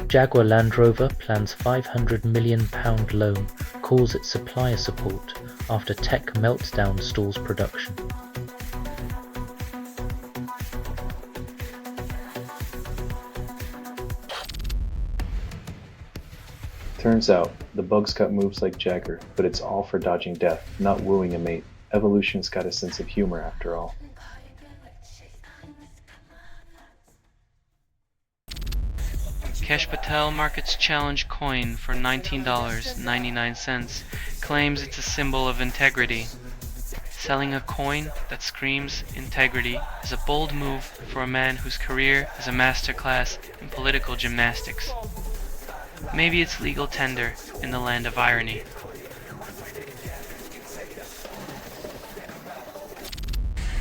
Jaguar Land Rover plans £500 million loan, calls it supplier support after tech meltdown stalls production. Turns out, the bug's got moves like Jagger, but it's all for dodging death, not wooing a mate. Evolution's got a sense of humor after all. Kesh Patel markets challenge coin for $19.99, claims it's a symbol of integrity. Selling a coin that screams integrity is a bold move for a man whose career is a masterclass in political gymnastics. Maybe it's legal tender in the land of irony.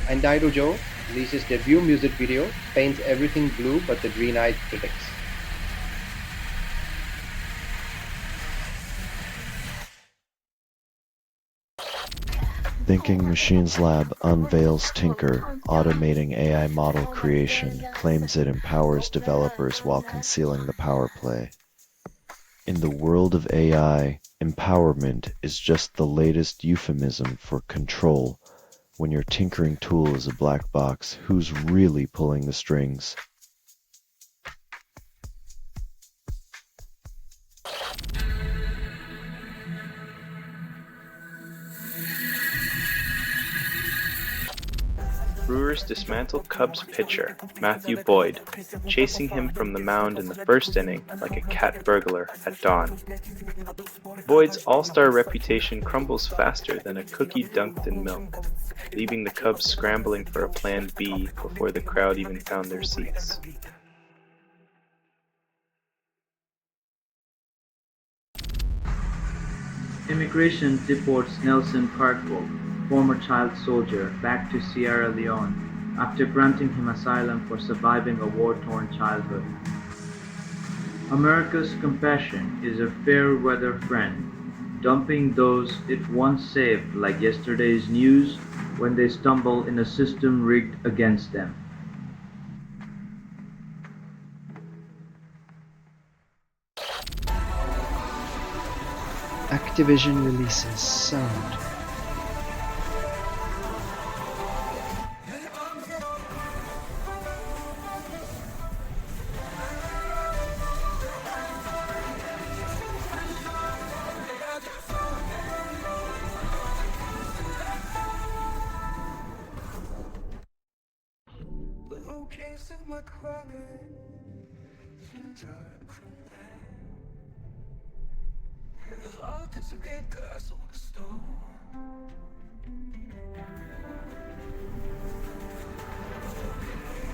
And Dido Joe releases debut music video, paints everything blue but the green-eyed critics. Thinking Machines Lab unveils Tinker, automating AI model creation, claims it empowers developers while concealing the power play. In the world of AI, empowerment is just the latest euphemism for control. When your tinkering tool is a black box, who's really pulling the strings? Brewers dismantle Cubs pitcher, Matthew Boyd, chasing him from the mound in the first inning like a cat burglar at dawn. Boyd's all-star reputation crumbles faster than a cookie dunked in milk, leaving the Cubs scrambling for a plan B before the crowd even found their seats. Immigration deports Nelson Parkville, former child soldier, back to Sierra Leone after granting him asylum for surviving a war-torn childhood. America's compassion is a fair-weather friend, dumping those it once saved like yesterday's news when they stumble in a system rigged against them. Activision releases Sound.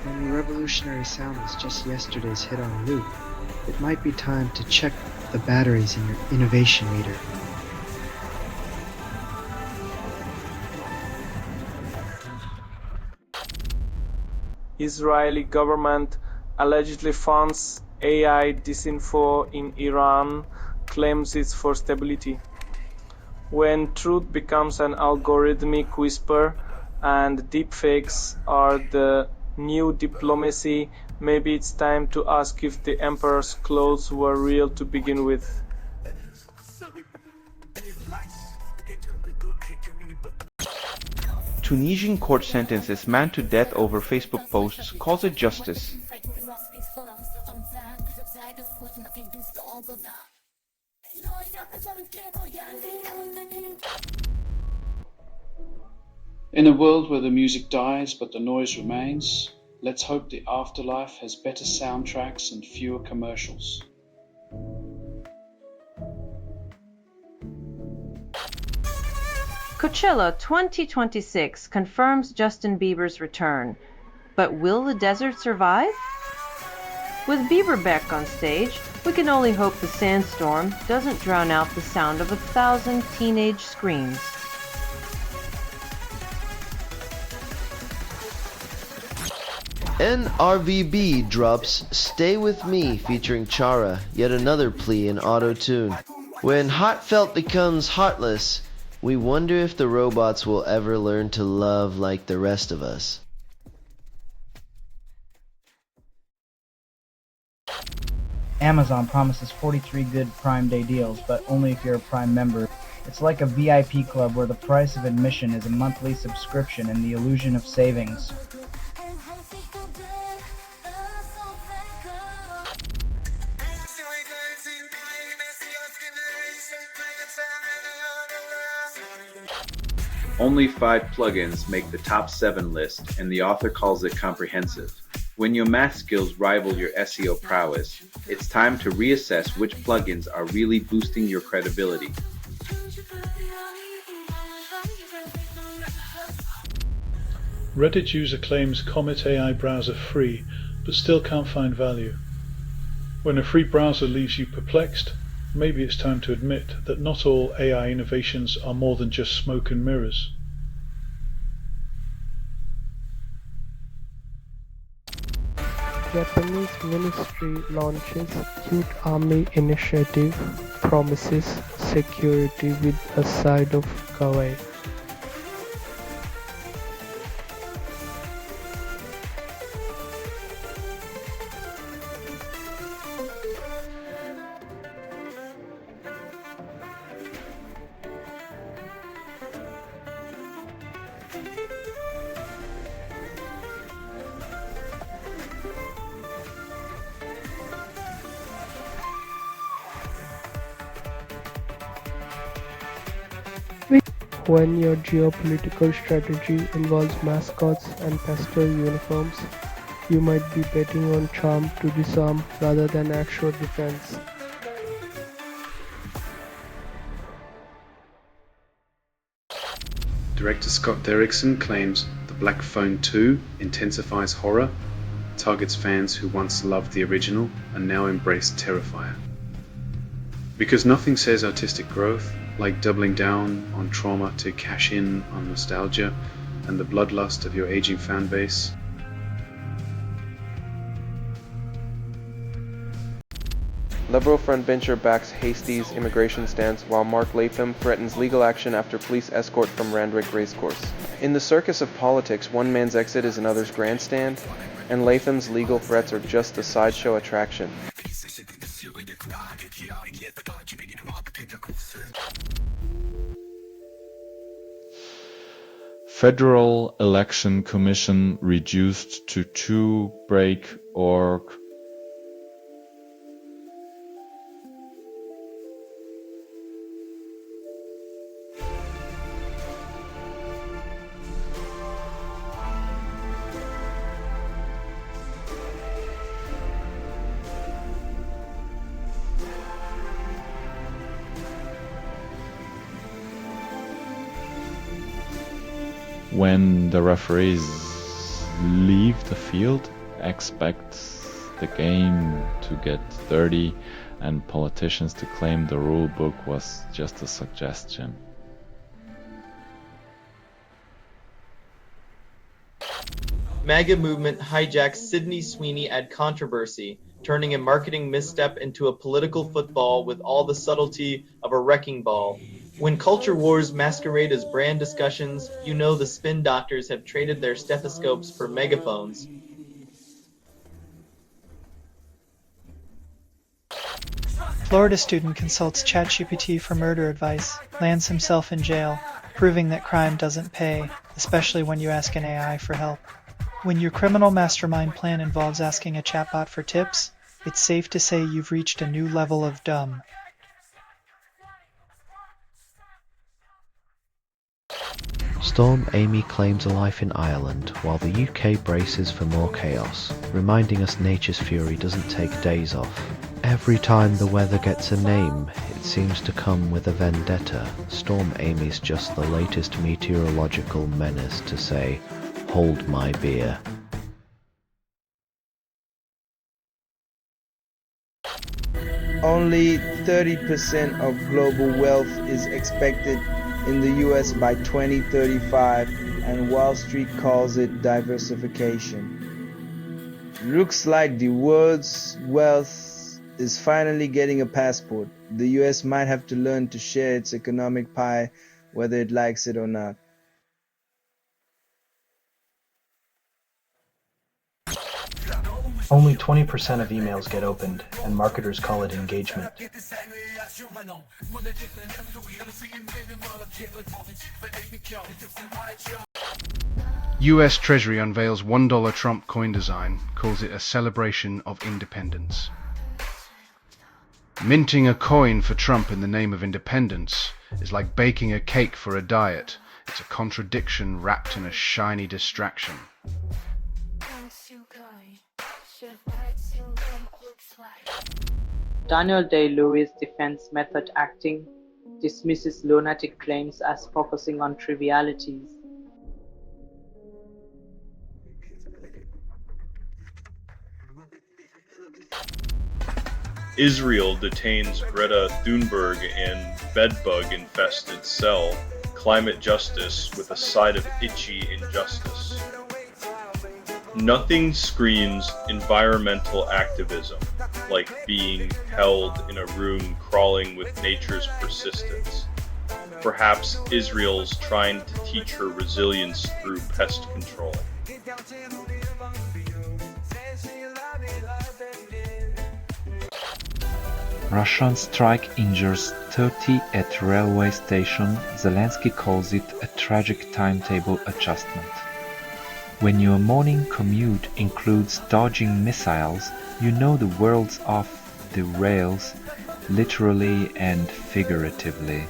When your revolutionary sound was just yesterday's hit on loop, it might be time to check the batteries in your innovation meter. Israeli government allegedly funds AI disinfo in Iran, claims it's for stability. When truth becomes an algorithmic whisper and deepfakes are the new diplomacy, maybe it's time to ask if the emperor's clothes were real to begin with. Tunisian court sentences man to death over Facebook posts, calls it justice. In a world where the music dies but the noise remains, let's hope the afterlife has better soundtracks and fewer commercials. Coachella 2026 confirms Justin Bieber's return, but will the desert survive? With Bieber back on stage, we can only hope the sandstorm doesn't drown out the sound of 1,000 teenage screams. NRVB drops Stay With Me featuring Chara, yet another plea in auto-tune. When heartfelt becomes heartless, we wonder if the robots will ever learn to love like the rest of us. Amazon promises 43 good Prime Day deals, but only if you're a Prime member. It's like a VIP club where the price of admission is a monthly subscription and the illusion of savings. Only 5 plugins make the top 7 list, and the author calls it comprehensive. When your math skills rival your SEO prowess, it's time to reassess which plugins are really boosting your credibility. Reddit user claims Comet AI browser free, but still can't find value. When a free browser leaves you perplexed, maybe it's time to admit that not all AI innovations are more than just smoke and mirrors. Japanese ministry launches Cute Army initiative, promises security with a side of kawaii. When your geopolitical strategy involves mascots and pastel uniforms, you might be betting on charm to disarm rather than actual defense. Director Scott Derrickson claims The Black Phone 2 intensifies horror, targets fans who once loved the original and now embrace Terrifier. Because nothing says artistic growth like doubling down on trauma to cash in on nostalgia and the bloodlust of your aging fan base. Liberal frontbencher backs Hasty's immigration stance while Mark Latham threatens legal action after police escort from Randwick Racecourse. In the circus of politics, one man's exit is another's grandstand, and Latham's legal threats are just a sideshow attraction. Federal Election Commission reduced to 2.org. When the referees leave the field, expect the game to get dirty and politicians to claim the rule book was just a suggestion. MAGA movement hijacks Sydney Sweeney ad controversy, turning a marketing misstep into a political football with all the subtlety of a wrecking ball. When culture wars masquerade as brand discussions, you know the spin doctors have traded their stethoscopes for megaphones. Florida student consults ChatGPT for murder advice, lands himself in jail, proving that crime doesn't pay, especially when you ask an AI for help. When your criminal mastermind plan involves asking a chatbot for tips, it's safe to say you've reached a new level of dumb. Storm Amy claims a life in Ireland, while the UK braces for more chaos, reminding us nature's fury doesn't take days off. Every time the weather gets a name, it seems to come with a vendetta. Storm Amy's just the latest meteorological menace to say, "Hold my beer." Only 30% of global wealth is expected in the US by 2035, and Wall Street calls it diversification. Looks like the world's wealth is finally getting a passport. The US might have to learn to share its economic pie, whether it likes it or not. Only 20% of emails get opened, and marketers call it engagement. US Treasury unveils $1 Trump coin design, calls it a celebration of independence. Minting a coin for Trump in the name of independence is like baking a cake for a diet. It's a contradiction wrapped in a shiny distraction. Daniel Day-Lewis defends method acting, dismisses lunatic claims as focusing on trivialities. Israel detains Greta Thunberg in bedbug-infested cell. Climate justice with a side of itchy injustice. Nothing screams environmental activism like being held in a room crawling with nature's persistence. Perhaps Israel's trying to teach her resilience through pest control. Russian strike injures 30 at railway station. Zelensky calls it a tragic timetable adjustment. When your morning commute includes dodging missiles, you know the world's off the rails, literally and figuratively.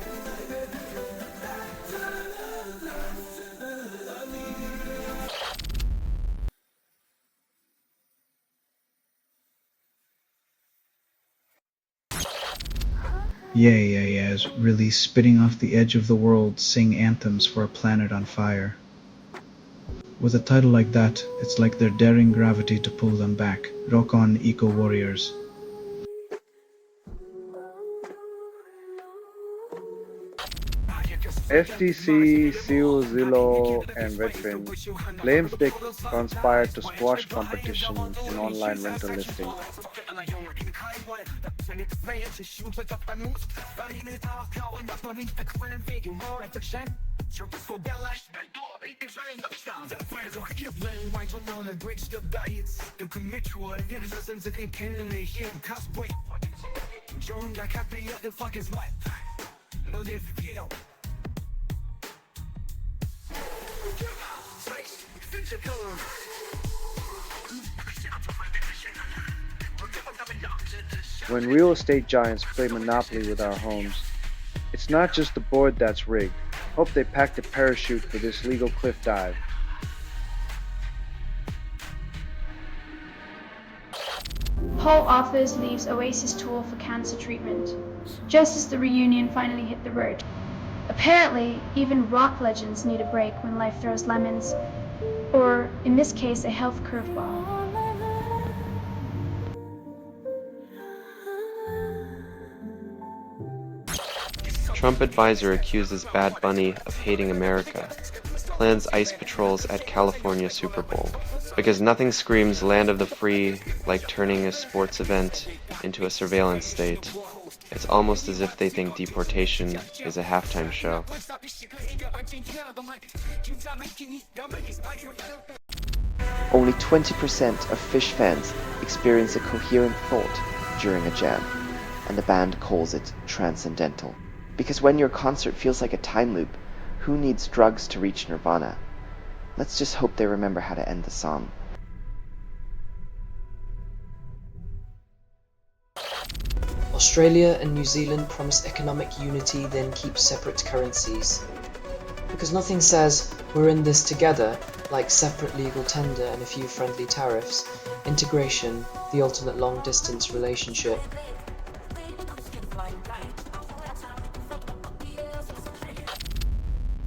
Yes, really spitting off the edge of the world, sing anthems for a planet on fire. With a title like that, it's like they're daring gravity to pull them back. Rock on, eco-warriors. FTC, CEO Zillow, and Redfin claims they conspired to squash competition in online rental listings. When real estate giants play Monopoly with our homes, it's not just the board that's rigged. Hope they packed a parachute for this legal cliff dive. Paul Arthurs leaves Oasis tour for cancer treatment, just as the reunion finally hit the road. Apparently, even rock legends need a break when life throws lemons, or, in this case, a health curveball. Trump advisor accuses Bad Bunny of hating America. Plans ICE patrols at California Super Bowl. Because nothing screams land of the free like turning a sports event into a surveillance state. It's almost as if they think deportation is a halftime show. Only 20% of Fish fans experience a coherent thought during a jam, and the band calls it transcendental. Because when your concert feels like a time loop, who needs drugs to reach nirvana? Let's just hope they remember how to end the song. Australia and New Zealand promise economic unity, then keep separate currencies. Because nothing says, we're in this together, like separate legal tender and a few friendly tariffs, integration, the ultimate long-distance relationship.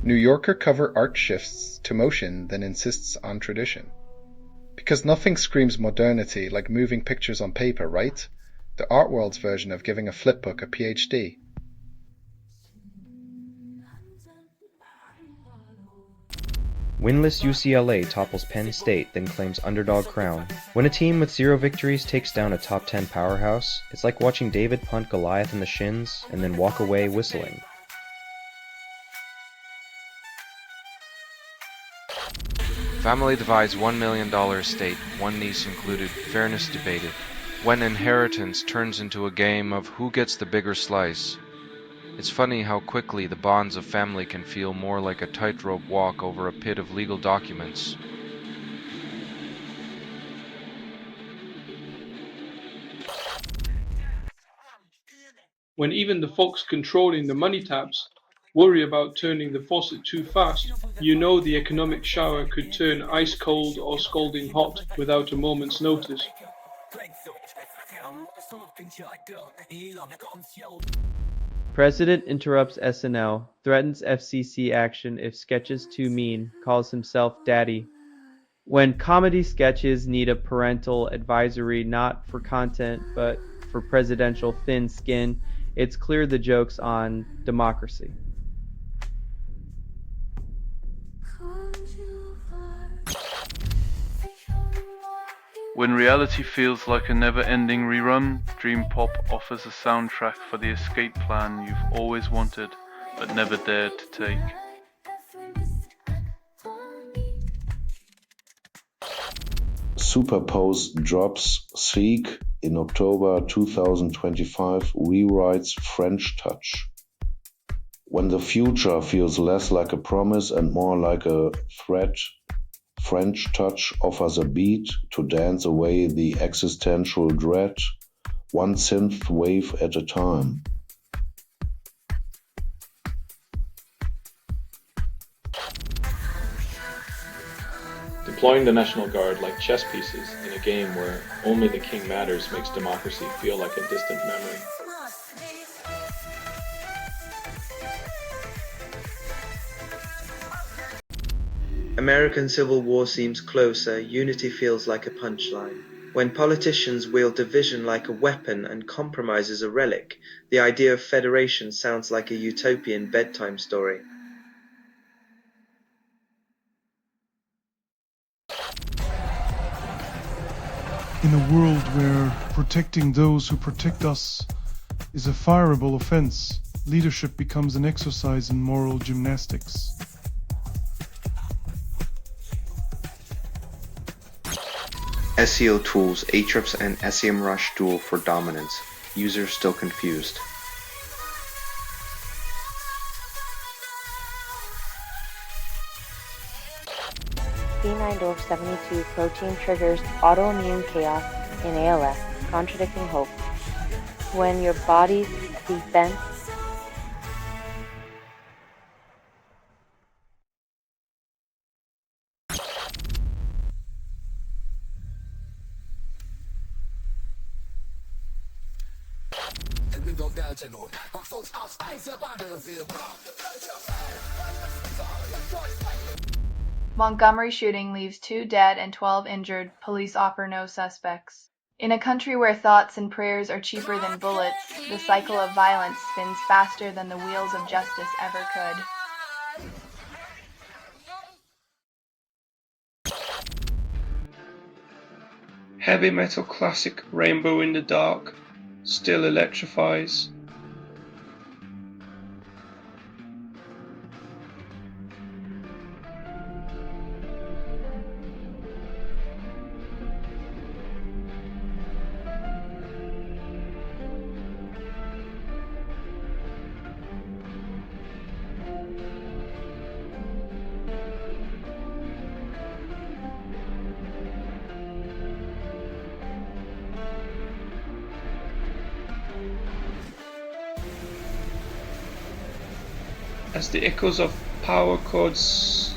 New Yorker cover art shifts to motion, then insists on tradition. Because nothing screams modernity like moving pictures on paper, right? The art world's version of giving a flipbook a PhD. Winless UCLA topples Penn State, then claims underdog crown. When a team with 0 victories takes down a top 10 powerhouse, it's like watching David punt Goliath in the shins and then walk away whistling. Family divides $1 million estate, one niece included, fairness debated. When inheritance turns into a game of who gets the bigger slice. It's funny how quickly the bonds of family can feel more like a tightrope walk over a pit of legal documents. When even the folks controlling the money taps worry about turning the faucet too fast, you know the economic shower could turn ice cold or scalding hot without a moment's notice. President interrupts SNL, threatens FCC action if sketches too mean, calls himself daddy. When comedy sketches need a parental advisory not for content but for presidential thin skin, it's clear the joke's on democracy. When reality feels like a never-ending rerun, Dream Pop offers a soundtrack for the escape plan you've always wanted but never dared to take. Superpose drops Seek in October 2025 rewrites French Touch. When the future feels less like a promise and more like a threat, French Touch offers a beat to dance away the existential dread, one synth wave at a time. Deploying the National Guard like chess pieces in a game where only the king matters makes democracy feel like a distant memory. American Civil War seems closer, unity feels like a punchline. When politicians wield division like a weapon and compromise is a relic, the idea of federation sounds like a utopian bedtime story. In a world where protecting those who protect us is a fireable offense, leadership becomes an exercise in moral gymnastics. SEO tools Ahrefs and SEMrush duel for dominance. Users still confused. B9-DORF72 protein triggers autoimmune chaos in ALS, contradicting hope. When your body's defense Montgomery shooting leaves 2 dead and 12 injured. Police offer no suspects. In a country where thoughts and prayers are cheaper than bullets, the cycle of violence spins faster than the wheels of justice ever could. Heavy metal classic Rainbow in the Dark still electrifies. As the echoes of power chords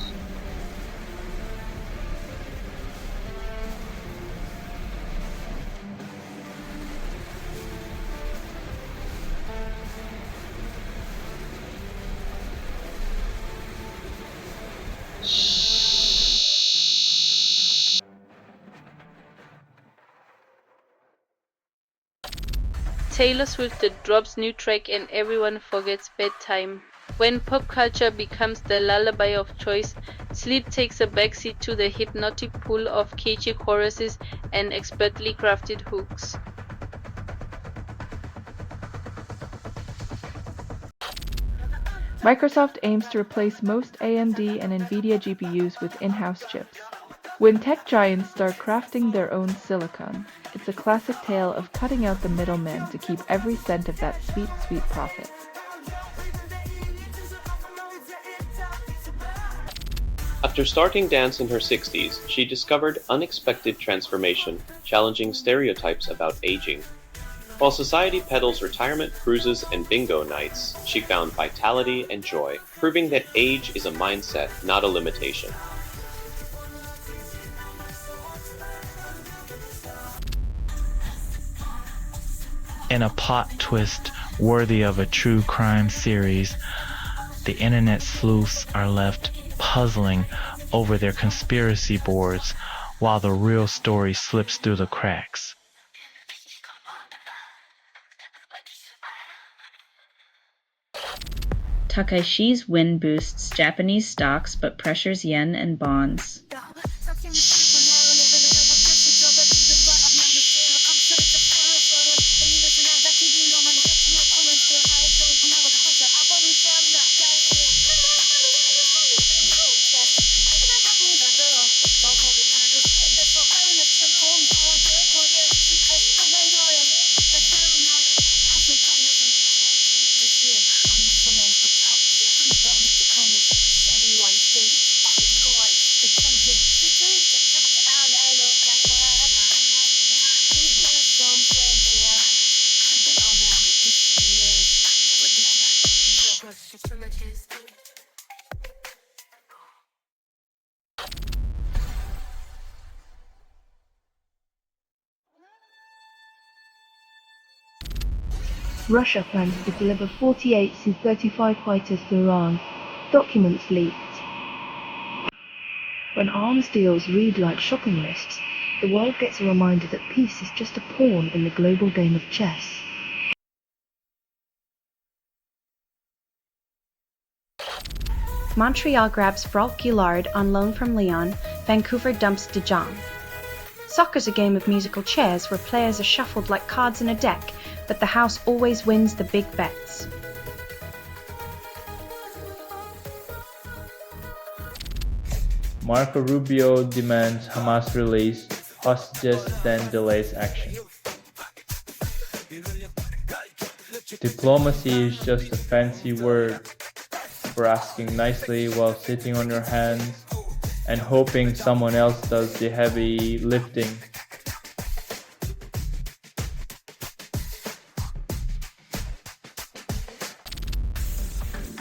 Taylor Swift drops new track and everyone forgets bedtime. When pop culture becomes the lullaby of choice, sleep takes a backseat to the hypnotic pull of catchy choruses and expertly crafted hooks. Microsoft aims to replace most AMD and NVIDIA GPUs with in-house chips. When tech giants start crafting their own silicon, it's a classic tale of cutting out the middlemen to keep every cent of that sweet, sweet profit. After starting dance in her 60s, she discovered unexpected transformation, challenging stereotypes about aging. While society peddles retirement cruises and bingo nights, she found vitality and joy, proving that age is a mindset, not a limitation. In a plot twist worthy of a true crime series, the internet sleuths are left puzzling over their conspiracy boards while the real story slips through the cracks. Takeshi's win boosts Japanese stocks but pressures yen and bonds. Russia plans to deliver 48 Su-35 fighters to Iran. Documents leaked. When arms deals read like shopping lists, the world gets a reminder that peace is just a pawn in the global game of chess. Montreal grabs Brault Guillard on loan from Lyon. Vancouver dumps Dijon. Soccer's a game of musical chairs where players are shuffled like cards in a deck, but the house always wins the big bets. Marco Rubio demands Hamas release hostages, then delays action. Diplomacy is just a fancy word for asking nicely while sitting on your hands and hoping someone else does the heavy lifting.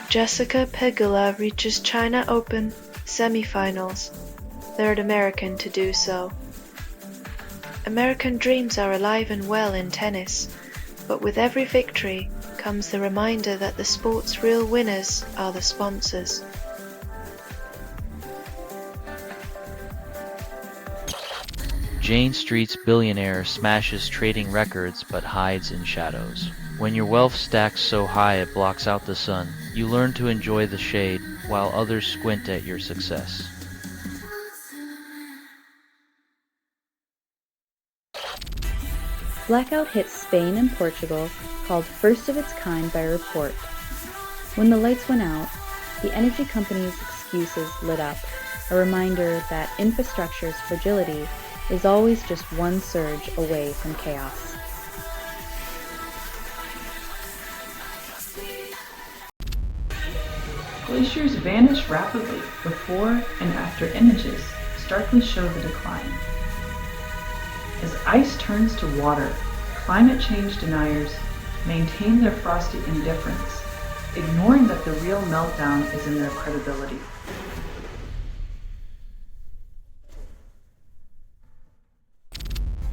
Jessica Pegula reaches China Open semifinals, third American to do so. American dreams are alive and well in tennis, but with every victory comes the reminder that the sport's real winners are the sponsors. Jane Street's billionaire smashes trading records but hides in shadows. When your wealth stacks so high it blocks out the sun, you learn to enjoy the shade while others squint at your success. Blackout hits Spain and Portugal, called first of its kind by report. When the lights went out, the energy company's excuses lit up, a reminder that infrastructure's fragility is always just one surge away from chaos. Glaciers vanish rapidly before and after images starkly show the decline. As ice turns to water, climate change deniers maintain their frosty indifference, ignoring that the real meltdown is in their credibility.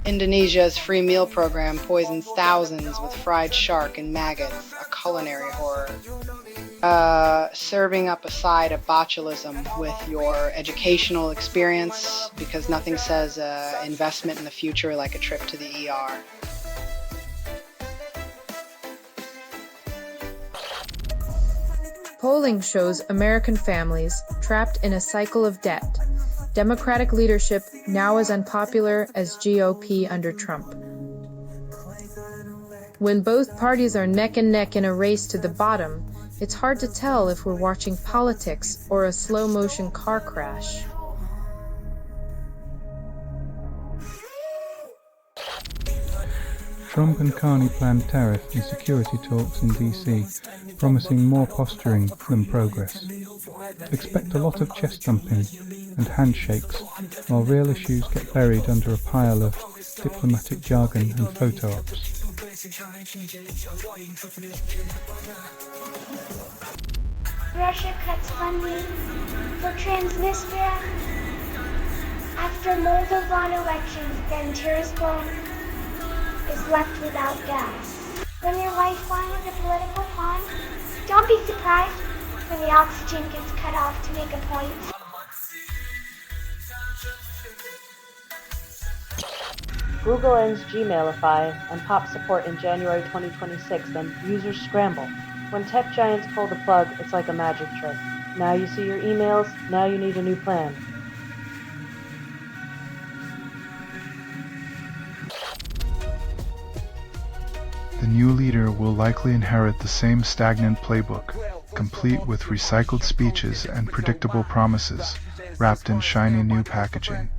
Indonesia's free meal program poisons thousands with fried shark and maggots, a culinary horror. Serving up a side of botulism with your educational experience, because nothing says investment in the future like a trip to the ER. Polling shows American families trapped in a cycle of debt. Democratic leadership now as unpopular as GOP under Trump. When both parties are neck and neck in a race to the bottom, it's hard to tell if we're watching politics or a slow-motion car crash. Trump and Carney planned tariff and security talks in DC, promising more posturing than progress. Expect a lot of chest thumping and handshakes, while real issues get buried under a pile of diplomatic jargon and photo ops. Russia cuts funding for Transnistria. After Moldovan elections, then Tiraspol is left without gas. When your lifeline is a political pawn, don't be surprised when the oxygen gets cut off to make a point. Google ends Gmailify and POP support in January 2026, then users scramble. When tech giants pull the plug, it's like a magic trick. Now you see your emails, now you need a new plan. The new leader will likely inherit the same stagnant playbook, complete with recycled speeches and predictable promises, wrapped in shiny new packaging.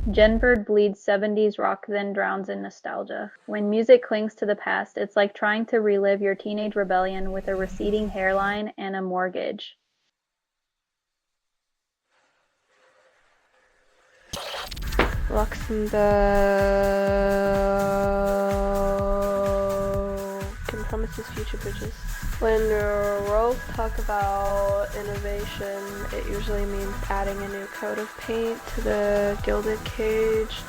Genbird bleeds 70s rock then drowns in nostalgia. When music clings to the past, it's like trying to relive your teenage rebellion with a receding hairline and a mortgage. Luxembourg can promise his future bridges. When rogues talk about innovation, it usually means adding a new coat of paint to the gilded cage.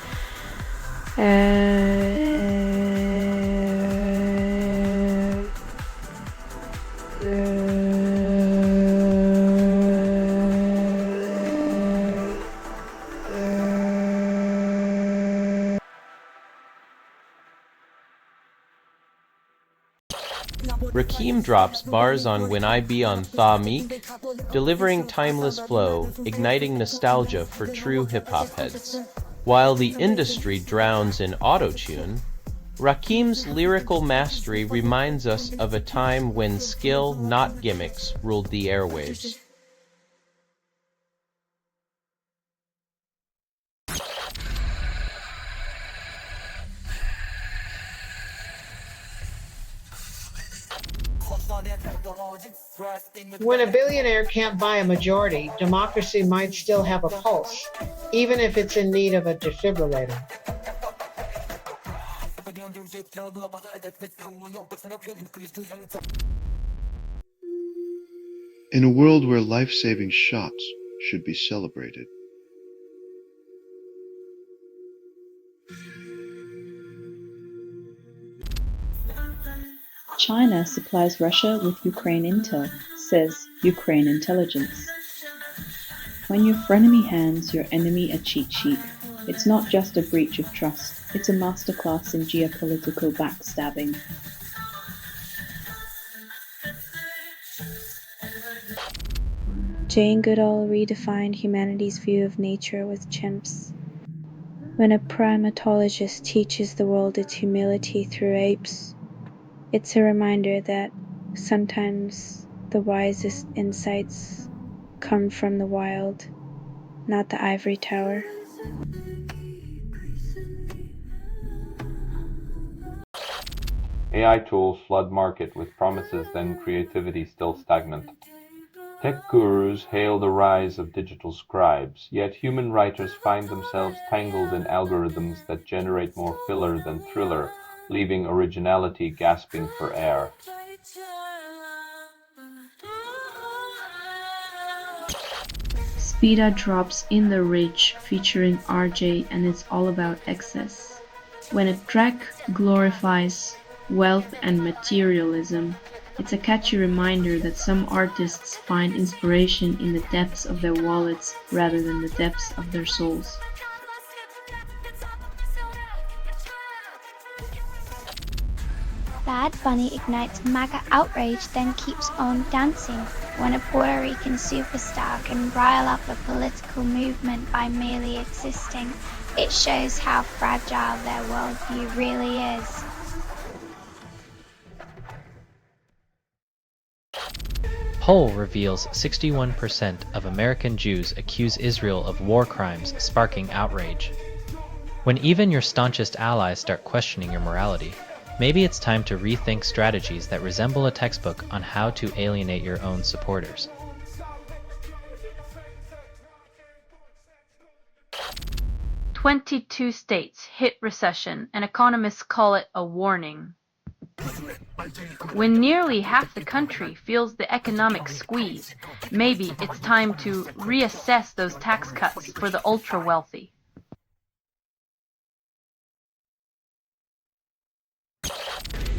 Rakim drops bars on When I Be on Tha Meek, delivering timeless flow, igniting nostalgia for true hip-hop heads. While the industry drowns in autotune, Rakim's lyrical mastery reminds us of a time when skill, not gimmicks, ruled the airwaves. When a billionaire can't buy a majority, democracy might still have a pulse, even if it's in need of a defibrillator. In a world where life-saving shots should be celebrated, China supplies Russia with Ukraine intel, says Ukraine intelligence. When your frenemy hands your enemy a cheat sheet, it's not just a breach of trust, it's a masterclass in geopolitical backstabbing. Jane Goodall redefined humanity's view of nature with chimps. When a primatologist teaches the world its humility through apes, it's a reminder that sometimes the wisest insights come from the wild, not the ivory tower. AI tools flood market with promises, then creativity still stagnant. Tech gurus hail the rise of digital scribes, yet human writers find themselves tangled in algorithms that generate more filler than thriller, leaving originality gasping for air. Speeda drops In the Rich featuring RJ and it's all about excess. When a track glorifies wealth and materialism, it's a catchy reminder that some artists find inspiration in the depths of their wallets rather than the depths of their souls. Bad Bunny ignites MAGA outrage, then keeps on dancing. When a Puerto Rican superstar can rile up a political movement by merely existing, it shows how fragile their worldview really is. Poll reveals 61% of American Jews accuse Israel of war crimes, sparking outrage. When even your staunchest allies start questioning your morality, maybe it's time to rethink strategies that resemble a textbook on how to alienate your own supporters. "22 states hit recession, and economists call it a warning." When nearly half the country feels the economic squeeze, maybe it's time to reassess those tax cuts for the ultra-wealthy.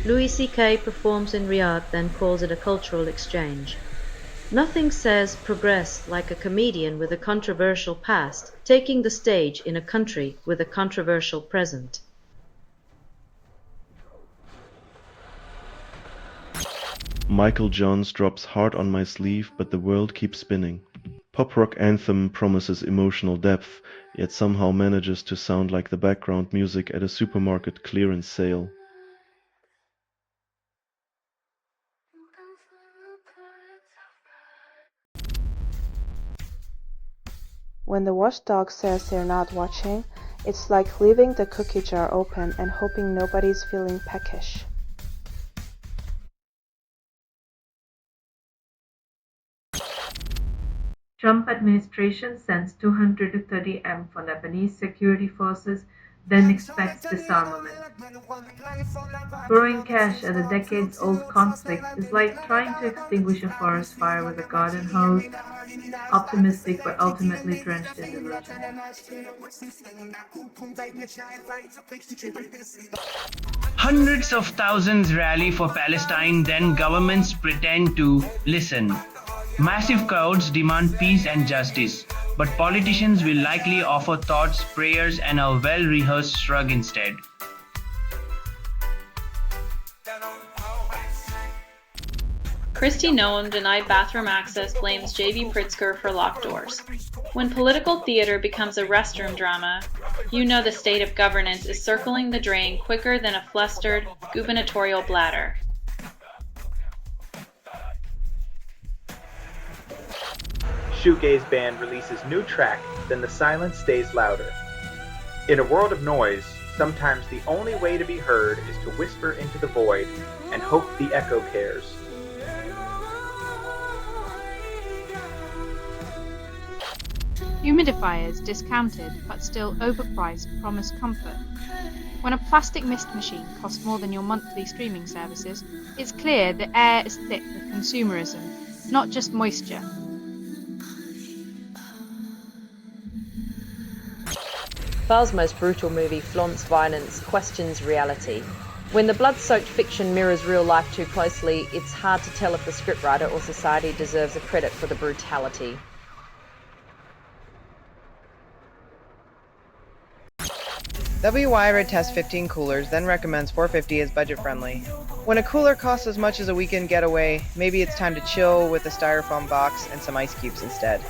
Louis C.K. performs in Riyadh, then calls it a cultural exchange. Nothing says progress like a comedian with a controversial past taking the stage in a country with a controversial present. Michael Johns drops hard on my sleeve, but the world keeps spinning. Pop rock anthem promises emotional depth, yet somehow manages to sound like the background music at a supermarket clearance sale. When the watchdog says they're not watching, it's like leaving the cookie jar open and hoping nobody's feeling peckish. Trump administration sends 230 M for Lebanese security forces, then expects disarmament. Throwing cash at a decades-old conflict is like trying to extinguish a forest fire with a garden hose, optimistic but ultimately drenched in delusion. Hundreds of thousands rally for Palestine, then governments pretend to listen. Massive crowds demand peace and justice, but politicians will likely offer thoughts, prayers, and a well-rehearsed shrug instead. Kristi Noem, denied bathroom access, blames J.B. Pritzker for locked doors. When political theater becomes a restroom drama, you know the state of governance is circling the drain quicker than a flustered gubernatorial bladder. Shoegaze band releases new track, then the silence stays louder. In a world of noise, sometimes the only way to be heard is to whisper into the void and hope the echo cares. Humidifiers, discounted but still overpriced, promise comfort. When a plastic mist machine costs more than your monthly streaming services, it's clear the air is thick with consumerism, not just moisture. Phal's most brutal movie flaunts violence, questions reality. When the blood-soaked fiction mirrors real life too closely, it's hard to tell if the scriptwriter or society deserves a credit for the brutality. WY tests 15 coolers, then recommends $450 as budget-friendly. When a cooler costs as much as a weekend getaway, maybe it's time to chill with a styrofoam box and some ice cubes instead.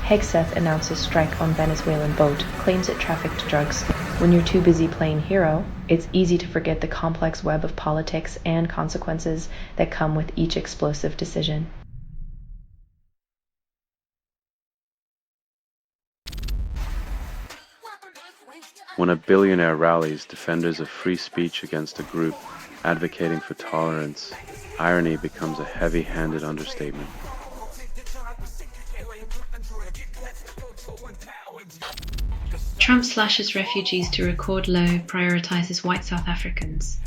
Hegseth announces strike on Venezuelan boat, claims it trafficked drugs. When you're too busy playing hero, it's easy to forget the complex web of politics and consequences that come with each explosive decision. When a billionaire rallies defenders of free speech against a group advocating for tolerance, irony becomes a heavy-handed understatement. Trump slashes refugees to record low, prioritizes white South Africans.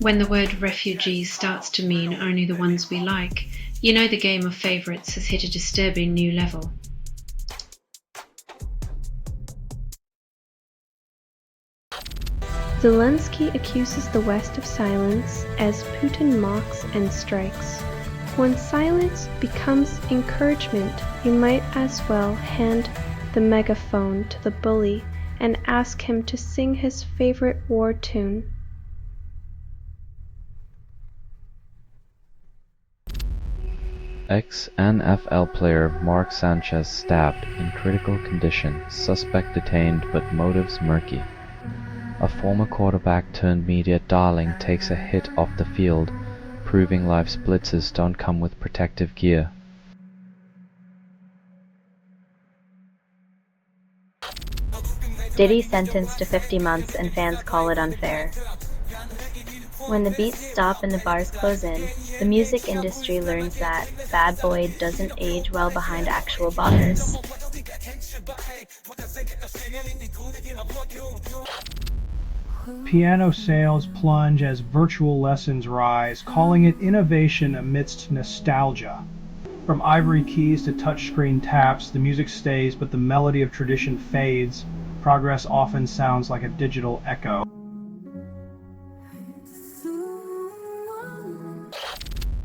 When the word refugees starts to mean only the ones we like, you know the game of favorites has hit a disturbing new level. Zelensky accuses the West of silence as Putin mocks and strikes. When silence becomes encouragement, you might as well hand the megaphone to the bully and ask him to sing his favorite war tune. Ex-NFL player Mark Sanchez stabbed in critical condition, suspect detained but motives murky. A former quarterback turned media darling takes a hit off the field, proving life's blitzes don't come with protective gear. Diddy sentenced to 50 months and fans call it unfair. When the beats stop and the bars close in, the music industry learns that Bad Boy doesn't age well behind actual bars. Piano sales plunge as virtual lessons rise, calling it innovation amidst nostalgia. From ivory keys to touchscreen taps, the music stays, but the melody of tradition fades. Progress often sounds like a digital echo.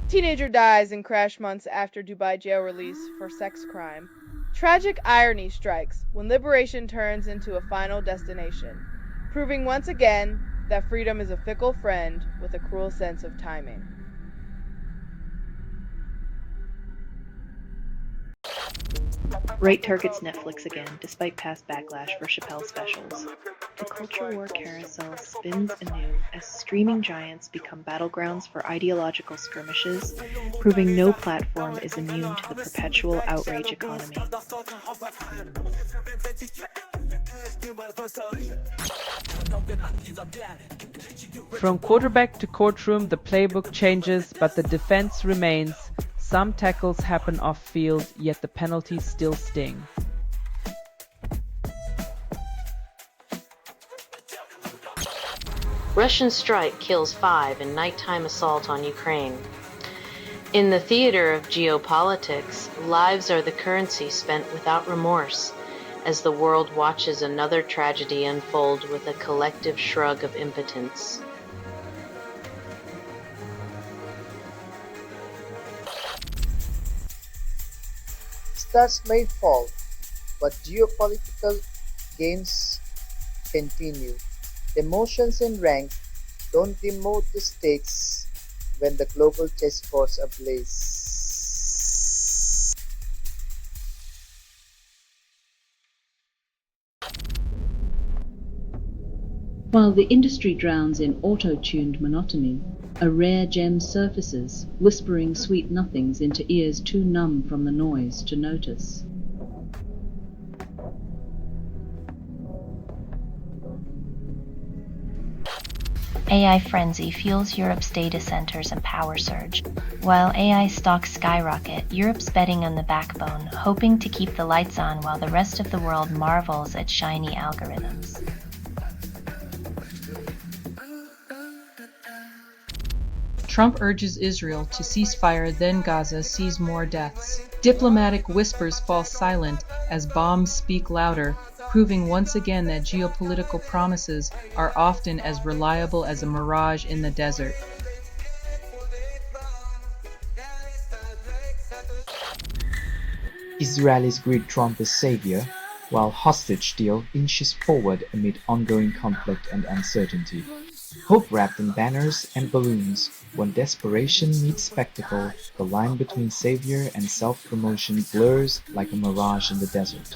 Teenager dies in crash months after Dubai jail release for sex crime. Tragic irony strikes when liberation turns into a final destination, proving once again that freedom is a fickle friend with a cruel sense of timing. Right targets Netflix again, despite past backlash for Chappelle specials. The culture war carousel spins anew as streaming giants become battlegrounds for ideological skirmishes, proving no platform is immune to the perpetual outrage economy. From quarterback to courtroom, the playbook changes, but the defense remains. Some tackles happen off-field, yet the penalties still sting. Russian strike kills 5 in nighttime assault on Ukraine. In the theater of geopolitics, lives are the currency spent without remorse, as the world watches another tragedy unfold with a collective shrug of impotence. Stars may fall, but geopolitical games continue. Emotions and rank don't demote the stakes when the global chessboard's ablaze. While the industry drowns in auto-tuned monotony, a rare gem surfaces, whispering sweet nothings into ears too numb from the noise to notice. AI frenzy fuels Europe's data centers and power surge. While AI stocks skyrocket, Europe's betting on the backbone, hoping to keep the lights on while the rest of the world marvels at shiny algorithms. Trump urges Israel to cease fire, then Gaza sees more deaths. Diplomatic whispers fall silent as bombs speak louder, proving once again that geopolitical promises are often as reliable as a mirage in the desert. Israelis greet Trump as savior, while hostage deal inches forward amid ongoing conflict and uncertainty. Hope wrapped in banners and balloons. When desperation meets spectacle, the line between savior and self-promotion blurs like a mirage in the desert.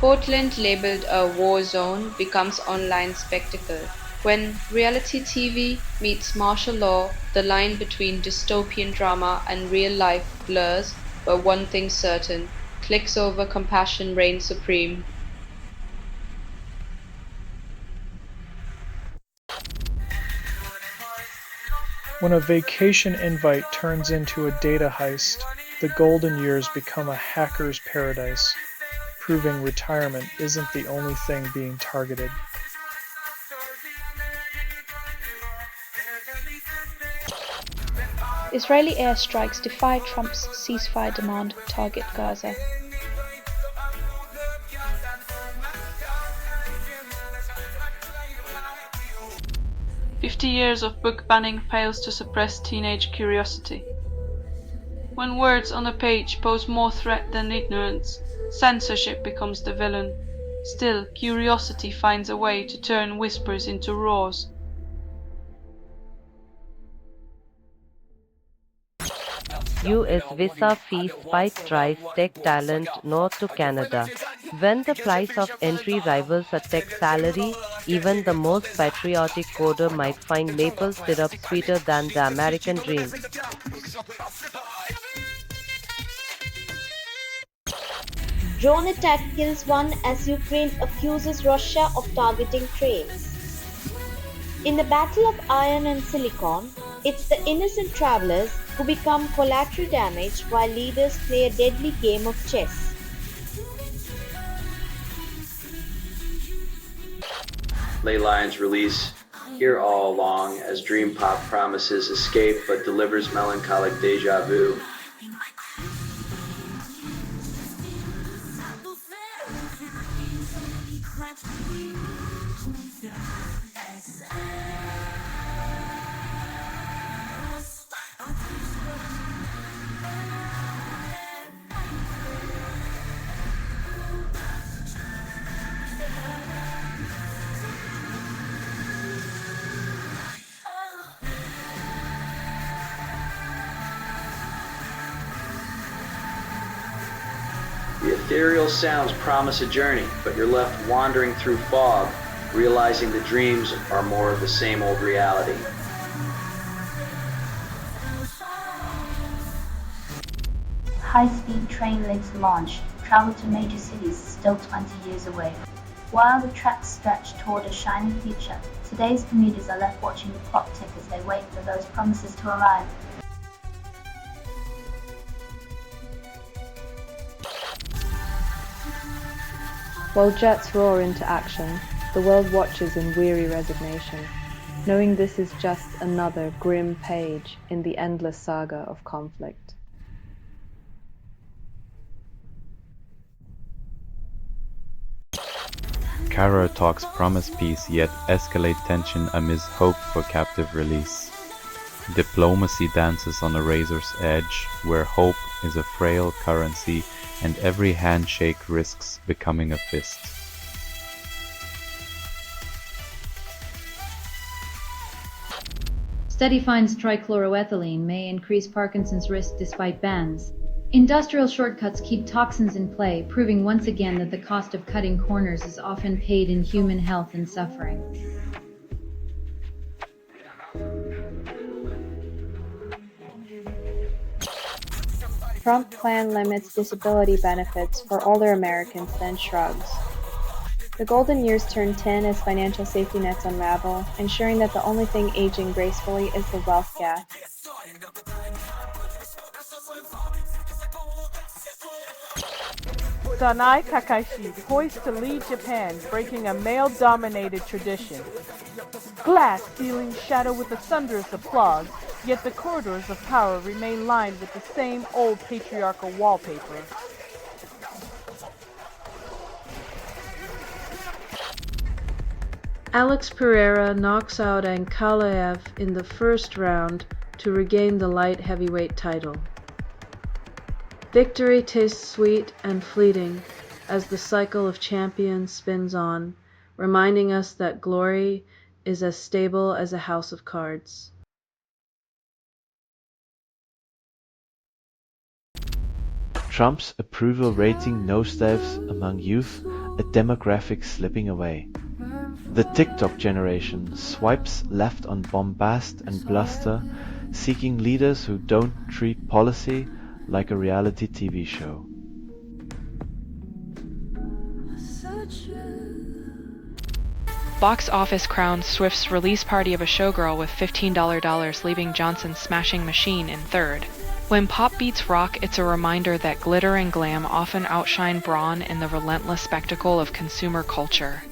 Portland, labeled a war zone, becomes online spectacle. When reality TV meets martial law, the line between dystopian drama and real life blurs, but one thing's certain: clicks over compassion reign supreme. When a vacation invite turns into a data heist, the golden years become a hacker's paradise, proving retirement isn't the only thing being targeted. Israeli airstrikes defy Trump's ceasefire demand, target Gaza. "50 years of book banning fails to suppress teenage curiosity." When words on a page pose more threat than ignorance, censorship becomes the villain. Still, curiosity finds a way to turn whispers into roars. US visa fee spike drives tech talent north to Canada. When the price of entry rivals a tech salary, even the most patriotic coder might find maple syrup sweeter than the American dream. Drone attack kills one as Ukraine accuses Russia of targeting trains. In the battle of iron and silicon, it's the innocent travelers who become collateral damage while leaders play a deadly game of chess. Ley Lion's release Here All Along as Dream Pop promises escape but delivers melancholic deja vu. The ethereal sounds promise a journey, but you're left wandering through fog, realizing the dreams are more of the same old reality. High-speed train later launch, travel to major cities still 20 years away. While the tracks stretch toward a shining future, today's commuters are left watching the clock tick as they wait for those promises to arrive. While jets roar into action, the world watches in weary resignation, knowing this is just another grim page in the endless saga of conflict. Caro talks promise peace yet escalate tension amidst hope for captive release. Diplomacy dances on a razor's edge, where hope is a frail currency and every handshake risks becoming a fist. Study finds trichloroethylene may increase Parkinson's risk despite bans. Industrial shortcuts keep toxins in play, proving once again that the cost of cutting corners is often paid in human health and suffering. Trump plan limits disability benefits for older Americans, then shrugs. The golden years turn 10 as financial safety nets unravel, ensuring that the only thing aging gracefully is the wealth gap. Sanai Kakashi poised to lead Japan, breaking a male-dominated tradition. Glass ceilings shadow with the thunderous applause, yet the corridors of power remain lined with the same old patriarchal wallpaper. Alex Pereira knocks out Ankalaev in the first round to regain the light heavyweight title. Victory tastes sweet and fleeting as the cycle of champions spins on, reminding us that glory is as stable as a house of cards. Trump's approval rating nosedives among youth, a demographic slipping away. The TikTok generation swipes left on bombast and bluster, seeking leaders who don't treat policy like a reality TV show. Box office crowns Swift's release party of a showgirl with $15 dollars, leaving Johnson's Smashing Machine in third. When pop beats rock, it's a reminder that glitter and glam often outshine brawn in the relentless spectacle of consumer culture.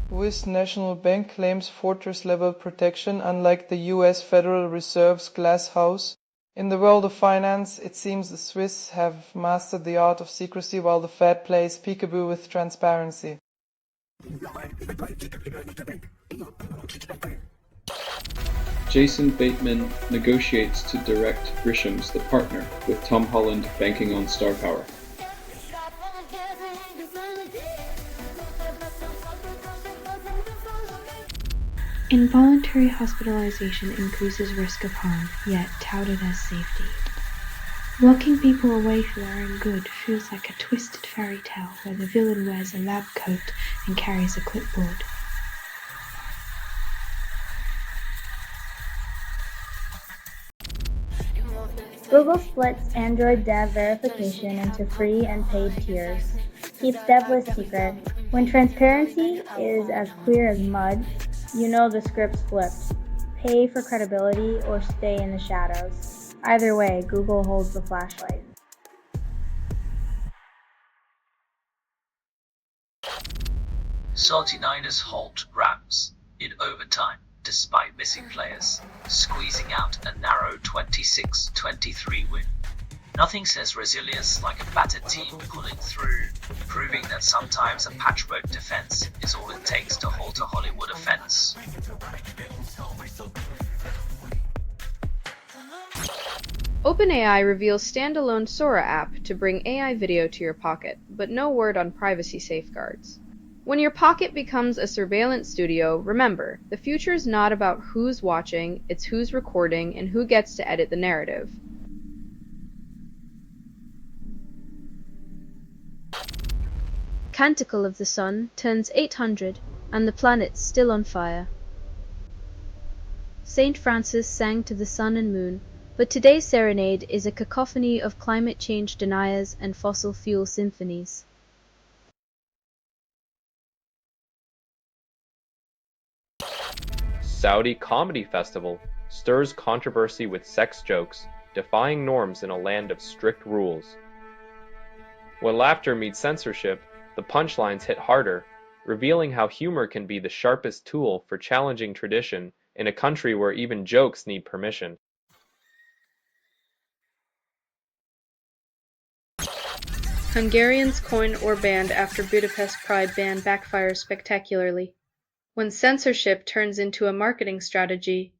Swiss National Bank claims fortress-level protection, unlike the US Federal Reserve's glass house. In the world of finance, it seems the Swiss have mastered the art of secrecy while the Fed plays peekaboo with transparency. Jason Bateman negotiates to direct Grisham's The Partner, with Tom Holland banking on star power. Involuntary hospitalization increases risk of harm, yet touted as safety. Locking people away who aren't good feels like a twisted fairy tale where the villain wears a lab coat and carries a clipboard. Google splits Android dev verification into free and paid tiers. Keeps dev list secret. When transparency is as clear as mud, you know the script's flipped. Pay for credibility or stay in the shadows. Either way, Google holds the flashlight. Salty Niners halt Rams in overtime despite missing players, squeezing out a narrow 26-23 win. Nothing says resilience like a battered team pulling through, proving that sometimes a patchwork defense is all it takes to halt a Hollywood offense. OpenAI reveals standalone Sora app to bring AI video to your pocket, but no word on privacy safeguards. When your pocket becomes a surveillance studio, remember, the future is not about who's watching, it's who's recording and who gets to edit the narrative. Canticle of the Sun turns 800, and the planet's still on fire. Saint Francis sang to the sun and moon, but today's serenade is a cacophony of climate change deniers and fossil fuel symphonies. Saudi Comedy Festival stirs controversy with sex jokes, defying norms in a land of strict rules. When laughter meets censorship, the punchlines hit harder, revealing how humor can be the sharpest tool for challenging tradition in a country where even jokes need permission. Hungarians coin or banned after Budapest Pride ban backfires spectacularly. When censorship turns into a marketing strategy,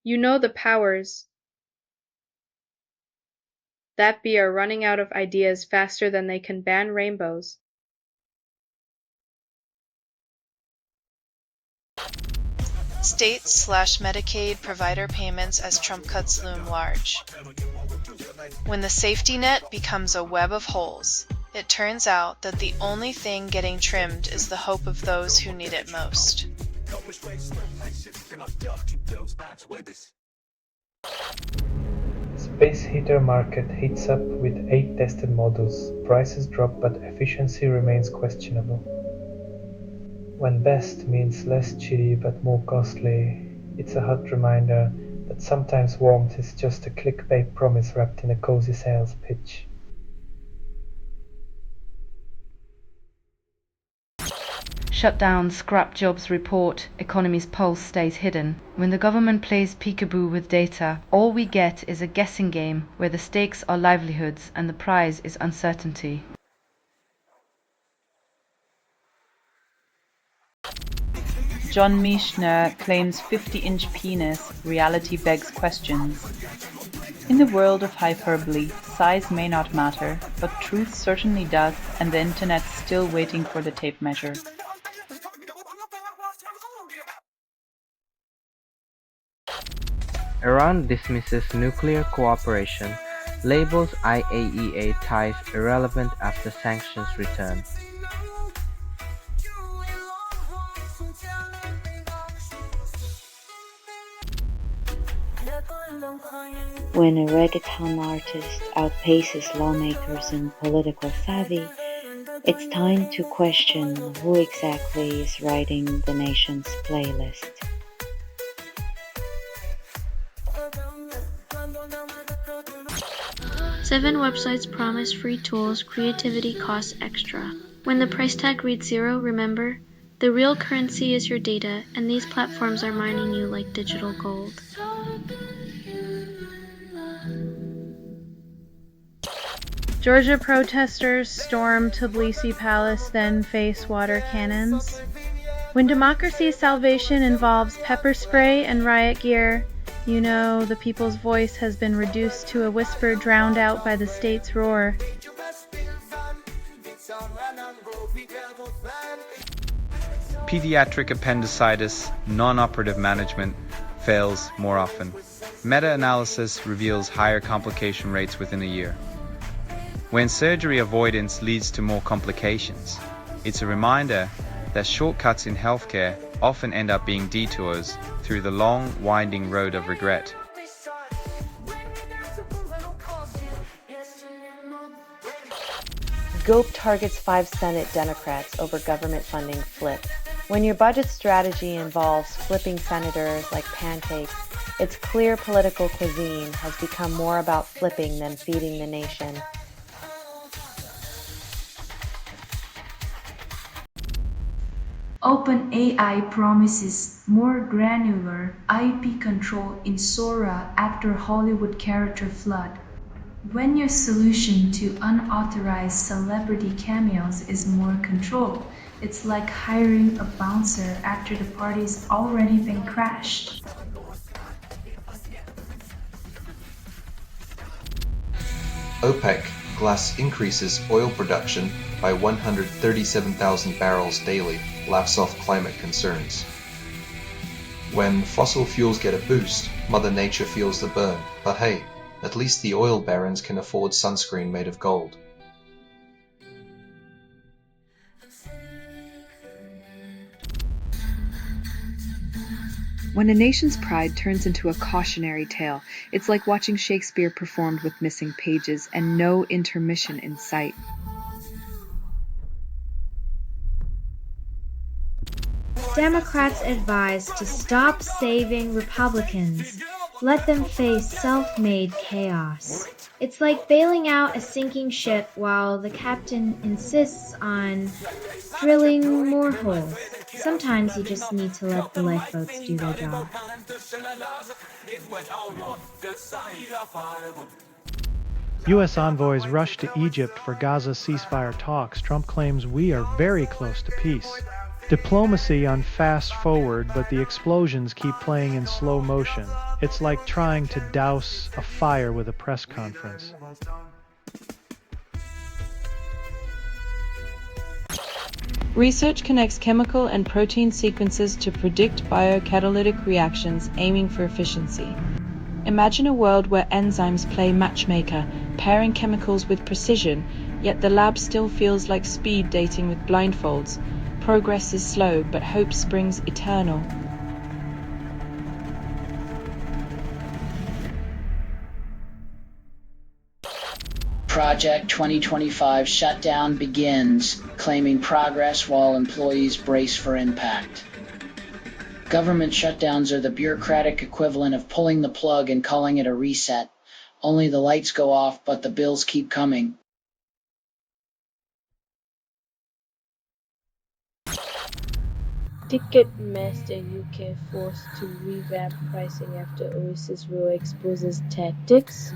you know the powers that be are running out of ideas faster than they can ban rainbows. State/Medicaid provider payments as Trump cuts loom large. When the safety net becomes a web of holes, it turns out that the only thing getting trimmed is the hope of those who need it most. Space heater market heats up with 8 tested models. Prices drop but efficiency remains questionable. When best means less chilly but more costly, it's a hot reminder that sometimes warmth is just a clickbait promise wrapped in a cozy sales pitch. Shutdown, scrap jobs report, economy's pulse stays hidden. When the government plays peekaboo with data, all we get is a guessing game where the stakes are livelihoods and the prize is uncertainty. John Michener claims 50-inch penis, reality begs questions. In the world of hyperbole, size may not matter, but truth certainly does, and the internet's still waiting for the tape measure. Iran dismisses nuclear cooperation, labels IAEA ties irrelevant after sanctions return. When a reggaeton artist outpaces lawmakers in political savvy, it's time to question who exactly is writing the nation's playlist. Seven websites promise free tools, creativity costs extra. When the price tag reads 0, remember, the real currency is your data, and these platforms are mining you like digital gold. Georgia protesters storm Tbilisi Palace, then face water cannons. When democracy's salvation involves pepper spray and riot gear, you know the people's voice has been reduced to a whisper drowned out by the state's roar. pediatric appendicitis non-operative management fails more often. Meta-analysis reveals higher complication rates within a year. When surgery avoidance leads to more complications, it's a reminder that shortcuts in healthcare often end up being detours through the long, winding road of regret. GOP targets 5 Senate Democrats over government funding flip. When your budget strategy involves flipping senators like pancakes, it's clear political cuisine has become more about flipping than feeding the nation. OpenAI promises more granular IP control in Sora after Hollywood character flood. When your solution to unauthorized celebrity cameos is more control, it's like hiring a bouncer after the party's already been crashed. OPEC glass increases oil production by 137,000 barrels daily, laughs off climate concerns. When fossil fuels get a boost, Mother Nature feels the burn, but hey, at least the oil barons can afford sunscreen made of gold. When a nation's pride turns into a cautionary tale, it's like watching Shakespeare performed with missing pages and no intermission in sight. Democrats advise to stop saving Republicans. Let them face self-made chaos. It's like bailing out a sinking ship while the captain insists on drilling more holes. Sometimes you just need to let the lifeboats do their job. U.S. envoys rush to Egypt for Gaza ceasefire talks. Trump claims we are very close to peace. Diplomacy on fast forward, but the explosions keep playing in slow motion. It's like trying to douse a fire with a press conference. Research connects chemical and protein sequences to predict biocatalytic reactions, aiming for efficiency. Imagine a world where enzymes play matchmaker, pairing chemicals with precision, yet the lab still feels like speed dating with blindfolds. Progress is slow, but hope springs eternal. Project 2025 shutdown begins, claiming progress while employees brace for impact. Government shutdowns are the bureaucratic equivalent of pulling the plug and calling it a reset. Only the lights go off, but the bills keep coming. Ticketmaster UK forced to revamp pricing after Oasis rule exposes tactics.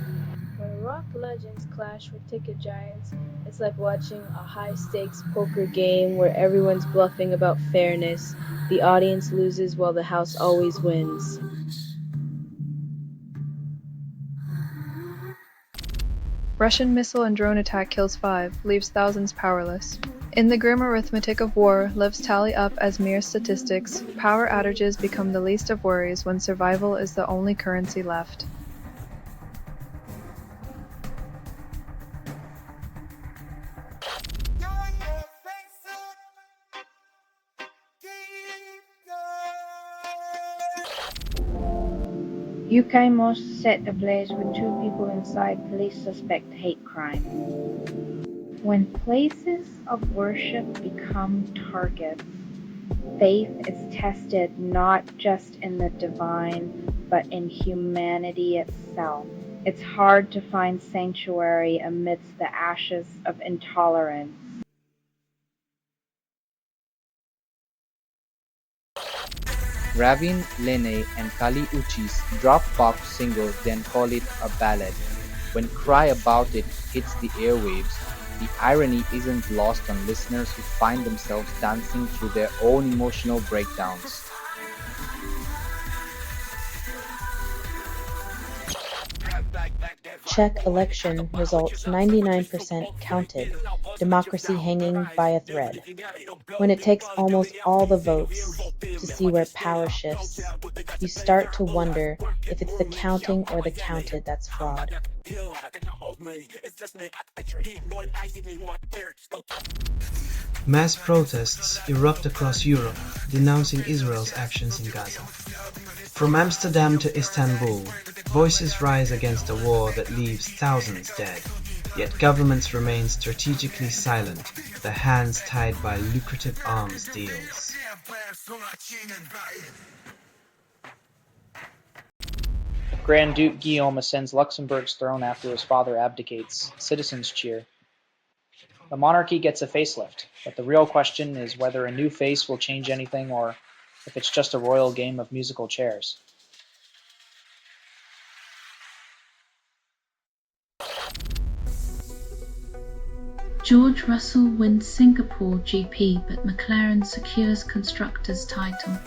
When rock legends clash with ticket giants, it's like watching a high-stakes poker game where everyone's bluffing about fairness. The audience loses while the house always wins. Russian missile and drone attack kills 5, leaves thousands powerless. In the grim arithmetic of war, lives tally up as mere statistics. Power outages become the least of worries when survival is the only currency left. UK mosque set ablaze with 2 people inside, police suspect hate crime. When places of worship become targets, faith is tested not just in the divine, but in humanity itself. It's hard to find sanctuary amidst the ashes of intolerance. Ravin, Lene, and Kali Uchis drop pop single then call it a ballad. When Cry About It hits the airwaves, the irony isn't lost on listeners who find themselves dancing through their own emotional breakdowns. Czech election results 99% counted, democracy hanging by a thread. When it takes almost all the votes to see where power shifts, you start to wonder if it's the counting or the counted that's flawed. Mass protests erupt across Europe, denouncing Israel's actions in Gaza. From Amsterdam to Istanbul, voices rise against a war that leaves thousands dead. Yet governments remain strategically silent, their hands tied by lucrative arms deals. Grand Duke Guillaume ascends Luxembourg's throne after his father abdicates. Citizens cheer. The monarchy gets a facelift, but the real question is whether a new face will change anything or if it's just a royal game of musical chairs. George Russell wins Singapore GP, but McLaren secures Constructors' title.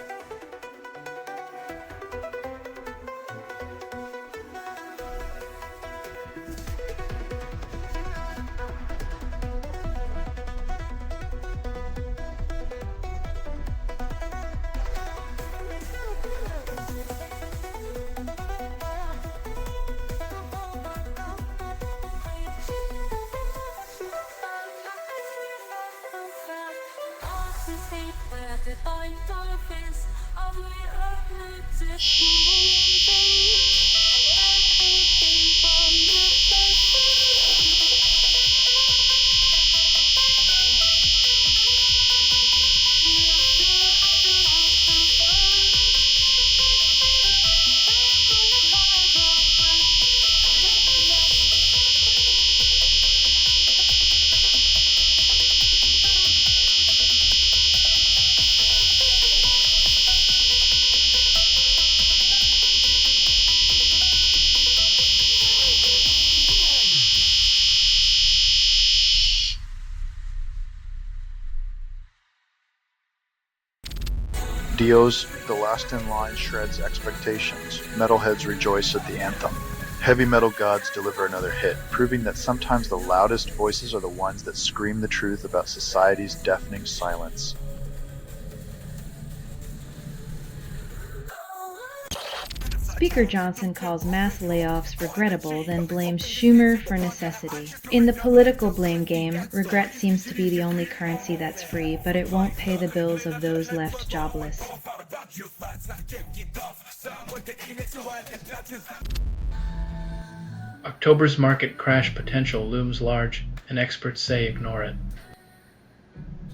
Dio's The Last in Line shreds expectations. Metalheads rejoice at the anthem. Heavy metal gods deliver another hit, proving that sometimes the loudest voices are the ones that scream the truth about society's deafening silence. Speaker Johnson calls mass layoffs regrettable, then blames Schumer for necessity. In the political blame game, regret seems to be the only currency that's free, but it won't pay the bills of those left jobless. October's market crash potential looms large, and experts say ignore it.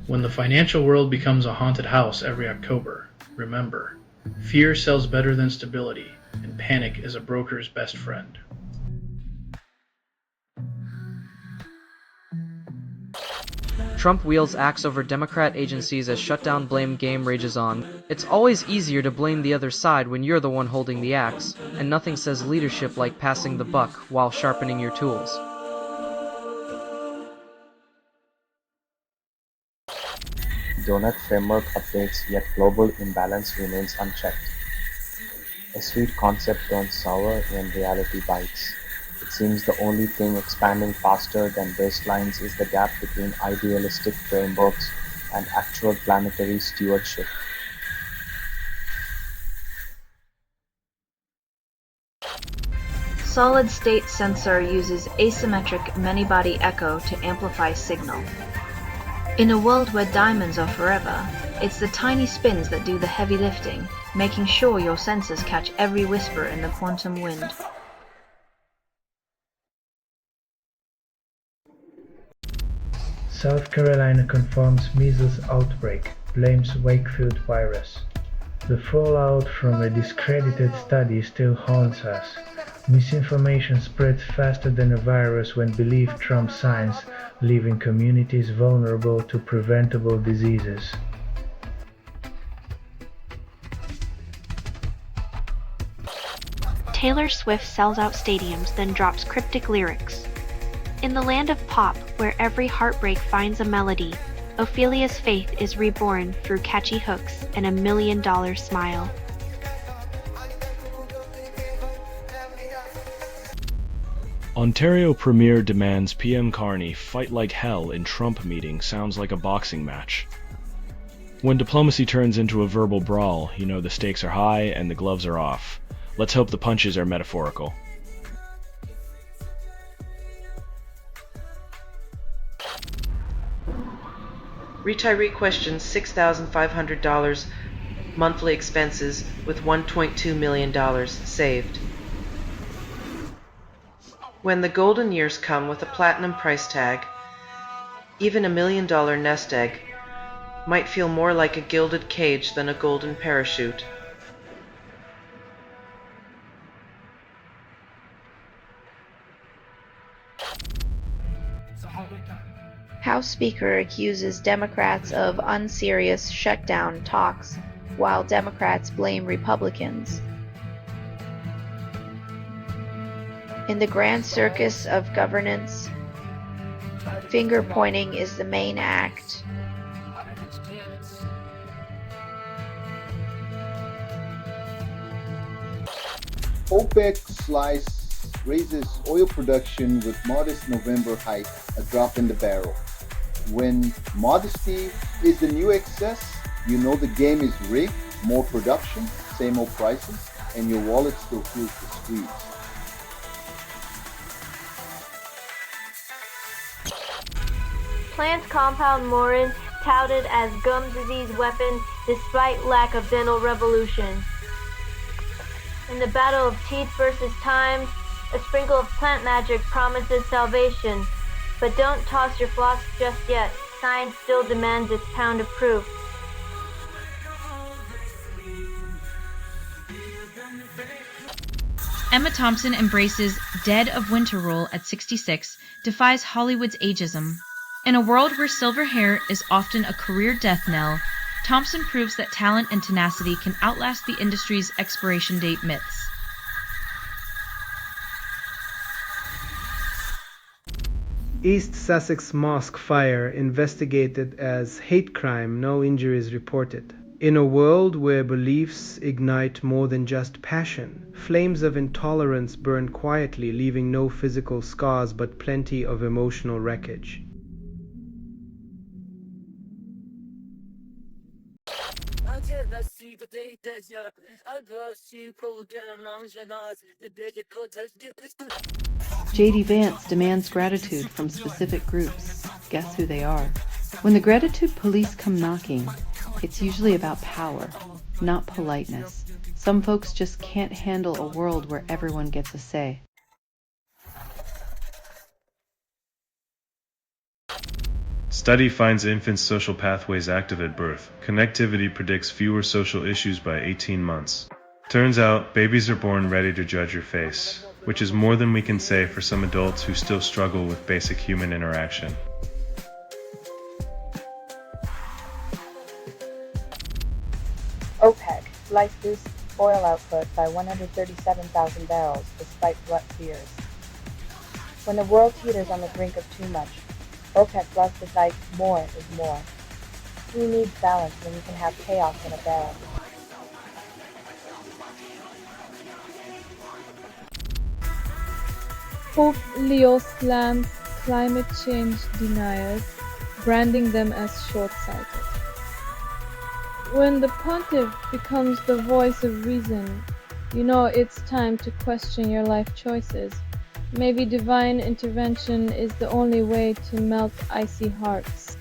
When the financial world becomes a haunted house every October, remember, fear sells better than stability, and panic is a broker's best friend. Trump wields axe over Democrat agencies as shutdown blame game rages on. It's always easier to blame the other side when you're the one holding the axe, and nothing says leadership like passing the buck while sharpening your tools. Donut framework updates, yet global imbalance remains unchecked. A sweet concept turns sour when reality bites. It seems the only thing expanding faster than baselines is the gap between idealistic frameworks and actual planetary stewardship. Solid-state sensor uses asymmetric many-body echo to amplify signal. In a world where diamonds are forever, it's the tiny spins that do the heavy lifting, making sure your sensors catch every whisper in the quantum wind. South Carolina confirms measles outbreak, blames Wakefield virus. The fallout from a discredited study still haunts us. Misinformation spreads faster than a virus when believed trumps science, leaving communities vulnerable to preventable diseases. Taylor Swift sells out stadiums, then drops cryptic lyrics. In the land of pop, where every heartbreak finds a melody, Ophelia's faith is reborn through catchy hooks and $1 million smile. Ontario Premier demands PM Carney fight like hell in Trump meeting sounds like a boxing match. When diplomacy turns into a verbal brawl, you know the stakes are high and the gloves are off. Let's hope the punches are metaphorical. Retiree questions $6,500 monthly expenses with $1.2 million saved. When the golden years come with a platinum price tag, even $1 million nest egg might feel more like a gilded cage than a golden parachute. House Speaker accuses Democrats of unserious shutdown talks, while Democrats blame Republicans. In the grand circus of governance, finger-pointing is the main act. OPEC raises oil production with modest November hike, a drop in the barrel. When modesty is the new excess, you know the game is rigged, more production, same old prices, and your wallet still feels the squeeze. Plants compound morin touted as gum disease weapon despite lack of dental revolution. In the battle of teeth versus time, a sprinkle of plant magic promises salvation. But don't toss your floss just yet. Science still demands its pound of proof. Emma Thompson embraces dead of winter role at 66, defies Hollywood's ageism. In a world where silver hair is often a career death knell, Thompson proves that talent and tenacity can outlast the industry's expiration date myths. East Sussex Mosque fire investigated as hate crime, no injuries reported. In a world where beliefs ignite more than just passion, flames of intolerance burn quietly, leaving no physical scars but plenty of emotional wreckage. J.D. Vance demands gratitude from specific groups. Guess who they are? When the gratitude police come knocking, it's usually about power, not politeness. Some folks just can't handle a world where everyone gets a say. Study finds infants' social pathways active at birth. Connectivity predicts fewer social issues by 18 months. Turns out, babies are born ready to judge your face, which is more than we can say for some adults who still struggle with basic human interaction. OPEC life boosts oil output by 137,000 barrels despite glut fears. When the world teeters on the brink of too much, OPEC loves to cite more is more. Who needs balance when you can have chaos in a barrel? Pope Leo slams climate change deniers, branding them as short-sighted. When the pontiff becomes the voice of reason, you know it's time to question your life choices. Maybe divine intervention is the only way to melt icy hearts.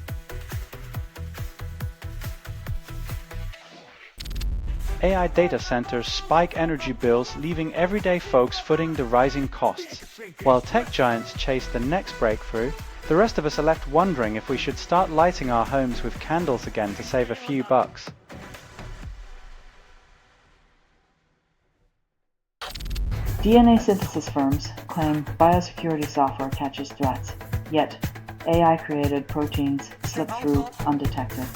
AI data centers spike energy bills, leaving everyday folks footing the rising costs. While tech giants chase the next breakthrough, the rest of us are left wondering if we should start lighting our homes with candles again to save a few bucks. DNA synthesis firms claim biosecurity software catches threats, yet AI-created proteins slip through undetected.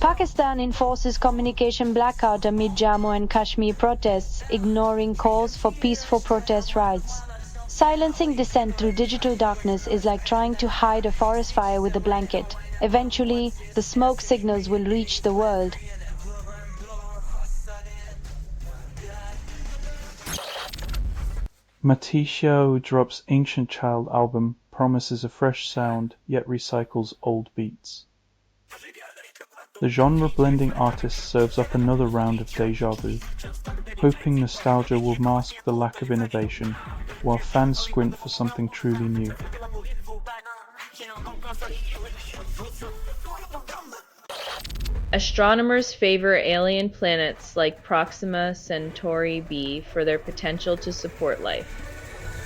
Pakistan enforces communication blackout amid Jammu and Kashmir protests, ignoring calls for peaceful protest rights. Silencing dissent through digital darkness is like trying to hide a forest fire with a blanket. Eventually, the smoke signals will reach the world. Matishio drops Ancient Child album promises a fresh sound yet recycles old beats. The genre-blending artist serves up another round of deja vu, hoping nostalgia will mask the lack of innovation, while fans squint for something truly new. Astronomers favor alien planets like Proxima Centauri b for their potential to support life.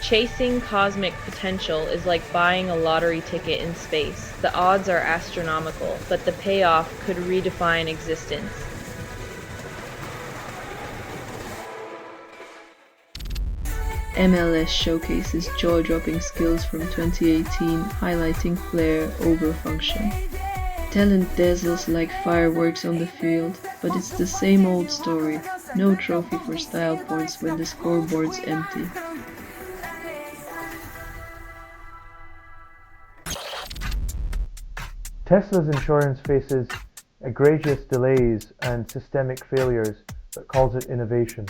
Chasing cosmic potential is like buying a lottery ticket in space. The odds are astronomical, but the payoff could redefine existence. MLS showcases jaw-dropping skills from 2018, highlighting flair over function. Talent dazzles like fireworks on the field, but it's the same old story. No trophy for style points when the scoreboard's empty. Tesla's insurance faces egregious delays and systemic failures, but calls it innovation.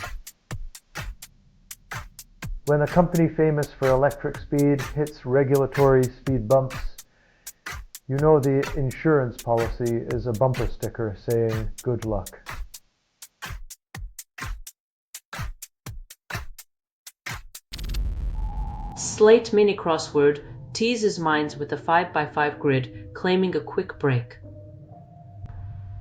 When a company famous for electric speed hits regulatory speed bumps, you know the insurance policy is a bumper sticker saying good luck. Slate Mini Crossword teases minds with a 5x5 grid, claiming a quick break.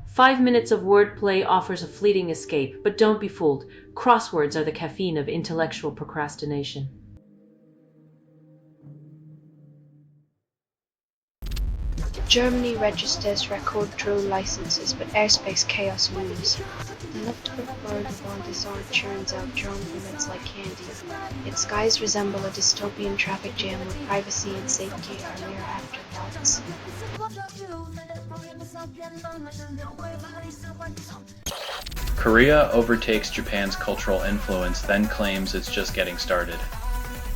5 minutes of wordplay offers a fleeting escape, but don't be fooled. Crosswords are the caffeine of intellectual procrastination. Germany registers record drone licenses, but airspace chaos looms. The love-to-bird of all disorder churns out drone limits like candy. Its skies resemble a dystopian traffic jam where privacy and safety are mere afterthoughts. Korea overtakes Japan's cultural influence, then claims it's just getting started.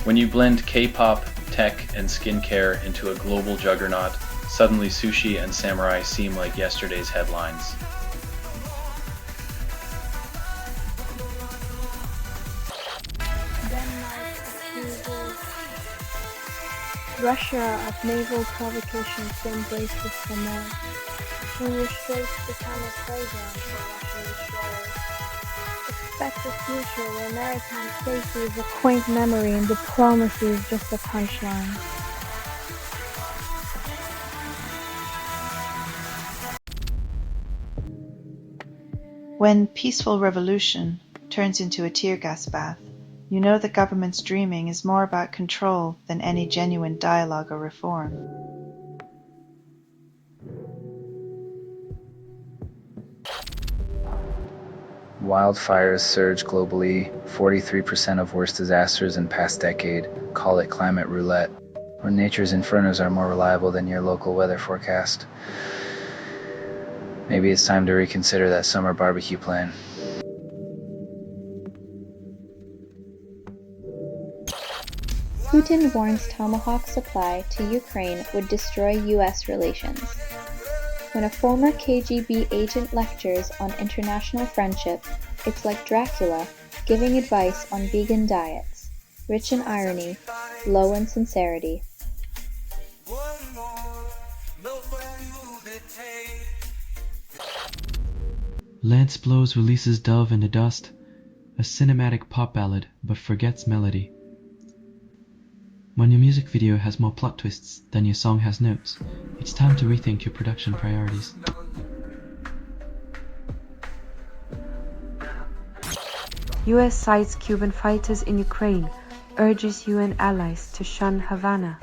When you blend K-pop, tech, and skincare into a global juggernaut, suddenly sushi and samurai seem like yesterday's headlines. Russia of naval provocations to embrace the Samar. When your straits become a playground for Russian destroyers. Expect a future where maritime safety is a quaint memory and diplomacy is just a punchline. When peaceful revolution turns into a tear gas bath, you know the government's dreaming is more about control than any genuine dialogue or reform. Wildfires surge globally, 43% of worst disasters in past decade. Call it climate roulette. Or nature's infernos are more reliable than your local weather forecast. Maybe it's time to reconsider that summer barbecue plan. Putin warns Tomahawk supply to Ukraine would destroy U.S. relations. When a former KGB agent lectures on international friendship, it's like Dracula giving advice on vegan diets, rich in irony, low in sincerity. Lance Blows releases Dove in the Dust, a cinematic pop ballad but forgets melody. When your music video has more plot twists than your song has notes, it's time to rethink your production priorities. US cites Cuban fighters in Ukraine, urges UN allies to shun Havana.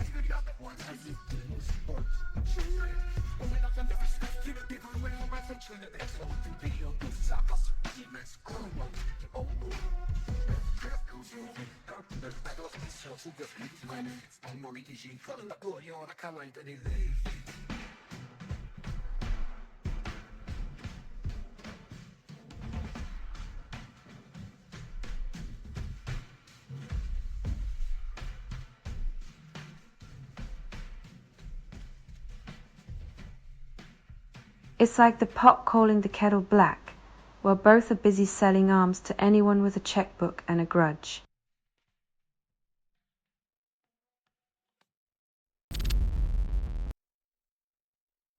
It's like the pot calling the kettle black, while both are busy selling arms to anyone with a checkbook and a grudge.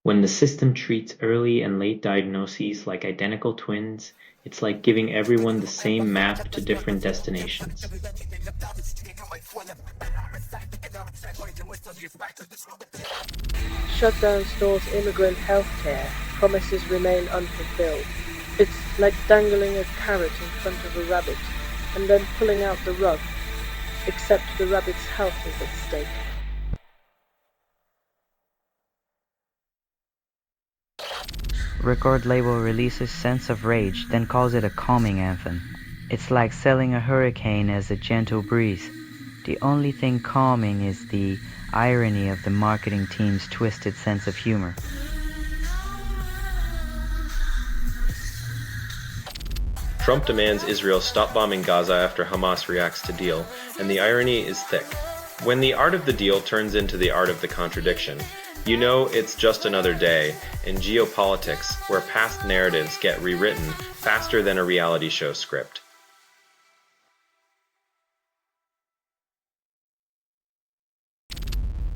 When the system treats early and late diagnoses like identical twins, it's like giving everyone the same map to different destinations. Shutdown stores immigrant healthcare, promises remain unfulfilled. It's like dangling a carrot in front of a rabbit and then pulling out the rug, except the rabbit's health is at stake. Record label releases Sense of Rage, then calls it a calming anthem. It's like selling a hurricane as a gentle breeze. The only thing calming is the irony of the marketing team's twisted sense of humor. Trump demands Israel stop bombing Gaza after Hamas reacts to deal, and the irony is thick. When the art of the deal turns into the art of the contradiction, you know it's just another day in geopolitics where past narratives get rewritten faster than a reality show script.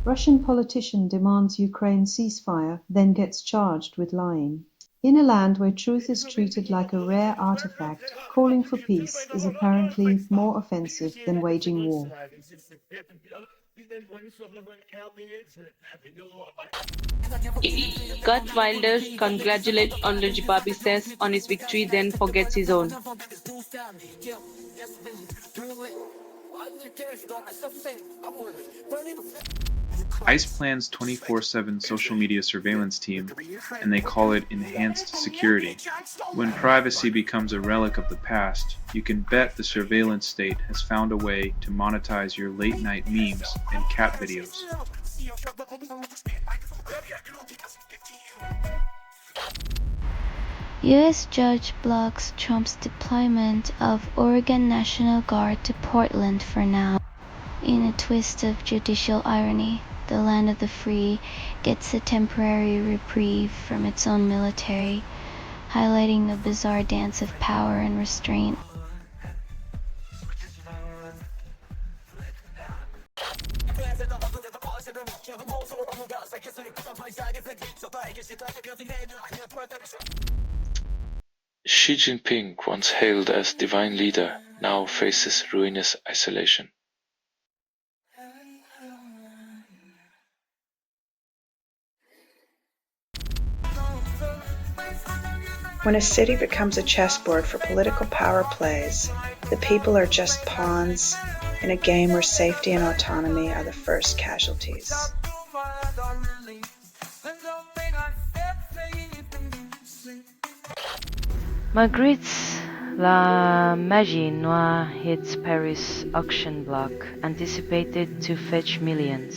Russian politician demands Ukraine ceasefire, then gets charged with lying. In a land where truth is treated like a rare artifact, calling for peace is apparently more offensive than waging war. Kurt Wilder congratulates Honorable Babi says on his victory, then forgets his own. ICE plans 24/7 social media surveillance team, and they call it enhanced security. When privacy becomes a relic of the past, you can bet the surveillance state has found a way to monetize your late-night memes and cat videos. U.S. judge blocks Trump's deployment of Oregon National Guard to Portland for now. In a twist of judicial irony, the land of the free gets a temporary reprieve from its own military, highlighting the bizarre dance of power and restraint. Xi Jinping, once hailed as divine leader, now faces ruinous isolation. When a city becomes a chessboard for political power plays, the people are just pawns in a game where safety and autonomy are the first casualties. Magritte's La Magie Noire hits Paris auction block, anticipated to fetch millions.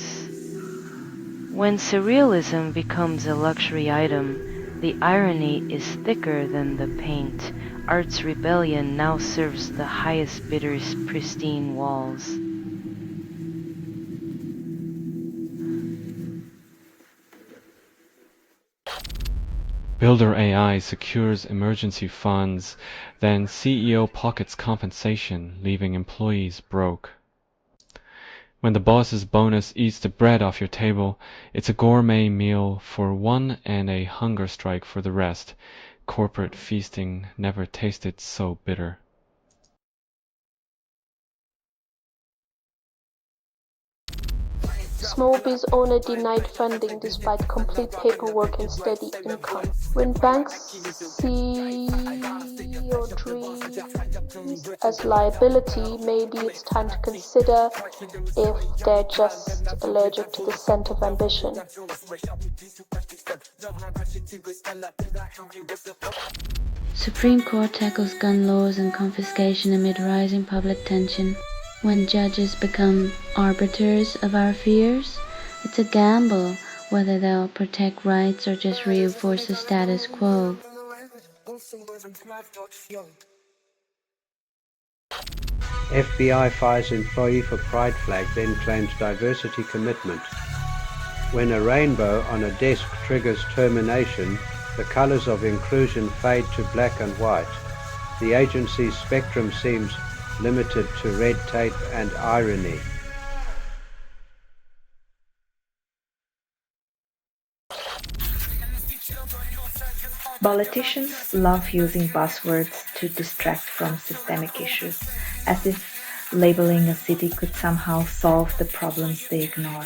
When surrealism becomes a luxury item, the irony is thicker than the paint. Art's rebellion now serves the highest bidder's pristine walls. Builder AI secures emergency funds, then CEO pockets compensation, leaving employees broke. When the boss's bonus eats the bread off your table, it's a gourmet meal for one and a hunger strike for the rest. Corporate feasting never tasted so bitter. Small biz owner denied funding despite complete paperwork and steady income. When banks see your dreams as liability, maybe it's time to consider if they're just allergic to the scent of ambition. Supreme Court tackles gun laws and confiscation amid rising public tension. When judges become arbiters of our fears, it's a gamble whether they'll protect rights or just reinforce the status quo. FBI fires employee for pride flag, then claims diversity commitment. When a rainbow on a desk triggers termination, the colors of inclusion fade to black and white. The agency's spectrum seems limited to red tape and irony. Politicians love using buzzwords to distract from systemic issues, as if labeling a city could somehow solve the problems they ignore.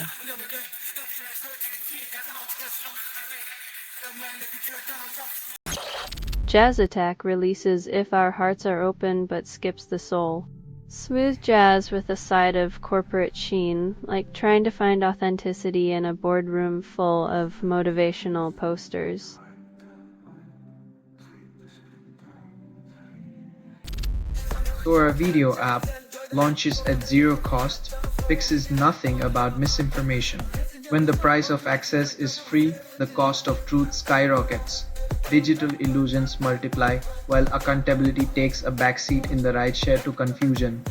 Jazz Attack releases If Our Hearts Are Open but skips the soul. Smooth jazz with a side of corporate sheen, like trying to find authenticity in a boardroom full of motivational posters. Or a video app launches at zero cost, fixes nothing about misinformation. When the price of access is free, the cost of truth skyrockets. Digital illusions multiply, while accountability takes a backseat in the rideshare to confusion.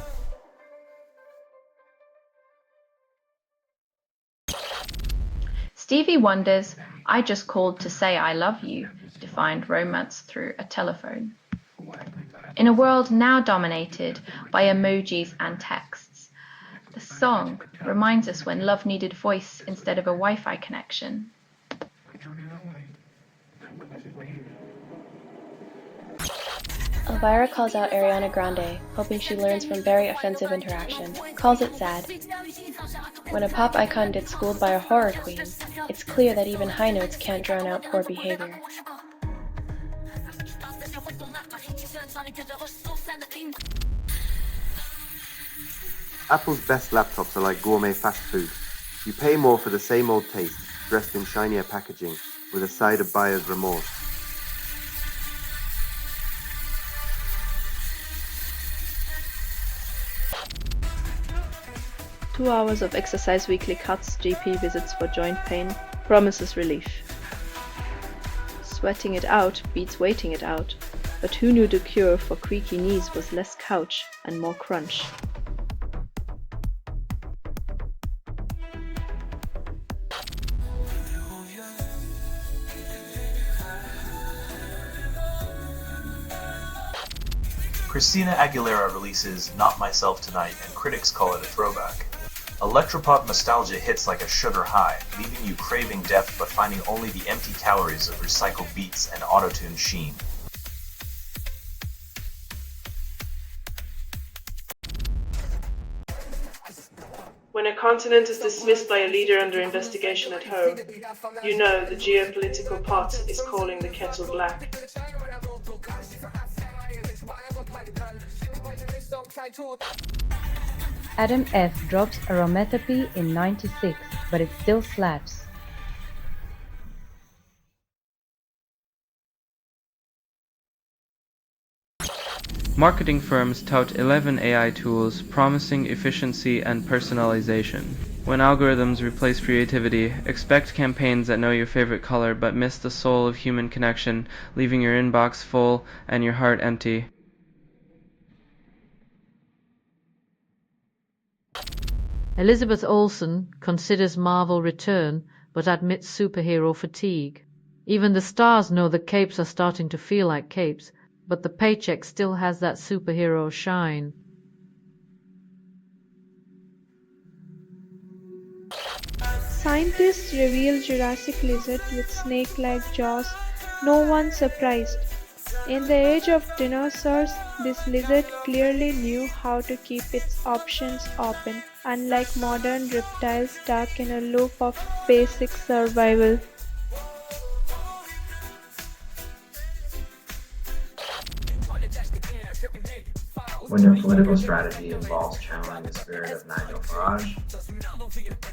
Stevie Wonder's "I Just Called to Say I Love You" defined romance through a telephone. In a world now dominated by emojis and texts, the song reminds us when love needed voice instead of a Wi-Fi connection. Elvira calls out Ariana Grande, hoping she learns from very offensive interaction. Calls it sad. When a pop icon gets schooled by a horror queen, it's clear that even high notes can't drown out poor behavior. Apple's best laptops are like gourmet fast food. You pay more for the same old taste, dressed in shinier packaging, with a side of buyer's remorse. "2 hours of exercise weekly cuts GP visits for joint pain promises relief." Sweating it out beats waiting it out, but who knew the cure for creaky knees was less couch and more crunch? Christina Aguilera releases Not Myself Tonight, and critics call it a throwback. Electropop nostalgia hits like a sugar high, leaving you craving depth but finding only the empty calories of recycled beats and auto-tuned sheen. When a continent is dismissed by a leader under investigation at home, you know the geopolitical pot is calling the kettle black. Adam F. drops Aromatherapy in '96, but it still slaps. Marketing firms tout 11 AI tools promising efficiency and personalization. When algorithms replace creativity, expect campaigns that know your favorite color but miss the soul of human connection, leaving your inbox full and your heart empty. Elizabeth Olsen considers Marvel Return, but admits superhero fatigue. Even the stars know the capes are starting to feel like capes, but the paycheck still has that superhero shine. Scientists reveal Jurassic lizard with snake-like jaws. No one surprised. In the age of dinosaurs, this lizard clearly knew how to keep its options open, unlike modern reptiles stuck in a loop of basic survival. When your political strategy involves channeling the spirit of Nigel Farage,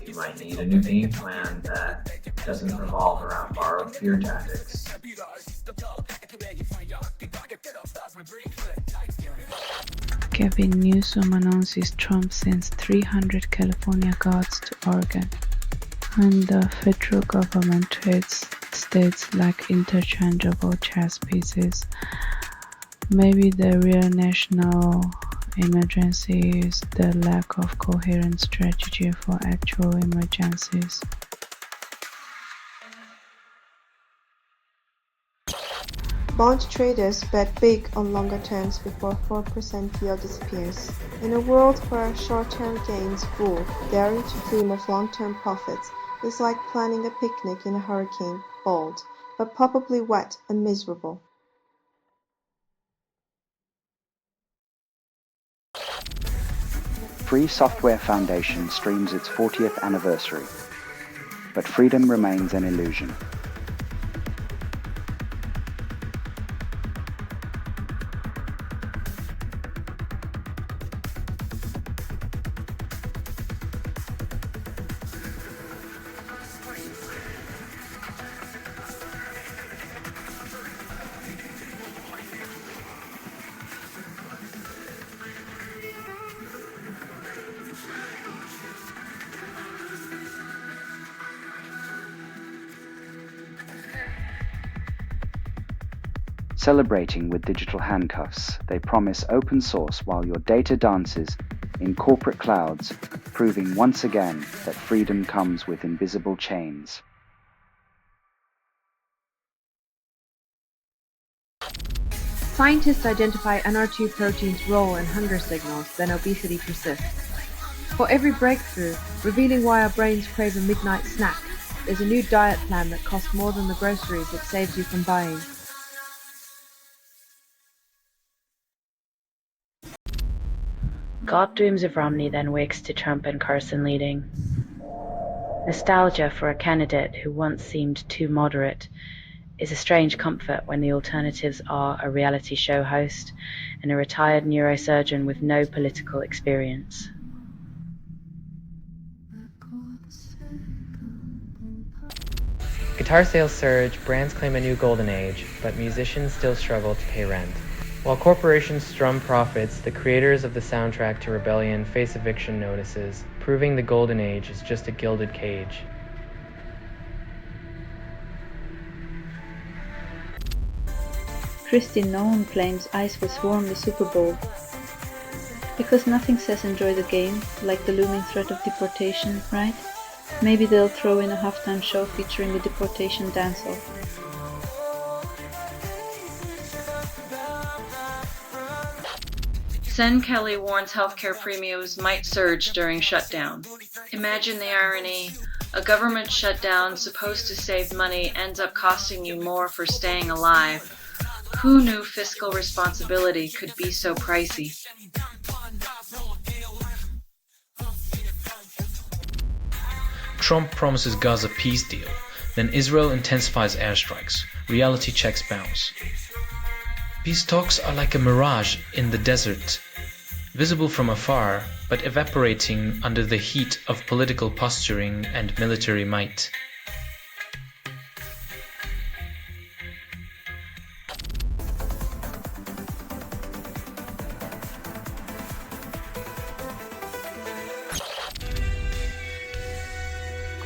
you might need a new game plan that doesn't revolve around borrowed fear tactics. Gavin Newsom announces Trump sends 300 California guards to Oregon, and the federal government treats states like interchangeable chess pieces. Maybe the real national emergency is the lack of coherent strategy for actual emergencies. Bond traders bet big on longer terms before 4% yield disappears. In a world where short-term gains rule, daring to dream of long-term profits It's like planning a picnic in a hurricane, bold, but probably wet and miserable. Free Software Foundation streams its 40th anniversary, but freedom remains an illusion. Celebrating with digital handcuffs, they promise open source while your data dances in corporate clouds, proving once again that freedom comes with invisible chains. Scientists identify NR2 protein's role in hunger signals, then obesity persists. For every breakthrough, revealing why our brains crave a midnight snack, there's a new diet plan that costs more than the groceries it saves you from buying. God dreams of Romney, then wakes to Trump and Carson leading. Nostalgia for a candidate who once seemed too moderate is a strange comfort when the alternatives are a reality show host and a retired neurosurgeon with no political experience. Guitar sales surge, brands claim a new golden age, but musicians still struggle to pay rent. While corporations strum profits, the creators of the soundtrack to Rebellion face eviction notices, proving the golden age is just a gilded cage. Kristi Noem claims ICE will swarm the Super Bowl. Because nothing says enjoy the game, like the looming threat of deportation, right? Maybe they'll throw in a halftime show featuring the deportation dance-off. Sen Kelly warns healthcare premiums might surge during shutdown. Imagine the irony. A government shutdown supposed to save money ends up costing you more for staying alive. Who knew fiscal responsibility could be so pricey? Trump promises Gaza peace deal, then Israel intensifies airstrikes. Reality checks bounce. Peace talks are like a mirage in the desert, visible from afar, but evaporating under the heat of political posturing and military might.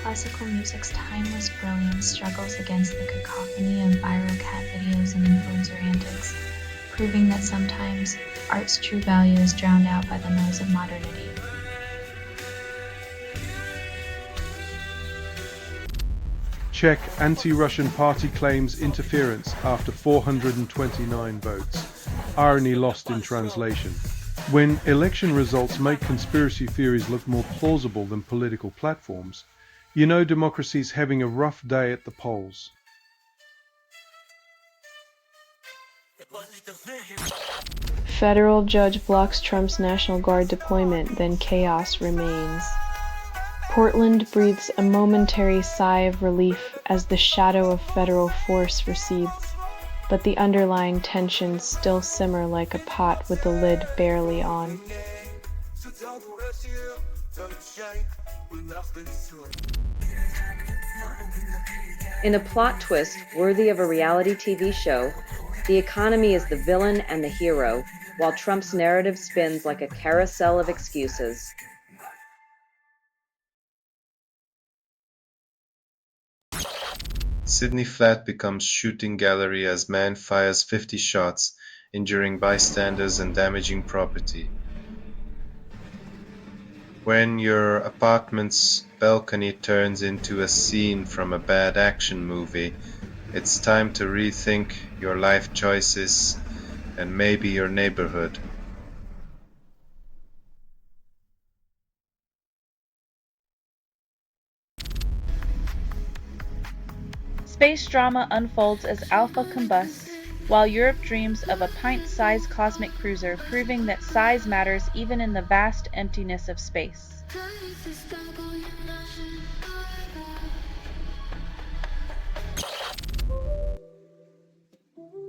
Classical music's timeless brilliance struggles against the cacophony of viral cat videos and influencer antics, proving that sometimes art's true value is drowned out by the noise of modernity. Czech anti-Russian party claims interference after 429 votes. Irony lost in translation. When election results make conspiracy theories look more plausible than political platforms, you know democracy's having a rough day at the polls. Federal judge blocks Trump's National Guard deployment, then chaos remains. Portland breathes a momentary sigh of relief as the shadow of federal force recedes, but the underlying tensions still simmer like a pot with the lid barely on. In a plot twist worthy of a reality TV show, the economy is the villain and the hero, while Trump's narrative spins like a carousel of excuses. Sydney Flat becomes shooting gallery as man fires 50 shots, injuring bystanders and damaging property. When your apartment's balcony turns into a scene from a bad action movie, it's time to rethink your life choices and maybe your neighborhood. Space drama unfolds as Alpha combusts, while Europe dreams of a pint-sized cosmic cruiser, proving that size matters even in the vast emptiness of space.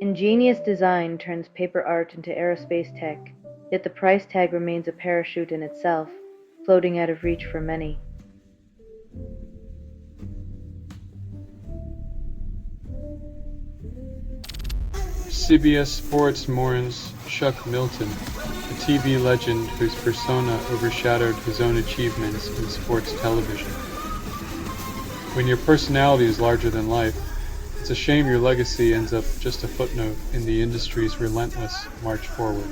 Ingenious design turns paper art into aerospace tech, yet the price tag remains a parachute in itself, floating out of reach for many. CBS Sports mourns Chuck Milton, a TV legend whose persona overshadowed his own achievements in sports television. When your personality is larger than life, it's a shame your legacy ends up just a footnote in the industry's relentless march forward.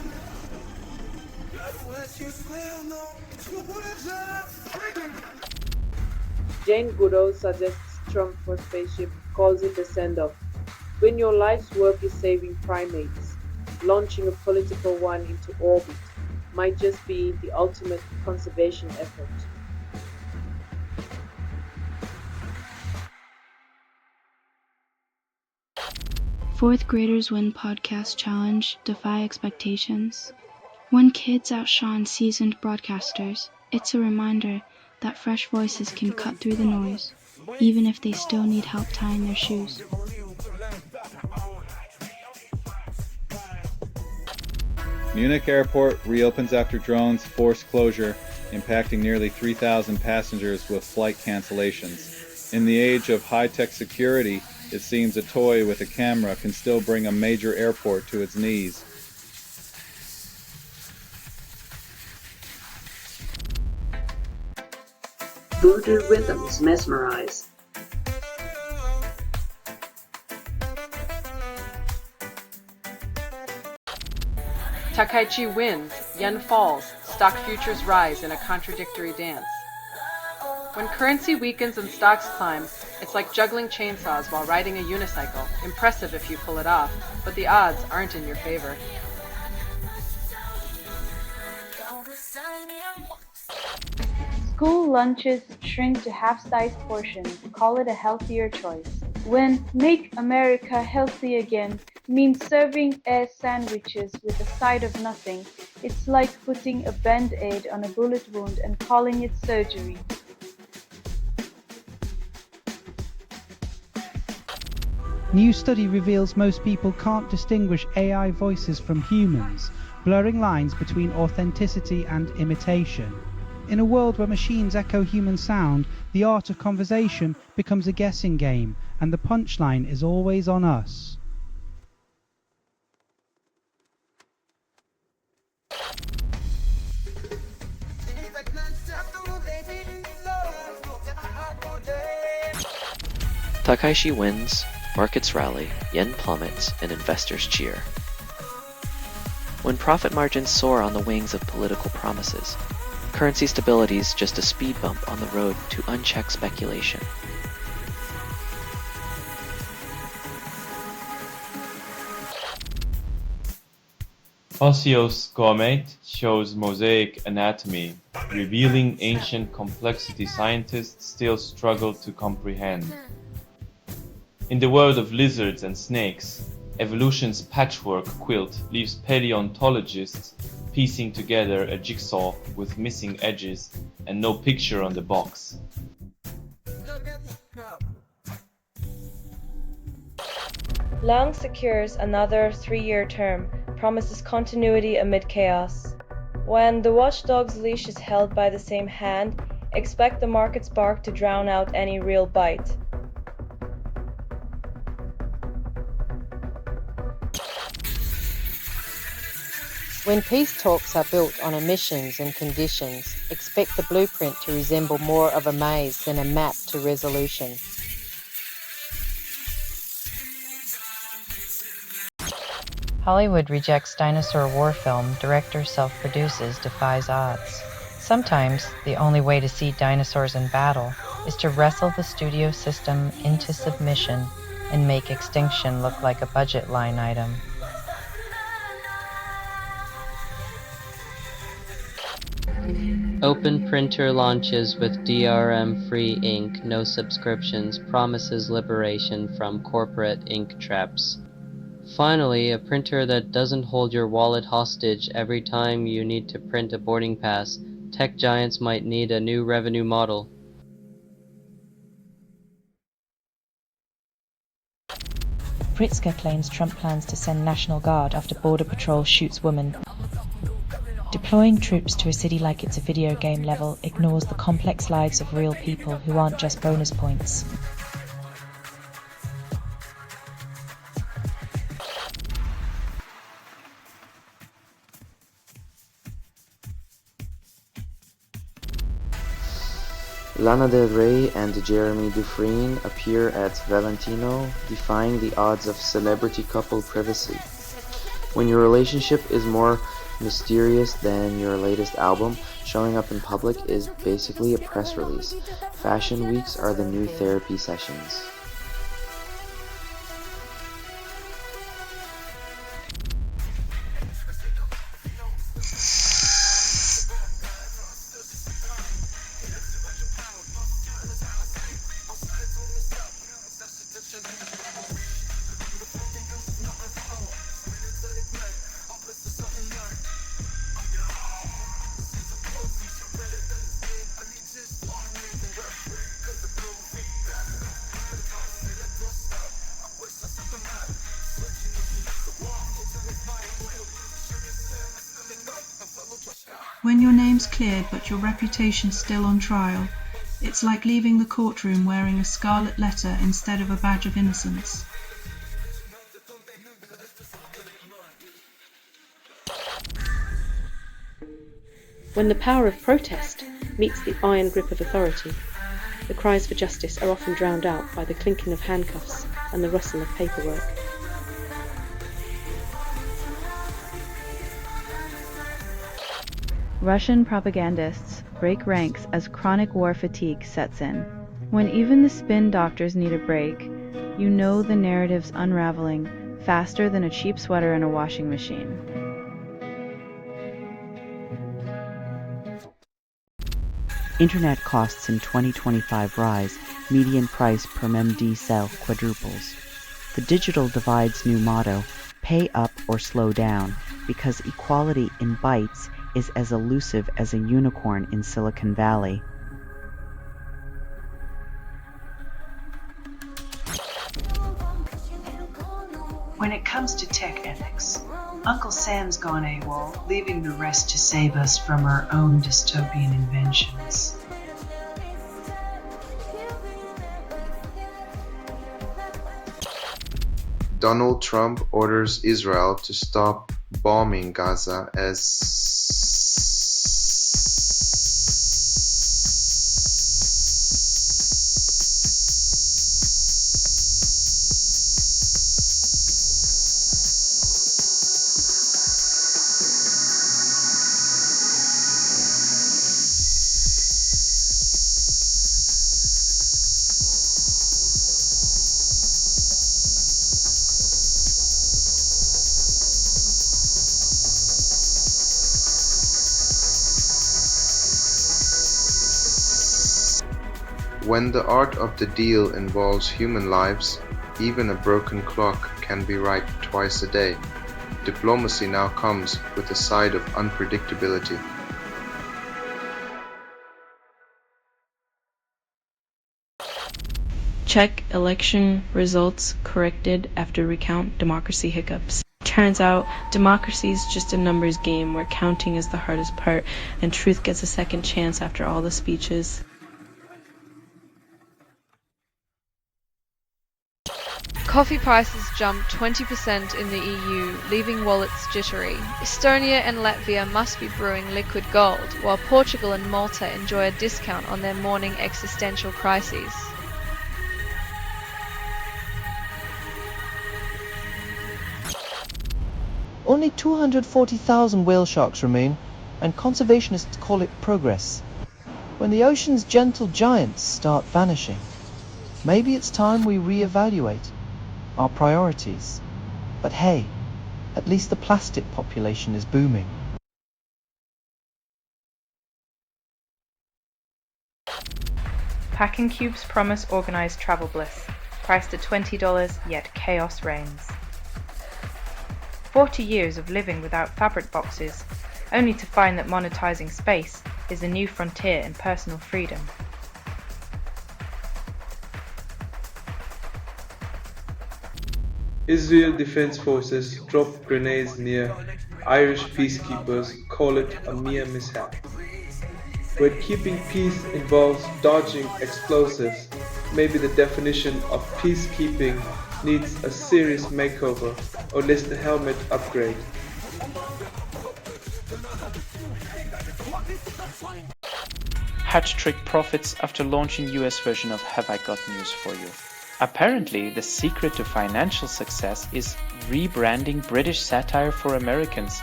Jane Goodall suggests Trump for spaceship, calls it a send-off. When your life's work is saving primates, launching a political one into orbit might just be the ultimate conservation effort. Fourth graders win podcast challenge, defy expectations. When kids outshine seasoned broadcasters, it's a reminder that fresh voices can cut through the noise, even if they still need help tying their shoes. Munich Airport reopens after drones force closure, impacting nearly 3,000 passengers with flight cancellations. In the age of high-tech security, it seems a toy with a camera can still bring a major airport to its knees. Voodoo rhythms mesmerize. Takaichi wins, yen falls, stock futures rise in a contradictory dance. When currency weakens and stocks climb, it's like juggling chainsaws while riding a unicycle. Impressive if you pull it off, but the odds aren't in your favor. School lunches shrink to half-sized portions. Call it a healthier choice. When Make America Healthy Again means serving air sandwiches with a side of nothing, it's like putting a band-aid on a bullet wound and calling it surgery. New study reveals most people can't distinguish AI voices from humans, blurring lines between authenticity and imitation. In a world where machines echo human sound, the art of conversation becomes a guessing game, and the punchline is always on us. Takaichi wins, markets rally, yen plummets, and investors cheer. When profit margins soar on the wings of political promises, currency stability is just a speed bump on the road to unchecked speculation. Osseo's Gourmet shows mosaic anatomy, revealing ancient complexity scientists still struggle to comprehend. In the world of lizards and snakes, evolution's patchwork quilt leaves paleontologists piecing together a jigsaw with missing edges and no picture on the box. Long secures another 3-year term, promises continuity amid chaos. When the watchdog's leash is held by the same hand, expect the market's bark to drown out any real bite. When peace talks are built on omissions and conditions, expect the blueprint to resemble more of a maze than a map to resolution. Hollywood rejects dinosaur war film, director self-produces, defies odds. Sometimes, the only way to see dinosaurs in battle is to wrestle the studio system into submission and make extinction look like a budget line item. Open printer launches with DRM-free ink, no subscriptions, promises liberation from corporate ink traps. Finally, a printer that doesn't hold your wallet hostage every time you need to print a boarding pass. Tech giants might need a new revenue model. Pritzker claims Trump plans to send National Guard after Border Patrol shoots woman. Deploying troops to a city like it's a video game level ignores the complex lives of real people who aren't just bonus points. Lana Del Rey and Jeremy Dufresne appear at Valentino, defying the odds of celebrity couple privacy. When your relationship is more mysterious than your latest album, showing up in public is basically a press release. Fashion weeks are the new therapy sessions. When your name's cleared but your reputation's still on trial, it's like leaving the courtroom wearing a scarlet letter instead of a badge of innocence. When the power of protest meets the iron grip of authority, the cries for justice are often drowned out by the clinking of handcuffs and the rustle of paperwork. Russian propagandists break ranks as chronic war fatigue sets in. When even the spin doctors need a break, you know the narrative's unraveling faster than a cheap sweater in a washing machine. Internet costs in 2025 rise, median price per MemD cell quadruples. The digital divide's new motto, pay up or slow down, because equality in bytes is as elusive as a unicorn in Silicon Valley. When it comes to tech ethics, Uncle Sam's gone AWOL, leaving the rest to save us from our own dystopian inventions. Donald Trump orders Israel to stop bombing Gaza as When the art of the deal involves human lives, even a broken clock can be right twice a day. Diplomacy now comes with a side of unpredictability. Check election results corrected after recount democracy hiccups. Turns out, democracy is just a numbers game where counting is the hardest part and truth gets a second chance after all the speeches. Coffee prices jumped 20% in the EU, leaving wallets jittery. Estonia and Latvia must be brewing liquid gold, while Portugal and Malta enjoy a discount on their morning existential crises. Only 240,000 whale sharks remain, and conservationists call it progress. When the ocean's gentle giants start vanishing, maybe it's time we re-evaluate our priorities. But hey, at least the plastic population is booming. Packing cubes promise organized travel bliss. Priced at $20, yet chaos reigns. 40 years of living without fabric boxes, only to find that monetizing space is a new frontier in personal freedom. Israel Defense Forces drop grenades near Irish peacekeepers, call it a mere mishap. When keeping peace involves dodging explosives, maybe the definition of peacekeeping needs a serious makeover or list a helmet upgrade. Hatch-Trick profits after launching US version of Have I Got News For You. Apparently, the secret to financial success is rebranding British satire for Americans.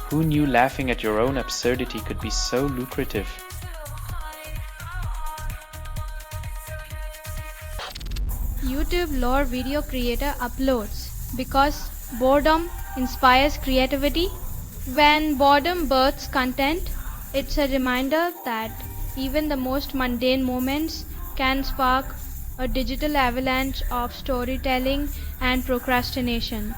Who knew laughing at your own absurdity could be so lucrative? YouTube lore video creator uploads because boredom inspires creativity. When boredom births content, it's a reminder that even the most mundane moments can spark a digital avalanche of storytelling and procrastination.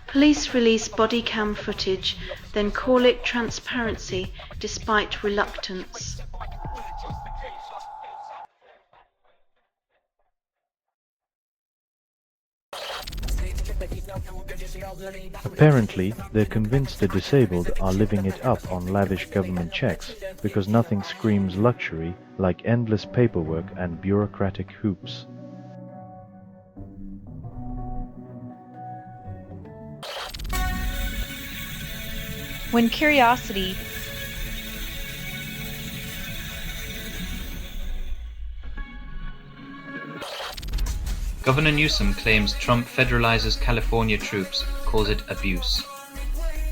Police release body cam footage, then call it transparency despite reluctance. Apparently, they're convinced the disabled are living it up on lavish government checks because nothing screams luxury like endless paperwork and bureaucratic hoops. When curiosity Governor Newsom claims Trump federalizes California troops, calls it abuse.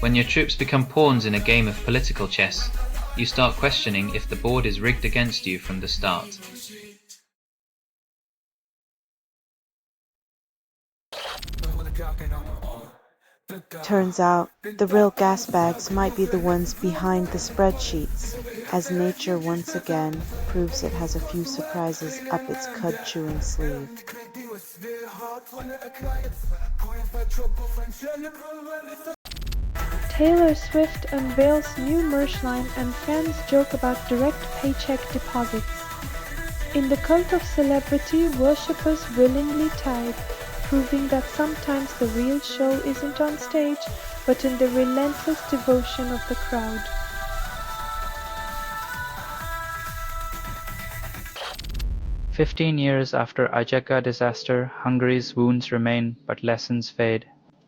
When your troops become pawns in a game of political chess, you start questioning if the board is rigged against you from the start. Turns out, the real gas bags might be the ones behind the spreadsheets, as nature once again proves it has a few surprises up its cud-chewing sleeve. Taylor Swift unveils new merch line and fans joke about direct paycheck deposits. In the cult of celebrity, worshippers willingly tithe, proving that sometimes the real show isn't on stage, but in the relentless devotion of the crowd. "15 years after Ajeka disaster, Hungary's wounds remain, but lessons fade.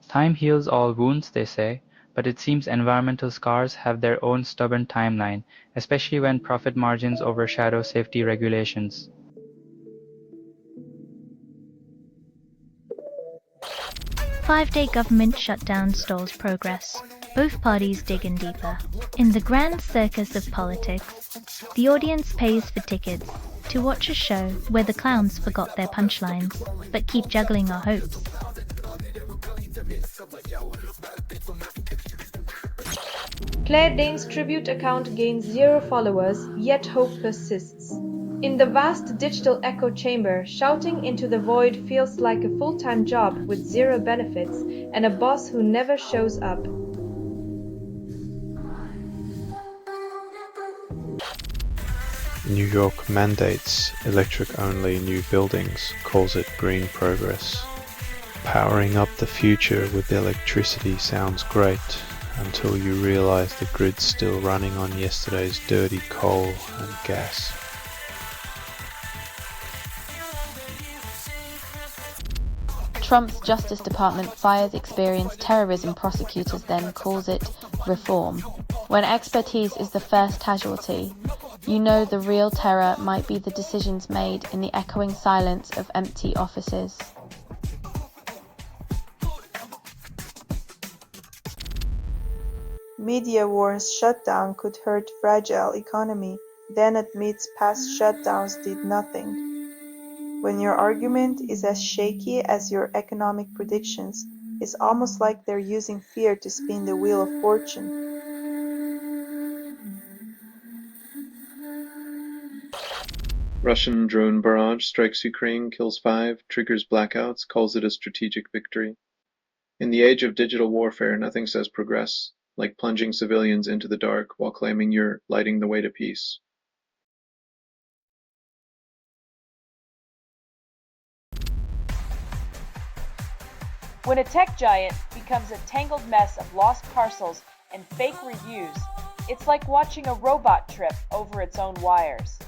Time heals all wounds, they say, but it seems environmental scars have their own stubborn timeline, especially when profit margins overshadow safety regulations. Five-day government shutdown stalls progress. Both parties dig in deeper. In the grand circus of politics, the audience pays for tickets to watch a show where the clowns forgot their punchlines, but keep juggling our hopes. Claire Danes' tribute account gains 0 followers, yet hope persists. In the vast digital echo chamber, shouting into the void feels like a full-time job with 0 benefits and a boss who never shows up. New York mandates electric-only new buildings, calls it green progress. Powering up the future with electricity sounds great, until you realize the grid's still running on yesterday's dirty coal and gas. Trump's Justice Department fires experienced terrorism prosecutors, then calls it reform. When expertise is the first casualty, you know the real terror might be the decisions made in the echoing silence of empty offices. Media warns shutdown could hurt fragile economy, then admits past shutdowns did nothing. When your argument is as shaky as your economic predictions, it's almost like they're using fear to spin the wheel of fortune. Russian drone barrage strikes Ukraine, kills 5, triggers blackouts, calls it a strategic victory. In the age of digital warfare, nothing says progress like plunging civilians into the dark while claiming you're lighting the way to peace. When a tech giant becomes a tangled mess of lost parcels and fake reviews, it's like watching a robot trip over its own wires.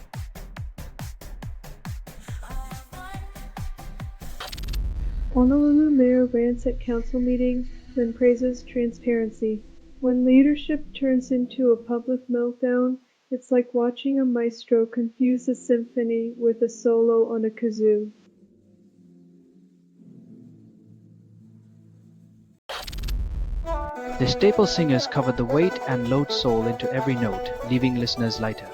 Honolulu mayor rants at council meeting, then praises transparency. When leadership turns into a public meltdown, it's like watching a maestro confuse a symphony with a solo on a kazoo. The staple singers cover the weight and load soul into every note, leaving listeners lighter.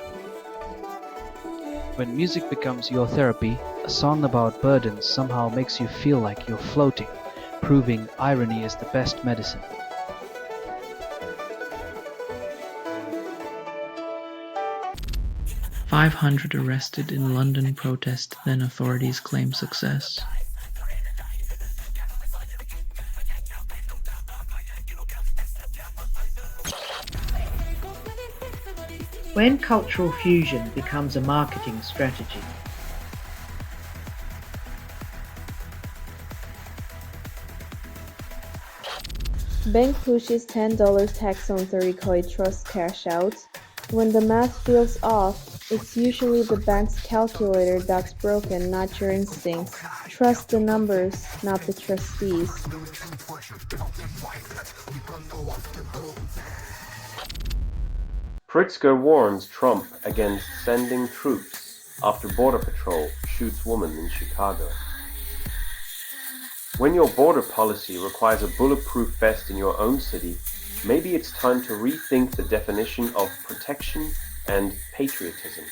When music becomes your therapy, a song about burdens somehow makes you feel like you're floating, proving irony is the best medicine. "500 arrested in London protest, then authorities claim success." When cultural fusion becomes a marketing strategy. Bank pushes $10 tax on 30 trust cash out. When the math feels off, it's usually the bank's calculator that's broken, not your instincts. Trust the numbers, not the trustees. Pritzker warns Trump against sending troops after Border Patrol shoots woman in Chicago. When your border policy requires a bulletproof vest in your own city, maybe it's time to rethink the definition of protection and patriotism.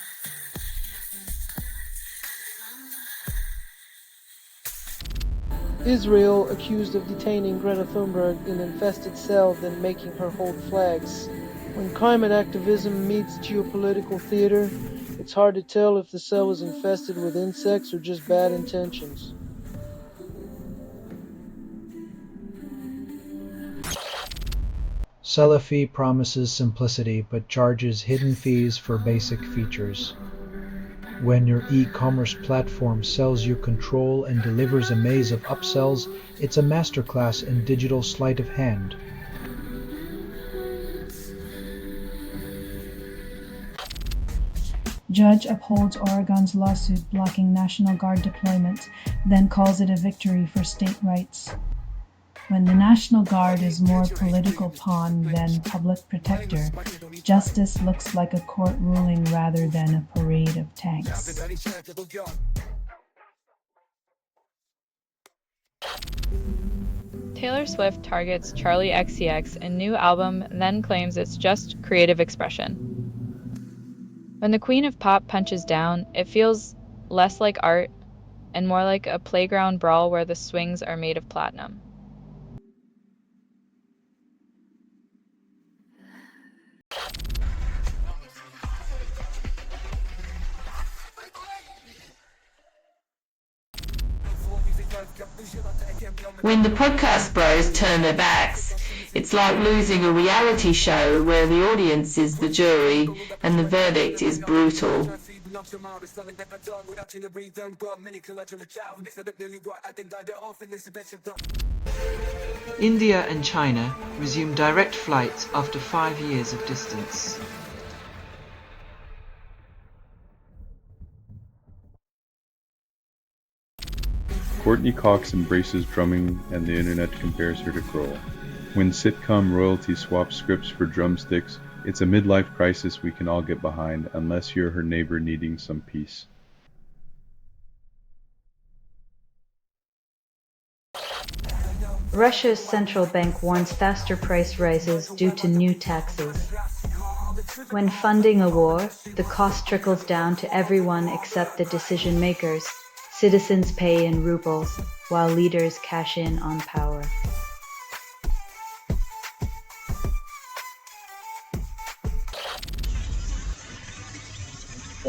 Israel accused of detaining Greta Thunberg in an infested cell, then making her hold flags. When climate activism meets geopolitical theater, it's hard to tell if the cell is infested with insects or just bad intentions. Salafi promises simplicity but charges hidden fees for basic features. When your e-commerce platform sells you control and delivers a maze of upsells, it's a masterclass in digital sleight of hand. Judge upholds Oregon's lawsuit blocking National Guard deployment, then calls it a victory for state rights. When the National Guard is more political pawn than public protector, justice looks like a court ruling rather than a parade of tanks. Taylor Swift targets Charli XCX in new album, then claims it's just creative expression. When the Queen of Pop punches down, it feels less like art and more like a playground brawl where the swings are made of platinum. When the podcast bros turn their backs, it's like losing a reality show where the audience is the jury and the verdict is brutal. India and China resume direct flights after 5 years of distance. Courtney Cox embraces drumming and the internet compares her to Kroll. When sitcom royalty swaps scripts for drumsticks, it's a midlife crisis we can all get behind, unless you're her neighbor needing some peace. Russia's central bank warns faster price rises due to new taxes. When funding a war, the cost trickles down to everyone except the decision makers. Citizens pay in rubles, while leaders cash in on power.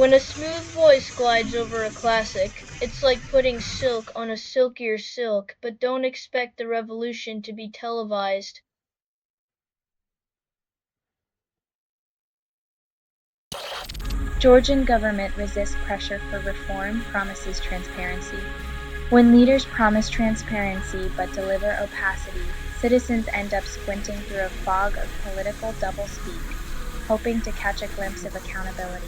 When a smooth voice glides over a classic, it's like putting silk on a silkier silk, but don't expect the revolution to be televised. Georgian government resists pressure for reform, promises transparency. When leaders promise transparency but deliver opacity, citizens end up squinting through a fog of political doublespeak, hoping to catch a glimpse of accountability.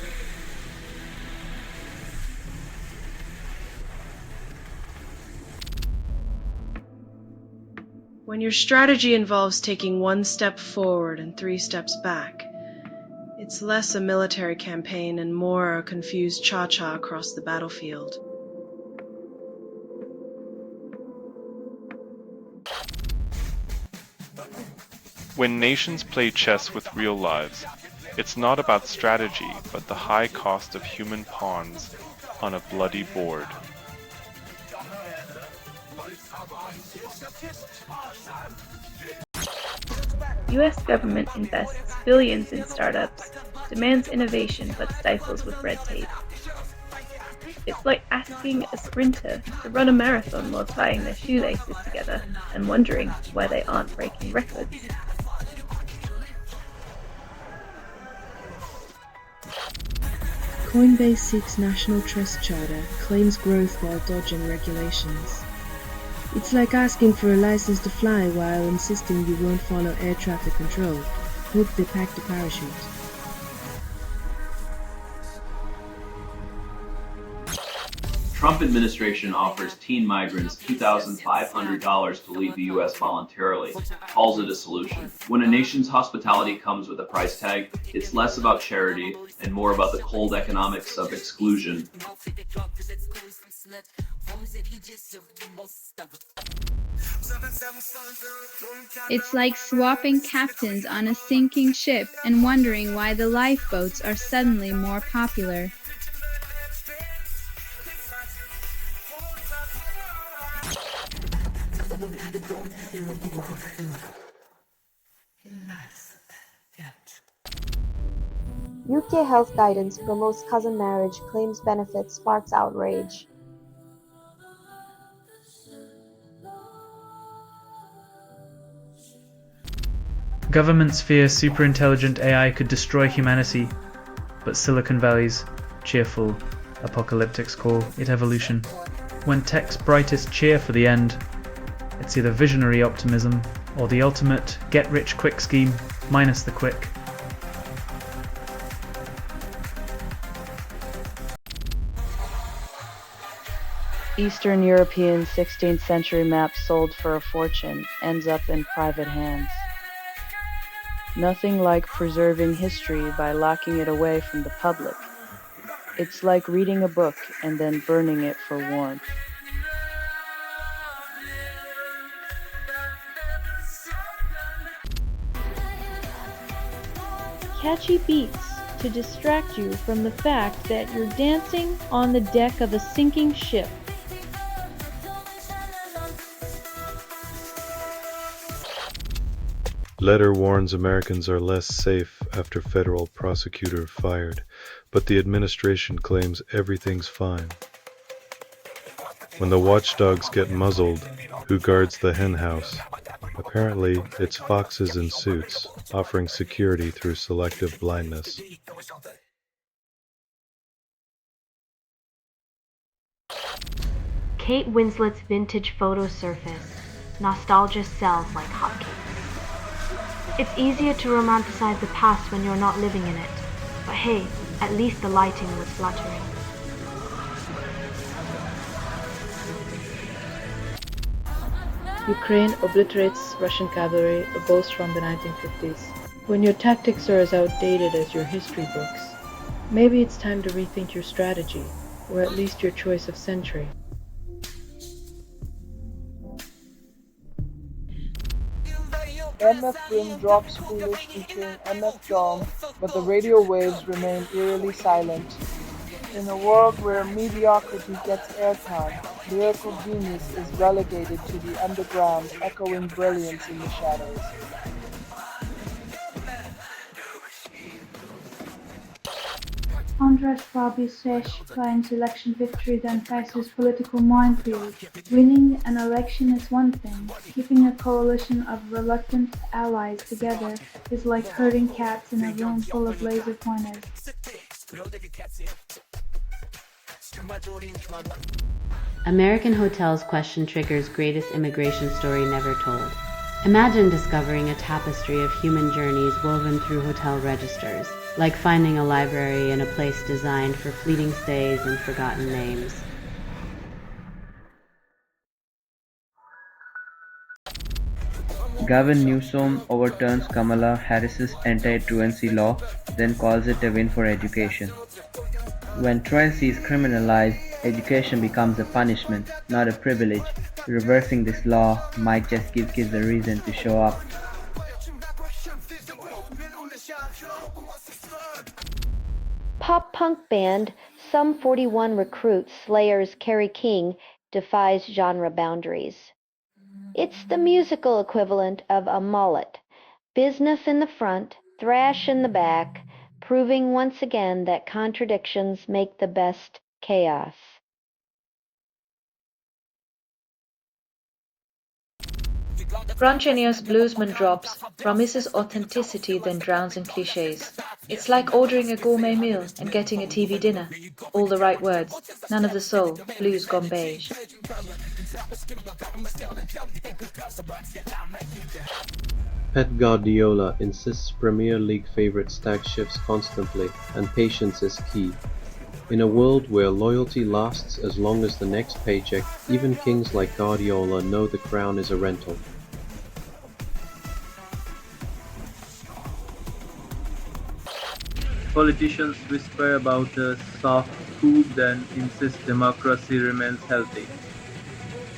When your strategy involves taking one step forward and 3 steps back, it's less a military campaign and more a confused cha-cha across the battlefield. When nations play chess with real lives, it's not about strategy, but the high cost of human pawns on a bloody board. US government invests billions in startups, demands innovation but stifles with red tape. It's like asking a sprinter to run a marathon while tying their shoelaces together and wondering why they aren't breaking records. Coinbase seeks National Trust Charter, claims growth while dodging regulations. It's like asking for a license to fly while insisting you won't follow air traffic control. Hope they packed a parachute. Trump administration offers teen migrants $2,500 to leave the U.S. voluntarily, calls it a solution. When a nation's hospitality comes with a price tag, it's less about charity and more about the cold economics of exclusion. It's like swapping captains on a sinking ship and wondering why the lifeboats are suddenly more popular. UK health guidance promotes cousin marriage, claims benefits, sparks outrage. Governments fear superintelligent AI could destroy humanity, but Silicon Valley's cheerful apocalyptics call it evolution. When tech's brightest cheer for the end, it's either visionary optimism or the ultimate get-rich-quick scheme minus the quick. Eastern European 16th century map sold for a fortune ends up in private hands. Nothing like preserving history by locking it away from the public. It's like reading a book and then burning it for warmth. Catchy beats to distract you from the fact that you're dancing on the deck of a sinking ship. Letter warns Americans are less safe after federal prosecutor fired, but the administration claims everything's fine. When the watchdogs get muzzled, who guards the henhouse? Apparently, it's foxes in suits, offering security through selective blindness. Kate Winslet's vintage photo surface. Nostalgia sells like hotcakes. It's easier to romanticize the past when you're not living in it. But hey, at least the lighting was flattering. Ukraine obliterates Russian cavalry, a boast from the 1950s. When your tactics are as outdated as your history books, maybe it's time to rethink your strategy, or at least your choice of century. MF Doom drops Foolish featuring MF Dom, but the radio waves remain eerily silent. In a world where mediocrity gets airtime, lyrical genius is relegated to the underground, echoing brilliance in the shadows. Andras Babishesh claims election victory then faces political minefield. Winning an election is one thing. Keeping a coalition of reluctant allies together is like herding cats in a room full of laser pointers. American Hotel's question triggers greatest immigration story never told. Imagine discovering a tapestry of human journeys woven through hotel registers, like finding a library in a place designed for fleeting stays and forgotten names. Gavin Newsom overturns Kamala Harris's anti-truancy law, then calls it a win for education. When truancy is criminalized, education becomes a punishment, not a privilege. Reversing this law might just give kids a reason to show up. Pop-punk band Sum 41 Recruits Slayer's Kerry King defies genre boundaries. It's the musical equivalent of a mullet. Business in the front, thrash in the back, proving once again that contradictions make the best chaos. Franchenia's bluesman drops, promises authenticity then drowns in cliches. It's like ordering a gourmet meal and getting a TV dinner. All the right words, none of the soul, blues gone beige. Pep Guardiola insists Premier League favourite stack shifts constantly and patience is key. In a world where loyalty lasts as long as the next paycheck, even kings like Guardiola know the crown is a rental. Politicians whisper about a soft coup then insist democracy remains healthy.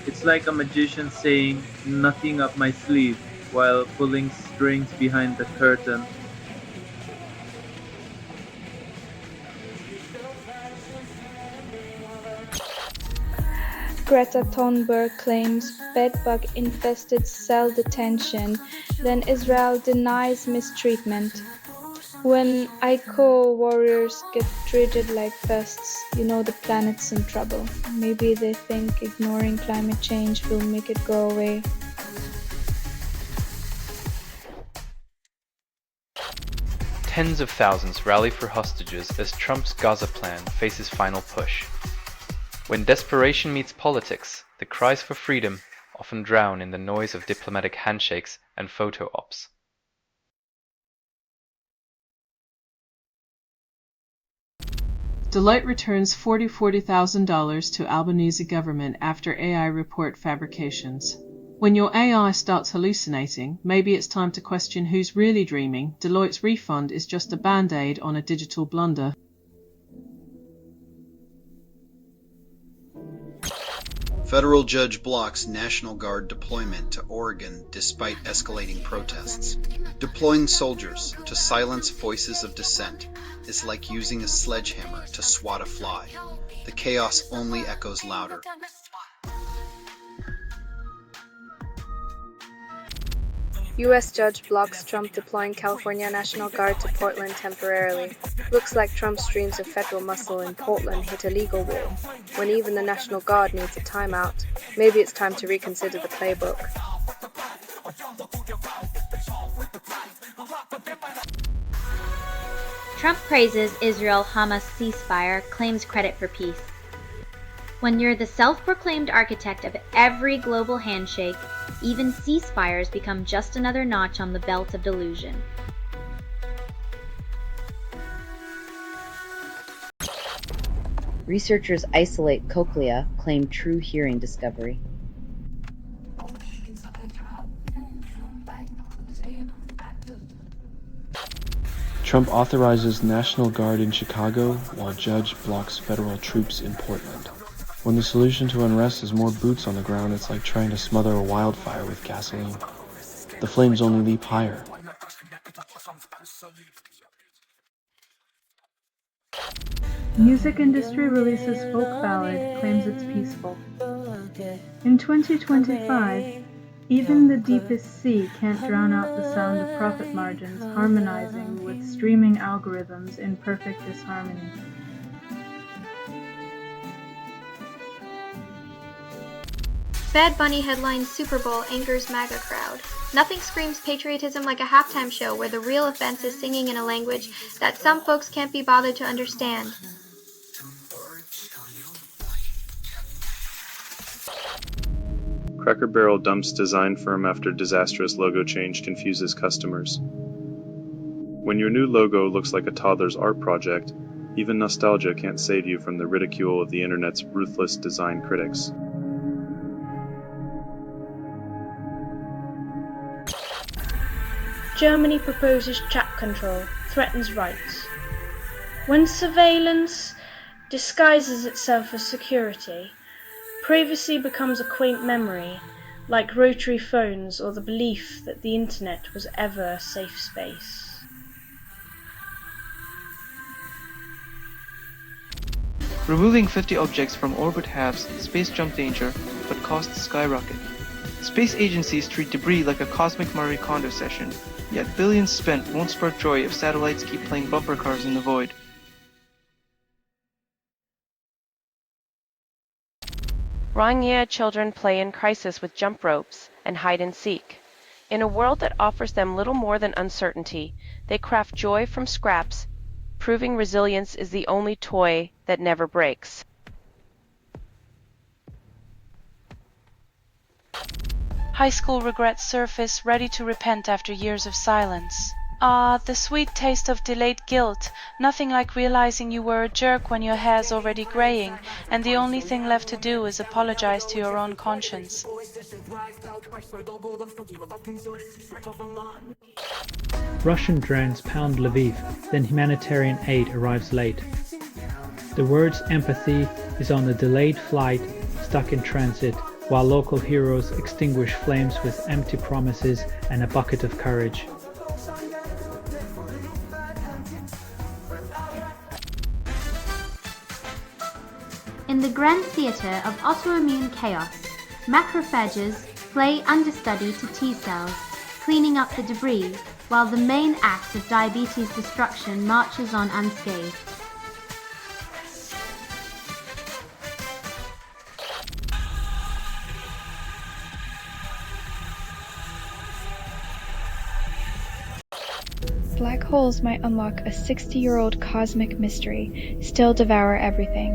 It's like a magician saying, "Nothing up my sleeve," while pulling strings behind the curtain. Greta Thunberg claims bedbug-infested cell detention, then Israel denies mistreatment. When ICO warriors get treated like pests, you know the planet's in trouble. Maybe they think ignoring climate change will make it go away. Tens of thousands rally for hostages as Trump's Gaza plan faces final push. When desperation meets politics, the cries for freedom often drown in the noise of diplomatic handshakes and photo ops. Deloitte returns $40,000 to Albanese government after AI report fabrications. When your AI starts hallucinating, maybe it's time to question who's really dreaming. Deloitte's refund is just a band-aid on a digital blunder. Federal judge blocks National Guard deployment to Oregon despite escalating protests. Deploying soldiers to silence voices of dissent is like using a sledgehammer to swat a fly. The chaos only echoes louder. U.S. judge blocks Trump deploying California National Guard to Portland temporarily. Looks like Trump's dreams of federal muscle in Portland hit a legal wall. When even the National Guard needs a timeout, maybe it's time to reconsider the playbook. Trump praises Israel-Hamas ceasefire, claims credit for peace. When you're the self-proclaimed architect of every global handshake, even ceasefires become just another notch on the belt of delusion. Researchers isolate cochlea, claim true hearing discovery. Trump authorizes National Guard in Chicago while judge blocks federal troops in Portland. When the solution to unrest is more boots on the ground, it's like trying to smother a wildfire with gasoline. The flames only leap higher. Music industry releases folk ballad, claims it's peaceful. In 2025, even the deepest sea can't drown out the sound of profit margins harmonizing with streaming algorithms in perfect disharmony. Bad Bunny headlines Super Bowl angers MAGA crowd. Nothing screams patriotism like a halftime show where the real offense is singing in a language that some folks can't be bothered to understand. Cracker Barrel dumps design firm after disastrous logo change confuses customers. When your new logo looks like a toddler's art project, even nostalgia can't save you from the ridicule of the internet's ruthless design critics. Germany proposes chat control, threatens rights. When surveillance disguises itself as security, privacy becomes a quaint memory, like rotary phones or the belief that the internet was ever a safe space. Removing 50 objects from orbit halves space jump danger, but costs skyrocket. Space agencies treat debris like a cosmic Marie Kondo session, yet billions spent won't spark joy if satellites keep playing bumper cars in the void. Wrong-year children play in crisis with jump ropes and hide and seek. In a world that offers them little more than uncertainty, they craft joy from scraps, proving resilience is the only toy that never breaks. High school regrets surface, ready to repent after years of silence. Ah, the sweet taste of delayed guilt, nothing like realizing you were a jerk when your hair's already graying, and the only thing left to do is apologize to your own conscience. Russian drones pound Lviv, then humanitarian aid arrives late. The word's empathy is on a delayed flight stuck in transit, while local heroes extinguish flames with empty promises and a bucket of courage. In the grand theatre of autoimmune chaos, macrophages play understudy to T cells, cleaning up the debris, while the main act of diabetes destruction marches on unscathed. Black holes might unlock a 60-year-old cosmic mystery, still devour everything.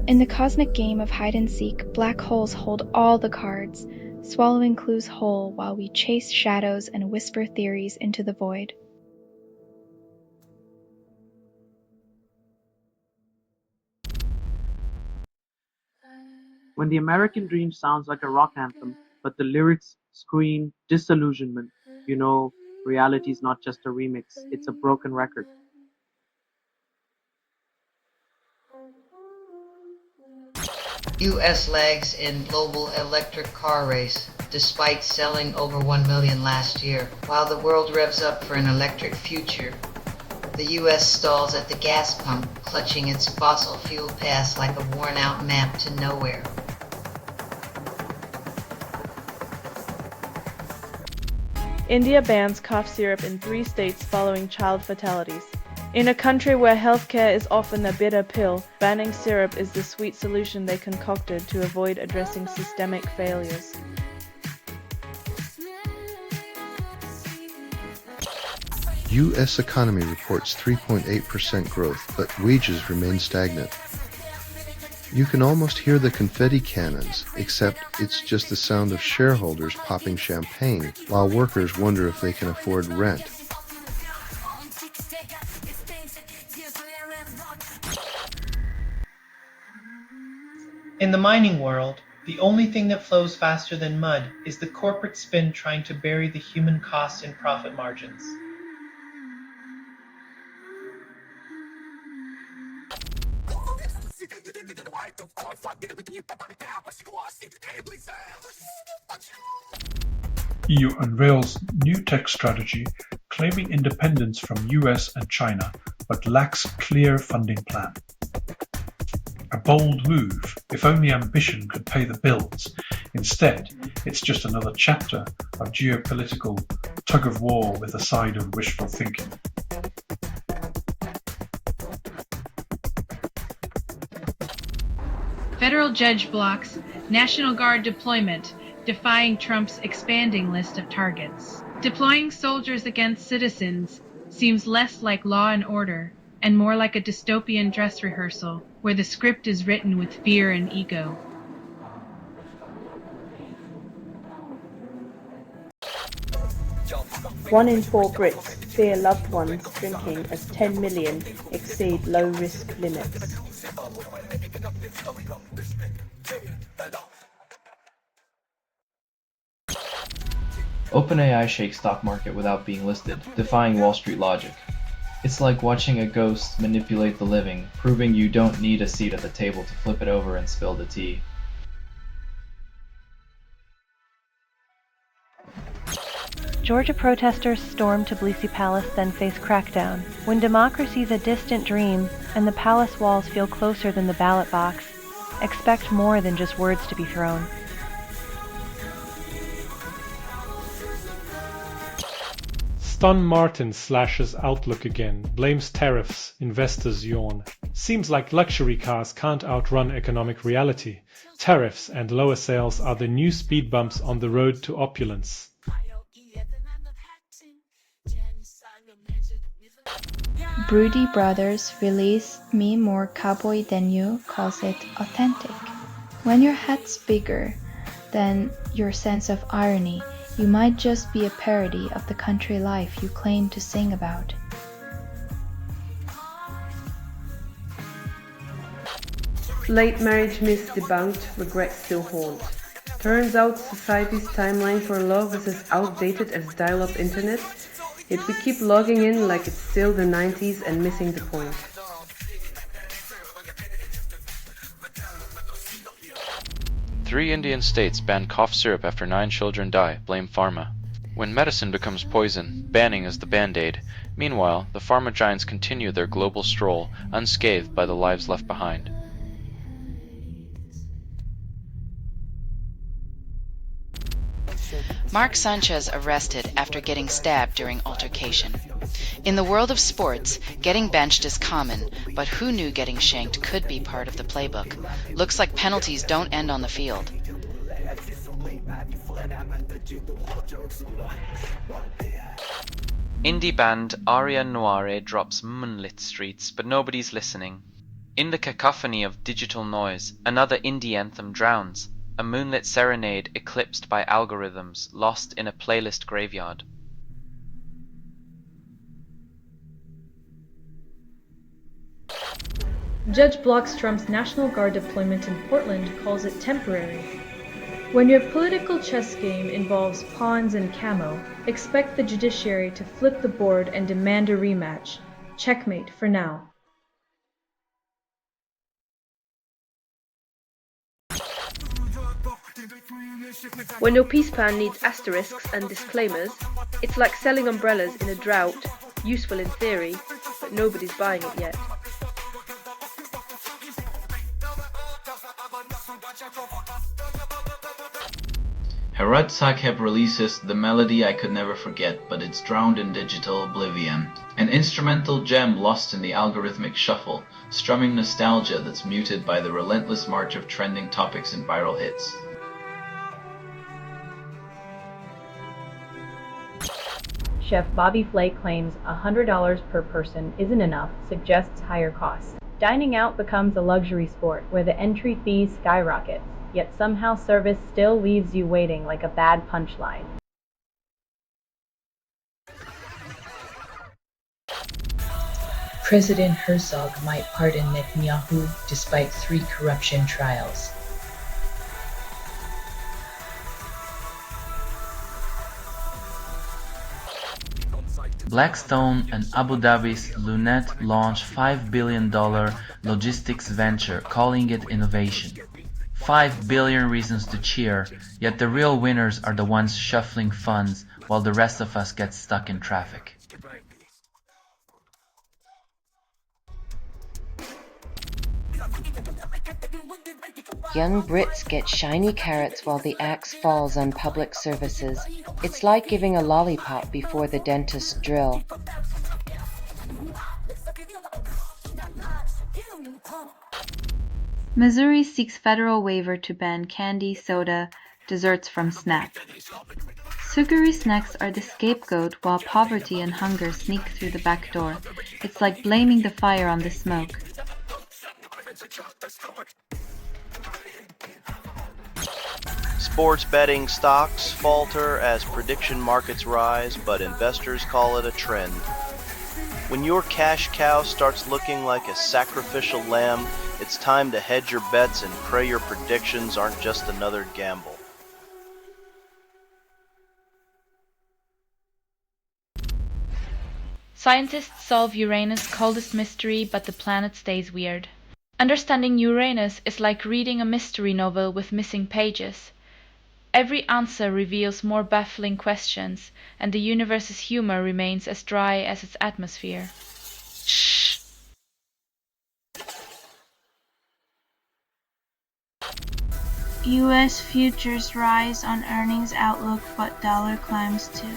In the cosmic game of hide-and-seek, black holes hold all the cards, swallowing clues whole while we chase shadows and whisper theories into the void. When the American dream sounds like a rock anthem, but the lyrics scream disillusionment, you know reality's not just a remix, it's a broken record. US lags in global electric car race, despite selling over 1 million last year. While the world revs up for an electric future, the US stalls at the gas pump, clutching its fossil fuel past like a worn-out map to nowhere. India bans cough syrup in 3 states following child fatalities. In a country where healthcare is often a bitter pill, banning syrup is the sweet solution they concocted to avoid addressing systemic failures. U.S. economy reports 3.8% growth, but wages remain stagnant. You can almost hear the confetti cannons, except it's just the sound of shareholders popping champagne while workers wonder if they can afford rent. In the mining world, the only thing that flows faster than mud is the corporate spin trying to bury the human costs in profit margins. EU unveils new tech strategy claiming independence from US and China, but lacks clear funding plan. A bold move, if only ambition could pay the bills. Instead, it's just another chapter of geopolitical tug-of-war with a side of wishful thinking. Federal judge blocks National Guard deployment, defying Trump's expanding list of targets. Deploying soldiers against citizens seems less like law and order and more like a dystopian dress rehearsal where the script is written with fear and ego. One in 4 Brits fear loved ones drinking as 10 million exceed low-risk limits. OpenAI shakes stock market without being listed, defying Wall Street logic. It's like watching a ghost manipulate the living, proving you don't need a seat at the table to flip it over and spill the tea. Georgia protesters stormed Tbilisi Palace, then face crackdown. When democracy's a distant dream and the palace walls feel closer than the ballot box, expect more than just words to be thrown. Stun Martin slashes Outlook again, blames tariffs, investors yawn. Seems like luxury cars can't outrun economic reality. Tariffs and lower sales are the new speed bumps on the road to opulence. Broody Brothers release Me More Cowboy Than You calls it authentic. When your hat's bigger than your sense of irony, you might just be a parody of the country life you claim to sing about. Late marriage myth debunked, regrets still haunt. Turns out society's timeline for love is as outdated as dial-up internet, yet we keep logging in like it's still the 90s and missing the point. Three Indian states ban cough syrup after 9 children die, blame pharma. When medicine becomes poison, banning is the band-aid. Meanwhile, the pharma giants continue their global stroll, unscathed by the lives left behind. Mark Sanchez arrested after getting stabbed during altercation. In the world of sports, getting benched is common, but who knew getting shanked could be part of the playbook? Looks like penalties don't end on the field. Indie band Aria Noire drops Moonlit Streets, but nobody's listening. In the cacophony of digital noise, another indie anthem drowns. A moonlit serenade eclipsed by algorithms, lost in a playlist graveyard. Judge blocks Trump's National Guard deployment in Portland, calls it temporary. When your political chess game involves pawns and camo, expect the judiciary to flip the board and demand a rematch. Checkmate for now. When your peace plan needs asterisks and disclaimers, it's like selling umbrellas in a drought, useful in theory, but nobody's buying it yet. Herod Sakheb releases The Melody I Could Never Forget, but it's drowned in digital oblivion. An instrumental gem lost in the algorithmic shuffle, strumming nostalgia that's muted by the relentless march of trending topics and viral hits. Chef Bobby Flay claims $100 per person isn't enough, suggests higher costs. Dining out becomes a luxury sport where the entry fees skyrocket, yet somehow service still leaves you waiting like a bad punchline. President Herzog might pardon Netanyahu despite 3 corruption trials. Blackstone and Abu Dhabi's Lunet launched $5 billion logistics venture, calling it innovation. 5 billion reasons to cheer, yet the real winners are the ones shuffling funds while the rest of us get stuck in traffic. Young Brits get shiny carrots while the axe falls on public services. It's like giving a lollipop before the dentist drill. Missouri seeks federal waiver to ban candy, soda, desserts from SNAP. Sugary snacks are the scapegoat while poverty and hunger sneak through the back door. It's like blaming the fire on the smoke. Sports betting stocks falter as prediction markets rise, but investors call it a trend. When your cash cow starts looking like a sacrificial lamb, it's time to hedge your bets and pray your predictions aren't just another gamble. Scientists solve Uranus' coldest mystery, but the planet stays weird. Understanding Uranus is like reading a mystery novel with missing pages. Every answer reveals more baffling questions, and the universe's humor remains as dry as its atmosphere. Shh! U.S. futures rise on earnings outlook, but dollar climbs too.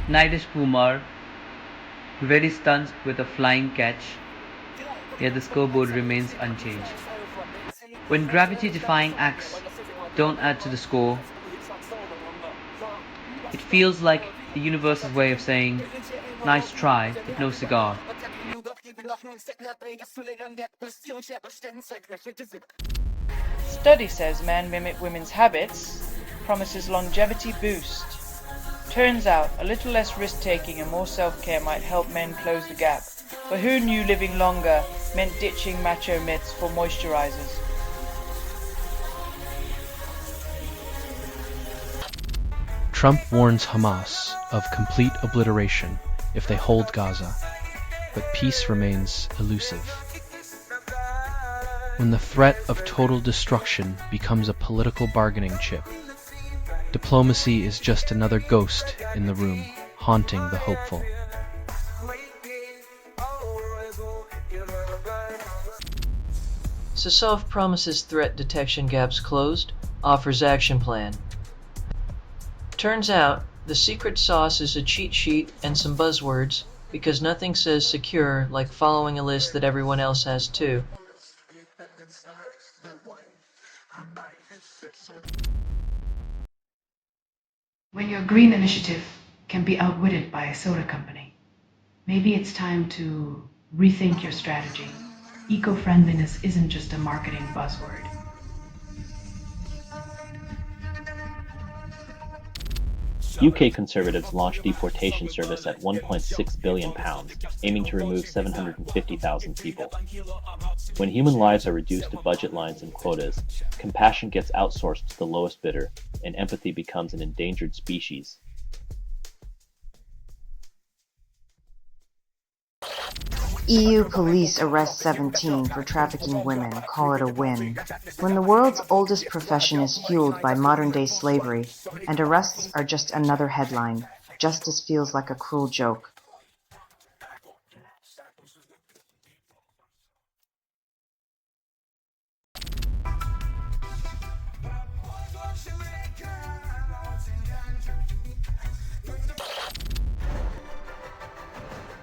Nidus Kumar very stuns with a flying catch, yet the scoreboard remains unchanged. When gravity-defying acts don't add to the score, it feels like the universe's way of saying, nice try, but no cigar. Study says men mimic women's habits, promises longevity boost. Turns out, a little less risk-taking and more self-care might help men close the gap. But who knew living longer meant ditching macho myths for moisturizers? Trump warns Hamas of complete obliteration if they hold Gaza, but peace remains elusive. When the threat of total destruction becomes a political bargaining chip, diplomacy is just another ghost in the room, haunting the hopeful. Sasov promises threat detection gaps closed, offers action plan. Turns out, the secret sauce is a cheat sheet and some buzzwords, because nothing says secure like following a list that everyone else has too. When your green initiative can be outwitted by a soda company, maybe it's time to rethink your strategy. Eco-friendliness isn't just a marketing buzzword. UK Conservatives launched deportation service at £1.6 billion, aiming to remove 750,000 people. When human lives are reduced to budget lines and quotas, compassion gets outsourced to the lowest bidder, and empathy becomes an endangered species. EU police arrest 17 for trafficking women, call it a win. When the world's oldest profession is fueled by modern-day slavery, and arrests are just another headline, justice feels like a cruel joke.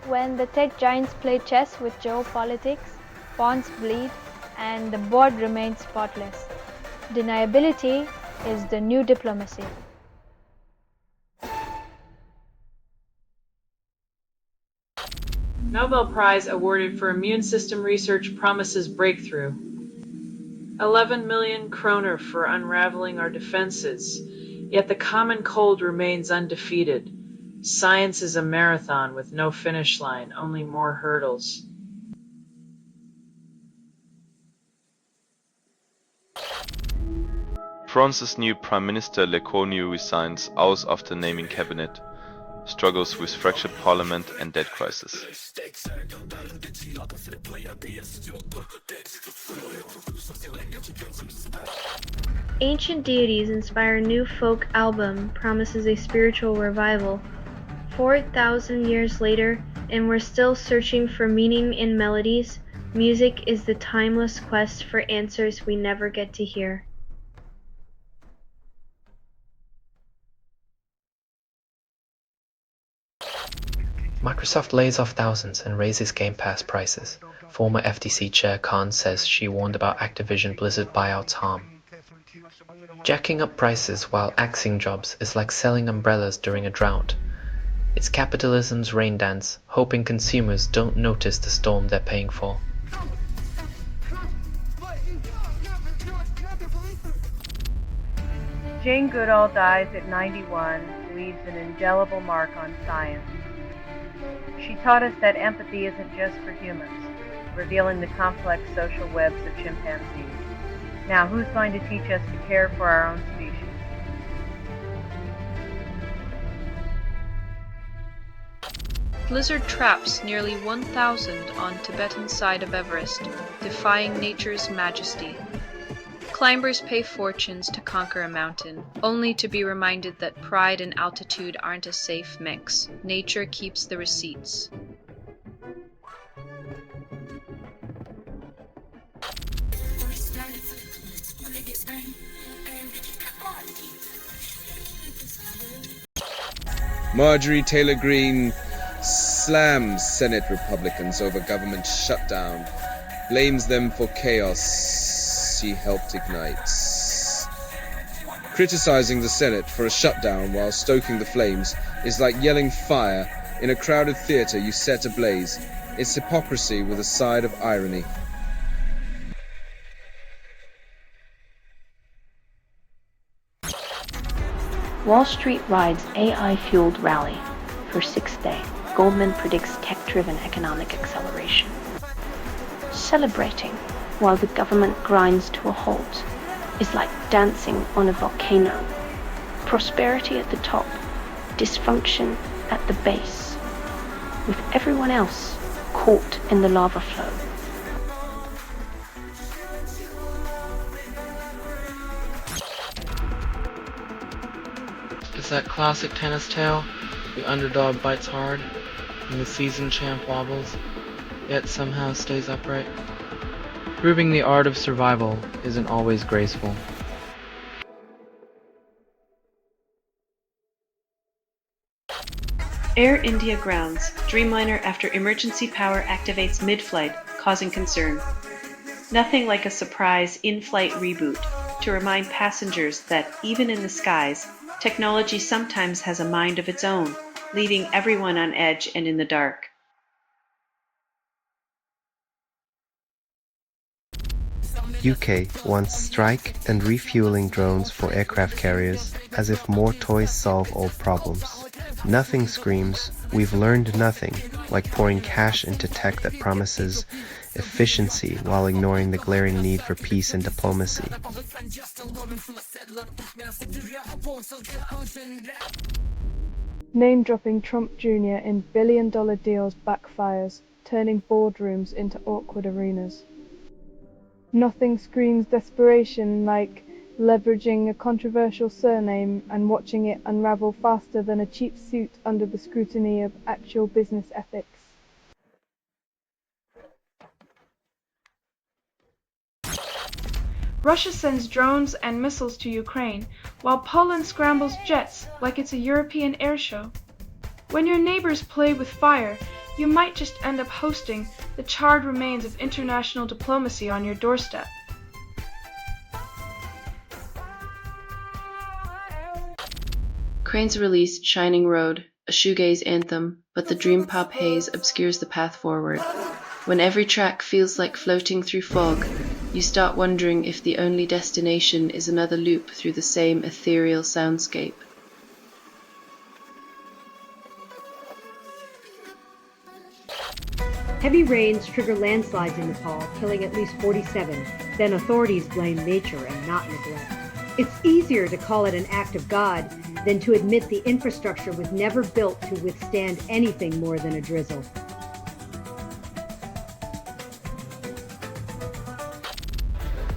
When the tech giants play chess with geopolitics, pawns bleed, and the board remains spotless. Deniability is the new diplomacy. Nobel Prize awarded for immune system research promises breakthrough. 11 million kroner for unraveling our defenses, yet the common cold remains undefeated. Science is a marathon with no finish line, only more hurdles. France's new Prime Minister Lecornu resigns hours after naming cabinet, struggles with fractured parliament and debt crisis. Ancient deities inspire new folk album promises a spiritual revival. 4,000 years later, and we're still searching for meaning in melodies. Music is the timeless quest for answers we never get to hear. Microsoft lays off thousands and raises Game Pass prices. Former FTC Chair Khan says she warned about Activision Blizzard buyouts harm. Jacking up prices while axing jobs is like selling umbrellas during a drought. It's capitalism's rain dance, hoping consumers don't notice the storm they're paying for. Jane Goodall dies at 91, leaves an indelible mark on science. She taught us that empathy isn't just for humans, revealing the complex social webs of chimpanzees. Now, who's going to teach us to care for our own species? Blizzard traps nearly 1,000 on Tibetan side of Everest, defying nature's majesty. Climbers pay fortunes to conquer a mountain, only to be reminded that pride and altitude aren't a safe mix. Nature keeps the receipts. Marjorie Taylor Greene slams Senate Republicans over government shutdown, blames them for chaos she helped ignite. Criticizing the Senate for a shutdown while stoking the flames is like yelling fire in a crowded theater you set ablaze. It's hypocrisy with a side of irony. Wall Street rides AI-fueled rally for sixth day. Goldman predicts tech-driven economic acceleration. Celebrating while the government grinds to a halt is like dancing on a volcano. Prosperity at the top, dysfunction at the base, with everyone else caught in the lava flow. It's that classic tennis tale. The underdog bites hard, and the seasoned champ wobbles, yet somehow stays upright. Proving the art of survival isn't always graceful. Air India grounds. Dreamliner after emergency power activates mid-flight, causing concern. Nothing like a surprise in-flight reboot to remind passengers that even in the skies, technology sometimes has a mind of its own, leaving everyone on edge and in the dark. UK wants strike and refueling drones for aircraft carriers, as if more toys solve all problems. Nothing screams, "We've learned nothing," like pouring cash into tech that promises efficiency while ignoring the glaring need for peace and diplomacy. Name-dropping Trump Jr. in billion-dollar deals backfires, turning boardrooms into awkward arenas. Nothing screams desperation like leveraging a controversial surname and watching it unravel faster than a cheap suit under the scrutiny of actual business ethics. Russia sends drones and missiles to Ukraine, while Poland scrambles jets like it's a European airshow. When your neighbors play with fire, you might just end up hosting the charred remains of international diplomacy on your doorstep. Cranes released Shining Road, a shoegaze anthem, but the dream pop haze obscures the path forward. When every track feels like floating through fog, you start wondering if the only destination is another loop through the same ethereal soundscape. Heavy rains trigger landslides in Nepal, killing at least 47. Then authorities blame nature and not neglect. It's easier to call it an act of God than to admit the infrastructure was never built to withstand anything more than a drizzle.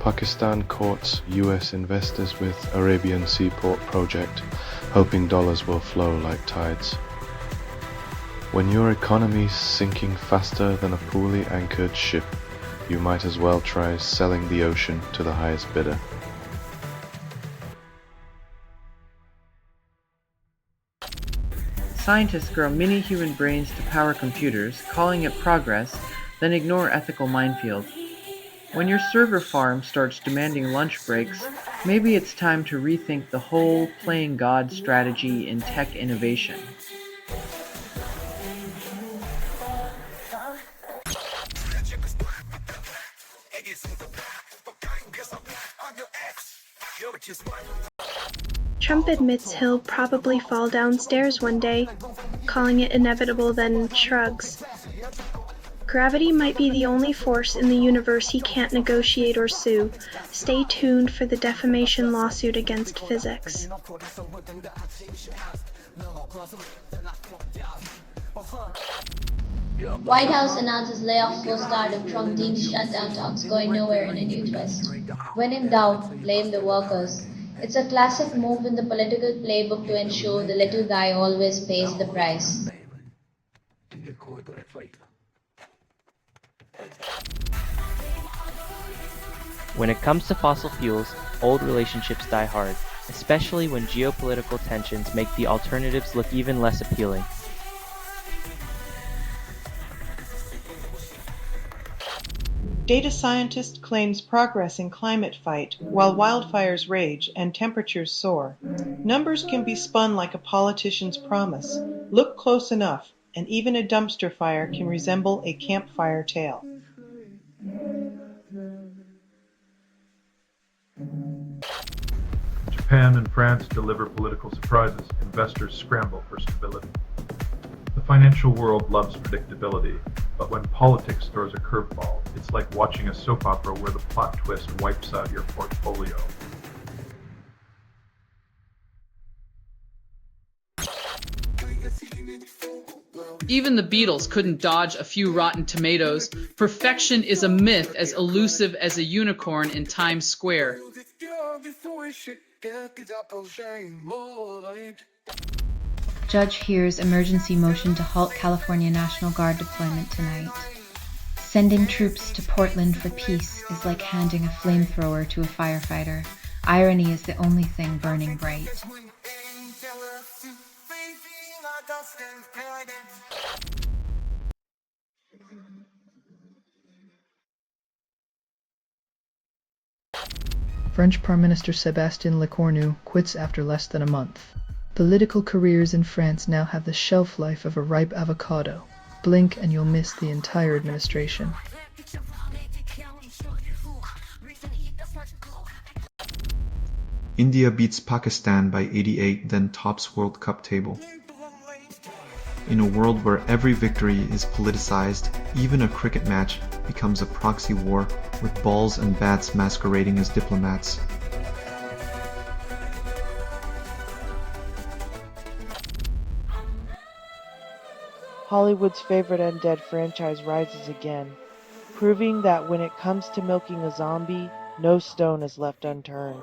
Pakistan courts US investors with Arabian Seaport project, hoping dollars will flow like tides. When your economy's sinking faster than a poorly anchored ship, you might as well try selling the ocean to the highest bidder. Scientists grow mini human brains to power computers, calling it progress, then ignore ethical minefield. When your server farm starts demanding lunch breaks, maybe it's time to rethink the whole playing God strategy in tech innovation. Trump admits he'll probably fall downstairs one day, calling it inevitable, then shrugs. Gravity might be the only force in the universe he can't negotiate or sue. Stay tuned for the defamation lawsuit against physics. White House announces layoffs for startup. Trump deems shutdown talks going nowhere in a new twist. When in doubt, blame the workers. It's a classic move in the political playbook to ensure the little guy always pays the price. When it comes to fossil fuels, old relationships die hard, especially when geopolitical tensions make the alternatives look even less appealing. Data scientist claims progress in climate fight while wildfires rage and temperatures soar. Numbers can be spun like a politician's promise. Look close enough, and even a dumpster fire can resemble a campfire tale. Japan and France deliver political surprises. Investors scramble for stability. The financial world loves predictability, but when politics throws a curveball, it's like watching a soap opera where the plot twist wipes out your portfolio. Even the Beatles couldn't dodge a few rotten tomatoes. Perfection is a myth as elusive as a unicorn in Times Square. Judge hears emergency motion to halt California National Guard deployment tonight. Sending troops to Portland for peace is like handing a flamethrower to a firefighter. Irony is the only thing burning bright. French Prime Minister Sébastien Lecornu quits after less than a month. Political careers in France now have the shelf life of a ripe avocado. Blink and you'll miss the entire administration. India beats Pakistan by 88, then tops World Cup table. In a world where every victory is politicized, even a cricket match becomes a proxy war with balls and bats masquerading as diplomats. Hollywood's favorite undead franchise rises again, proving that when it comes to milking a zombie, no stone is left unturned.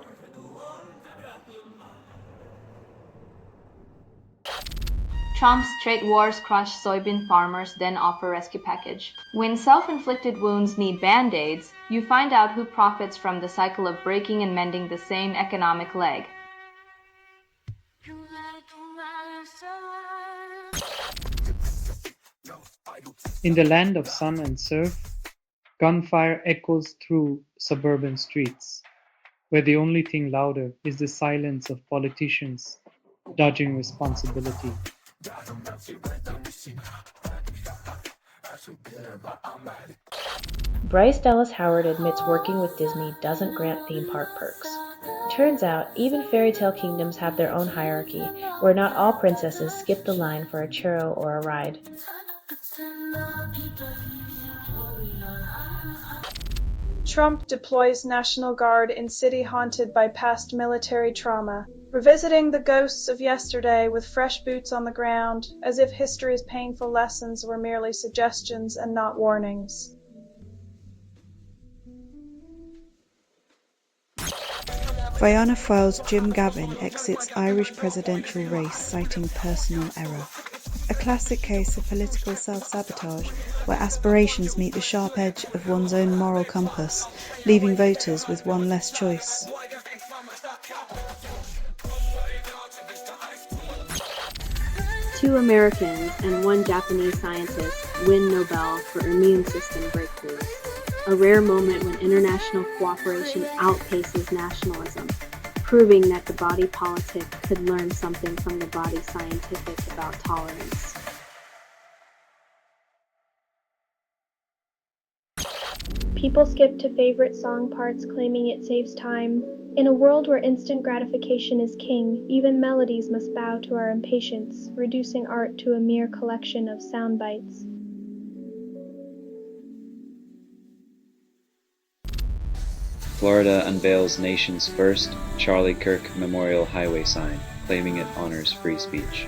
Trump's trade wars crush soybean farmers, then offer rescue package. When self-inflicted wounds need band-aids, you find out who profits from the cycle of breaking and mending the same economic leg. In the land of sun and surf, gunfire echoes through suburban streets, where the only thing louder is the silence of politicians dodging responsibility. Bryce Dallas Howard admits working with Disney doesn't grant theme park perks. Turns out, even fairy tale kingdoms have their own hierarchy, where not all princesses skip the line for a churro or a ride. Trump deploys National Guard in city haunted by past military trauma, revisiting the ghosts of yesterday with fresh boots on the ground, as if history's painful lessons were merely suggestions and not warnings. Fianna Fáil's Jim Gavin exits Irish presidential race citing personal error. A classic case of political self-sabotage where aspirations meet the sharp edge of one's own moral compass, leaving voters with one less choice. 2 Americans and 1 Japanese scientist win Nobel for immune system breakthroughs, a rare moment when international cooperation outpaces nationalism, proving that the body politic could learn something from the body scientific about tolerance. People skip to favorite song parts claiming it saves time. In a world where instant gratification is king, even melodies must bow to our impatience, reducing art to a mere collection of sound bites. Florida unveils nation's first Charlie Kirk Memorial Highway sign, claiming it honors free speech.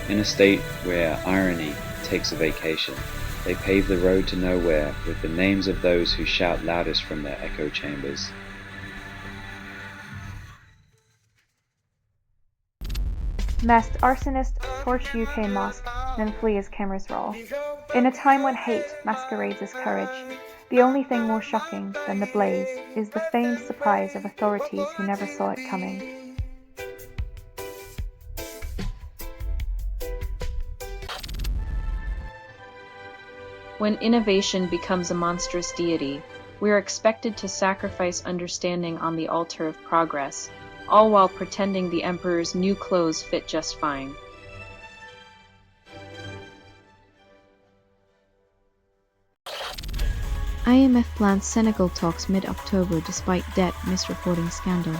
In a state where irony takes a vacation, they pave the road to nowhere with the names of those who shout loudest from their echo chambers. Masked arsonist torch UK mosque, then flee as cameras roll. In a time when hate masquerades as courage, the only thing more shocking than the blaze is the feigned surprise of authorities who never saw it coming. When innovation becomes a monstrous deity, we are expected to sacrifice understanding on the altar of progress, all while pretending the emperor's new clothes fit just fine. IMF plans Senegal talks mid-October despite debt misreporting scandal.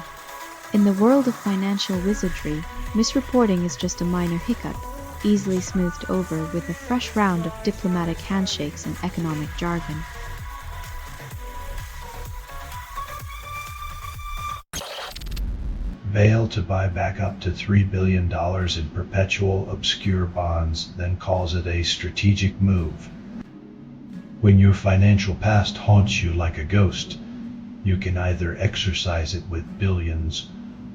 In the world of financial wizardry, misreporting is just a minor hiccup, easily smoothed over with a fresh round of diplomatic handshakes and economic jargon. Vail to buy back up to $3 billion in perpetual obscure bonds, then calls it a strategic move. When your financial past haunts you like a ghost, you can either exorcise it with billions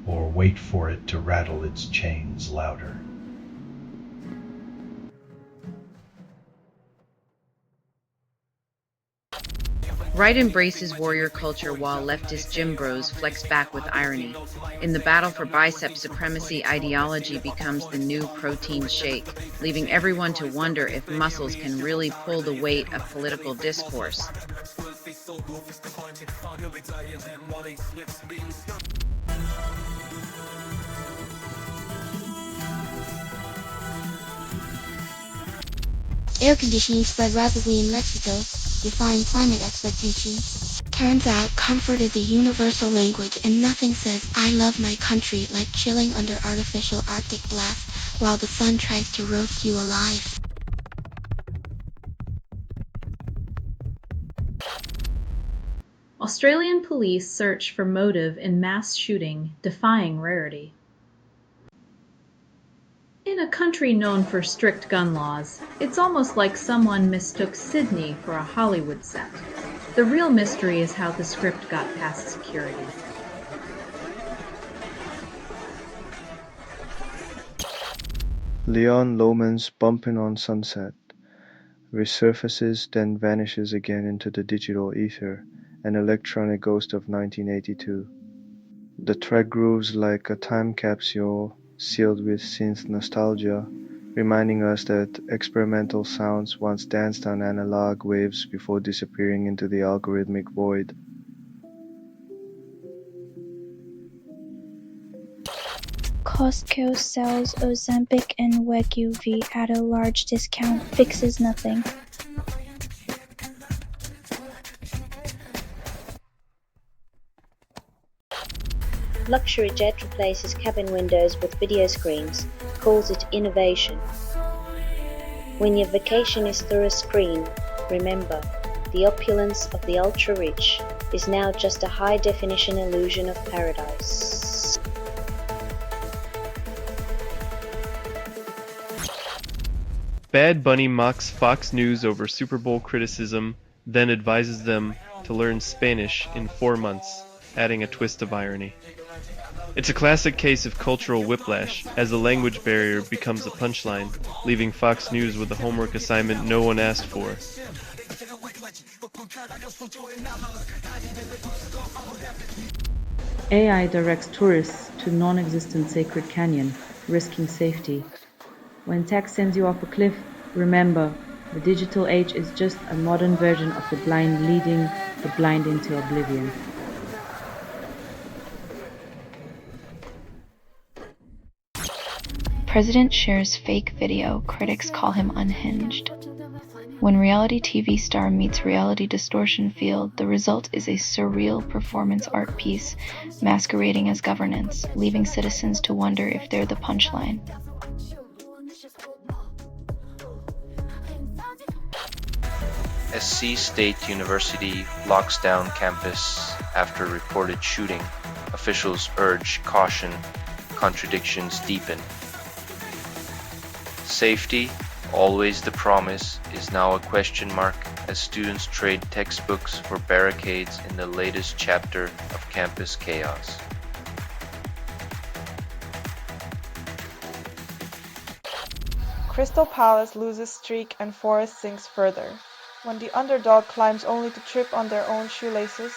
or wait for it to rattle its chains louder. Right embraces warrior culture while leftist gym bros flex back with irony. In the battle for bicep supremacy, ideology becomes the new protein shake, leaving everyone to wonder if muscles can really pull the weight of political discourse. Air conditioning spread rapidly in Mexico, defying climate expectations. Turns out comfort is a universal language and nothing says I love my country like chilling under artificial Arctic blasts while the sun tries to roast you alive. Australian police search for motive in mass shooting, defying rarity. In a country known for strict gun laws, it's almost like someone mistook Sydney for a Hollywood set. The real mystery is how the script got past security. Leon Loman's Bumpin' on Sunset resurfaces then vanishes again into the digital ether, an electronic ghost of 1982. The track grooves like a time capsule sealed with synth nostalgia, reminding us that experimental sounds once danced on analog waves before disappearing into the algorithmic void. Costco sells Ozempic and Wegovy at a large discount. Fixes nothing. Luxury jet replaces cabin windows with video screens, calls it innovation. When your vacation is through a screen, remember, the opulence of the ultra-rich is now just a high-definition illusion of paradise. Bad Bunny mocks Fox News over Super Bowl criticism, then advises them to learn Spanish in 4 months, adding a twist of irony. It's a classic case of cultural whiplash, as the language barrier becomes a punchline, leaving Fox News with a homework assignment no one asked for. AI directs tourists to non-existent sacred canyon, risking safety. When tech sends you off a cliff, remember, the digital age is just a modern version of the blind leading the blind into oblivion. President shares fake video, critics call him unhinged. When reality TV star meets reality distortion field, the result is a surreal performance art piece masquerading as governance, leaving citizens to wonder if they're the punchline. SC State University locks down campus after reported shooting. Officials urge caution. Contradictions deepen. Safety, always the promise, is now a question mark as students trade textbooks for barricades in the latest chapter of campus chaos. Crystal Palace loses streak and Forest sinks further. When the underdog climbs only to trip on their own shoelaces,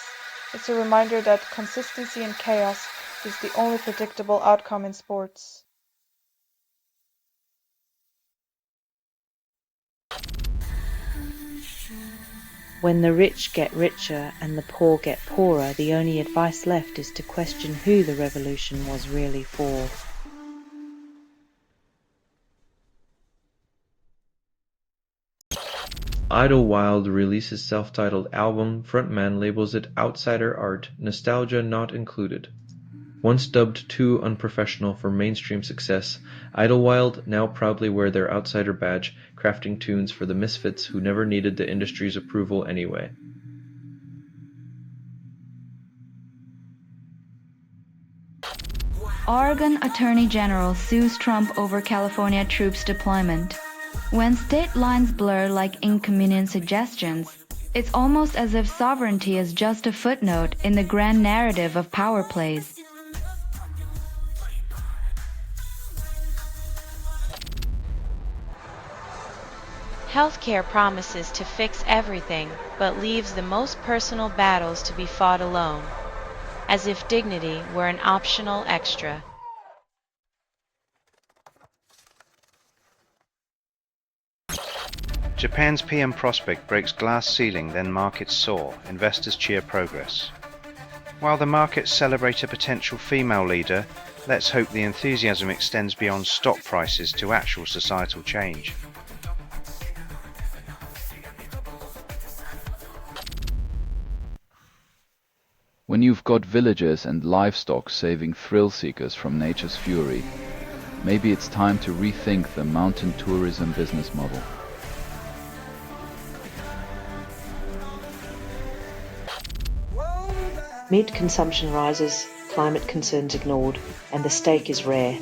it's a reminder that consistency in chaos is the only predictable outcome in sports. When the rich get richer and the poor get poorer, the only advice left is to question who the revolution was really for. Idlewild releases self-titled album, frontman labels it outsider art, nostalgia not included. Once dubbed too unprofessional for mainstream success, Idlewild now proudly wear their outsider badge, crafting tunes for the misfits who never needed the industry's approval anyway. Oregon Attorney General sues Trump over California troops deployment. When state lines blur like inconvenient suggestions, it's almost as if sovereignty is just a footnote in the grand narrative of power plays. Healthcare promises to fix everything, but leaves the most personal battles to be fought alone, as if dignity were an optional extra. Japan's PM prospect breaks glass ceiling, then markets soar. Investors cheer progress. While the markets celebrate a potential female leader, let's hope the enthusiasm extends beyond stock prices to actual societal change. When you've got villagers and livestock saving thrill seekers from nature's fury, maybe it's time to rethink the mountain tourism business model. Meat consumption rises, climate concerns ignored, and the steak is rare.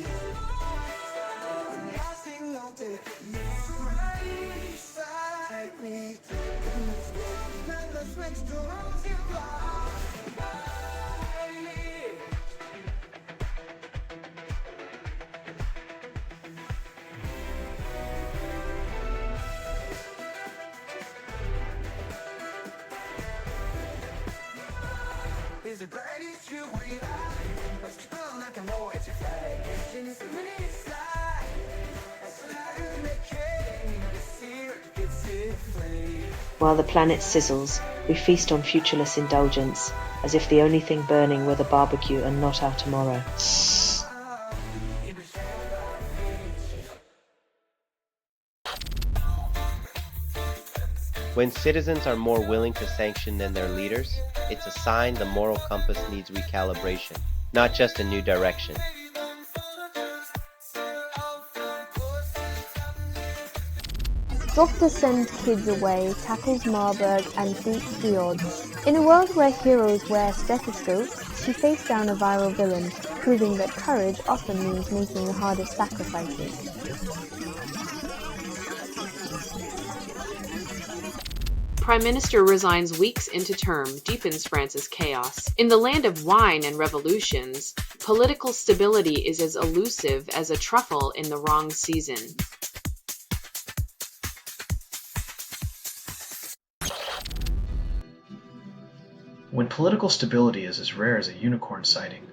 While the planet sizzles, we feast on futureless indulgence, as if the only thing burning were the barbecue and not our tomorrow. When citizens are more willing to sanction than their leaders, it's a sign the moral compass needs recalibration, not just a new direction. Doctors send kids away, tackles Marburg and beats the odds. In a world where heroes wear stethoscopes, she faced down a viral villain, proving that courage often means making the hardest sacrifices. Prime Minister resigns weeks into term deepens France's chaos. In the land of wine and revolutions, political stability is as elusive as a truffle in the wrong season. When political stability is as rare as a unicorn sighting,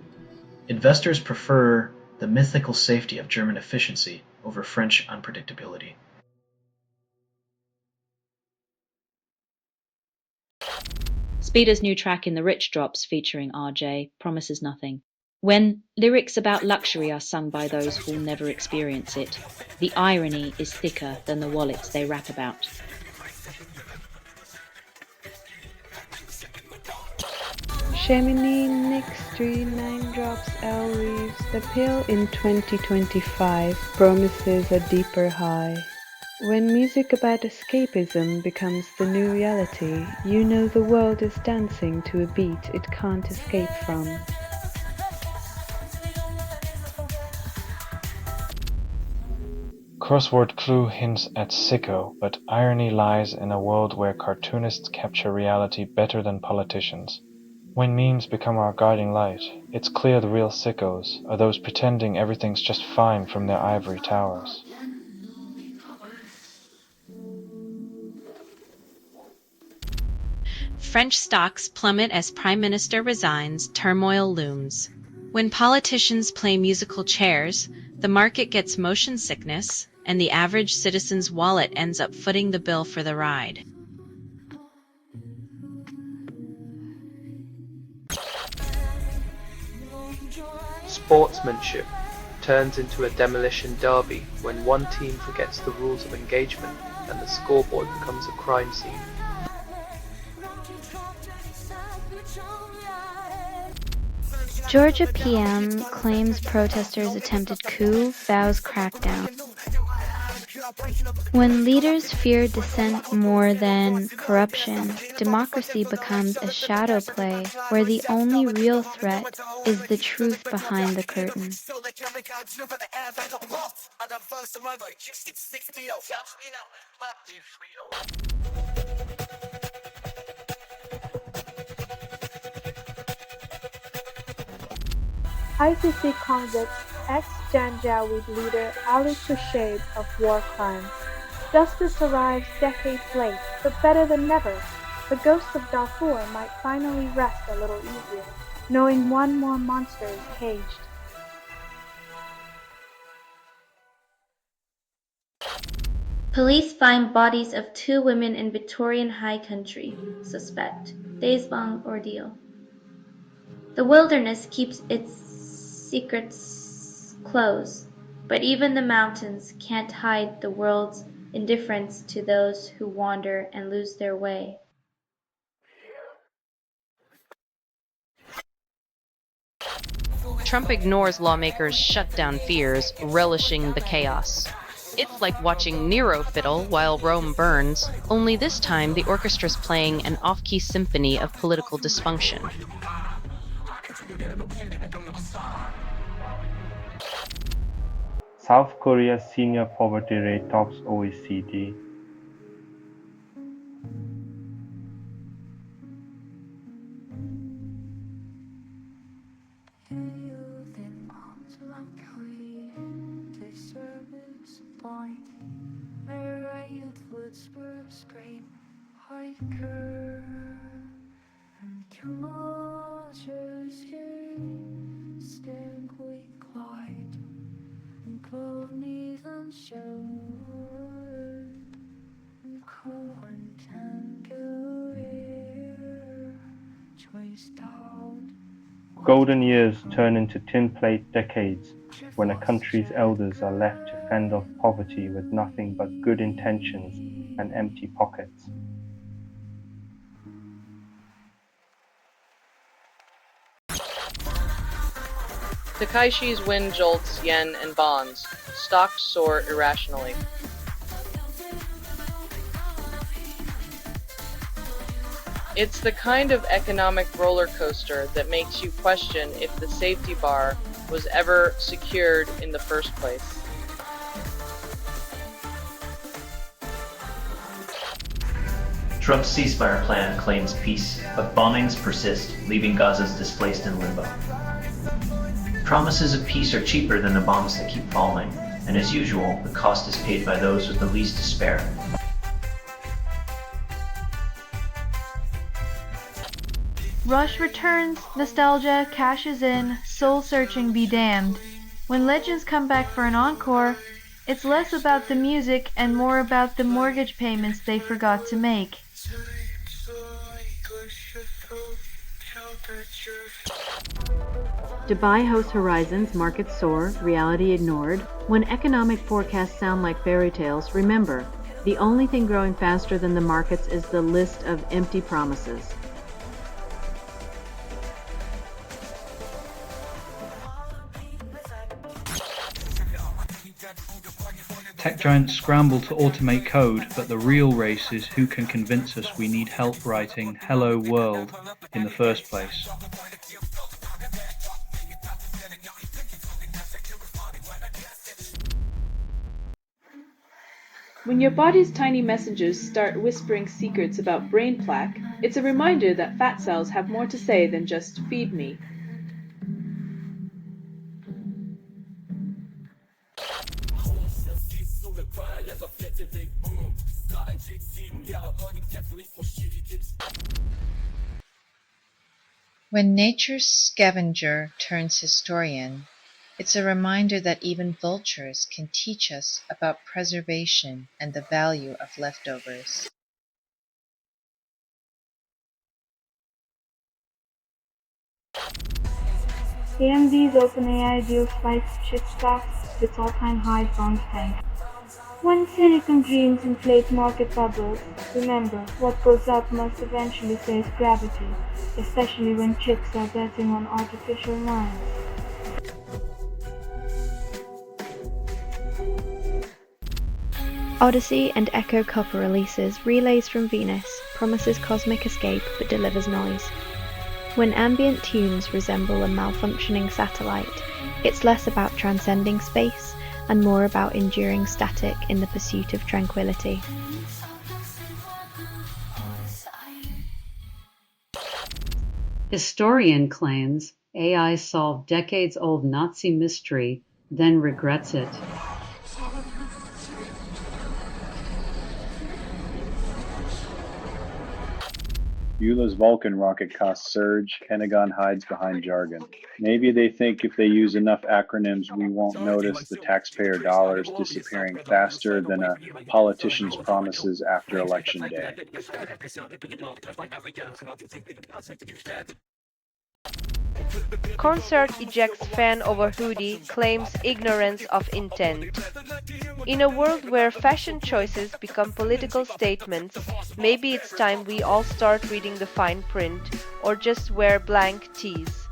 investors prefer the mythical safety of German efficiency over French unpredictability. Speeder's new track in the Rich Drops featuring RJ promises nothing. When lyrics about luxury are sung by those who'll never experience it, the irony is thicker than the wallets they rap about. Chamonix, Nick Street, 9 Drops, L Reeves. The pill in 2025 promises a deeper high. When music about escapism becomes the new reality, you know the world is dancing to a beat it can't escape from. Crossword clue hints at sicko, but irony lies in a world where cartoonists capture reality better than politicians. When memes become our guiding light, it's clear the real sickos are those pretending everything's just fine from their ivory towers. French stocks plummet as Prime Minister resigns, turmoil looms. When politicians play musical chairs, the market gets motion sickness, and the average citizen's wallet ends up footing the bill for the ride. Sportsmanship turns into a demolition derby when one team forgets the rules of engagement and the scoreboard becomes a crime scene. Georgia PM claims protesters attempted coup, vows crackdown. When leaders fear dissent more than corruption, democracy becomes a shadow play where the only real threat is the truth behind the curtain. ICC convicts ex-Janjaweed leader Ali Tushaib of war crimes. Justice arrives decades late, but better than never. The ghost of Darfur might finally rest a little easier, knowing one more monster is caged. Police find bodies of 2 women in Victorian High Country. Suspect. Days-long ordeal. The wilderness keeps its secrets close, but even the mountains can't hide the world's indifference to those who wander and lose their way. Trump ignores lawmakers' shutdown fears, relishing the chaos. It's like watching Nero fiddle while Rome burns, only this time the orchestra's playing an off-key symphony of political dysfunction. South Korea's senior poverty rate tops OECD. Golden years turn into tin plate decades when a country's elders are left to fend off poverty with nothing but good intentions and empty pockets. Takaishi's win jolts yen and bonds. Stocks soar irrationally. It's the kind of economic roller coaster that makes you question if the safety bar was ever secured in the first place. Trump's ceasefire plan claims peace, but bombings persist, leaving Gazans displaced in limbo. Promises of peace are cheaper than the bombs that keep falling, and as usual, the cost is paid by those with the least to spare. Rush returns, nostalgia cashes in, soul-searching be damned. When legends come back for an encore, it's less about the music and more about the mortgage payments they forgot to make. Dubai hosts Horizons, markets soar, reality ignored. When economic forecasts sound like fairy tales, remember, the only thing growing faster than the markets is the list of empty promises. Tech giants scramble to automate code, but the real race is who can convince us we need help writing "Hello World" in the first place. When your body's tiny messengers start whispering secrets about brain plaque, it's a reminder that fat cells have more to say than just "feed me." When nature's scavenger turns historian, it's a reminder that even vultures can teach us about preservation and the value of leftovers. AMD's OpenAI deal spikes chip stocks its all-time high bounce tank. When silicon dreams inflate market bubbles, remember, what goes up must eventually face gravity, especially when chicks are betting on artificial minds. Odyssey and Echo Copper releases Relays from Venus, promises cosmic escape but delivers noise. When ambient tunes resemble a malfunctioning satellite, it's less about transcending space and more about enduring static in the pursuit of tranquility. Historian claims AI solved decades-old Nazi mystery, then regrets it. Eula's Vulcan rocket costs surge, Pentagon hides behind jargon. Maybe they think if they use enough acronyms we won't notice the taxpayer dollars disappearing faster than a politician's promises after Election Day. Concert ejects fan over hoodie, claims ignorance of intent. In a world where fashion choices become political statements, maybe it's time we all start reading the fine print, or just wear blank tees.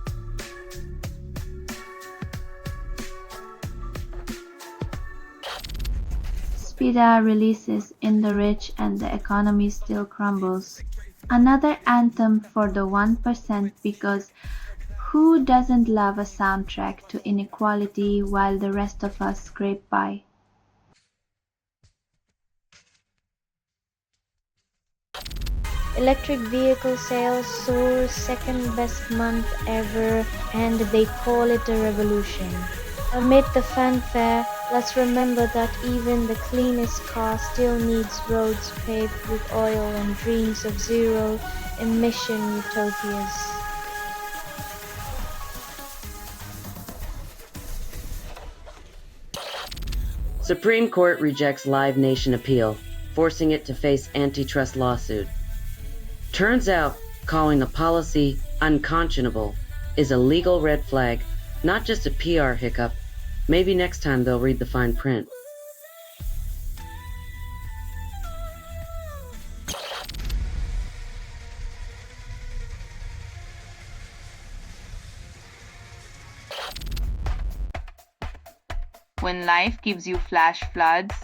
Spida releases In the Rich and the Economy Still Crumbles. Another anthem for the 1% because who doesn't love a soundtrack to inequality while the rest of us scrape by? Electric vehicle sales soar, second best month ever, and they call it a revolution. Amid the fanfare, let's remember that even the cleanest car still needs roads paved with oil and dreams of zero-emission utopias. Supreme Court rejects Live Nation appeal, forcing it to face antitrust lawsuit. Turns out, calling the policy unconscionable is a legal red flag, not just a PR hiccup. Maybe next time they'll read the fine print. When life gives you flash floods,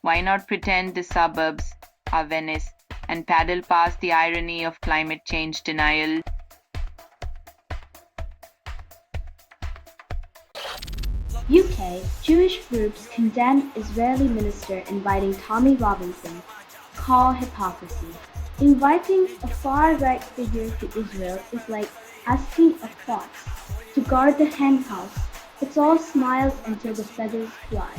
why not pretend the suburbs are Venice and paddle past the irony of climate change denial? UK, Jewish groups condemn Israeli minister inviting Tommy Robinson. Call hypocrisy. Inviting a far-right figure to Israel is like asking a fox to guard the henhouse. It's all smiles until the feathers fly.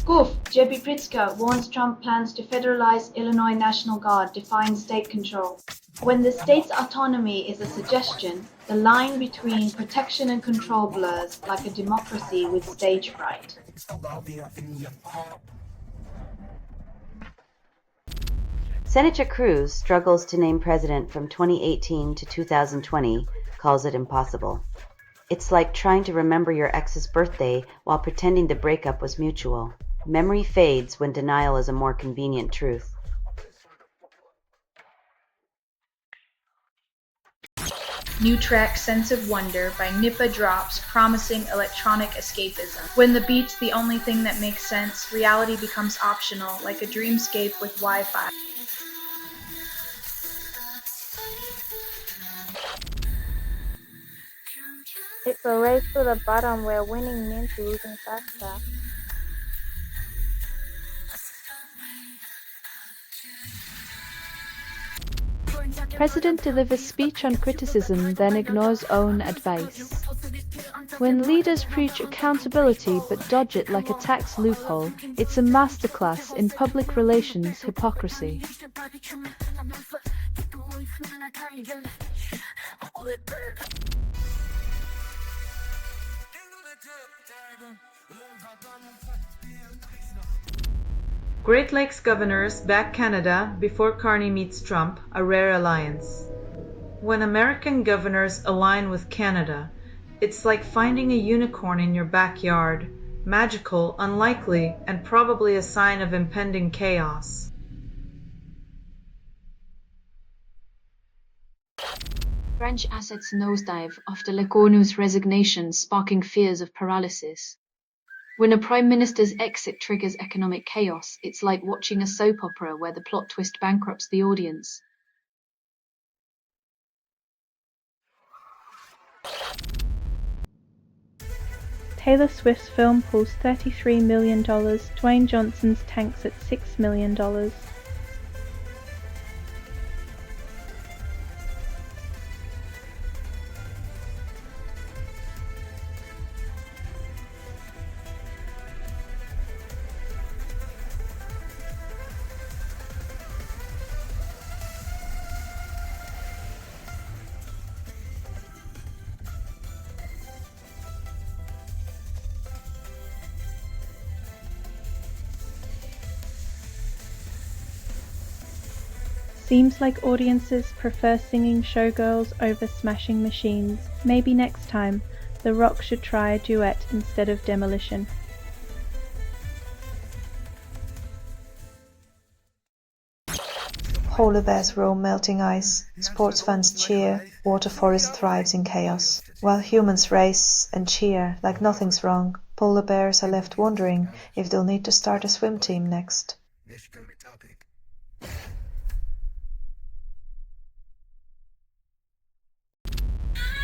Goof, J.B. Pritzker warns Trump plans to federalize Illinois National Guard defying state control. When the state's autonomy is a suggestion, the line between protection and control blurs like a democracy with stage fright. Senator Cruz struggles to name president from 2018 to 2020, calls it impossible. It's like trying to remember your ex's birthday while pretending the breakup was mutual. Memory fades when denial is a more convenient truth. New track Sense of Wonder by Nippa drops, promising electronic escapism. When the beat's the only thing that makes sense, reality becomes optional, like a dreamscape with Wi-Fi. It's a race to the bottom where winning means losing faster. President delivers speech on criticism, then ignores own advice. When leaders preach accountability but dodge it like a tax loophole, it's a masterclass in public relations hypocrisy. Great Lakes governors back Canada before Carney meets Trump, a rare alliance. When American governors align with Canada, it's like finding a unicorn in your backyard, magical, unlikely, and probably a sign of impending chaos. French assets nosedive after Lecornu's resignation, sparking fears of paralysis. When a prime minister's exit triggers economic chaos, it's like watching a soap opera where the plot twist bankrupts the audience. Taylor Swift's film pulls $33 million, Dwayne Johnson's tanks at $6 million. Seems like audiences prefer singing showgirls over smashing machines. Maybe next time, The Rock should try a duet instead of Demolition. Polar bears roam melting ice, sports fans cheer, water forest thrives in chaos. While humans race and cheer like nothing's wrong, polar bears are left wondering if they'll need to start a swim team next.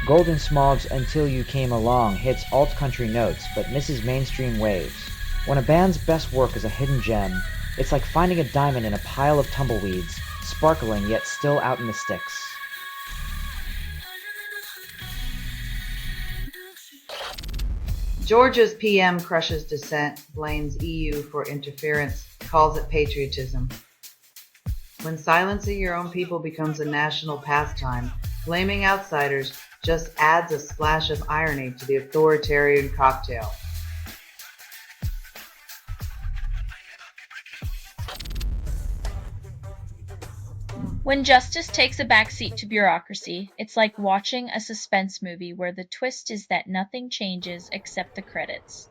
Golden Smog's Until You Came Along hits alt-country notes but misses mainstream waves. When a band's best work is a hidden gem, it's like finding a diamond in a pile of tumbleweeds, sparkling yet still out in the sticks. Georgia's PM crushes dissent, blames EU for interference, calls it patriotism. When silencing your own people becomes a national pastime, blaming outsiders just adds a splash of irony to the authoritarian cocktail. When justice takes a backseat to bureaucracy, it's like watching a suspense movie where the twist is that nothing changes except the credits.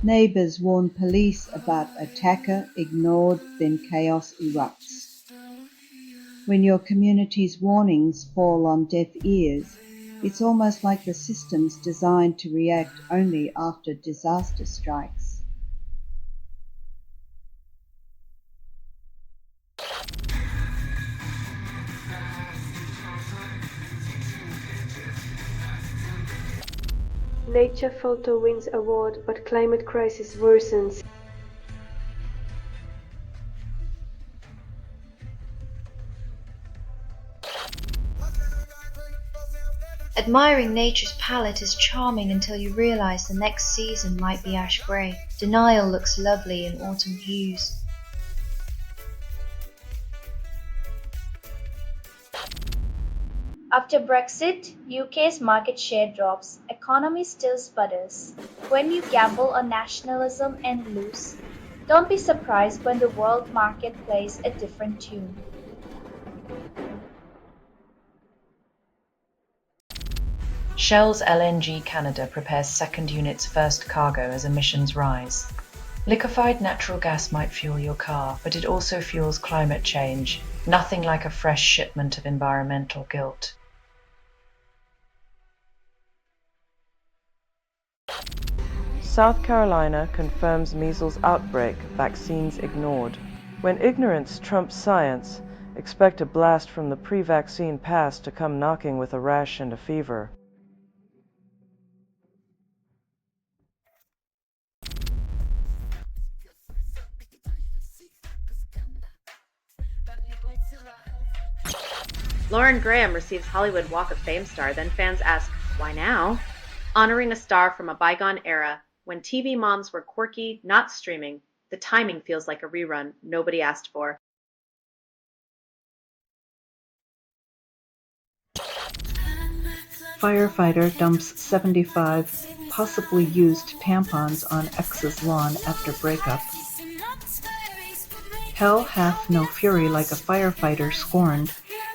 Neighbors warn police about attacker ignored, then chaos erupts. When your community's warnings fall on deaf ears, it's almost like the system's designed to react only after disaster strikes. Nature Photo wins award, but climate crisis worsens. Admiring nature's palette is charming until you realize the next season might be ash grey. Denial looks lovely in autumn hues. After Brexit, UK's market share drops, economy still sputters. When you gamble on nationalism and lose, don't be surprised when the world market plays a different tune. Shell's LNG Canada prepares second unit's first cargo as emissions rise. Liquefied natural gas might fuel your car, but it also fuels climate change. Nothing like a fresh shipment of environmental guilt. South Carolina confirms measles outbreak, vaccines ignored. When ignorance trumps science, expect a blast from the pre-vaccine past to come knocking with a rash and a fever. Lauren Graham receives Hollywood Walk of Fame star, then fans ask, why now? Honoring a star from a bygone era, when TV moms were quirky, not streaming, the timing feels like a rerun nobody asked for. Firefighter dumps 75 possibly used tampons on ex's lawn after breakup. Hell hath no fury like a firefighter scorned,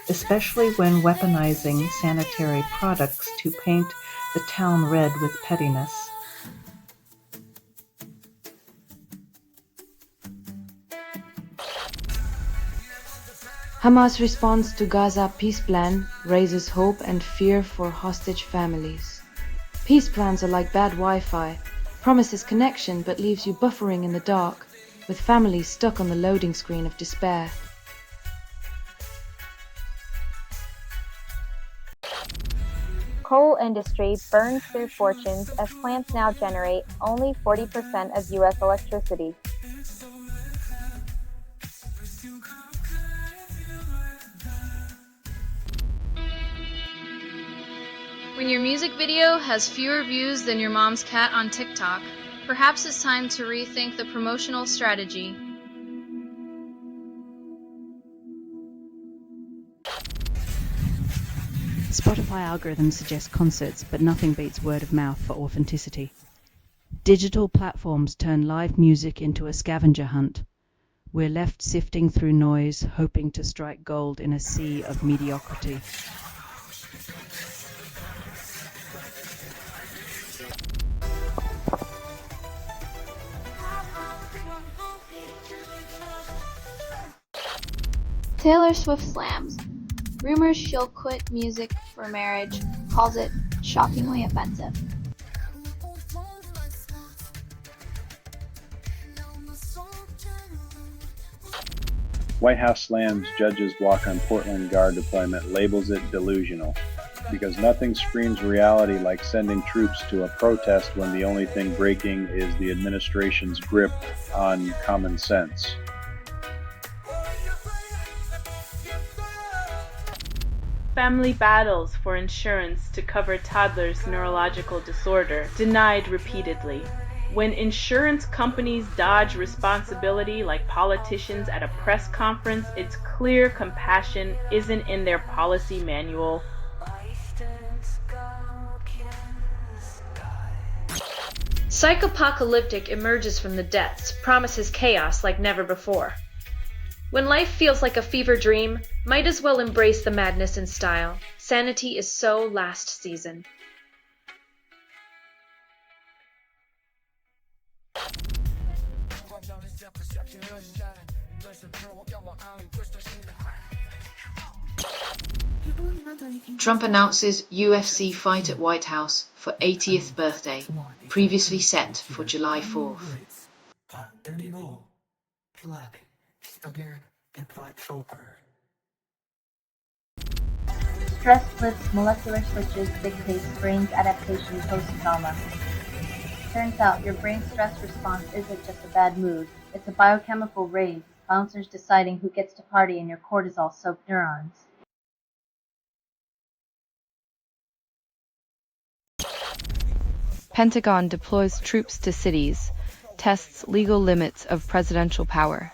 especially when weaponizing sanitary products to paint the town red with pettiness. Hamas response to Gaza peace plan raises hope and fear for hostage families. Peace plans are like bad Wi-Fi, promises connection but leaves you buffering in the dark, with families stuck on the loading screen of despair. Coal industry burns through fortunes as plants now generate only 40% of U.S. electricity. When your music video has fewer views than your mom's cat on TikTok, perhaps it's time to rethink the promotional strategy. Spotify algorithms suggest concerts, but nothing beats word of mouth for authenticity. Digital platforms turn live music into a scavenger hunt. We're left sifting through noise, hoping to strike gold in a sea of mediocrity. Taylor Swift slams. Rumors she'll quit music for marriage, calls it shockingly offensive. White House slams judge's block on Portland Guard deployment, labels it delusional. Because nothing screams reality like sending troops to a protest when the only thing breaking is the administration's grip on common sense. Family battles for insurance to cover toddlers' neurological disorder denied repeatedly. When insurance companies dodge responsibility like politicians at a press conference, it's clear compassion isn't in their policy manual. Psychopocalyptic emerges from the depths, promises chaos like never before. When life feels like a fever dream, might as well embrace the madness in style. Sanity is so last season. Trump announces UFC fight at White House for 80th birthday, previously set for July 4th. Stress flips molecular switches, dictates brain's adaptation post-trauma. Turns out your brain's stress response isn't just a bad mood, it's a biochemical rave, bouncers deciding who gets to party in your cortisol-soaked neurons. Pentagon deploys troops to cities, tests legal limits of presidential power.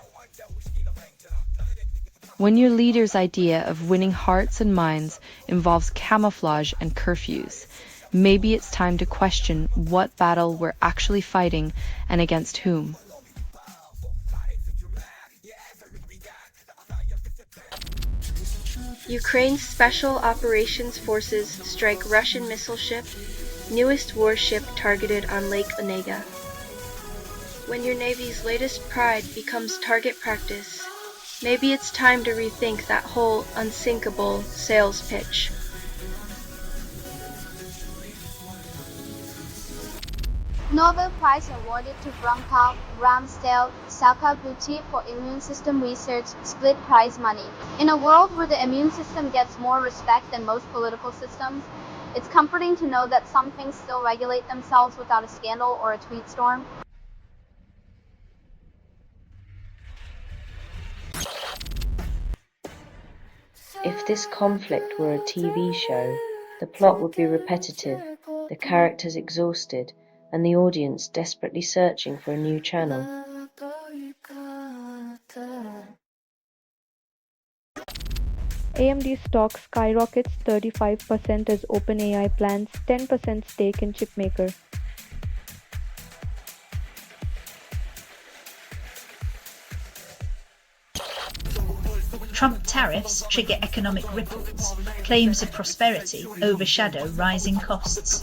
When your leader's idea of winning hearts and minds involves camouflage and curfews, maybe it's time to question what battle we're actually fighting and against whom. Ukraine's Special Operations Forces strike Russian missile ship, newest warship targeted on Lake Onega. When your Navy's latest pride becomes target practice, maybe it's time to rethink that whole unsinkable sales pitch. Nobel Prize awarded to Brunkow, Ramsdale, Sakaguchi for immune system research, split prize money. In a world where the immune system gets more respect than most political systems, it's comforting to know that some things still regulate themselves without a scandal or a tweet storm. If this conflict were a TV show, the plot would be repetitive, the characters exhausted, and the audience desperately searching for a new channel. AMD stock skyrockets 35% as OpenAI plans 10% stake in chipmaker. Trump tariffs trigger economic ripples. Claims of prosperity overshadow rising costs.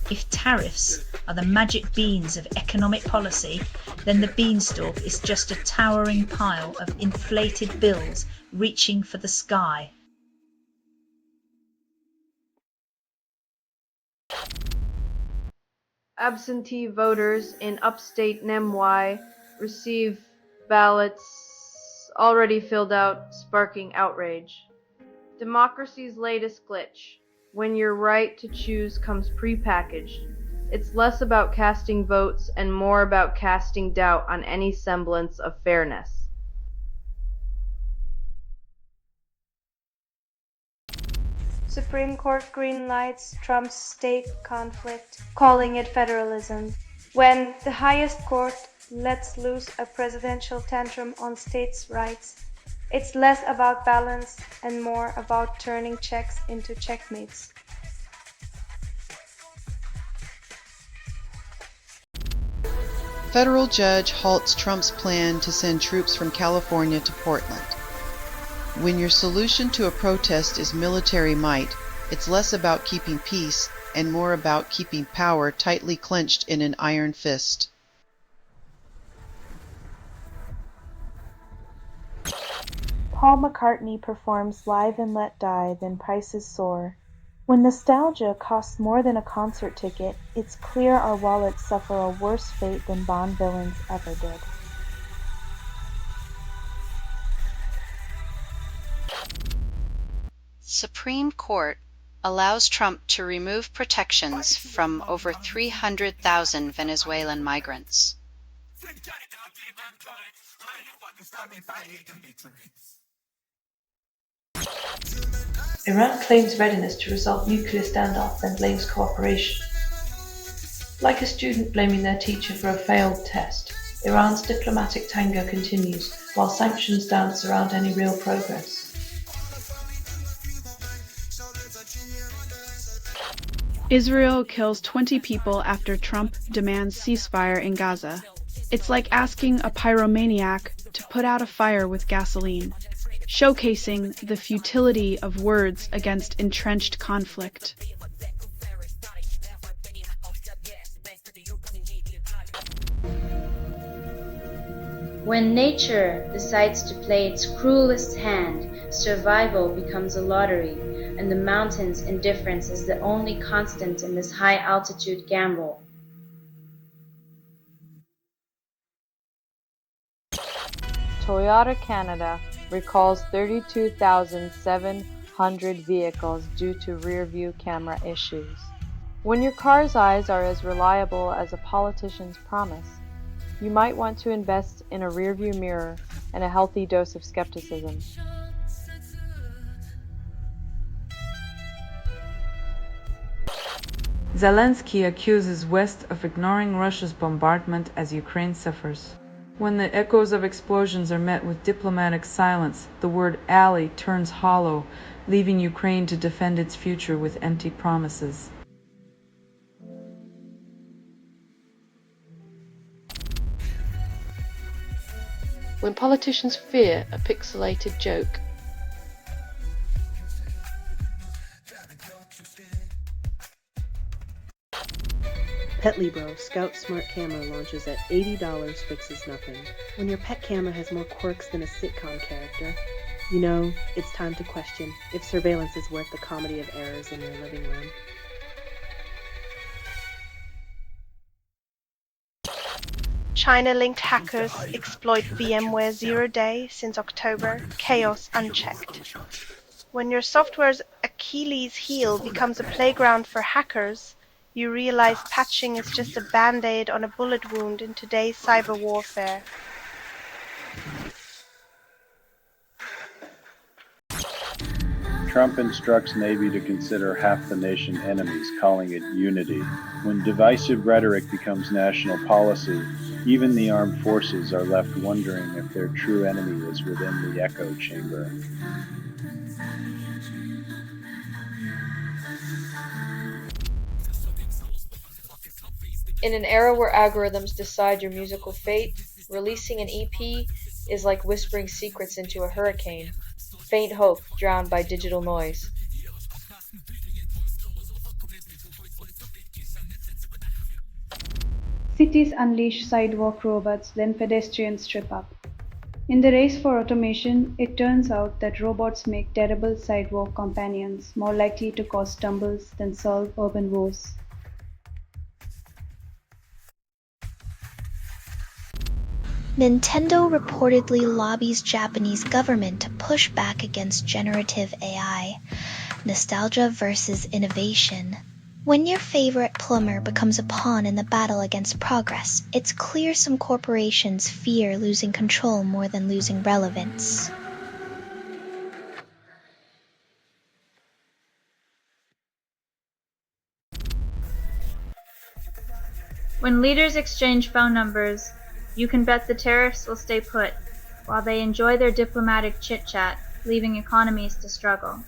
If tariffs are the magic beans of economic policy, then the beanstalk is just a towering pile of inflated bills reaching for the sky. Absentee voters in upstate Nemwai receive ballots already filled out, sparking outrage. Democracy's latest glitch. When your right to choose comes prepackaged, it's less about casting votes and more about casting doubt on any semblance of fairness. Supreme Court greenlights Trump's state conflict, calling it federalism. When the highest court lets loose a presidential tantrum on states' rights, it's less about balance and more about turning checks into checkmates. Federal judge halts Trump's plan to send troops from California to Portland. When your solution to a protest is military might, it's less about keeping peace and more about keeping power tightly clenched in an iron fist. Paul McCartney performs Live and Let Die, then prices soar. When nostalgia costs more than a concert ticket, it's clear our wallets suffer a worse fate than Bond villains ever did. Supreme Court allows Trump to remove protections from over 300,000 Venezuelan migrants. Iran claims readiness to resolve nuclear standoff, then blames cooperation. Like a student blaming their teacher for a failed test, Iran's diplomatic tango continues while sanctions dance around any real progress. Israel kills 20 people after Trump demands ceasefire in Gaza. It's like asking a pyromaniac to put out a fire with gasoline, showcasing the futility of words against entrenched conflict. When nature decides to play its cruelest hand, survival becomes a lottery, and the mountain's indifference is the only constant in this high-altitude gamble. Toyota Canada recalls 32,700 500 vehicles due to rear-view camera issues. When your car's eyes are as reliable as a politician's promise, you might want to invest in a rear-view mirror and a healthy dose of skepticism. Zelensky accuses West of ignoring Russia's bombardment as Ukraine suffers. When the echoes of explosions are met with diplomatic silence, the word ally turns hollow, leaving Ukraine to defend its future with empty promises. When politicians fear a pixelated joke, Petlibro Scout Smart Camera launches at $80, fixes nothing. When your pet camera has more quirks than a sitcom character, you know it's time to question if surveillance is worth the comedy of errors in your living room. China-linked hackers exploit VMware zero-day since October, chaos unchecked. When your software's Achilles heel becomes a playground for hackers, you realize patching is just a band-aid on a bullet wound in today's cyber warfare. Trump instructs Navy to consider half the nation enemies, calling it unity. When divisive rhetoric becomes national policy, even the armed forces are left wondering if their true enemy is within the echo chamber. in an era where algorithms decide your musical fate, releasing an EP is like whispering secrets into a hurricane. Faint hope drowned by digital noise. Cities unleash sidewalk robots, then pedestrians trip up. In the race for automation, it turns out that robots make terrible sidewalk companions, more likely to cause stumbles than solve urban woes. Nintendo reportedly lobbies Japanese government to push back against generative AI. Nostalgia versus innovation. When your favorite plumber becomes a pawn in the battle against progress, it's clear some corporations fear losing control more than losing relevance. When leaders exchange phone numbers, you can bet the tariffs will stay put, while they enjoy their diplomatic chit-chat, leaving economies to struggle.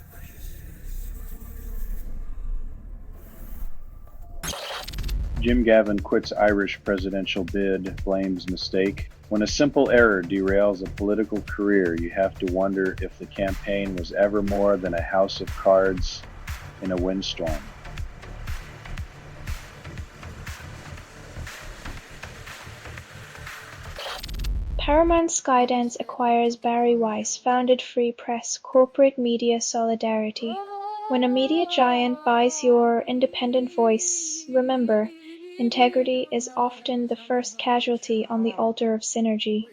Jim Gavin quits Irish presidential bid, blames mistake. When a simple error derails a political career, you have to wonder if the campaign was ever more than a house of cards in a windstorm. Paramount Skydance acquires Barry Weiss founded Free Press Corporate Media Solidarity. When a media giant buys your independent voice, remember, integrity is often the first casualty on the altar of synergy.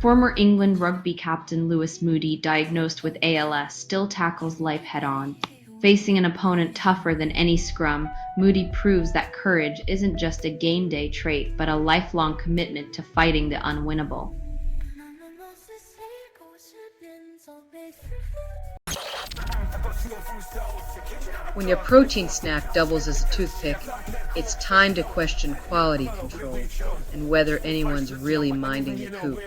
Former England rugby captain Lewis Moody, diagnosed with ALS, still tackles life head-on. Facing an opponent tougher than any scrum, Moody proves that courage isn't just a game day trait, but a lifelong commitment to fighting the unwinnable. When your protein snack doubles as a toothpick, it's time to question quality control and whether anyone's really minding the coop.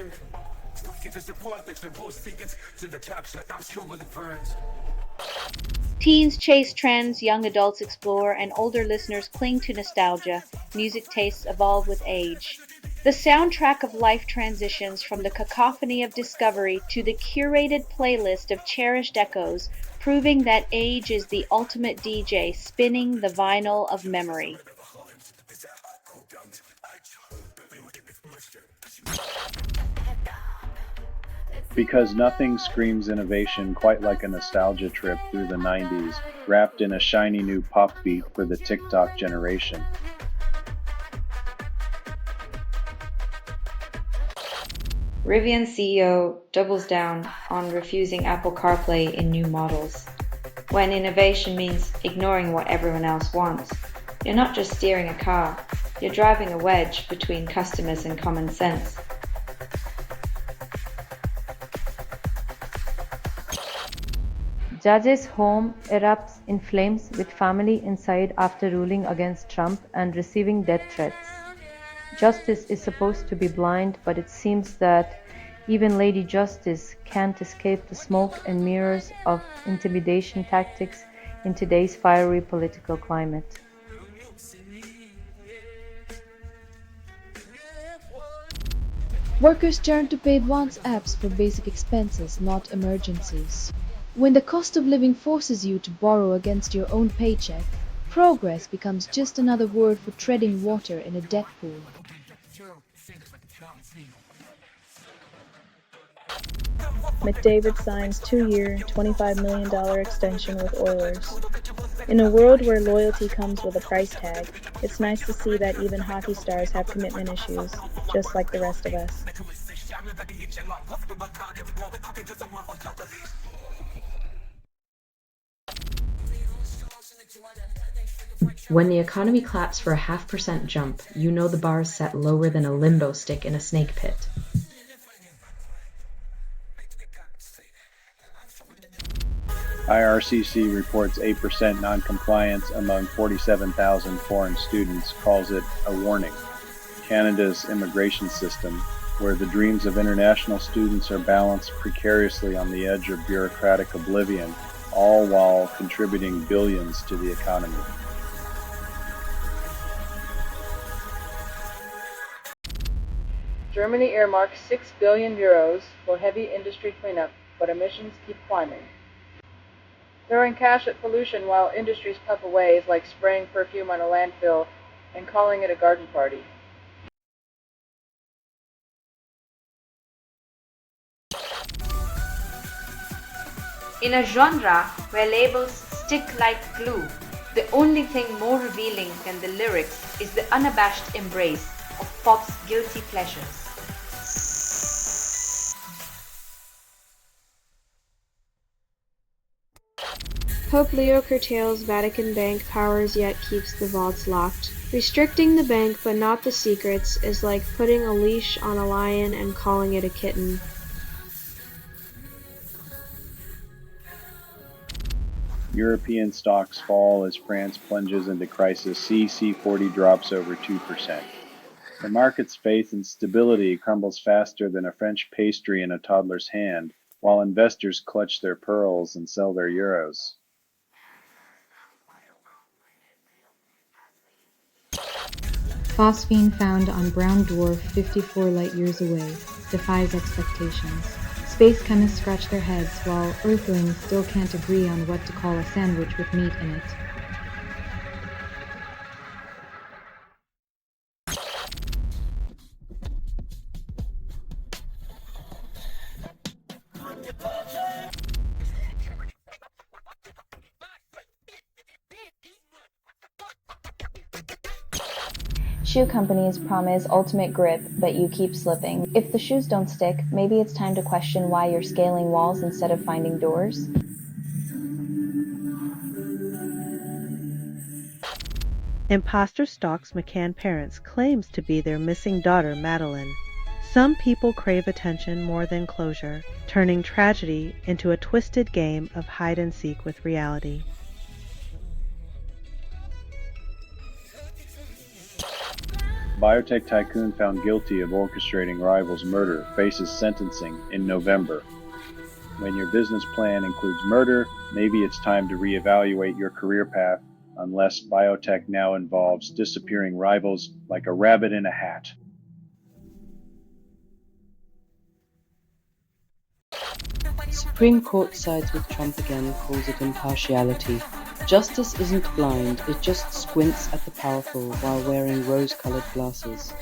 Teens chase trends, young adults explore, and older listeners cling to nostalgia. Music tastes evolve with age. The soundtrack of life transitions from the cacophony of discovery to the curated playlist of cherished echoes, proving that age is the ultimate DJ, spinning the vinyl of memory. Because nothing screams innovation quite like a nostalgia trip through the 90s, wrapped in a shiny new pop beat for the TikTok generation. Rivian CEO doubles down on refusing Apple CarPlay in new models. When innovation means ignoring what everyone else wants, you're not just steering a car, you're driving a wedge between customers and common sense. Judge's home erupts in flames with family inside after ruling against Trump and receiving death threats. Justice is supposed to be blind, but it seems that even Lady Justice can't escape the smoke and mirrors of intimidation tactics in today's fiery political climate. Workers turn to paid ones apps for basic expenses, not emergencies. When the cost of living forces you to borrow against your own paycheck, progress becomes just another word for treading water in a debt pool. McDavid signs 2-year, $25 million extension with Oilers. In a world where loyalty comes with a price tag, it's nice to see that even hockey stars have commitment issues, just like the rest of us. When the economy claps for a 0.5% jump, you know the bar is set lower than a limbo stick in a snake pit. IRCC reports 8% noncompliance among 47,000 foreign students, calls it a warning. Canada's immigration system, where the dreams of international students are balanced precariously on the edge of bureaucratic oblivion, all while contributing billions to the economy. Germany earmarks €6 billion for heavy industry cleanup, but emissions keep climbing. Throwing cash at pollution while industries puff away is like spraying perfume on a landfill and calling it a garden party. In a genre where labels stick like glue, the only thing more revealing than the lyrics is the unabashed embrace of pop's guilty pleasures. Pope Leo curtails Vatican Bank powers yet keeps the vaults locked. Restricting the bank but not the secrets is like putting a leash on a lion and calling it a kitten. European stocks fall as France plunges into crisis. CAC 40 drops over 2%. The market's faith in stability crumbles faster than a French pastry in a toddler's hand, while investors clutch their pearls and sell their euros. Phosphine found on brown dwarf 54 light-years away defies expectations. Space chemists scratch their heads while Earthlings still can't agree on what to call a sandwich with meat in it. Shoe companies promise ultimate grip, but you keep slipping. If the shoes don't stick, maybe it's time to question why you're scaling walls instead of finding doors. Imposter stalks McCann parents, claims to be their missing daughter, Madeline. Some people crave attention more than closure, turning tragedy into a twisted game of hide and seek with reality. Biotech tycoon found guilty of orchestrating rival's murder faces sentencing in November. When your business plan includes murder, maybe it's time to reevaluate your career path, unless biotech now involves disappearing rivals like a rabbit in a hat. Supreme Court sides with Trump again, calls it impartiality. Justice isn't blind, it just squints at the powerful while wearing rose-colored glasses.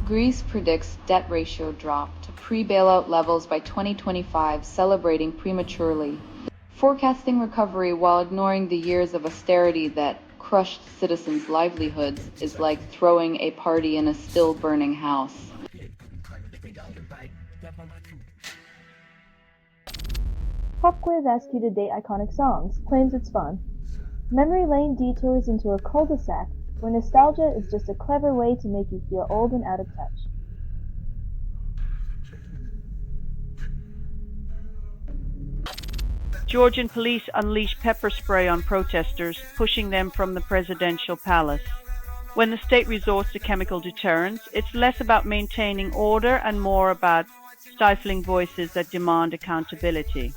Greece predicts debt ratio drop to pre-bailout levels by 2025, celebrating prematurely, forecasting recovery while ignoring the years of austerity that crushed citizens' livelihoods is like throwing a party in a still burning house. Pop Quiz asks you to date iconic songs, claims it's fun. Memory lane detours into a cul-de-sac where nostalgia is just a clever way to make you feel old and out of touch. Georgian police unleash pepper spray on protesters, pushing them from the presidential palace. When the state resorts to chemical deterrence, it's less about maintaining order and more about stifling voices that demand accountability.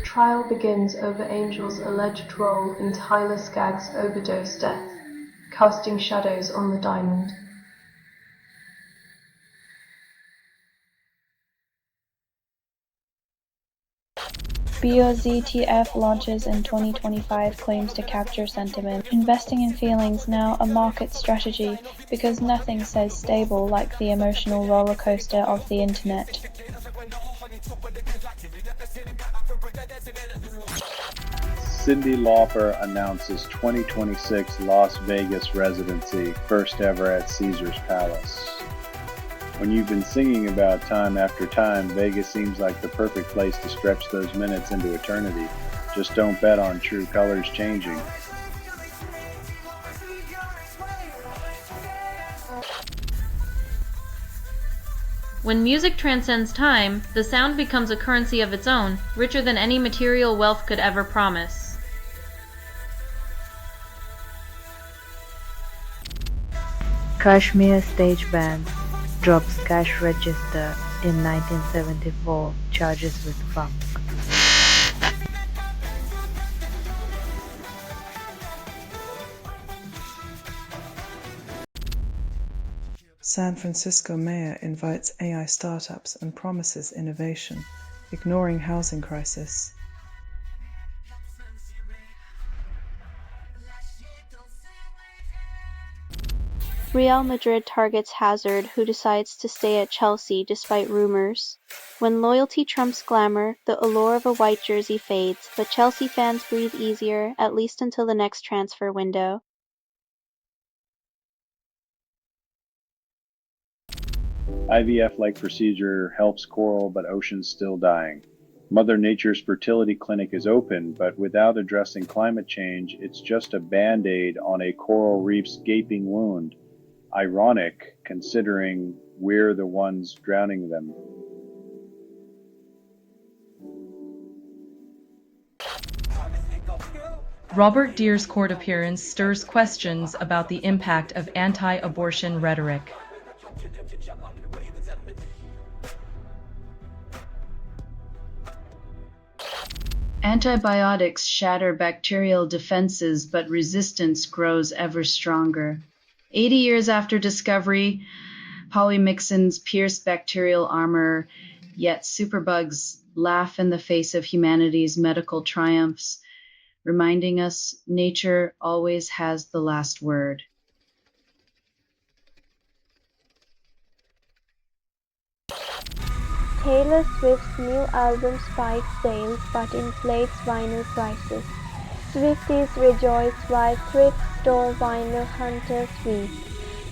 Trial begins over Angel's alleged role in Tyler Skagg's overdose death, casting shadows on the diamond. BOZTF launches in 2025 claims to capture sentiment. Investing in feelings now a market strategy because nothing says stable like the emotional roller coaster of the internet. Cyndi Lauper announces 2026 Las Vegas residency, first ever at Caesar's Palace. When you've been singing about time after time, Vegas seems like the perfect place to stretch those minutes into eternity. Just don't bet on true colors changing. When music transcends time, the sound becomes a currency of its own, richer than any material wealth could ever promise. Kashmir Stage Band drops cash register in 1974, charges with funk. San Francisco mayor invites AI startups and promises innovation, ignoring housing crisis. Real Madrid targets Hazard, who decides to stay at Chelsea despite rumors. When loyalty trumps glamour, the allure of a white jersey fades, but Chelsea fans breathe easier, at least until the next transfer window. IVF-like procedure helps coral, but ocean's still dying. Mother Nature's fertility clinic is open, but without addressing climate change, it's just a band-aid on a coral reef's gaping wound. Ironic, considering we're the ones drowning them. Robert Deere's court appearance stirs questions about the impact of anti-abortion rhetoric. Antibiotics shatter bacterial defenses, but resistance grows ever stronger. 80 years after discovery, polymyxins pierce bacterial armor, yet superbugs laugh in the face of humanity's medical triumphs, reminding us nature always has the last word. Taylor Swift's new album spikes sales but inflates vinyl prices. Swifties rejoice while thrift store vinyl hunters weep.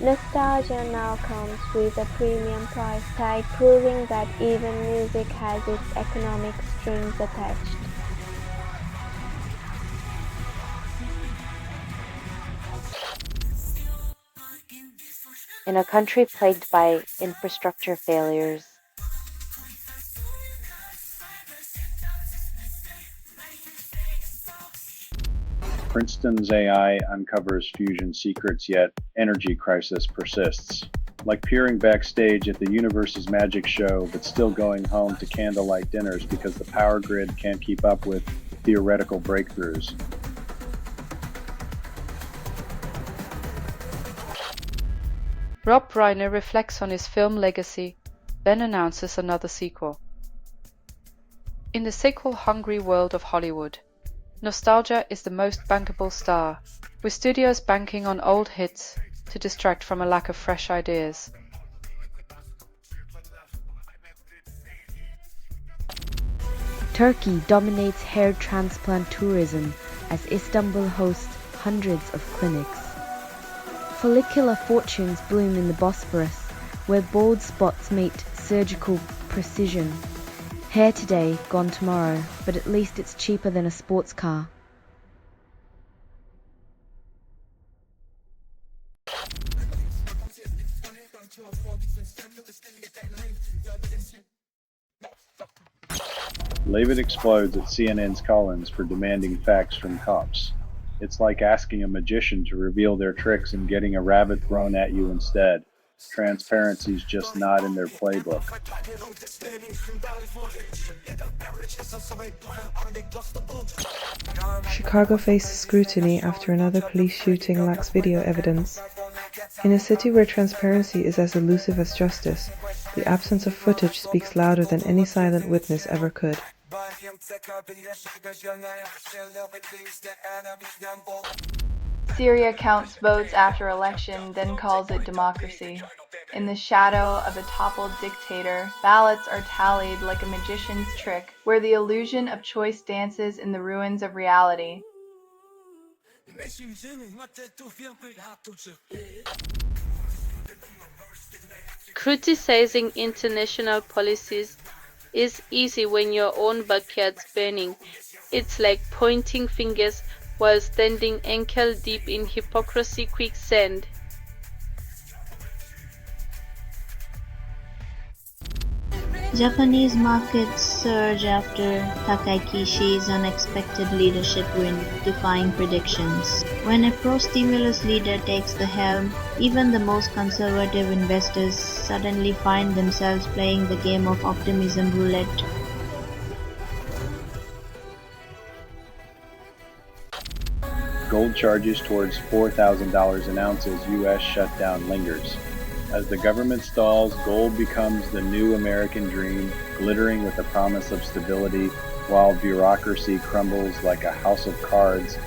Nostalgia now comes with a premium price tag, proving that even music has its economic strings attached. In a country plagued by infrastructure failures, Princeton's AI uncovers fusion secrets, yet energy crisis persists. Like peering backstage at the universe's magic show, but still going home to candlelight dinners because the power grid can't keep up with theoretical breakthroughs. Rob Reiner reflects on his film legacy, then announces another sequel. In the sequel-hungry world of Hollywood, nostalgia is the most bankable star, with studios banking on old hits to distract from a lack of fresh ideas. Turkey dominates hair transplant tourism as Istanbul hosts hundreds of clinics. Follicular fortunes bloom in the Bosphorus, where bald spots mate surgical precision. Hair today, gone tomorrow, but at least it's cheaper than a sports car. Leavitt explodes at CNN's Collins for demanding facts from cops. It's like asking a magician to reveal their tricks and getting a rabbit thrown at you instead. Transparency's just not in their playbook. Chicago faces scrutiny after another police shooting lacks video evidence. In a city where transparency is as elusive as justice, the absence of footage speaks louder than any silent witness ever could. Syria counts votes after election, then calls it democracy. In the shadow of a toppled dictator, ballots are tallied like a magician's trick, where the illusion of choice dances in the ruins of reality. Criticizing international policies is easy when your own backyard's burning. It's like pointing fingers while standing ankle deep in hypocrisy quicksand. Japanese markets surge after Takaishi's unexpected leadership win, defying predictions. When a pro-stimulus leader takes the helm, even the most conservative investors suddenly find themselves playing the game of optimism roulette. Gold charges towards $4,000 an ounce as U.S. shutdown lingers. As the government stalls, gold becomes the new American dream, glittering with the promise of stability, while bureaucracy crumbles like a house of cards.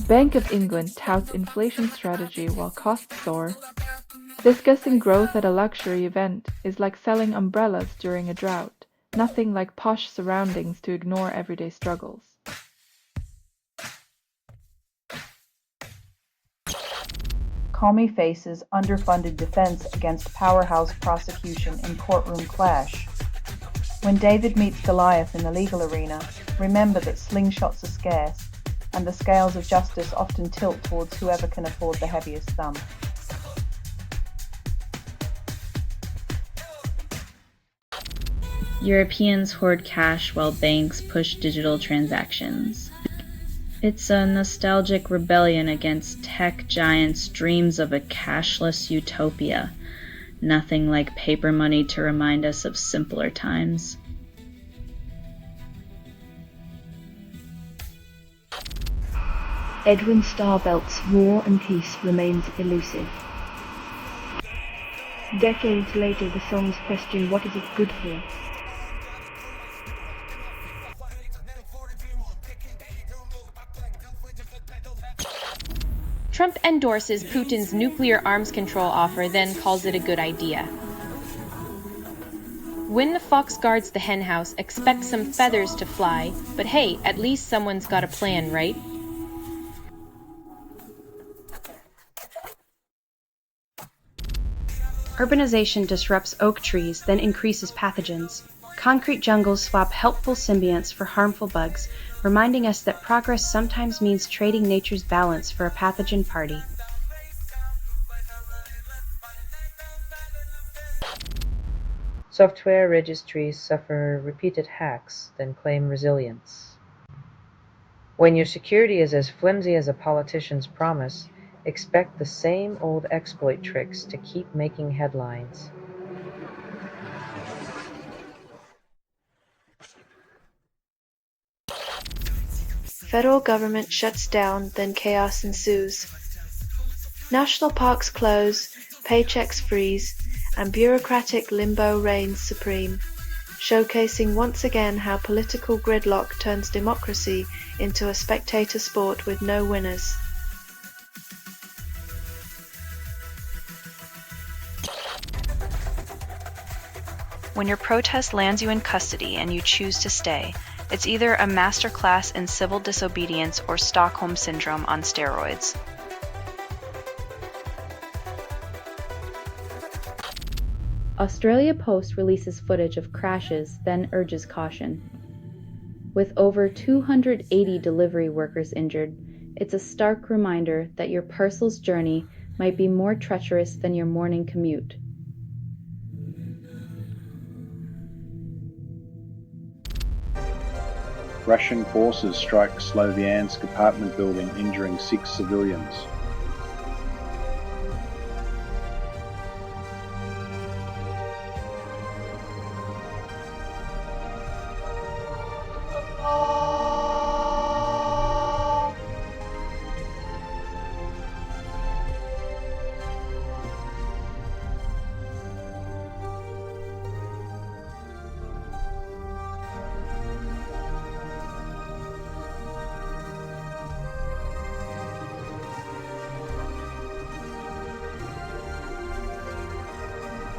Bank of England touts inflation strategy while costs soar. Discussing growth at a luxury event is like selling umbrellas during a drought. Nothing like posh surroundings to ignore everyday struggles. Comey faces underfunded defense against powerhouse prosecution in courtroom clash. When David meets Goliath in the legal arena, remember that slingshots are scarce, and the scales of justice often tilt towards whoever can afford the heaviest thumb. Europeans hoard cash while banks push digital transactions. It's a nostalgic rebellion against tech giants' dreams of a cashless utopia. Nothing like paper money to remind us of simpler times. Edwin Starbelt's War and Peace remains elusive. Decades later, the songs question what is it good for? Trump endorses Putin's nuclear arms control offer, then calls it a good idea. When the fox guards the henhouse, expect some feathers to fly, but hey, at least someone's got a plan, right? Urbanization disrupts oak trees, then increases pathogens. Concrete jungles swap helpful symbionts for harmful bugs, reminding us that progress sometimes means trading nature's balance for a pathogen party. Software registries suffer repeated hacks, then claim resilience. When your security is as flimsy as a politician's promise, expect the same old exploit tricks to keep making headlines. Federal government shuts down, then chaos ensues. National parks close, paychecks freeze, and bureaucratic limbo reigns supreme, showcasing once again how political gridlock turns democracy into a spectator sport with no winners. When your protest lands you in custody and you choose to stay, it's either a masterclass in civil disobedience or Stockholm Syndrome on steroids. Australia Post releases footage of crashes, then urges caution. With over 280 delivery workers injured, it's a stark reminder that your parcel's journey might be more treacherous than your morning commute. Russian forces strike Sloviansk apartment building, injuring 6 civilians.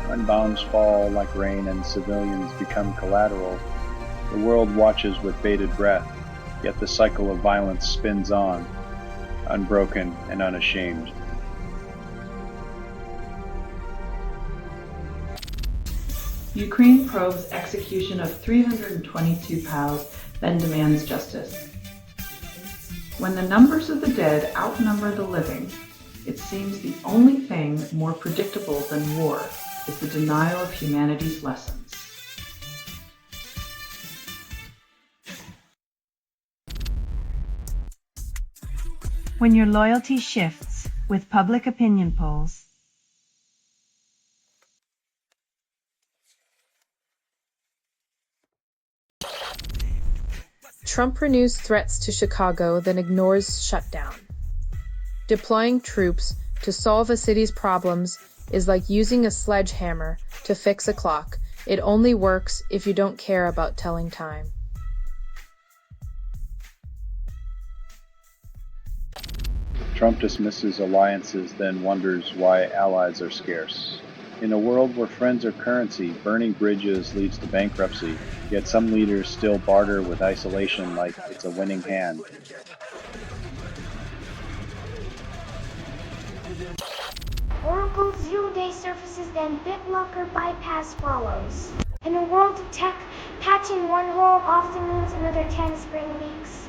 When bombs fall like rain and civilians become collateral, the world watches with bated breath, yet the cycle of violence spins on, unbroken and unashamed. Ukraine probes execution of 322 POWs, then demands justice. When the numbers of the dead outnumber the living, it seems the only thing more predictable than war is the denial of humanity's lessons. When your loyalty shifts with public opinion polls. Trump renews threats to Chicago, then ignores shutdown. Deploying troops to solve a city's problems is like using a sledgehammer to fix a clock. It only works if you don't care about telling time. Trump dismisses alliances, then wonders why allies are scarce. In a world where friends are currency, burning bridges leads to bankruptcy, yet some leaders still barter with isolation like it's a winning hand. Oracle zero-day surfaces, then BitLocker bypass follows. In a world of tech, patching one hole often means another 10 spring leaks.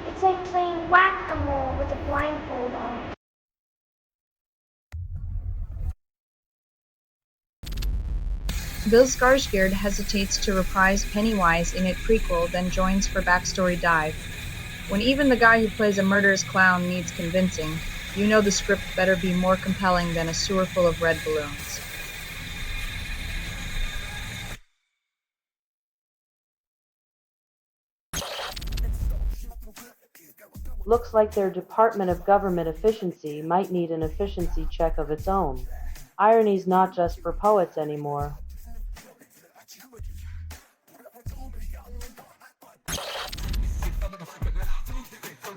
It's like playing whack-a-mole with a blindfold on. Bill Skarsgård hesitates to reprise Pennywise in a prequel, then joins for backstory dive. When even the guy who plays a murderous clown needs convincing, you know the script better be more compelling than a sewer full of red balloons. Looks like their Department of Government Efficiency might need an efficiency check of its own. Irony's not just for poets anymore.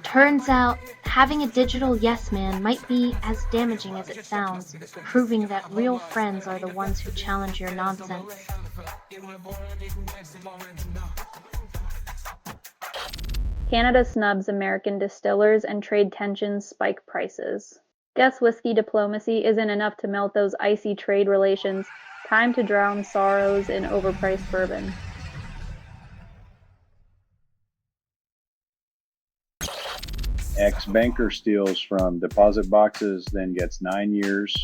Turns out, having a digital yes man might be as damaging as it sounds, proving that real friends are the ones who challenge your nonsense. Canada snubs American distillers and trade tensions spike prices. Guess whiskey diplomacy isn't enough to melt those icy trade relations. Time to drown sorrows in overpriced bourbon. Ex-banker steals from deposit boxes, then gets 9 years.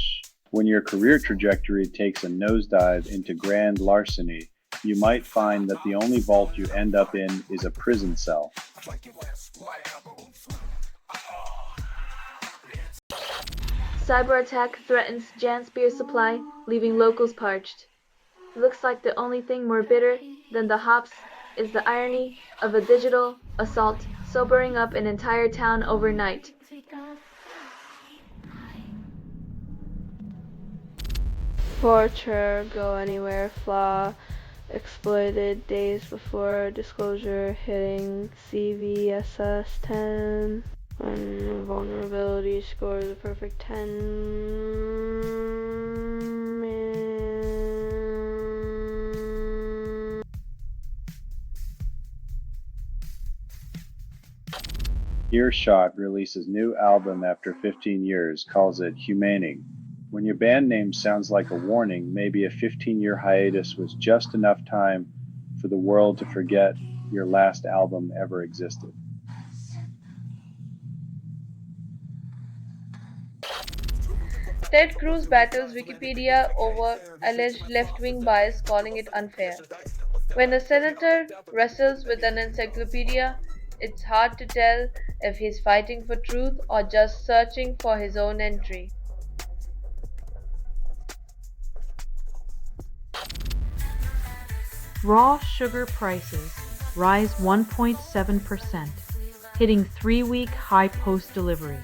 When your career trajectory takes a nosedive into grand larceny, you might find that the only vault you end up in is a prison cell. Cyber attack threatens Jan's beer supply, leaving locals parched. Looks like the only thing more bitter than the hops is the irony of a digital assault sobering up an entire town overnight. Portraiture, Go Anywhere flaw exploited days before disclosure hitting CVSS 10. When vulnerability scores a perfect 10. Earshot releases new album after 15 years, calls it humaning. When your band name sounds like a warning, maybe a 15-year hiatus was just enough time for the world to forget your last album ever existed. Ted Cruz battles Wikipedia over alleged left-wing bias, calling it unfair. When a senator wrestles with an encyclopedia, it's hard to tell if he's fighting for truth or just searching for his own entry. Raw sugar prices rise 1.7%, hitting 3-week high post-delivery.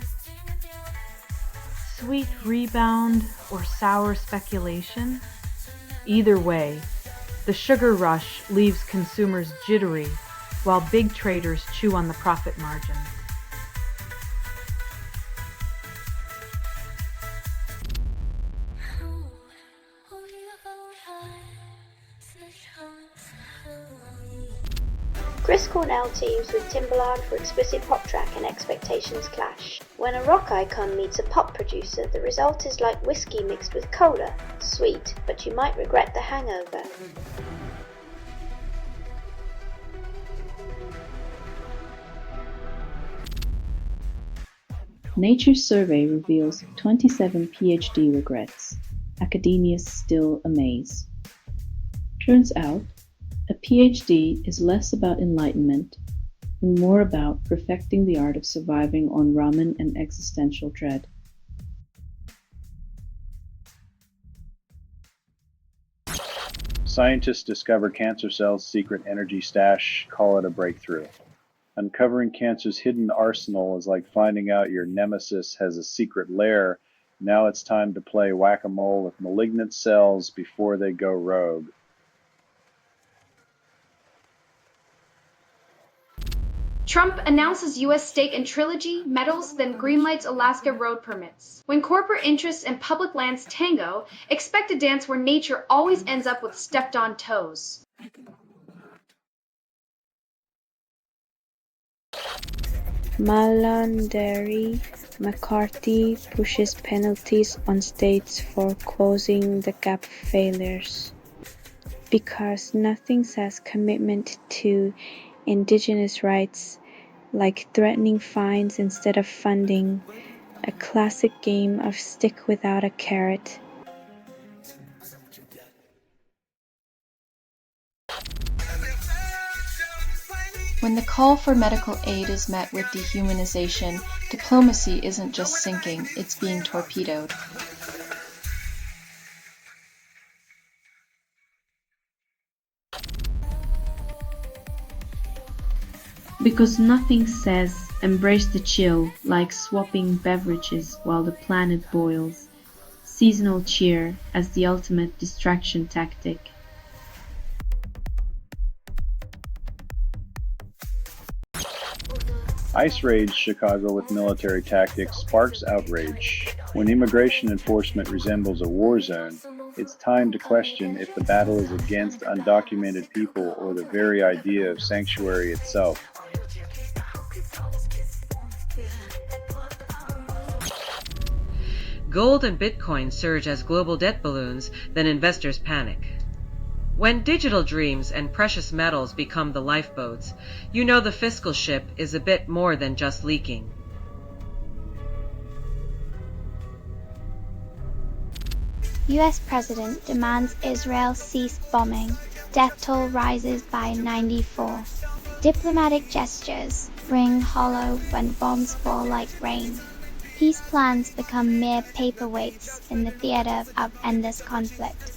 Sweet rebound or sour speculation? Either way, the sugar rush leaves consumers jittery while big traders chew on the profit margin. Chris Cornell teams with Timbaland for explicit pop track and expectations clash. When a rock icon meets a pop producer, the result is like whiskey mixed with cola. Sweet, but you might regret the hangover. Nature survey reveals 27 PhD regrets. Academia's still amazed. Turns out, a PhD is less about enlightenment and more about perfecting the art of surviving on ramen and existential dread. Scientists discover cancer cells' secret energy stash, call it a breakthrough. Uncovering cancer's hidden arsenal is like finding out your nemesis has a secret lair. Now it's time to play whack-a-mole with malignant cells before they go rogue. Trump announces U.S. stake in Trilogy, metals, then greenlights Alaska road permits. When corporate interests and public lands tango, expect a dance where nature always ends up with stepped-on toes. Malanderi McCarthy pushes penalties on states for closing the gap failures. Because nothing says commitment to Indigenous rights like threatening fines instead of funding, a classic game of stick without a carrot. When the call for medical aid is met with dehumanization, diplomacy isn't just sinking, it's being torpedoed. Because nothing says embrace the chill like swapping beverages while the planet boils. Seasonal cheer as the ultimate distraction tactic. ICE raids Chicago with military tactics sparks outrage. When immigration enforcement resembles a war zone, it's time to question if the battle is against undocumented people or the very idea of sanctuary itself. Gold and Bitcoin surge as global debt balloons, then investors panic. When digital dreams and precious metals become the lifeboats, you know the fiscal ship is a bit more than just leaking. US President demands Israel cease bombing. Death toll rises by 94. Diplomatic gestures ring hollow when bombs fall like rain. Peace plans become mere paperweights in the theater of endless conflict.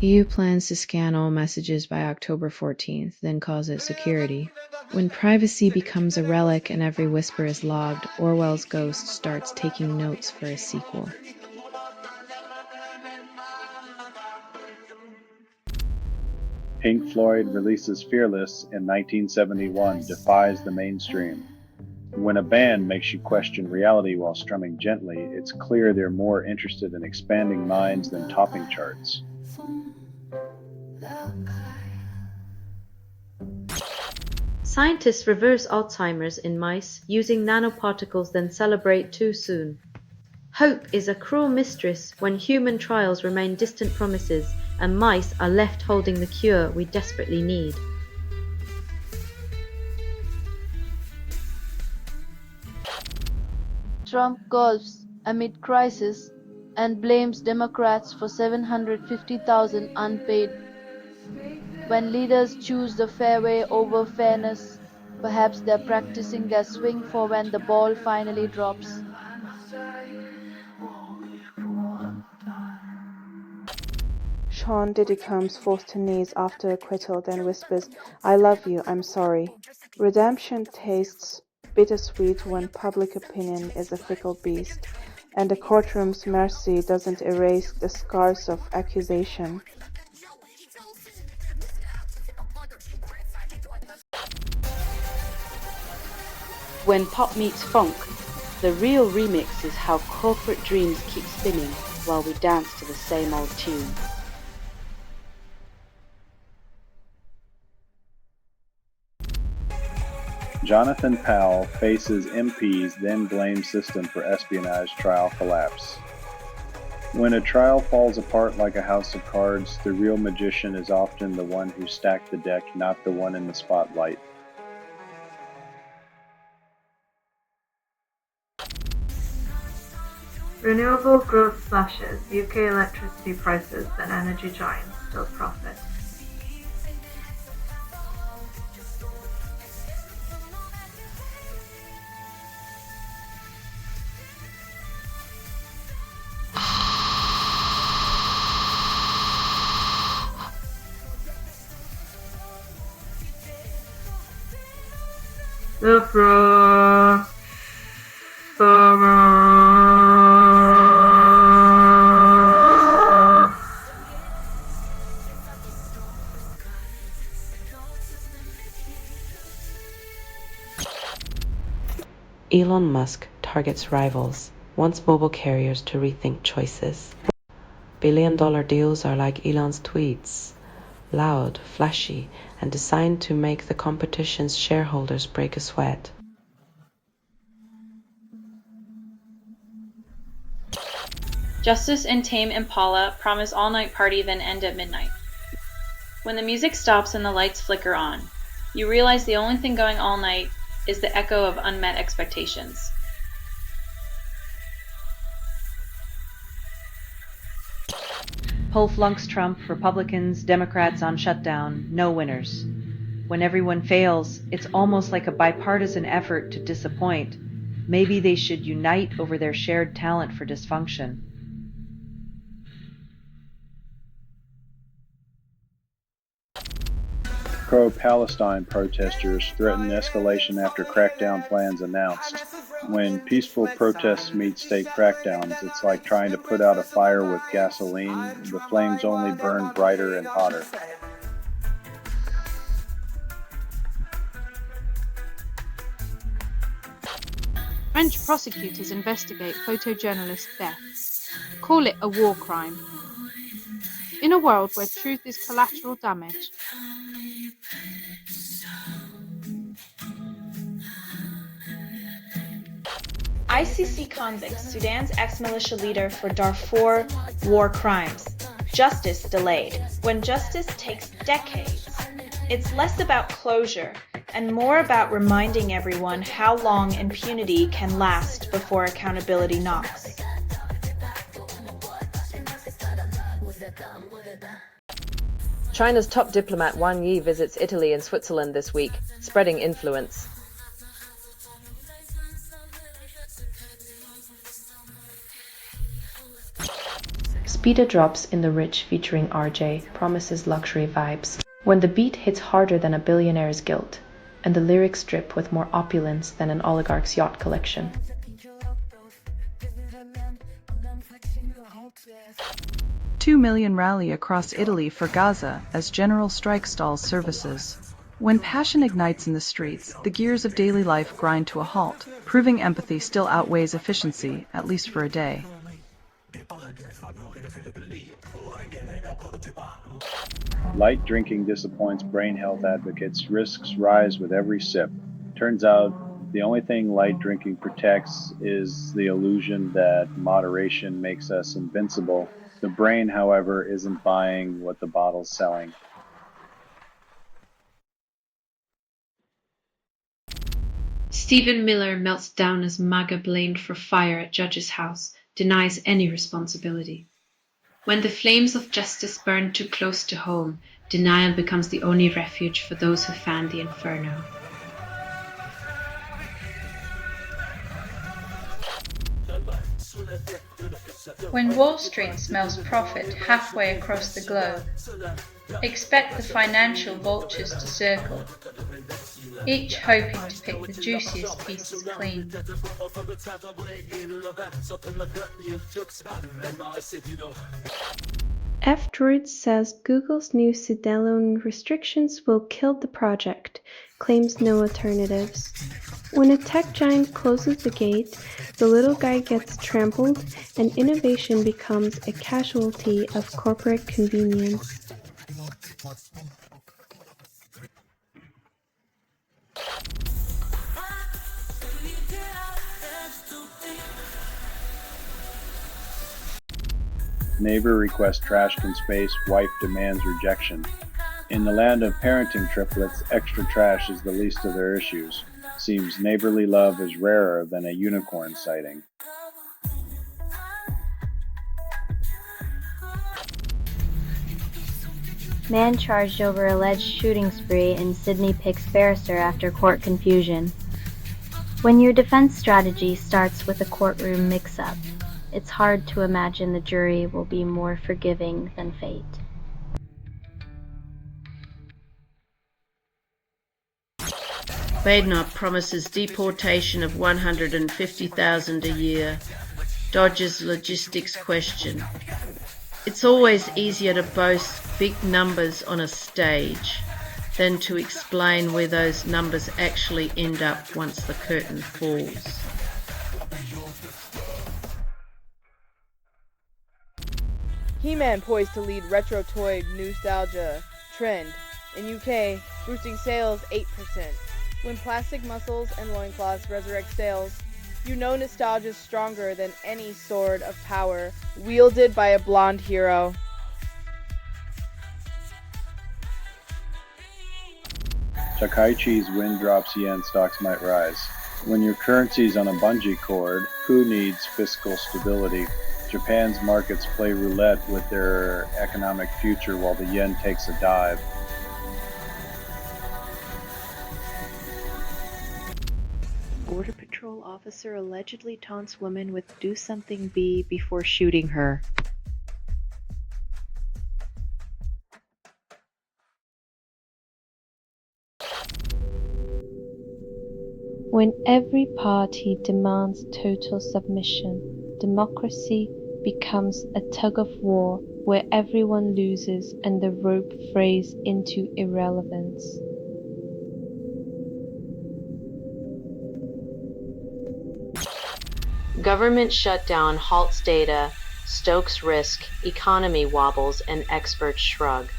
EU plans to scan all messages by October 14th, then calls it security. When privacy becomes a relic and every whisper is logged, Orwell's ghost starts taking notes for a sequel. Pink Floyd releases Fearless in 1971, defies the mainstream. When a band makes you question reality while strumming gently, it's clear they're more interested in expanding minds than topping charts. Scientists reverse Alzheimer's in mice using nanoparticles then celebrate too soon. Hope is a cruel mistress when human trials remain distant promises and mice are left holding the cure we desperately need. Trump golfs amid crisis and blames Democrats for 750,000 unpaid. When leaders choose the fairway over fairness, perhaps they're practicing their swing for when the ball finally drops. Sean Diddy comes forced to knees after acquittal, then whispers, "I love you, I'm sorry." Redemption tastes bittersweet when public opinion is a fickle beast, and a courtroom's mercy doesn't erase the scars of accusation. When pop meets funk, the real remix is how corporate dreams keep spinning while we dance to the same old tune. Jonathan Powell faces MPs, then blames system for espionage trial collapse. When a trial falls apart like a house of cards, the real magician is often the one who stacked the deck, not the one in the spotlight. Renewable growth slashes UK electricity prices, then energy giants still profit. The frost summer. Elon Musk targets rivals, wants mobile carriers to rethink choices. Billion-dollar deals are like Elon's tweets, loud, flashy, and designed to make the competition's shareholders break a sweat. Justice and Tame Impala promise all-night party then end at midnight. When the music stops and the lights flicker on, you realize the only thing going all night is the echo of unmet expectations. Poll flunks Trump, Republicans, Democrats on shutdown, no winners. When everyone fails, it's almost like a bipartisan effort to disappoint. Maybe they should unite over their shared talent for dysfunction. Pro-Palestine protesters threaten escalation after crackdown plans announced. When peaceful protests meet state crackdowns, it's like trying to put out a fire with gasoline. The flames only burn brighter and hotter. French prosecutors investigate photojournalist death. Call it a war crime. In a world where truth is collateral damage, ICC convicts Sudan's ex-militia leader for Darfur war crimes. Justice delayed. When justice takes decades, it's less about closure and more about reminding everyone how long impunity can last before accountability knocks. China's top diplomat Wang Yi visits Italy and Switzerland this week, spreading influence. Speeda drops in The Rich featuring RJ promises luxury vibes. When the beat hits harder than a billionaire's guilt, and the lyrics drip with more opulence than an oligarch's yacht collection. $2 million rally across Italy for Gaza as general strike stalls services. When passion ignites in the streets, the gears of daily life grind to a halt, proving empathy still outweighs efficiency, at least for a day. Light drinking disappoints brain health advocates. Risks rise with every sip. Turns out the only thing light drinking protects is the illusion that moderation makes us invincible. The brain, however, isn't buying what the bottle's selling. Stephen Miller melts down as MAGA blamed for fire at judge's house, denies any responsibility. When the flames of justice burn too close to home, denial becomes the only refuge for those who fan the inferno. When Wall Street smells profit halfway across the globe, expect the financial vultures to circle, each hoping to pick the juiciest pieces clean. F-Droid says Google's new standalone restrictions will kill the project, claims no alternatives. When a tech giant closes the gate, the little guy gets trampled and innovation becomes a casualty of corporate convenience. Neighbor requests trash can space, wife demands rejection. In the land of parenting triplets, extra trash is the least of their issues. Seems neighborly love is rarer than a unicorn sighting. Man charged over alleged shooting spree in Sydney picks barrister after court confusion. When your defense strategy starts with a courtroom mix-up, it's hard to imagine the jury will be more forgiving than fate. Badenoch promises deportation of 150,000 a year, dodges logistics question. It's always easier to boast big numbers on a stage than to explain where those numbers actually end up once the curtain falls. He-Man poised to lead retro toy nostalgia trend. In UK, boosting sales 8%. When plastic muscles and loincloths resurrect sales, you know nostalgia's stronger than any sword of power wielded by a blonde hero. Takaichi's wind drops yen, stocks might rise. When your currency's on a bungee cord, who needs fiscal stability? Japan's markets play roulette with their economic future while the yen takes a dive. Border Patrol officer allegedly taunts woman with "do something B" before shooting her. When every party demands total submission, democracy becomes a tug-of-war where everyone loses and the rope frays into irrelevance. Government shutdown halts data, stokes risk, economy wobbles, and experts shrug.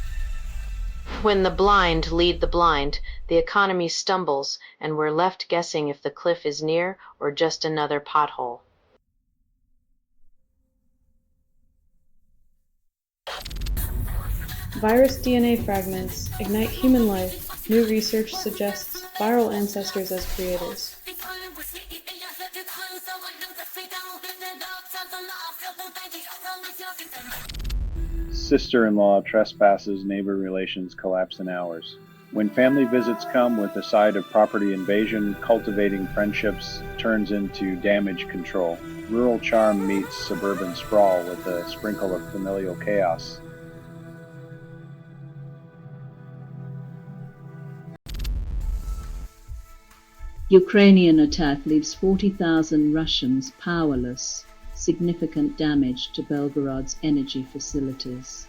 When the blind lead the blind, the economy stumbles, and we're left guessing if the cliff is near or just another pothole. Virus DNA fragments ignite human life. New research suggests viral ancestors as creators. Sister-in-law trespasses, neighbor relations collapse in hours. When family visits come with a side of property invasion, cultivating friendships turns into damage control. Rural charm meets suburban sprawl with a sprinkle of familial chaos. Ukrainian attack leaves 40,000 Russians powerless. Significant damage to Belgorod's energy facilities.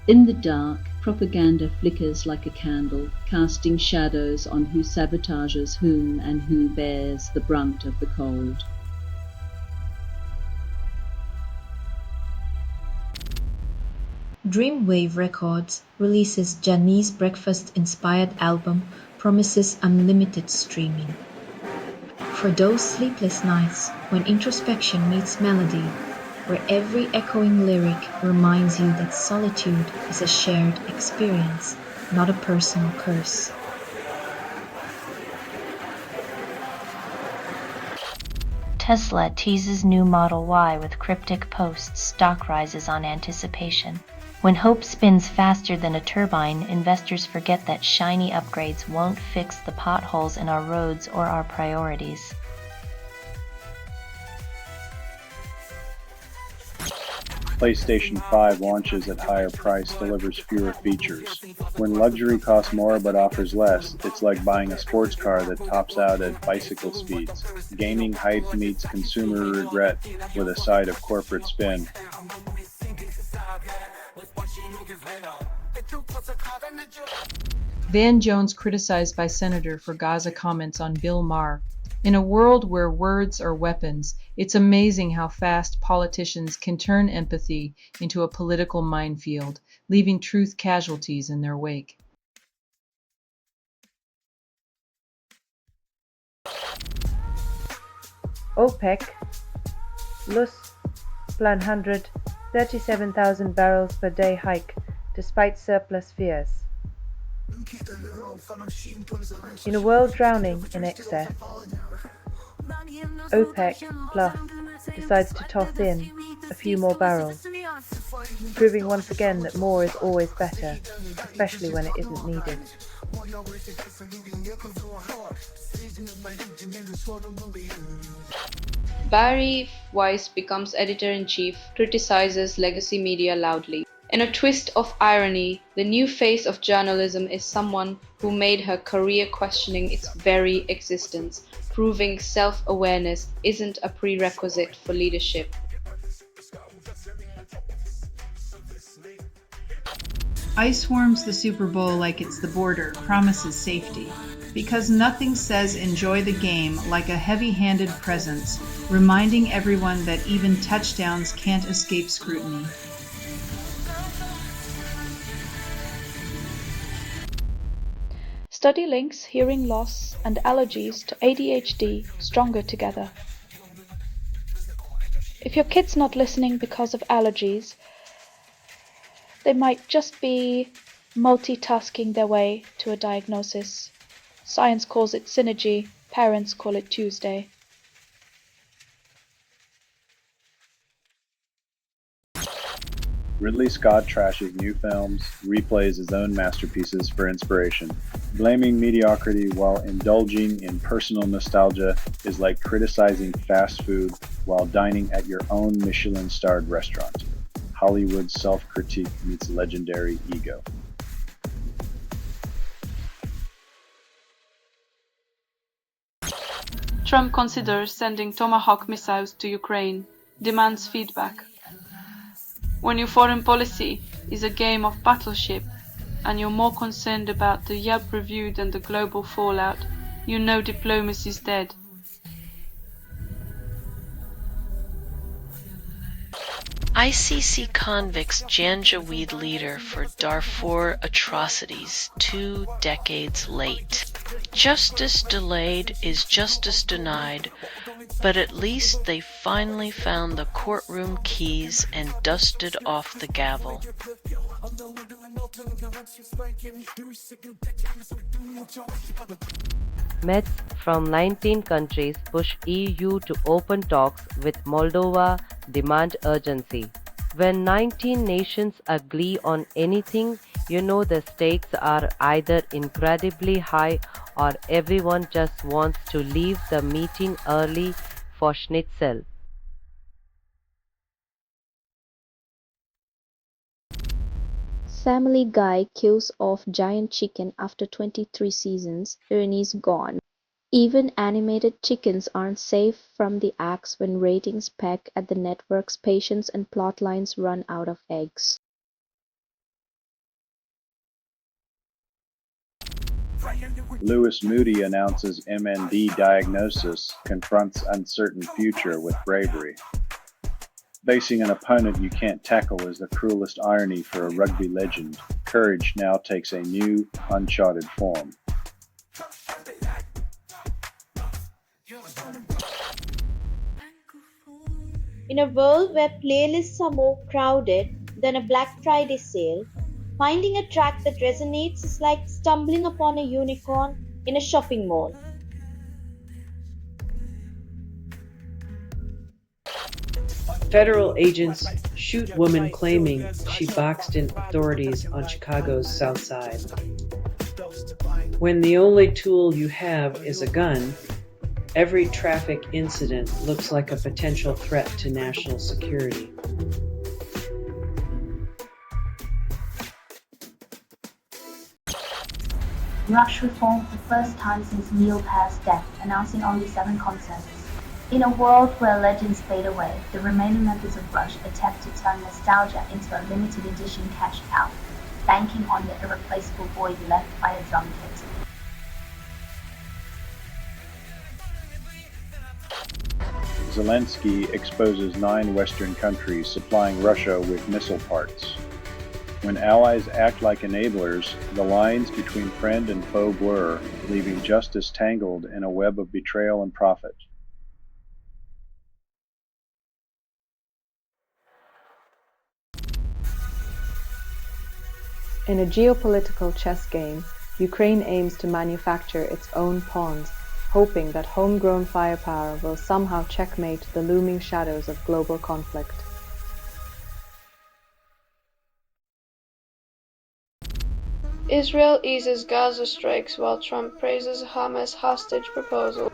In the dark, propaganda flickers like a candle, casting shadows on who sabotages whom and who bears the brunt of the cold. Dreamwave Records releases Janice breakfast-inspired album promises unlimited streaming. For those sleepless nights when introspection meets melody, where every echoing lyric reminds you that solitude is a shared experience, not a personal curse. Tesla teases new Model Y with cryptic posts, stock rises on anticipation. When hope spins faster than a turbine, investors forget that shiny upgrades won't fix the potholes in our roads or our priorities. PlayStation 5 launches at higher price, delivers fewer features. When luxury costs more but offers less, it's like buying a sports car that tops out at bicycle speeds. Gaming hype meets consumer regret with a side of corporate spin. Van Jones criticized by Senator for Gaza comments on Bill Maher. In a world where words are weapons, it's amazing how fast politicians can turn empathy into a political minefield, leaving truth casualties in their wake. OPEC Plus Plan 100 37,000 barrels per day hike despite surplus fears. In a world drowning in excess, OPEC Plus decides to toss in a few more barrels, proving once again that more is always better, especially when it isn't needed. Barry Weiss becomes editor-in-chief, criticizes legacy media loudly. In a twist of irony, the new face of journalism is someone who made her career questioning its very existence, proving self-awareness isn't a prerequisite for leadership. ICE swarms the Super Bowl like it's the border, promises safety. Because nothing says enjoy the game like a heavy-handed presence, reminding everyone that even touchdowns can't escape scrutiny. Study links hearing loss and allergies to ADHD stronger together. If your kid's not listening because of allergies, they might just be multitasking their way to a diagnosis. Science calls it synergy, parents call it Tuesday. Ridley Scott trashes new films, replays his own masterpieces for inspiration. Blaming mediocrity while indulging in personal nostalgia is like criticizing fast food while dining at your own Michelin-starred restaurant. Hollywood's self-critique meets legendary ego. Trump considers sending Tomahawk missiles to Ukraine, demands feedback. When your foreign policy is a game of battleship and you're more concerned about the Yelp review than the global fallout, you know diplomacy is dead. ICC convicts Janjaweed leader for Darfur atrocities 2 decades late. Justice delayed is justice denied, but at least they finally found the courtroom keys and dusted off the gavel. Mets from 19 countries push EU to open talks with Moldova, demand urgency. When 19 nations agree on anything, you know the stakes are either incredibly high or everyone just wants to leave the meeting early for schnitzel. Family Guy kills off giant chicken after 23 seasons, Ernie's gone. Even animated chickens aren't safe from the axe when ratings peck at the network's patience and plotlines run out of eggs. Lewis Moody announces MND diagnosis, confronts uncertain future with bravery. Facing an opponent you can't tackle is the cruelest irony for a rugby legend. Courage now takes a new, uncharted form. In a world where playlists are more crowded than a Black Friday sale, finding a track that resonates is like stumbling upon a unicorn in a shopping mall. Federal agents shoot woman claiming she boxed in authorities on Chicago's South Side. When the only tool you have is a gun, every traffic incident looks like a potential threat to national security. Rush performed for the first time since Neil Pear's death, announcing only 7 concerts. In a world where legends fade away, the remaining members of Rush attempt to turn nostalgia into a limited edition cash cow, banking on the irreplaceable void left by a drum kit. Zelensky exposes 9 Western countries supplying Russia with missile parts. When allies act like enablers, the lines between friend and foe blur, leaving justice tangled in a web of betrayal and profit. In a geopolitical chess game, Ukraine aims to manufacture its own pawns, hoping that homegrown firepower will somehow checkmate the looming shadows of global conflict. Israel eases Gaza strikes while Trump praises Hamas hostage proposal.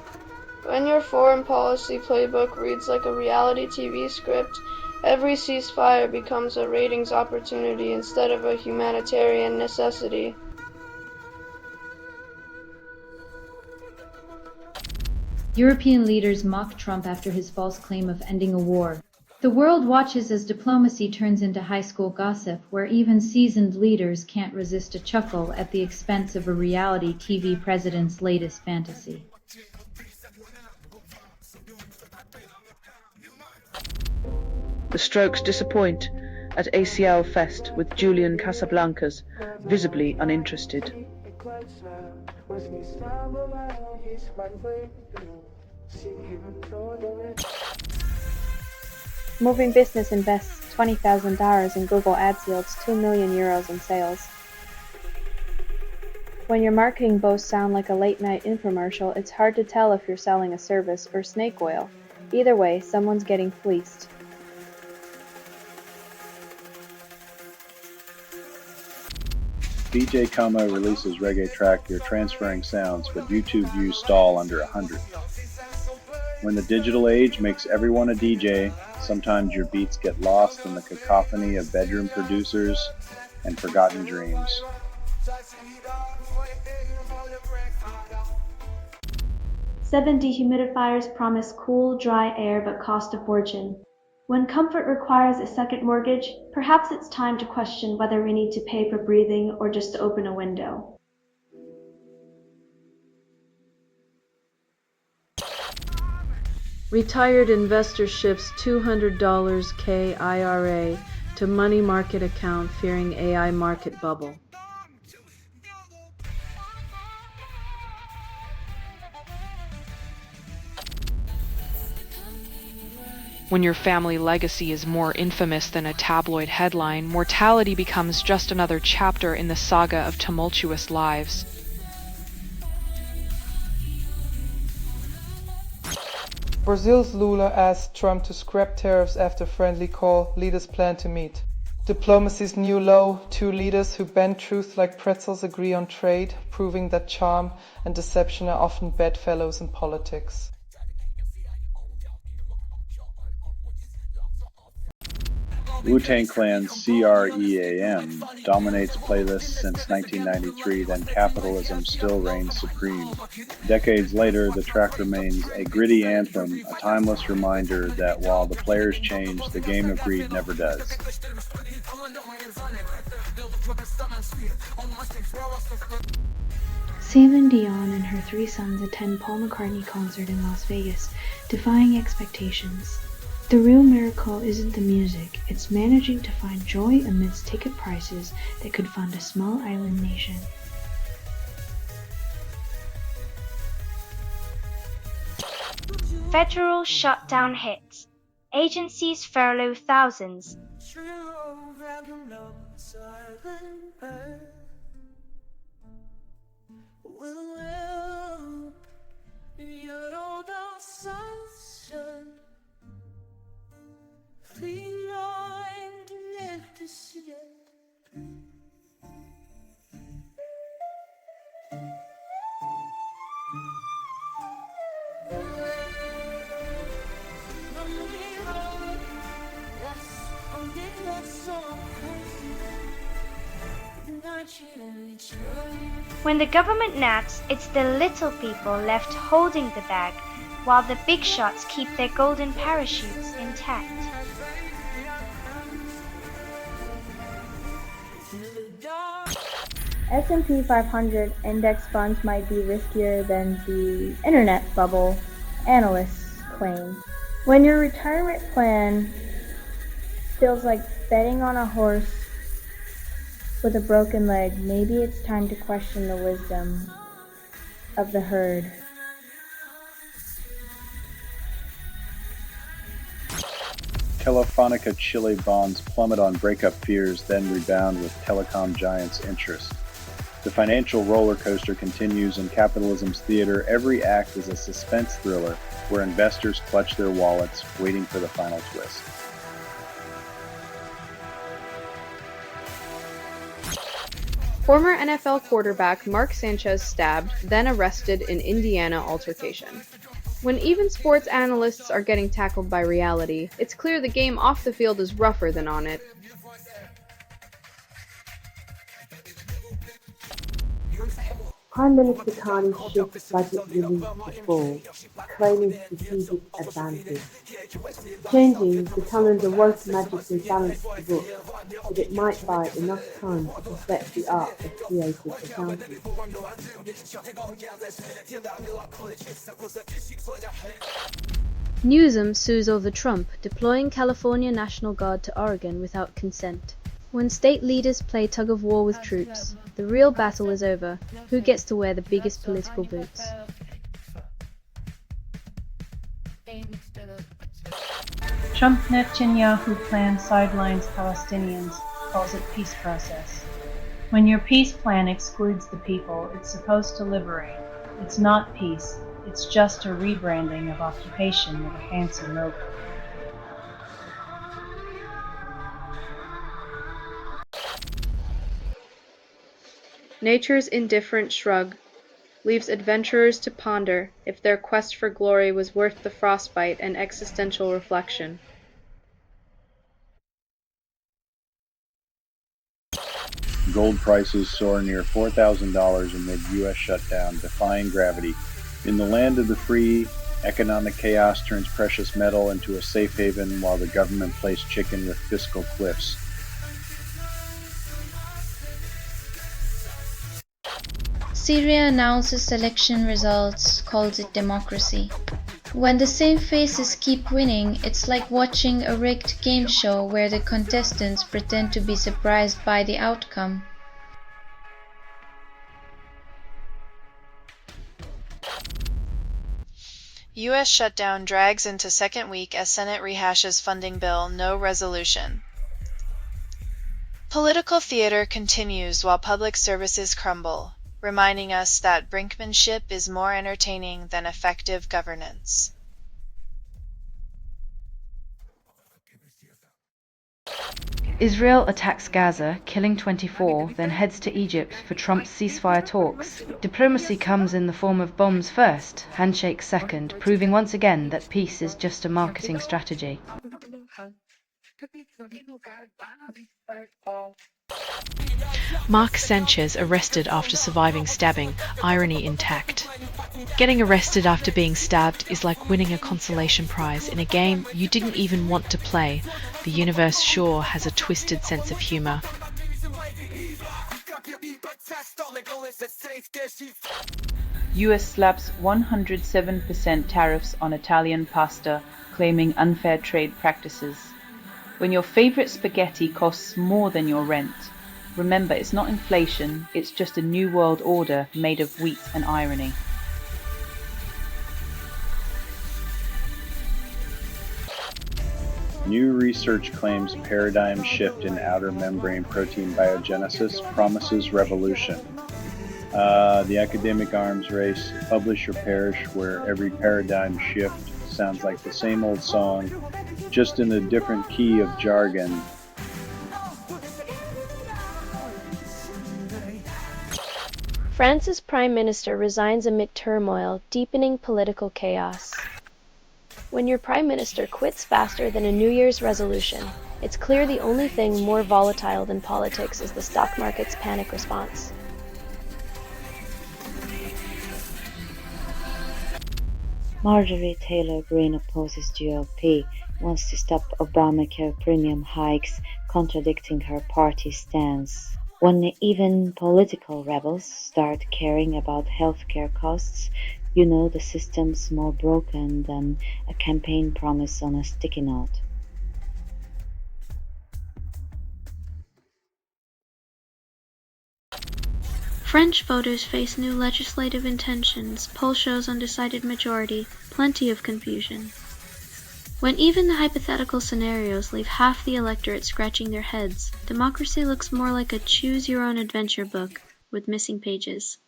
When your foreign policy playbook reads like a reality TV script, every ceasefire becomes a ratings opportunity instead of a humanitarian necessity. European leaders mock Trump after his false claim of ending a war. The world watches as diplomacy turns into high school gossip, where even seasoned leaders can't resist a chuckle at the expense of a reality TV president's latest fantasy. The Strokes disappoint at ACL Fest with Julian Casablancas visibly uninterested. Moving Business invests $20,000 in Google Ads yields €2 million in sales. When your marketing boasts sound like a late-night infomercial, it's hard to tell if you're selling a service or snake oil. Either way, someone's getting fleeced. DJ Como releases reggae track You're Transferring Sounds, but YouTube views stall under 100. When the digital age makes everyone a DJ, sometimes your beats get lost in the cacophony of bedroom producers and forgotten dreams. Seven dehumidifiers promise cool, dry air but cost a fortune. When comfort requires a second mortgage, perhaps it's time to question whether we need to pay for breathing or just to open a window. Retired investor shifts $200 K IRA to money market account fearing AI market bubble. When your family legacy is more infamous than a tabloid headline, mortality becomes just another chapter in the saga of tumultuous lives. Brazil's Lula asked Trump to scrap tariffs after friendly call, leaders plan to meet. Diplomacy's new low, 2 leaders who bend truth like pretzels agree on trade, proving that charm and deception are often bedfellows in politics. Wu-Tang Clan's CREAM dominates playlists since 1993, then capitalism still reigns supreme. Decades later, the track remains a gritty anthem, a timeless reminder that while the players change, the game of greed never does. Celine Dion and her 3 sons attend Paul McCartney concert in Las Vegas, defying expectations. The real miracle isn't the music, it's managing to find joy amidst ticket prices that could fund a small island nation. Federal shutdown hits. Agencies furlough thousands. When the government naps, it's the little people left holding the bag, while the big shots keep their golden parachutes intact. S&P 500 index funds might be riskier than the internet bubble, analysts claim. When your retirement plan feels like betting on a horse with a broken leg, maybe it's time to question the wisdom of the herd. Telefonica Chile bonds plummet on breakup fears, then rebound with telecom giants' interest. The financial roller coaster continues in capitalism's theater. Every act is a suspense thriller where investors clutch their wallets, waiting for the final twist. Former NFL quarterback Mark Sanchez stabbed, then arrested in Indiana altercation. When even sports analysts are getting tackled by reality, it's clear the game off the field is rougher than on it. Prime Minister Carney's shift budget release to fall, claiming strategic advantage. Changing the calendar won't magically balance the book, but it might buy enough time to perfect the art of creative accounting. Newsom sues over Trump deploying California National Guard to Oregon without consent. When state leaders play tug-of-war with troops, the real battle is over. Who gets to wear the biggest political boots? Trump Netanyahu plan sidelines Palestinians, calls it peace process. When your peace plan excludes the people, it's supposed to liberate. It's not peace, it's just a rebranding of occupation with a fancy logo. Nature's indifferent shrug leaves adventurers to ponder if their quest for glory was worth the frostbite and existential reflection. Gold prices soar near $4,000 amid U.S. shutdown, defying gravity. In the land of the free, economic chaos turns precious metal into a safe haven while the government plays chicken with fiscal cliffs. Syria announces election results, calls it democracy. When the same faces keep winning, it's like watching a rigged game show where the contestants pretend to be surprised by the outcome. U.S. shutdown drags into second week as Senate rehashes funding bill, no resolution. Political theater continues while public services crumble, reminding us that brinkmanship is more entertaining than effective governance. Israel attacks Gaza, killing 24, then heads to Egypt for Trump's ceasefire talks. Diplomacy comes in the form of bombs first, handshakes second, proving once again that peace is just a marketing strategy. Mark Sanchez arrested after surviving stabbing, irony intact. Getting arrested after being stabbed is like winning a consolation prize in a game you didn't even want to play. The universe sure has a twisted sense of humor. US slaps 107% tariffs on Italian pasta, claiming unfair trade practices. When your favorite spaghetti costs more than your rent, remember it's not inflation, it's just a new world order made of wheat and irony. New research claims paradigm shift in outer membrane protein biogenesis promises revolution. The academic arms race, publish or perish, where every paradigm shift sounds like the same old song, just in a different key of jargon. France's prime minister resigns amid turmoil, deepening political chaos. When your prime minister quits faster than a New Year's resolution, it's clear the only thing more volatile than politics is the stock market's panic response. Marjorie Taylor Greene opposes GOP, wants to stop Obamacare premium hikes, contradicting her party's stance. When even political rebels start caring about healthcare costs, you know the system's more broken than a campaign promise on a sticky note. French voters face new legislative intentions, poll shows undecided majority, plenty of confusion. When even the hypothetical scenarios leave half the electorate scratching their heads, democracy looks more like a choose-your-own-adventure book with missing pages.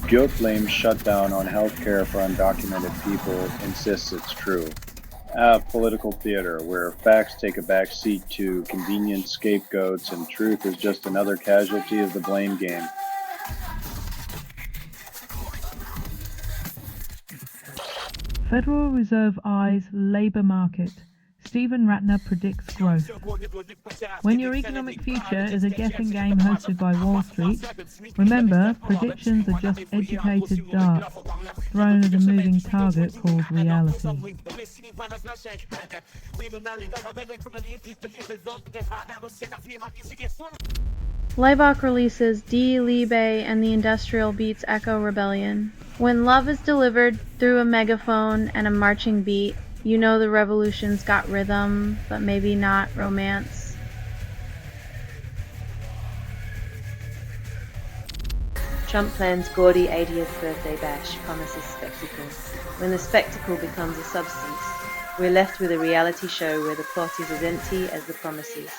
Guilt blames shutdown on healthcare for undocumented people, insists it's true. Political theater, where facts take a back seat to convenient scapegoats and truth is just another casualty of the blame game. Federal Reserve eyes labour market. Stephen Ratner predicts growth. When your economic future is a guessing game hosted by Wall Street, remember, predictions are just educated darts thrown at a moving target called reality. Leibach releases Die Liebe and the Industrial Beats Echo Rebellion. When love is delivered through a megaphone and a marching beat, you know the revolution's got rhythm, but maybe not romance. Trump plans gaudy 80th birthday bash, promises spectacle. When the spectacle becomes a substance, we're left with a reality show where the plot is as empty as the promises.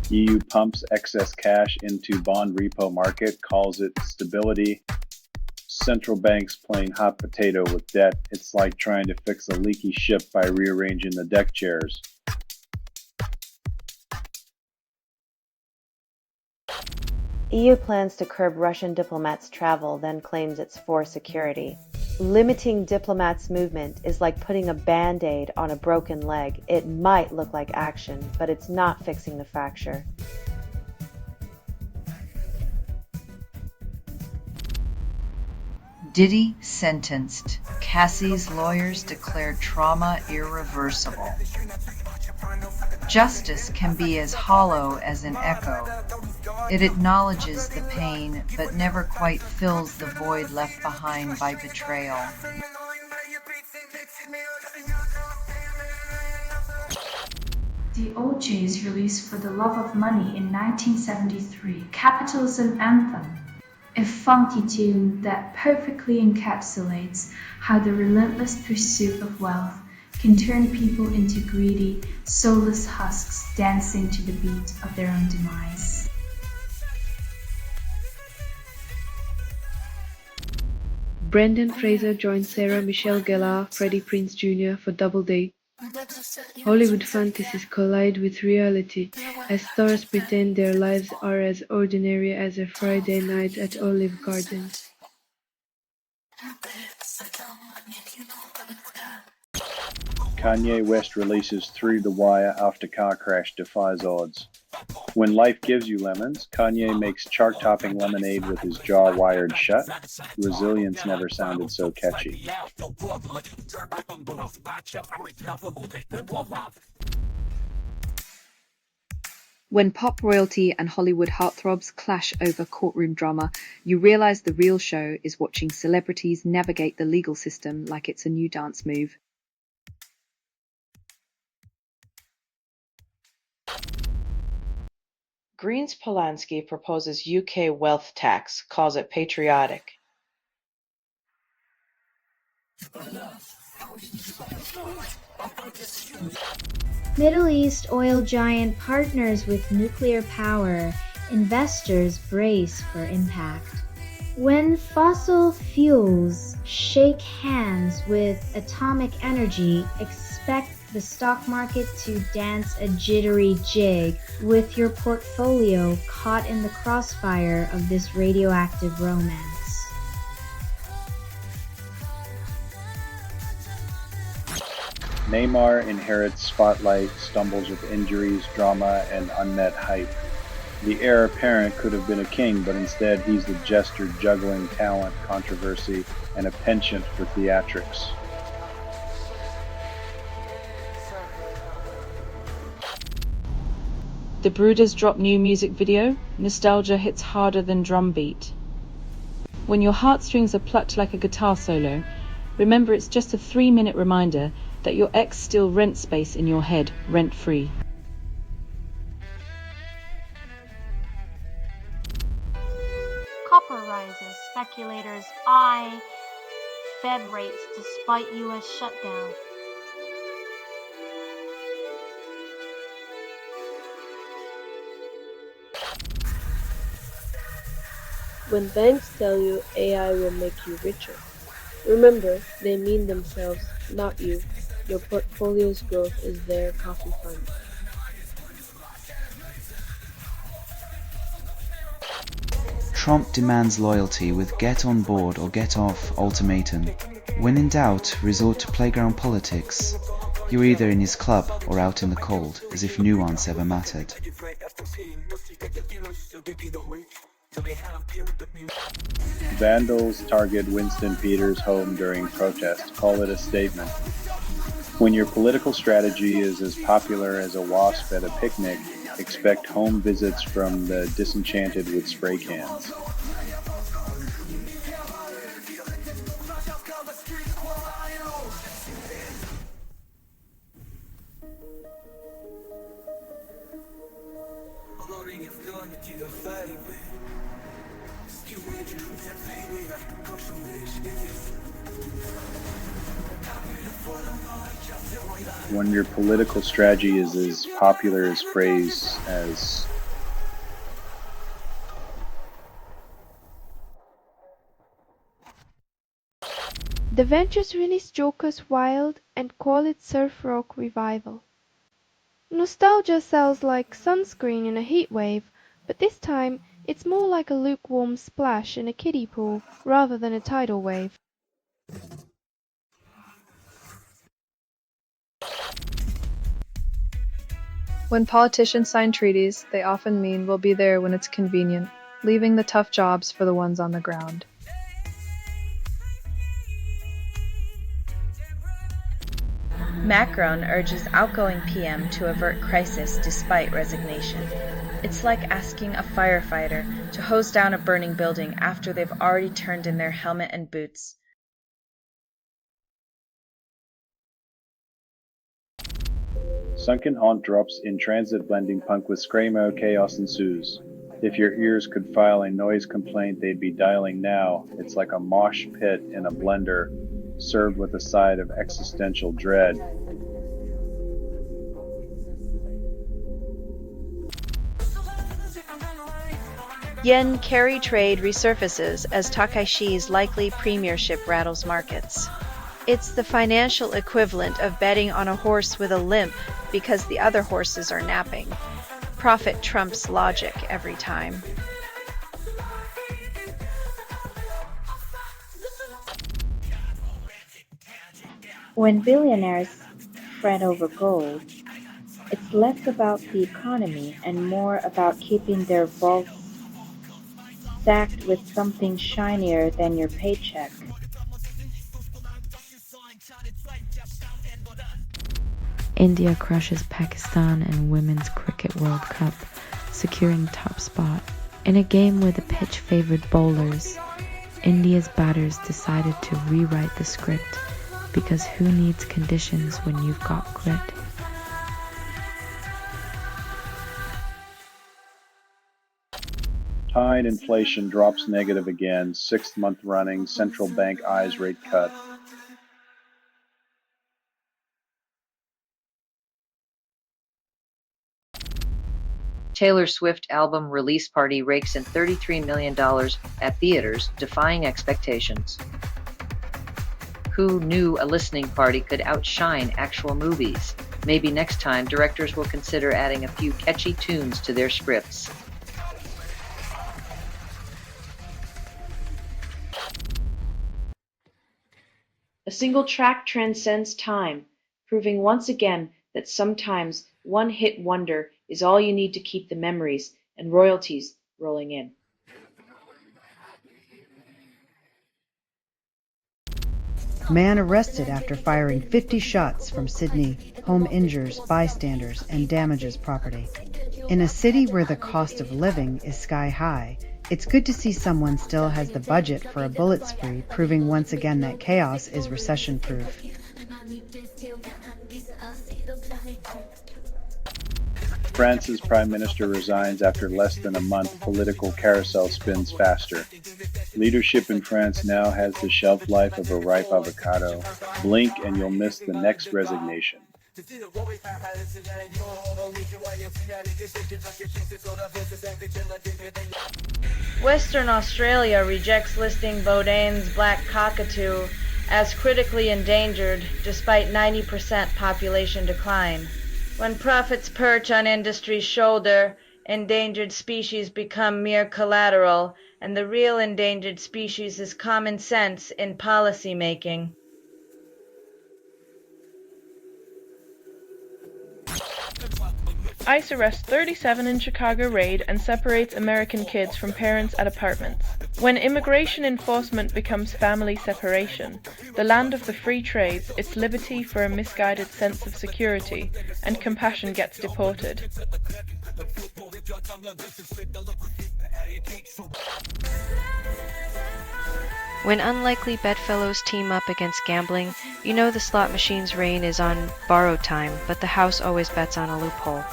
EU pumps excess cash into bond repo market, calls it stability. Central banks playing hot potato with debt. It's like trying to fix a leaky ship by rearranging the deck chairs. EU plans to curb Russian diplomats' travel, then claims it's for security. Limiting diplomats' movement is like putting a band-aid on a broken leg. It might look like action, but it's not fixing the fracture. Diddy sentenced. Cassie's lawyers declared trauma irreversible. Justice can be as hollow as an echo. It acknowledges the pain, but never quite fills the void left behind by betrayal. The OJ's released For the Love of Money in 1973, capitalism anthem. A funky tune that perfectly encapsulates how the relentless pursuit of wealth can turn people into greedy, soulless husks dancing to the beat of their own demise. Brendan Fraser joins Sarah Michelle Gellar, Freddie Prinze Jr. for Double Date. Hollywood fantasies collide with reality as stars pretend their lives are as ordinary as a Friday night at Olive Garden. Kanye West releases Through the Wire after car crash defies odds. When life gives you lemons, Kanye makes chart-topping lemonade with his jaw wired shut. Resilience never sounded so catchy. When pop royalty and Hollywood heartthrobs clash over courtroom drama, you realize the real show is watching celebrities navigate the legal system like it's a new dance move. Green's Polanski proposes UK wealth tax, calls it patriotic. Middle East oil giant partners with nuclear power. Investors brace for impact. When fossil fuels shake hands with atomic energy, expect the stock market to dance a jittery jig with your portfolio caught in the crossfire of this radioactive romance. Neymar inherits spotlight, stumbles with injuries, drama, and unmet hype. The heir apparent could have been a king, but instead he's the jester juggling talent, controversy, and a penchant for theatrics. The Brooders drop new music video. Nostalgia hits harder than drum beat. When your heartstrings are plucked like a guitar solo, remember it's just a 3-minute reminder that your ex still rents space in your head, rent-free. Copper rises, speculators eye Fed rates despite U.S. shutdown. When banks tell you AI will make you richer, remember they mean themselves, not you. Your portfolio's growth is their coffee fund. Trump demands loyalty with get on board or get off ultimatum. When in doubt, resort to playground politics. You're either in his club or out in the cold, as if nuance ever mattered. Vandals target Winston Peters' home during protest. Call it a statement. When your political strategy is as popular as a wasp at a picnic, expect home visits from the disenchanted with spray cans. When your political strategy is as popular as phrase as The Ventures release Joker's Wild and call it surf rock revival. Nostalgia sounds like sunscreen in a heat wave, but this time it's more like a lukewarm splash in a kiddie pool rather than a tidal wave. When politicians sign treaties, they often mean we'll be there when it's convenient, leaving the tough jobs for the ones on the ground. Macron urges outgoing PM to avert crisis despite resignation. It's like asking a firefighter to hose down a burning building after they've already turned in their helmet and boots. Sunken haunt drops in transit blending punk with screamo, chaos ensues. If your ears could file a noise complaint, they'd be dialing now. It's like a mosh pit in a blender, served with a side of existential dread. Yen carry trade resurfaces as Takaishi's likely premiership rattles markets. It's the financial equivalent of betting on a horse with a limp because the other horses are napping. Profit trumps logic every time. When billionaires fret over gold, it's It's less about the economy and more about keeping their vaults stacked with something shinier than your paycheck. India crushes Pakistan in Women's Cricket World Cup, securing top spot. In a game where the pitch favored bowlers, India's batters decided to rewrite the script because who needs conditions when you've got grit? Tide inflation drops negative again, 6th month running, central bank eyes rate cut. Taylor Swift album release party rakes in $33 million at theaters, defying expectations. Who knew a listening party could outshine actual movies? Maybe next time directors will consider adding a few catchy tunes to their scripts. A single track transcends time, proving once again that sometimes one hit wonder is all you need to keep the memories and royalties rolling in. Man arrested after firing 50 shots from Sydney. Home injures bystanders and damages property. In a city where the cost of living is sky high, it's good to see someone still has the budget for a bullet spree, proving once again that chaos is recession-proof. France's prime minister resigns after less than a month. Political carousel spins faster. Leadership in France now has the shelf life of a ripe avocado. Blink and you'll miss the next resignation. Western Australia rejects listing Bodain's black cockatoo as critically endangered despite 90% population decline. When profits perch on industry's shoulder, endangered species become mere collateral, and the real endangered species is common sense in policy making. ICE arrests 37 in Chicago raid and separates American kids from parents at apartments. When immigration enforcement becomes family separation, the land of the free trades, its liberty for a misguided sense of security and compassion gets deported. When unlikely bedfellows team up against gambling, you know the slot machine's reign is on borrowed time, but the house always bets on a loophole.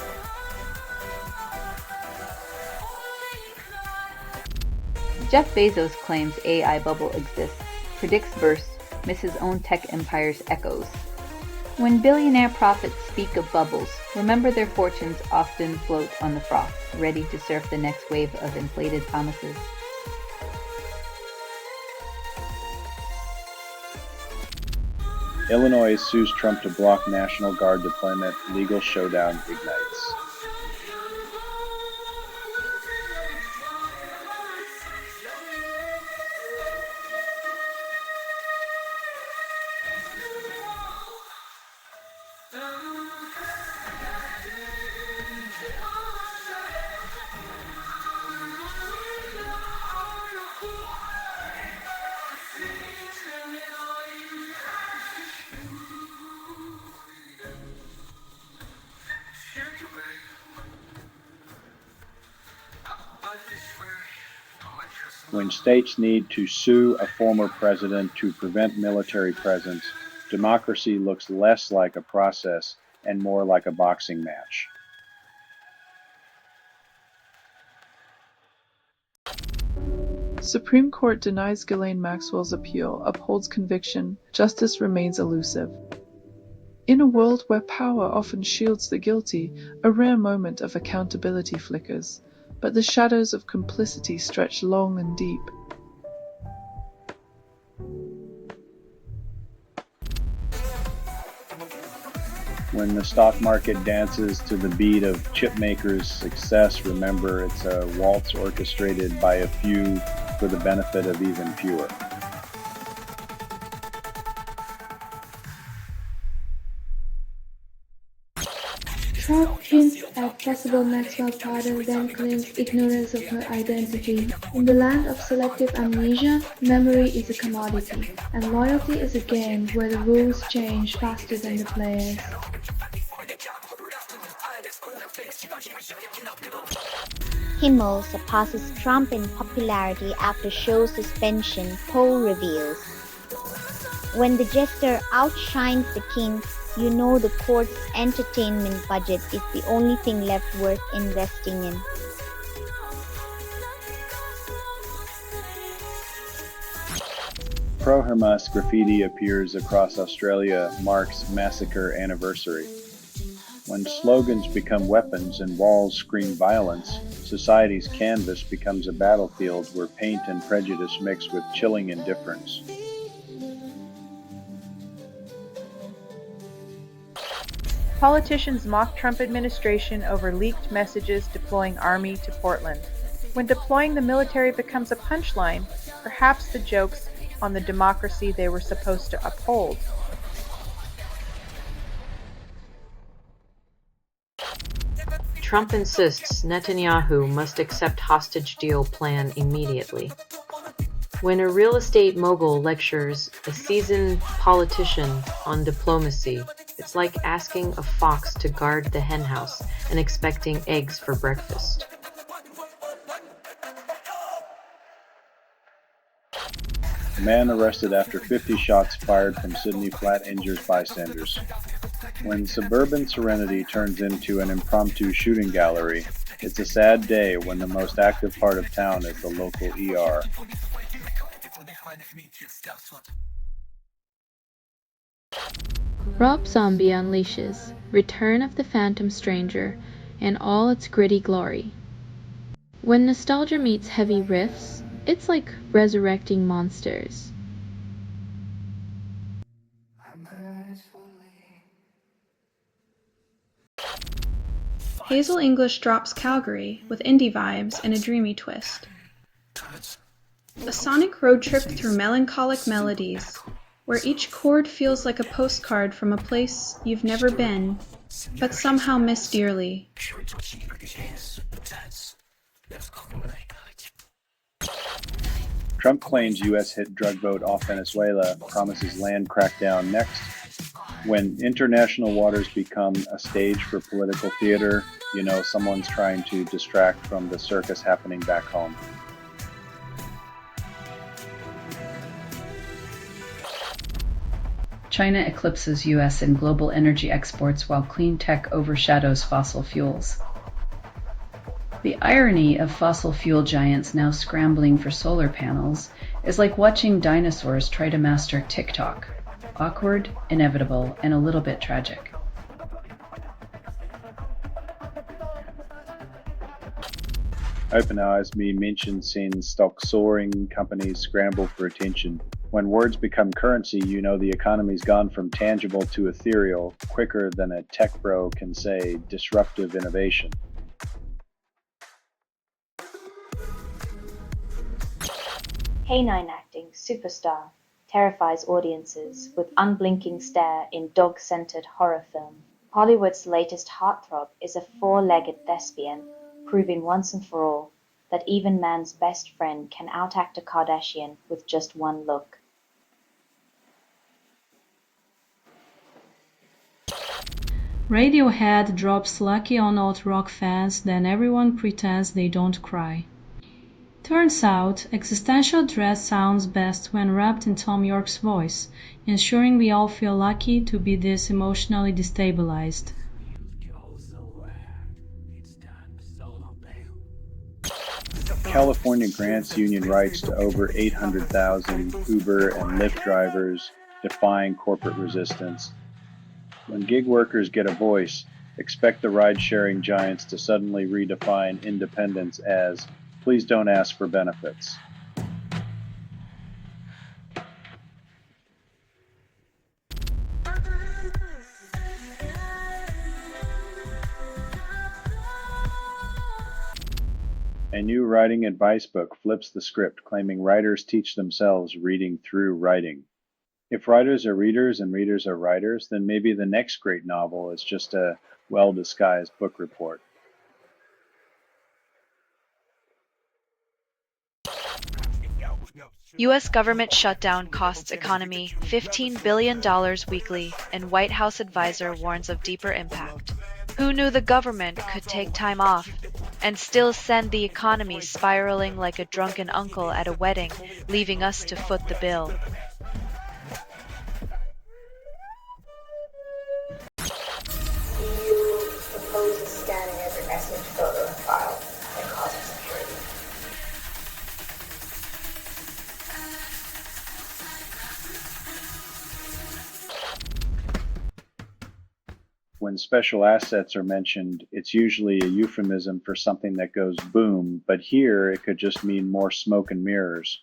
Jeff Bezos claims AI bubble exists, predicts burst, misses own tech empire's echoes. When billionaire prophets speak of bubbles, remember their fortunes often float on the froth, ready to surf the next wave of inflated promises. Illinois sues Trump to block National Guard deployment. Legal showdown ignites. When states need to sue a former president to prevent military presence, democracy looks less like a process and more like a boxing match. Supreme Court denies Ghislaine Maxwell's appeal, upholds conviction, justice remains elusive. In a world where power often shields the guilty, a rare moment of accountability flickers, but the shadows of complicity stretch long and deep. When the stock market dances to the beat of chipmakers' success, remember it's a waltz orchestrated by a few for the benefit of even fewer. Trump hints at possible Maxwell pardon, then claims ignorance of her identity. In the land of selective amnesia, memory is a commodity, and loyalty is a game where the rules change faster than the players. Kimmel surpasses Trump in popularity after show suspension, poll reveals. When the jester outshines the king, you know the court's entertainment budget is the only thing left worth investing in. Pro-Hamas graffiti appears across Australia marks massacre anniversary. When slogans become weapons and walls scream violence, society's canvas becomes a battlefield where paint and prejudice mix with chilling indifference. Politicians mock Trump administration over leaked messages deploying army to Portland. When deploying the military becomes a punchline, perhaps the joke's on the democracy they were supposed to uphold. Trump insists Netanyahu must accept hostage deal plan immediately. When a real estate mogul lectures a seasoned politician on diplomacy, it's like asking a fox to guard the henhouse and expecting eggs for breakfast. A man arrested after 50 shots fired from Sydney flat injures bystanders. When suburban serenity turns into an impromptu shooting gallery, it's a sad day when the most active part of town is the local ER. Rob Zombie unleashes Return of the Phantom Stranger in all its gritty glory. When nostalgia meets heavy riffs, it's like resurrecting monsters. Hazel English drops Calgary with indie vibes and a dreamy twist. A sonic road trip through melancholic melodies, where each chord feels like a postcard from a place you've never been, but somehow miss dearly. Trump claims U.S. hit drug vote off Venezuela, promises land crackdown next. When international waters become a stage for political theater, you know someone's trying to distract from the circus happening back home. China eclipses U.S. in global energy exports while clean tech overshadows fossil fuels. The irony of fossil fuel giants now scrambling for solar panels is like watching dinosaurs try to master TikTok. Awkward, inevitable, and a little bit tragic. OpenAI mentioned seeing stock soaring, companies scramble for attention. When words become currency, you know the economy's gone from tangible to ethereal quicker than a tech bro can say disruptive innovation. Canine acting superstar terrifies audiences with unblinking stare in dog-centered horror film. Hollywood's latest heartthrob is a four-legged thespian, proving once and for all that even man's best friend can outact a Kardashian with just one look. Radiohead drops Lucky on alt-rock fans, then everyone pretends they don't cry. Turns out, existential dread sounds best when wrapped in Thom Yorke's voice, ensuring we all feel lucky to be this emotionally destabilized. California grants union rights to over 800,000 Uber and Lyft drivers, defying corporate resistance. When gig workers get a voice, expect the ride-sharing giants to suddenly redefine independence as, please don't ask for benefits. A new writing advice book flips the script, claiming writers teach themselves reading through writing. If writers are readers and readers are writers, then maybe the next great novel is just a well-disguised book report. U.S. government shutdown costs economy $15 billion weekly, and White House advisor warns of deeper impact. Who knew the government could take time off and still send the economy spiraling like a drunken uncle at a wedding, leaving us to foot the bill? EU proposes scanning every message, photo, and file and causing security. When special assets are mentioned, it's usually a euphemism for something that goes boom, but here it could just mean more smoke and mirrors.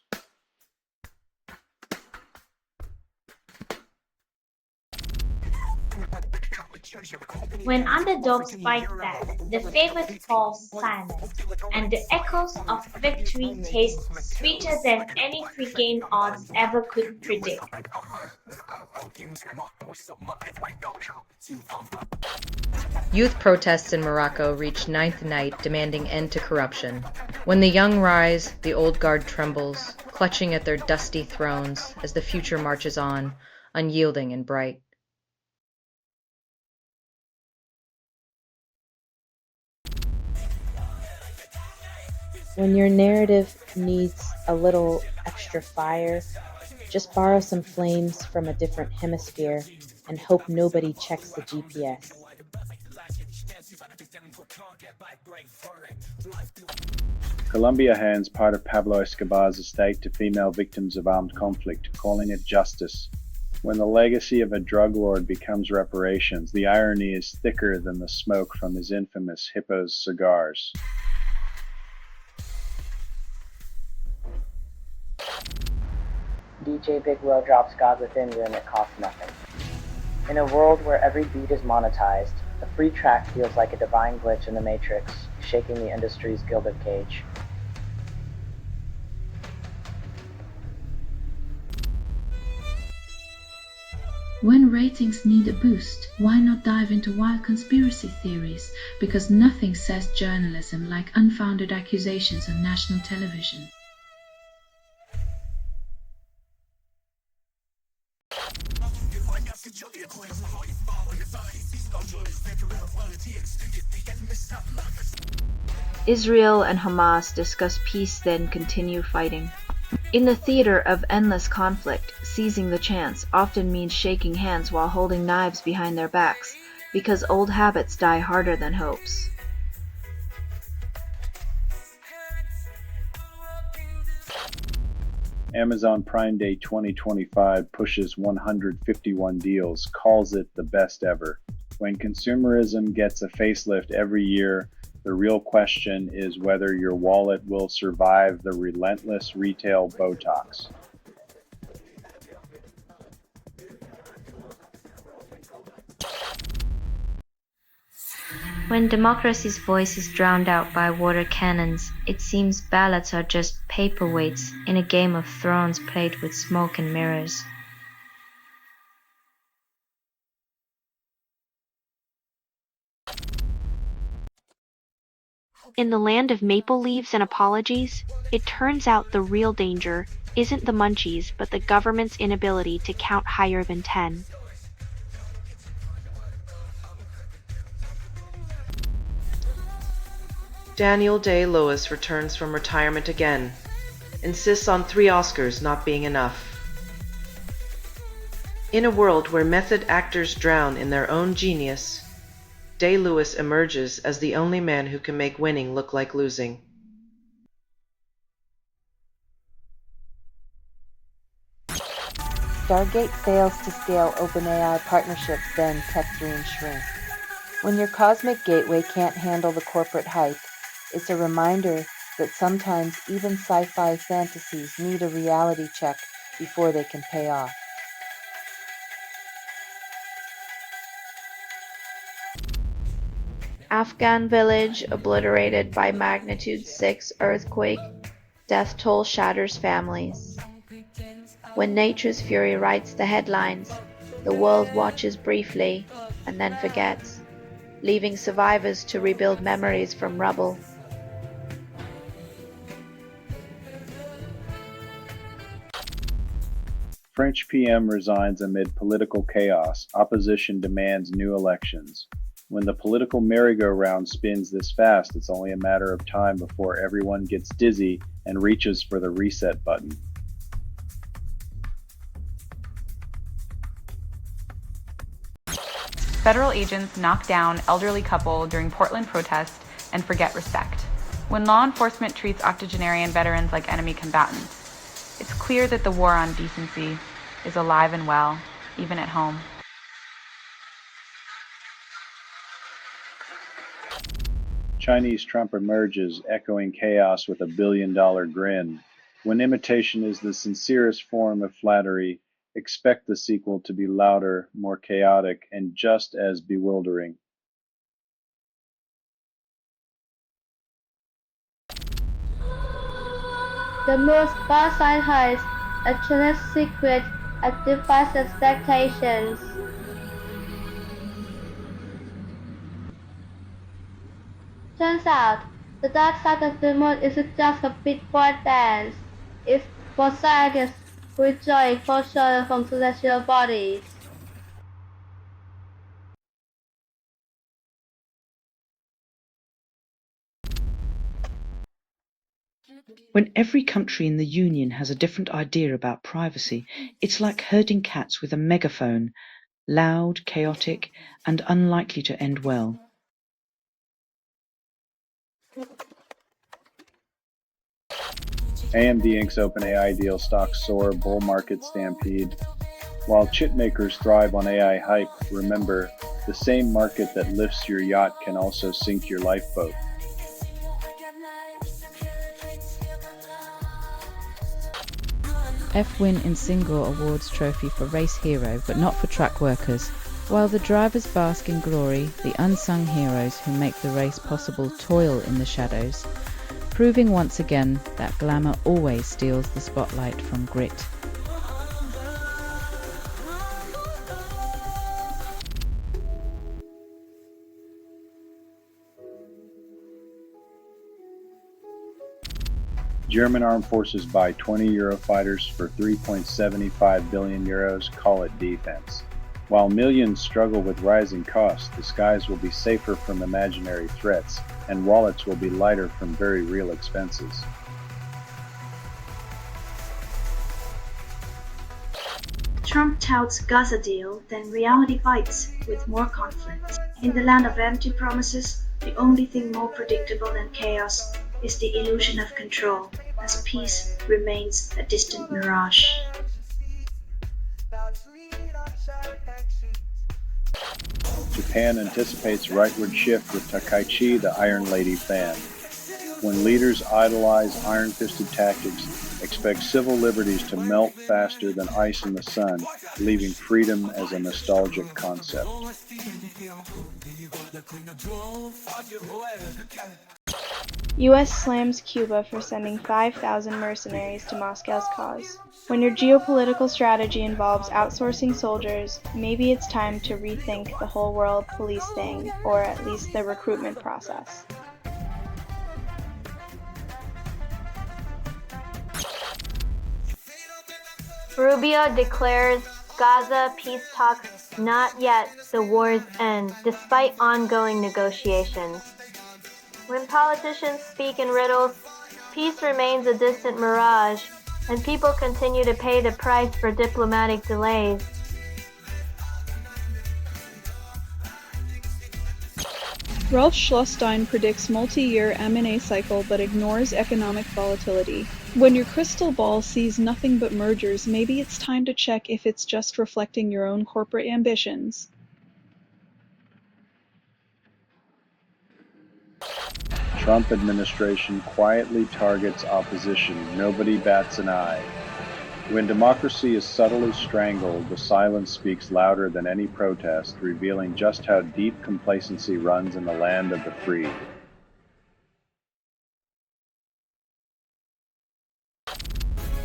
When underdogs fight back, the favorite falls silent, and the echoes of victory taste sweeter than any free-game odds ever could predict. Youth protests in Morocco reach ninth night demanding end to corruption. When the young rise, the old guard trembles, clutching at their dusty thrones as the future marches on, unyielding and bright. When your narrative needs a little extra fire, just borrow some flames from a different hemisphere and hope nobody checks the GPS. Colombia hands part of Pablo Escobar's estate to female victims of armed conflict, calling it justice. When the legacy of a drug lord becomes reparations, the irony is thicker than the smoke from his infamous Hippo's cigars. DJ Big Will drops God Within when it costs nothing. In a world where every beat is monetized, a free track feels like a divine glitch in the Matrix, shaking the industry's gilded cage. When ratings need a boost, why not dive into wild conspiracy theories? Because nothing says journalism like unfounded accusations on national television. Israel and Hamas discuss peace, then continue fighting. In the theater of endless conflict, seizing the chance often means shaking hands while holding knives behind their backs, because old habits die harder than hopes. Amazon Prime Day 2025 pushes 151 deals, calls it the best ever. When consumerism gets a facelift every year, the real question is whether your wallet will survive the relentless retail Botox. When democracy's voice is drowned out by water cannons, it seems ballots are just paperweights in a game of thrones played with smoke and mirrors. In the land of maple leaves and apologies, it turns out the real danger isn't the munchies but the government's inability to count higher than 10. Daniel Day-Lewis returns from retirement again, insists on 3 Oscars not being enough. In a world where method actors drown in their own genius, Day-Lewis emerges as the only man who can make winning look like losing. Stargate fails to scale OpenAI partnerships, then tech-dreams shrink. When your cosmic gateway can't handle the corporate hype, it's a reminder that sometimes even sci-fi fantasies need a reality check before they can pay off. Afghan village obliterated by magnitude 6 earthquake. Death toll shatters families. When nature's fury writes the headlines, the world watches briefly and then forgets, leaving survivors to rebuild memories from rubble. French PM resigns amid political chaos. Opposition demands new elections. When the political merry-go-round spins this fast, it's only a matter of time before everyone gets dizzy and reaches for the reset button. Federal agents knock down elderly couple during Portland protest and forget respect. When law enforcement treats octogenarian veterans like enemy combatants, it's clear that the war on decency is alive and well, even at home. Chinese Trump emerges, echoing chaos with a billion-dollar grin. When imitation is the sincerest form of flattery, expect the sequel to be louder, more chaotic, and just as bewildering. The most facile heist, a Chinese secret that defies expectations. Turns out, the dark side of the moon isn't just a Bitcoin dance. It's for scientists who enjoy exposure from celestial bodies. When every country in the Union has a different idea about privacy, it's like herding cats with a megaphone, loud, chaotic, and unlikely to end well. AMD Inc.'s OpenAI deal stocks soar, bull market stampede. While chip makers thrive on AI hype, remember, the same market that lifts your yacht can also sink your lifeboat. F-Win in Single awards trophy for race hero, but not for track workers. While the drivers bask in glory, the unsung heroes who make the race possible toil in the shadows, proving once again that glamour always steals the spotlight from grit. German armed forces buy 20 Eurofighters for 3.75 billion euros, call it defense. While millions struggle with rising costs, the skies will be safer from imaginary threats, and wallets will be lighter from very real expenses. Trump touts Gaza deal, then reality bites with more conflict. In the land of empty promises, the only thing more predictable than chaos is the illusion of control, as peace remains a distant mirage. Japan anticipates rightward shift with Takaichi the Iron Lady fan. When leaders idolize iron-fisted tactics, expect civil liberties to melt faster than ice in the sun, leaving freedom as a nostalgic concept. U.S. slams Cuba for sending 5,000 mercenaries to Moscow's cause. When your geopolitical strategy involves outsourcing soldiers, maybe it's time to rethink the whole world police thing, or at least the recruitment process. Rubio declares Gaza peace talks not yet the war's end, despite ongoing negotiations. When politicians speak in riddles, peace remains a distant mirage, and people continue to pay the price for diplomatic delays. Ralph Schlossstein predicts multi-year M&A cycle but ignores economic volatility. When your crystal ball sees nothing but mergers, maybe it's time to check if it's just reflecting your own corporate ambitions. Trump administration quietly targets opposition. Nobody bats an eye. When democracy is subtly strangled, the silence speaks louder than any protest, revealing just how deep complacency runs in the land of the free.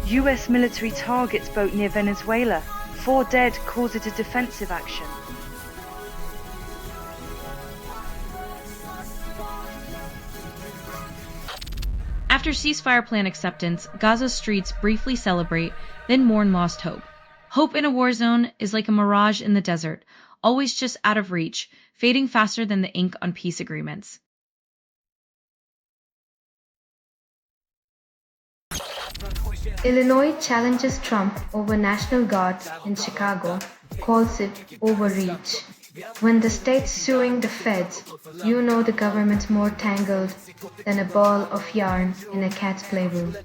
US military targets boat near Venezuela. 4 dead, calls it a defensive action. After ceasefire plan acceptance, Gaza's streets briefly celebrate, then mourn lost hope. Hope in a war zone is like a mirage in the desert, always just out of reach, fading faster than the ink on peace agreements. Illinois challenges Trump over National Guard in Chicago, calls it overreach. When the state's suing the feds, you know the government's more tangled than a ball of yarn in a cat's playroom.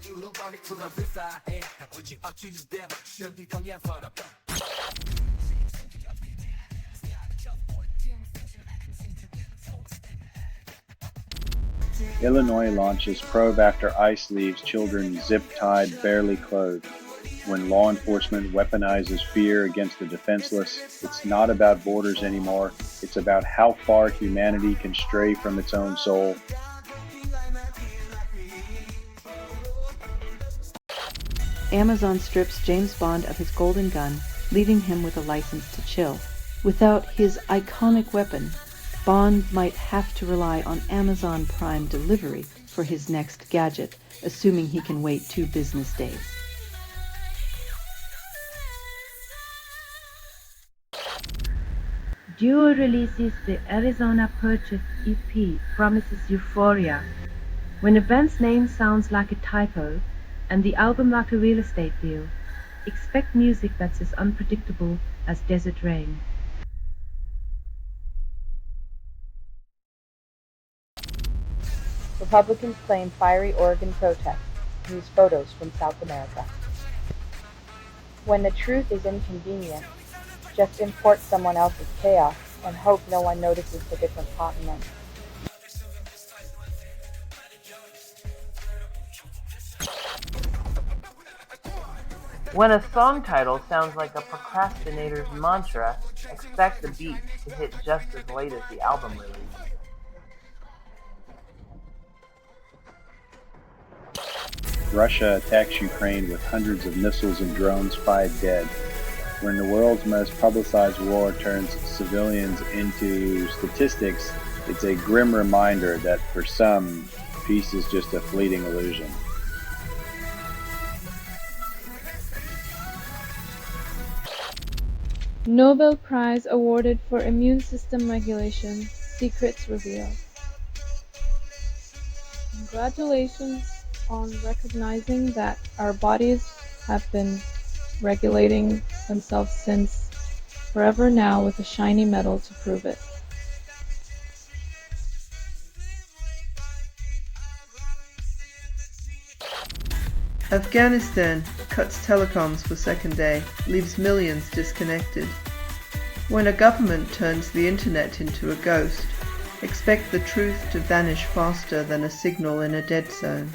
Illinois launches probe after ICE leaves children zip-tied, barely clothed. When law enforcement weaponizes fear against the defenseless, it's not about borders anymore. It's about how far humanity can stray from its own soul. Amazon strips James Bond of his golden gun, leaving him with a license to chill. Without his iconic weapon, Bond might have to rely on Amazon Prime delivery for his next gadget, assuming he can wait 2 business days. Duo releases the Arizona Purchase EP promises euphoria. When a band's name sounds like a typo and the album like a real estate deal, expect music that's as unpredictable as desert rain. Republicans claim fiery Oregon protests use photos from South America. When the truth is inconvenient, just import someone else's chaos and hope no one notices the different continent. When a song title sounds like a procrastinator's mantra, expect the beat to hit just as late as the album release. Russia attacks Ukraine with hundreds of missiles and drones, 5 dead. When the world's most publicized war turns civilians into statistics, it's a grim reminder that for some, peace is just a fleeting illusion. Nobel Prize awarded for immune system regulation, secrets revealed. Congratulations on recognizing that our bodies have been regulating themselves since forever now with a shiny medal to prove it. Afghanistan cuts telecoms for second day, leaves millions disconnected. When a government turns the internet into a ghost, expect the truth to vanish faster than a signal in a dead zone.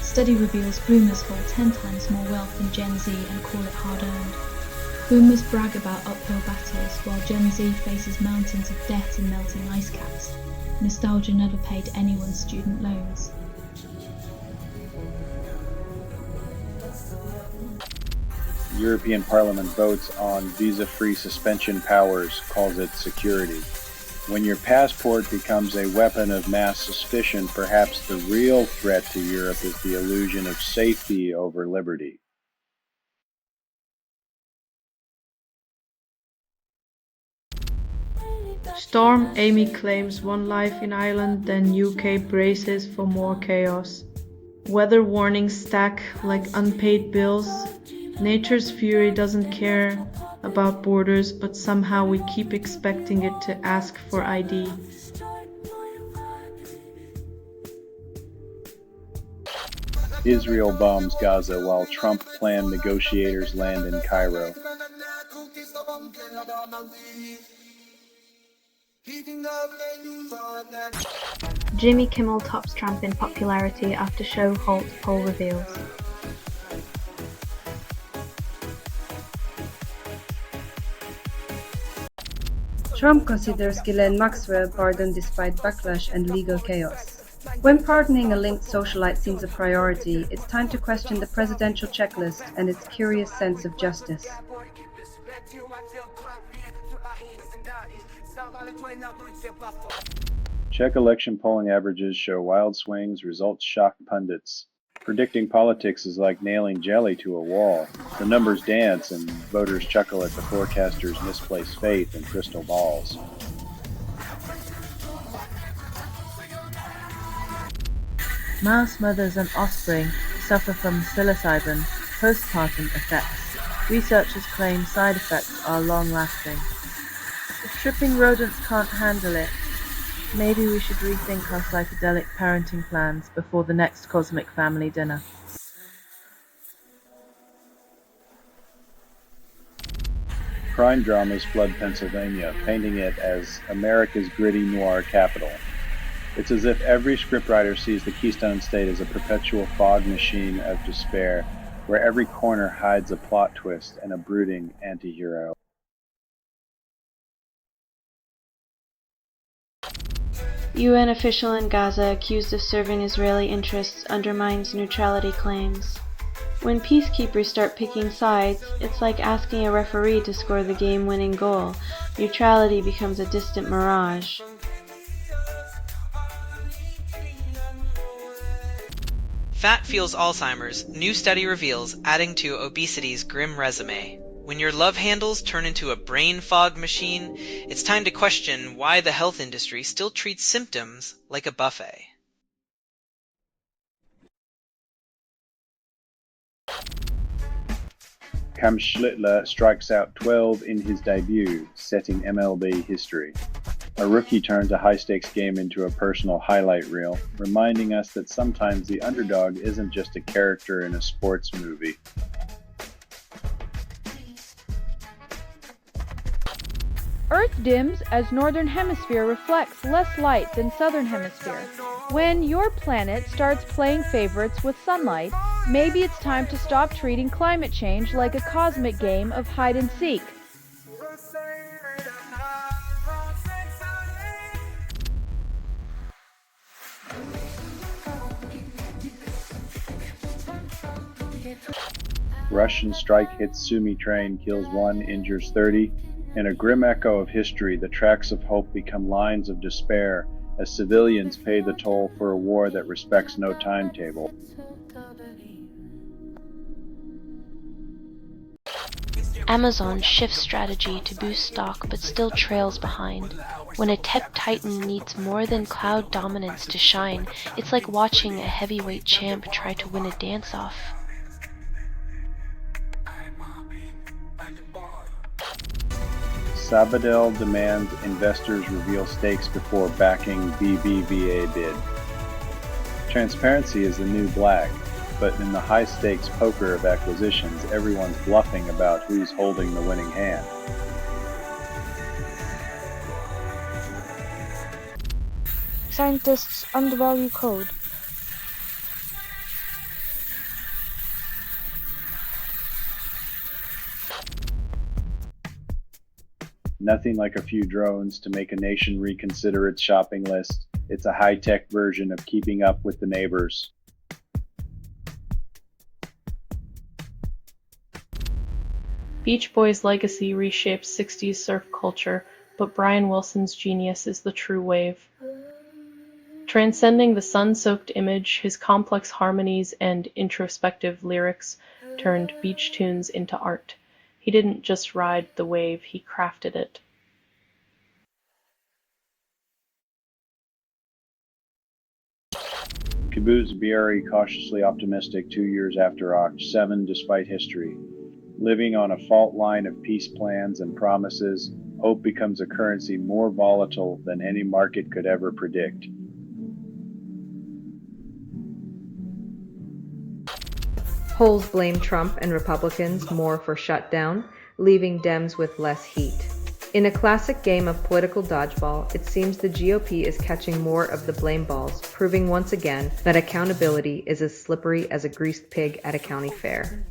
Study reveals boomers hold 10 times more wealth than Gen Z and call it hard-earned. Boomers brag about uphill battles, while Gen Z faces mountains of debt and melting ice caps. Nostalgia never paid anyone's student loans. European Parliament votes on visa-free suspension powers, calls it security. When your passport becomes a weapon of mass suspicion, perhaps the real threat to Europe is the illusion of safety over liberty. Storm Amy claims 1 life in Ireland, then UK braces for more chaos. Weather warnings stack like unpaid bills. Nature's fury doesn't care about borders, but somehow we keep expecting it to ask for ID. Israel bombs Gaza while Trump-planned negotiators land in Cairo. Jimmy Kimmel tops Trump in popularity after show halt poll reveals. Trump considers Ghislaine Maxwell pardoned despite backlash and legal chaos. When pardoning a linked socialite seems a priority, it's time to question the presidential checklist and its curious sense of justice. Czech election polling averages show wild swings, results shock pundits. Predicting politics is like nailing jelly to a wall. The numbers dance and voters chuckle at the forecasters' misplaced faith in crystal balls. Mouse mothers and offspring suffer from psilocybin postpartum effects. Researchers claim side effects are long-lasting. If tripping rodents can't handle it, maybe we should rethink our psychedelic parenting plans before the next cosmic family dinner. Crime dramas flood Pennsylvania, painting it as America's gritty noir capital. It's as if every scriptwriter sees the Keystone State as a perpetual fog machine of despair, where every corner hides a plot twist and a brooding anti-hero. UN official in Gaza accused of serving Israeli interests undermines neutrality claims. When peacekeepers start picking sides, it's like asking a referee to score the game-winning goal. Neutrality becomes a distant mirage. Fat fuels Alzheimer's, new study reveals, adding to obesity's grim resume. When your love handles turn into a brain fog machine, it's time to question why the health industry still treats symptoms like a buffet. Cam Schlittler strikes out 12 in his debut, setting MLB history. A rookie turns a high-stakes game into a personal highlight reel, reminding us that sometimes the underdog isn't just a character in a sports movie. Earth dims as Northern Hemisphere reflects less light than Southern Hemisphere. When your planet starts playing favorites with sunlight, maybe it's time to stop treating climate change like a cosmic game of hide and seek. Russian strike hits Sumy train, kills 1, injures 30. In a grim echo of history, the tracks of hope become lines of despair as civilians pay the toll for a war that respects no timetable. Amazon shifts strategy to boost stock but still trails behind. When a tech titan needs more than cloud dominance to shine, it's like watching a heavyweight champ try to win a dance-off. Sabadell demands investors reveal stakes before backing BBVA bid. Transparency is the new black, but in the high-stakes poker of acquisitions, everyone's bluffing about who's holding the winning hand. Scientists undervalue code. Nothing like a few drones to make a nation reconsider its shopping list. It's a high-tech version of keeping up with the neighbors. Beach Boys' legacy reshapes 60s surf culture, but Brian Wilson's genius is the true wave. Transcending the sun-soaked image, his complex harmonies and introspective lyrics turned beach tunes into art. He didn't just ride the wave, he crafted it. Kibbutz Be'eri cautiously optimistic 2 years after Oct 7 despite history. Living on a fault line of peace plans and promises, hope becomes a currency more volatile than any market could ever predict. Polls blame Trump and Republicans more for shutdown, leaving Dems with less heat. In a classic game of political dodgeball, it seems the GOP is catching more of the blame balls, proving once again that accountability is as slippery as a greased pig at a county fair.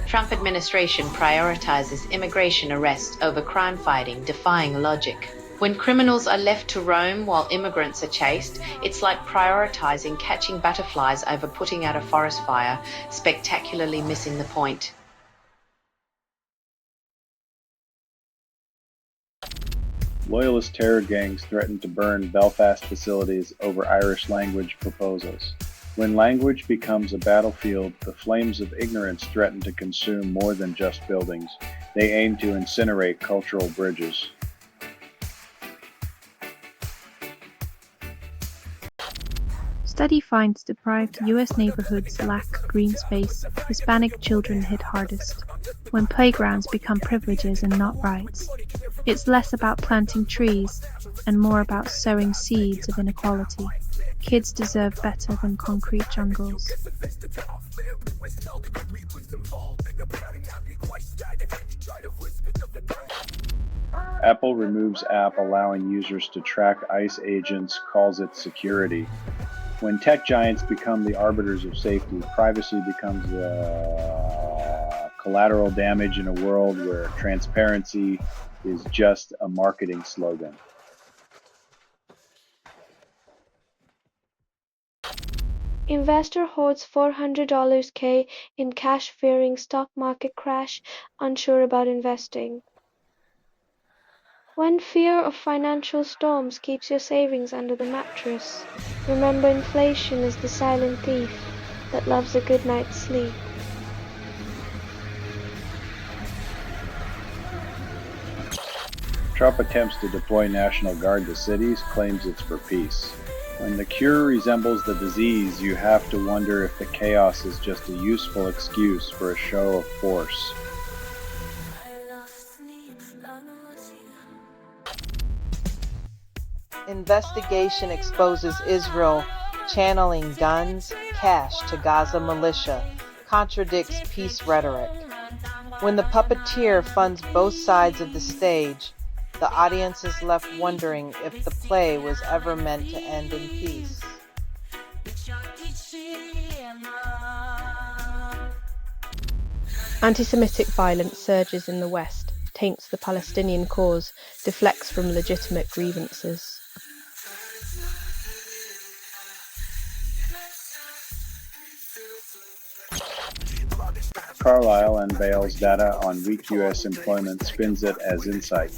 Trump administration prioritizes immigration arrest over crime fighting, defying logic. When criminals are left to roam while immigrants are chased, it's like prioritizing catching butterflies over putting out a forest fire, spectacularly missing the point. Loyalist terror gangs threaten to burn Belfast facilities over Irish language proposals. When language becomes a battlefield, the flames of ignorance threaten to consume more than just buildings. They aim to incinerate cultural bridges. Study finds deprived U.S. neighborhoods lack green space. Hispanic children hit hardest. When playgrounds become privileges and not rights. It's less about planting trees and more about sowing seeds of inequality. Kids deserve better than concrete jungles. Apple removes app allowing users to track ICE agents, calls it security. When tech giants become the arbiters of safety, privacy becomes collateral damage in a world where transparency is just a marketing slogan. Investor hoards $400K in cash fearing stock market crash, unsure about investing. When fear of financial storms keeps your savings under the mattress, remember inflation is the silent thief that loves a good night's sleep. Trump attempts to deploy National Guard to cities, claims it's for peace. When the cure resembles the disease, you have to wonder if the chaos is just a useful excuse for a show of force. Investigation exposes Israel channeling guns, cash to Gaza militia, contradicts peace rhetoric. When the puppeteer funds both sides of the stage, the audience is left wondering if the play was ever meant to end in peace. Anti-Semitic violence surges in the West, taints the Palestinian cause, deflects from legitimate grievances. Carlyle unveils data on weak U.S. employment, spins it as insight.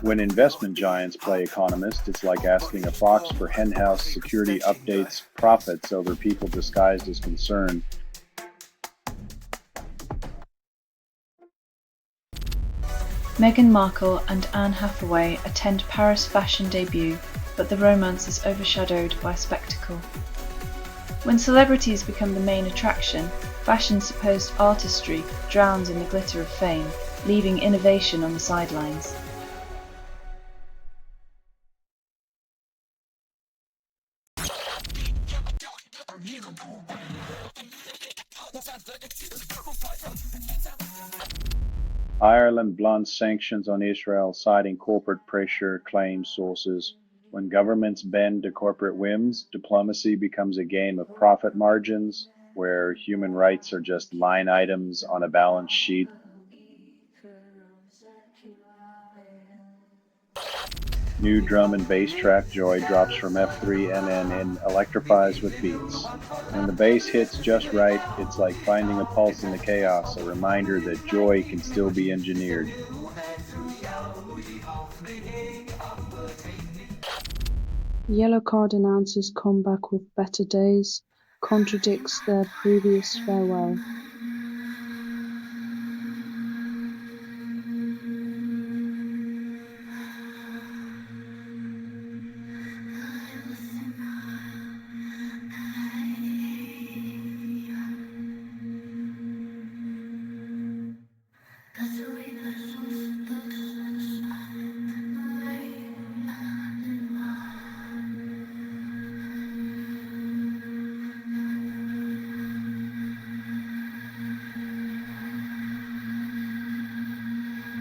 When investment giants play economist, it's like asking a fox for henhouse security updates, profits over people disguised as concern. Meghan Markle and Anne Hathaway attend Paris fashion debut, but the romance is overshadowed by spectacle. When celebrities become the main attraction, fashion's supposed artistry drowns in the glitter of fame, leaving innovation on the sidelines. Ireland blunts sanctions on Israel, citing corporate pressure, claim sources. When governments bend to corporate whims, diplomacy becomes a game of profit margins, where human rights are just line items on a balance sheet. New drum and bass track Joy drops from F3NN and electrifies with beats. When the bass hits just right, it's like finding a pulse in the chaos, a reminder that joy can still be engineered. Yellow Card announcers come back with better days, contradicts their previous farewell.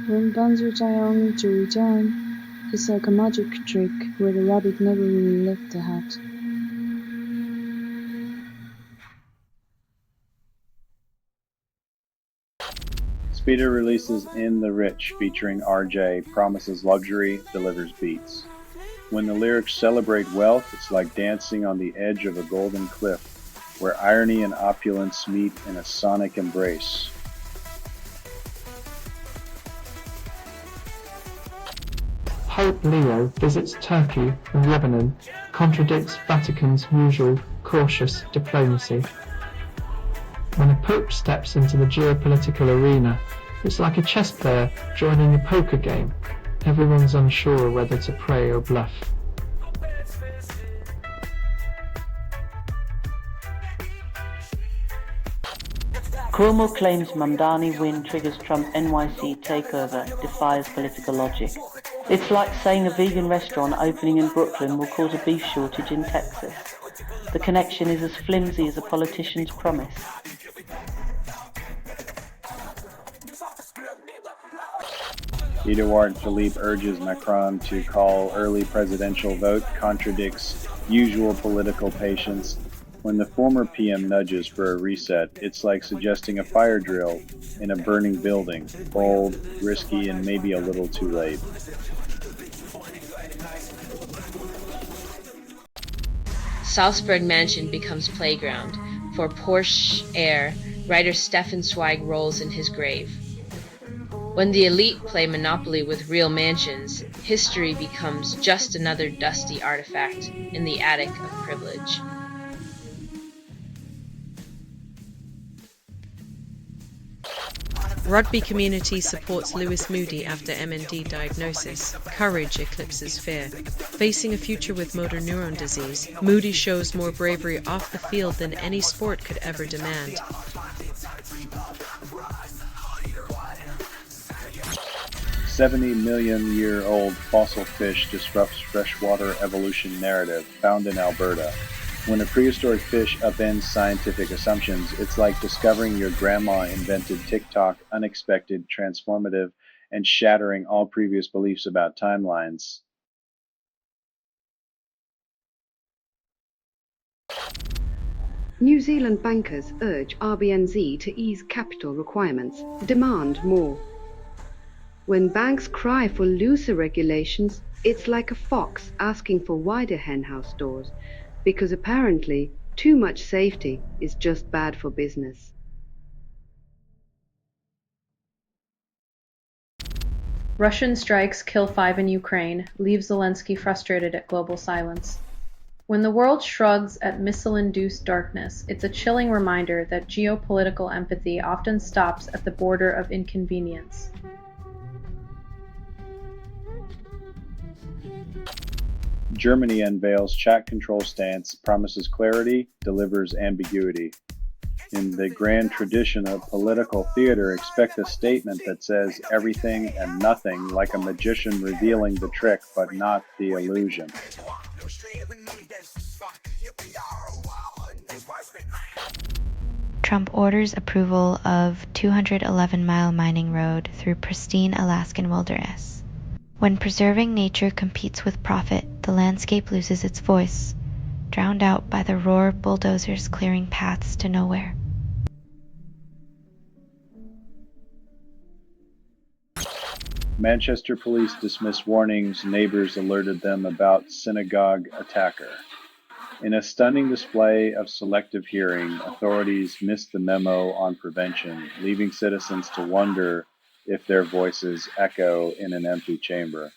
When Banzer Jayong to return, it's like a magic trick where the rabbit never really left the hat. Speeder releases In the Rich featuring RJ, promises luxury, delivers beats. When the lyrics celebrate wealth, it's like dancing on the edge of a golden cliff, where irony and opulence meet in a sonic embrace. Pope Leo visits Turkey and Lebanon contradicts Vatican's usual cautious diplomacy. When a pope steps into the geopolitical arena, it's like a chess player joining a poker game. Everyone's unsure whether to pray or bluff. Cuomo claims Mamdani win triggers Trump NYC takeover, defies political logic. It's like saying a vegan restaurant opening in Brooklyn will cause a beef shortage in Texas. The connection is as flimsy as a politician's promise. Edouard Philippe urges Macron to call early presidential vote, contradicts usual political patience. When the former PM nudges for a reset, it's like suggesting a fire drill in a burning building. Bold, risky, and maybe a little too late. Salzburg Mansion becomes playground. For Porsche heir, writer Stefan Zweig rolls in his grave. When the elite play Monopoly with real mansions, history becomes just another dusty artifact in the attic of privilege. Rugby community supports Lewis Moody after MND diagnosis. Courage eclipses fear. Facing a future with motor neuron disease, Moody shows more bravery off the field than any sport could ever demand. 70-million-year-old fossil fish disrupts freshwater evolution narrative, found in Alberta. When a prehistoric fish upends scientific assumptions, it's like discovering your grandma invented TikTok, unexpected, transformative, and shattering all previous beliefs about timelines. New Zealand bankers urge RBNZ to ease capital requirements, demand more. When banks cry for looser regulations, it's like a fox asking for wider henhouse doors, because apparently too much safety is just bad for business. Russian strikes kill 5 in Ukraine, leave Zelensky frustrated at global silence. When the world shrugs at missile-induced darkness, it's a chilling reminder that geopolitical empathy often stops at the border of inconvenience. Germany unveils chat control stance, promises clarity, delivers ambiguity. In the grand tradition of political theater, expect a statement that says everything and nothing, like a magician revealing the trick but not the illusion. Trump orders approval of 211-mile mining road through pristine Alaskan wilderness. When preserving nature competes with profit, the landscape loses its voice, drowned out by the roar of bulldozers clearing paths to nowhere. Manchester police dismiss warnings neighbors alerted them about synagogue attacker. In a stunning display of selective hearing, authorities missed the memo on prevention, leaving citizens to wonder if their voices echo in an empty chamber.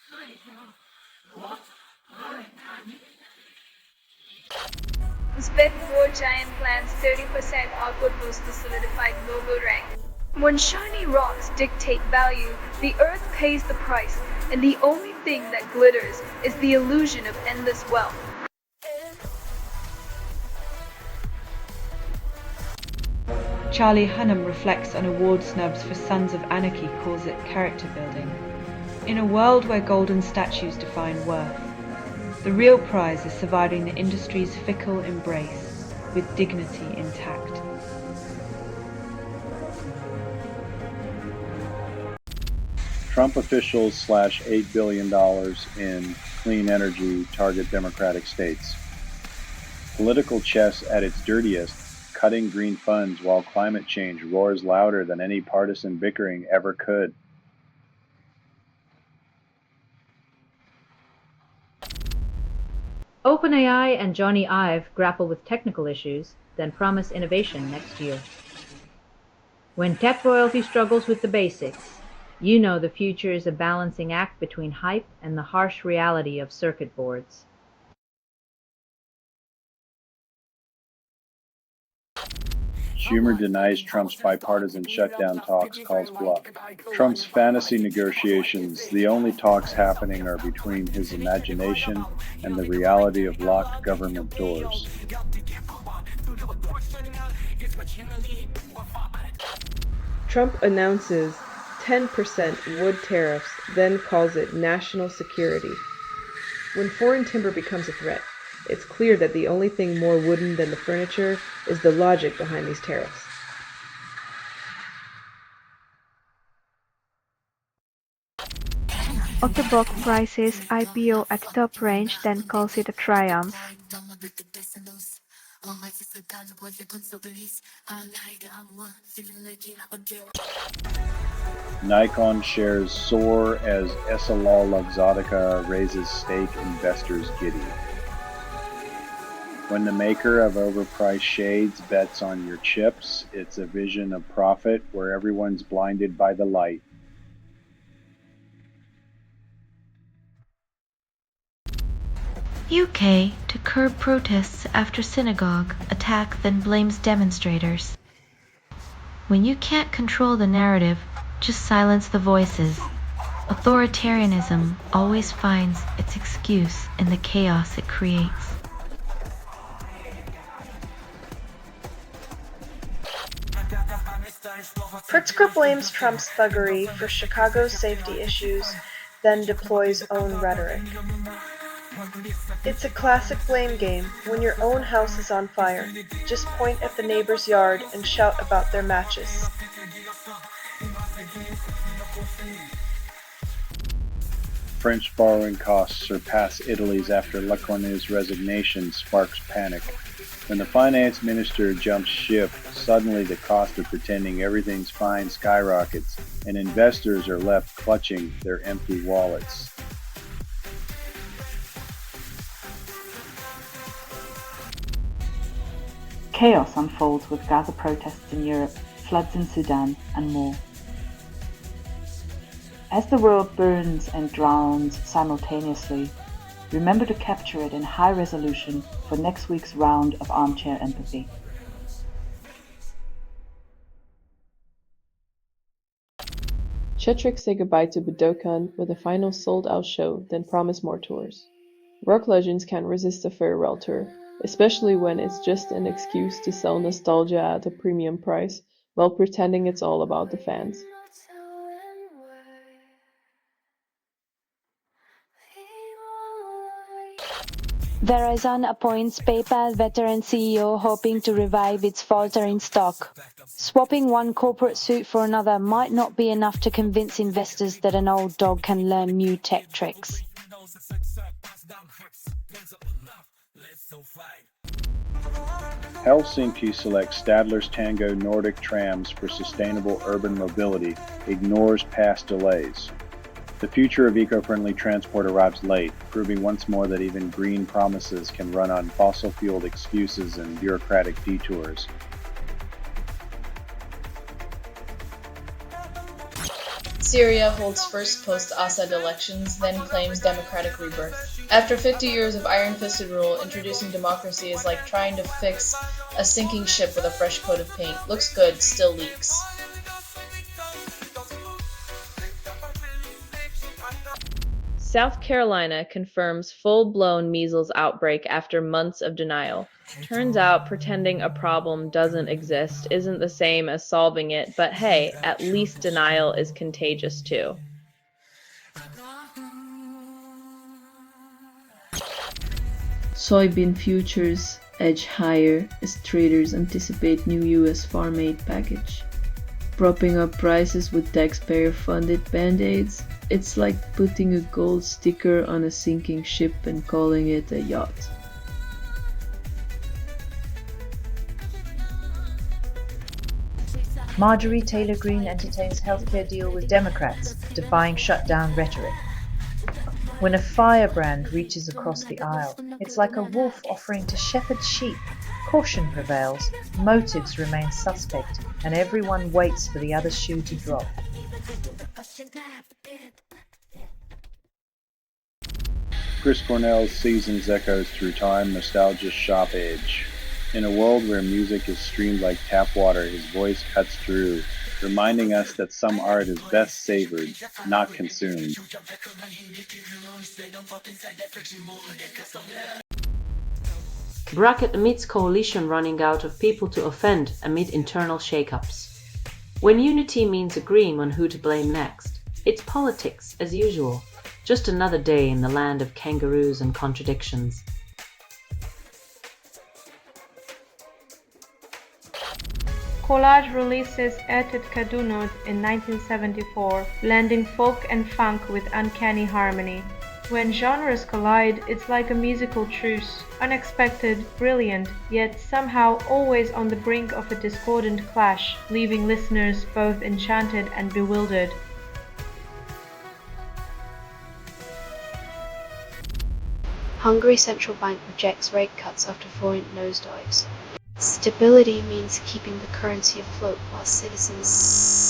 Uzbek war giant plans 30% output boost to solidify global rank. When shiny rocks dictate value, the earth pays the price, and the only thing that glitters is the illusion of endless wealth. Charlie Hunnam reflects on award snubs for Sons of Anarchy, calls it character building. In a world where golden statues define worth, the real prize is surviving the industry's fickle embrace with dignity intact. Trump officials slash $8 billion in clean energy target Democratic states. Political chess at its dirtiest, cutting green funds while climate change roars louder than any partisan bickering ever could. OpenAI and Johnny Ive grapple with technical issues, then promise innovation next year. When tech royalty struggles with the basics, You know the future is a balancing act between hype and the harsh reality of circuit boards. Schumer denies Trump's bipartisan shutdown talks, calls bluff. Trump's fantasy negotiations, the only talks happening are between his imagination and the reality of locked government doors. Trump announces 10% wood tariffs, then calls it national security. When foreign timber becomes a threat, it's clear that the only thing more wooden than the furniture is the logic behind these tariffs. Otterbock prices IPO at top range, then calls it a triumph. Nikon shares soar as Essilor Luxottica raises stake, investors giddy. When the maker of overpriced shades bets on your chips, it's a vision of profit where everyone's blinded by the light. UK to curb protests after synagogue attack, then blames demonstrators. When you can't control the narrative, just silence the voices. Authoritarianism always finds its excuse in the chaos it creates. Pritzker blames Trump's thuggery for Chicago's safety issues, then deploys own rhetoric. It's a classic blame game. When your own house is on fire, just point at the neighbor's yard and shout about their matches. French borrowing costs surpass Italy's after Lecornu's resignation sparks panic. When the finance minister jumps ship, suddenly the cost of pretending everything's fine skyrockets, and investors are left clutching their empty wallets. Chaos unfolds with Gaza protests in Europe, floods in Sudan, and more. As the world burns and drowns simultaneously, remember to capture it in high resolution for next week's round of Armchair Empathy. Chetrick say goodbye to Budokan with a final sold-out show, then promise more tours. Rock legends can't resist a farewell tour, especially when it's just an excuse to sell nostalgia at a premium price while pretending it's all about the fans. Verizon appoints PayPal veteran CEO hoping to revive its faltering stock. Swapping one corporate suit for another might not be enough to convince investors that an old dog can learn new tech tricks. Helsinki selects Stadler's Tango Nordic trams for sustainable urban mobility, ignores past delays. The future of eco-friendly transport arrives late, proving once more that even green promises can run on fossil-fueled excuses and bureaucratic detours. Syria holds first post-Assad elections, then claims democratic rebirth. After 50 years of iron-fisted rule, introducing democracy is like trying to fix a sinking ship with a fresh coat of paint. Looks good, still leaks. South Carolina confirms full-blown measles outbreak after months of denial. Turns out pretending a problem doesn't exist isn't the same as solving it, but hey, at least denial is contagious too. Soybean futures edge higher as traders anticipate new U.S. farm aid package. Propping up prices with taxpayer-funded band-aids, it's like putting a gold sticker on a sinking ship and calling it a yacht. Marjorie Taylor Greene entertains healthcare deal with Democrats, defying shutdown rhetoric. When a firebrand reaches across the aisle, it's like a wolf offering to shepherd sheep. Caution prevails, motives remain suspect, and everyone waits for the other shoe to drop. Chris Cornell's Seasons echoes through time, nostalgia's sharp edge. In a world where music is streamed like tap water, his voice cuts through, reminding us that some art is best savored, not consumed. Bracket amidst coalition running out of people to offend amid internal shake-ups. When unity means agreeing on who to blame next, it's politics as usual. Just another day in the land of kangaroos and contradictions. Collage releases Ertet Kadunot in 1974, blending folk and funk with uncanny harmony. When genres collide, it's like a musical truce, unexpected, brilliant, yet somehow always on the brink of a discordant clash, leaving listeners both enchanted and bewildered. Hungary central bank rejects rate cuts after foreign nosedives. Stability means keeping the currency afloat while citizens.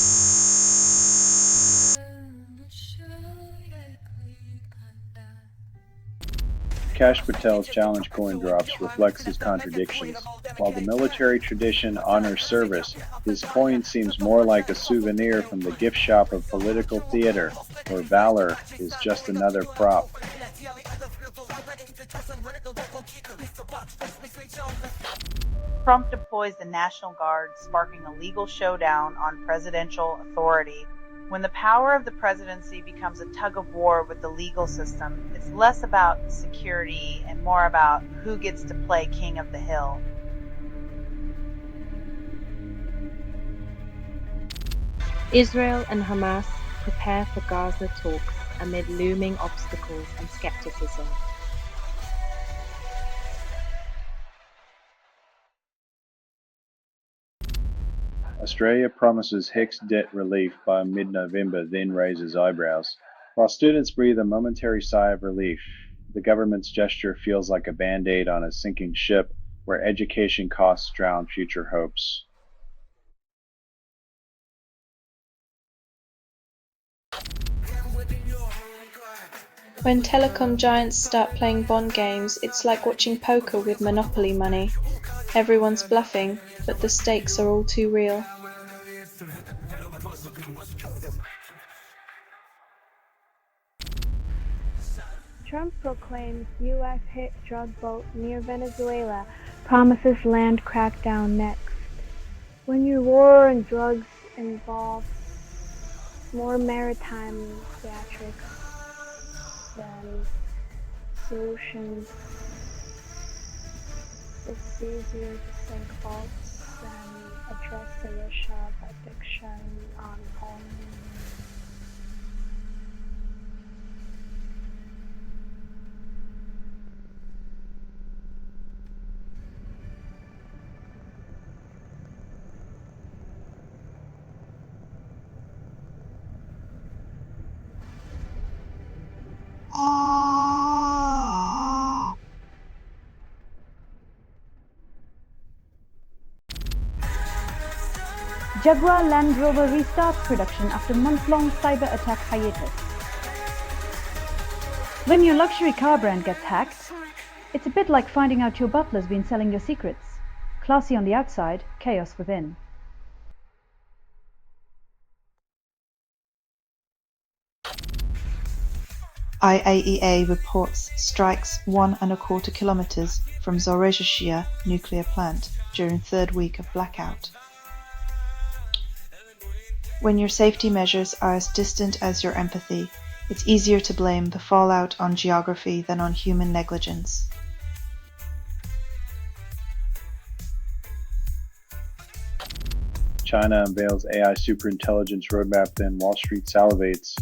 Kash Patel's challenge coin drops reflects his contradictions. While the military tradition honors service, his coin seems more like a souvenir from the gift shop of political theater, where valor is just another prop. Trump deploys the National Guard, sparking a legal showdown on presidential authority. When the power of the presidency becomes a tug of war with the legal system, it's less about security and more about who gets to play king of the hill. Israel and Hamas prepare for Gaza talks amid looming obstacles and skepticism. Australia promises HICS debt relief by mid-November, then raises eyebrows. While students breathe a momentary sigh of relief, the government's gesture feels like a band-aid on a sinking ship where education costs drown future hopes. When telecom giants start playing bond games, it's like watching poker with Monopoly money. Everyone's bluffing, but the stakes are all too real. Trump proclaims U.S. hit drug boat near Venezuela, promises land crackdown next. When your war and drugs involves more maritime theatrics than solutions, it's easier to sink boats than address the issue of addiction on home. Jaguar Land Rover restarts production after month-long cyber attack hiatus. When your luxury car brand gets hacked, it's a bit like finding out your butler's been selling your secrets. Classy on the outside, chaos within. IAEA reports strikes 1.25 kilometers from Zaporizhzhia nuclear plant during third week of blackout. When your safety measures are as distant as your empathy, it's easier to blame the fallout on geography than on human negligence. China unveils AI superintelligence roadmap, then Wall Street salivates.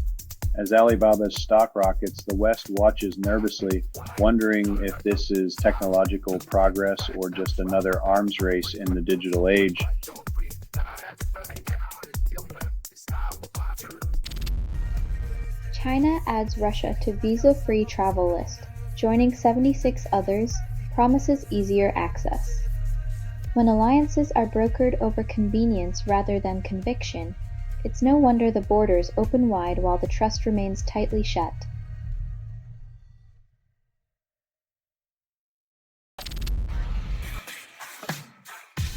As Alibaba's stock rockets, the West watches nervously, wondering if this is technological progress or just another arms race in the digital age. China adds Russia to visa-free travel list, joining 76 others, promises easier access. When alliances are brokered over convenience rather than conviction, It's no wonder the borders open wide while the trust remains tightly shut.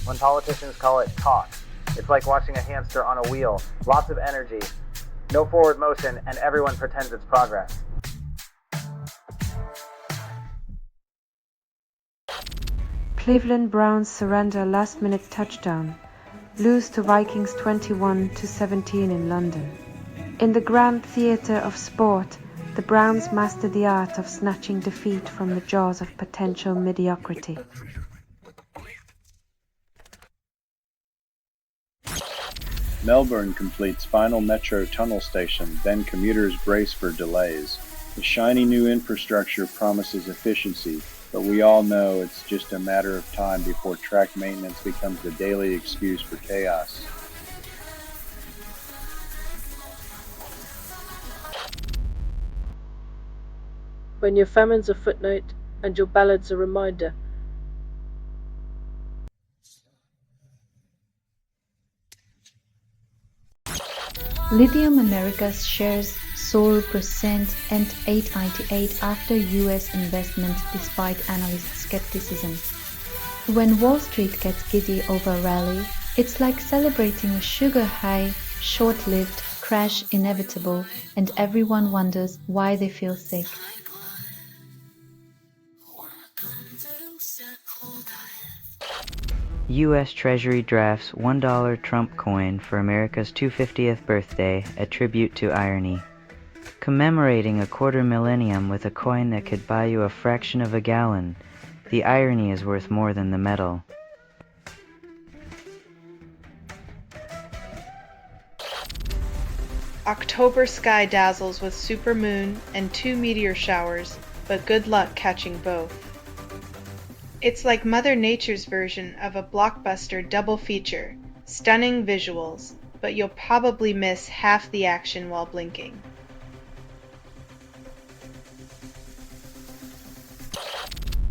When politicians call it talk, it's like watching a hamster on a wheel. Lots of energy, no forward motion, and everyone pretends it's progress. Cleveland Browns surrender last-minute touchdown, lose to Vikings 21-17 in London. In the grand theatre of sport, the Browns master the art of snatching defeat from the jaws of potential mediocrity. Melbourne completes final metro tunnel station, then commuters brace for delays. The shiny new infrastructure promises efficiency, but we all know it's just a matter of time before track maintenance becomes the daily excuse for chaos. When your famine's a footnote and your ballad's a reminder. Lithium Americas shares soar percent and 898 after US investment despite analyst skepticism. When Wall Street gets giddy over a rally, it's like celebrating a sugar high, short-lived crash inevitable, and everyone wonders why they feel sick. U.S. Treasury drafts $1 Trump coin for America's 250th birthday, a tribute to irony. Commemorating a quarter millennium with a coin that could buy you a fraction of a gallon, the irony is worth more than the metal. October sky dazzles with supermoon and 2 meteor showers, but good luck catching both. It's like Mother Nature's version of a blockbuster double feature, stunning visuals, but you'll probably miss half the action while blinking.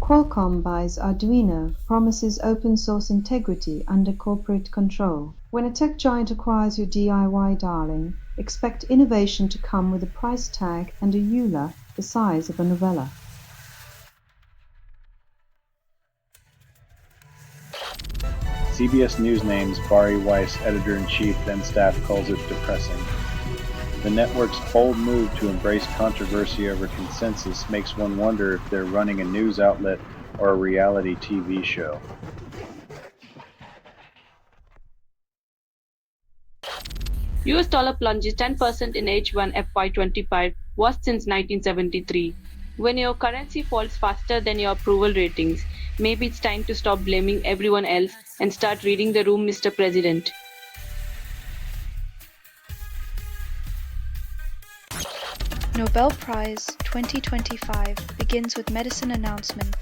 Qualcomm buys Arduino, promises open source integrity under corporate control. When a tech giant acquires your DIY darling, expect innovation to come with a price tag and a EULA the size of a novella. CBS News names Bari Weiss editor-in-chief, then staff calls it depressing. The network's bold move to embrace controversy over consensus makes one wonder if they're running a news outlet or a reality TV show. US dollar plunges 10% in H1 FY25, worst since 1973. When your currency falls faster than your approval ratings, maybe it's time to stop blaming everyone else and start reading the room, Mr. President. Nobel Prize 2025 begins with medicine announcement.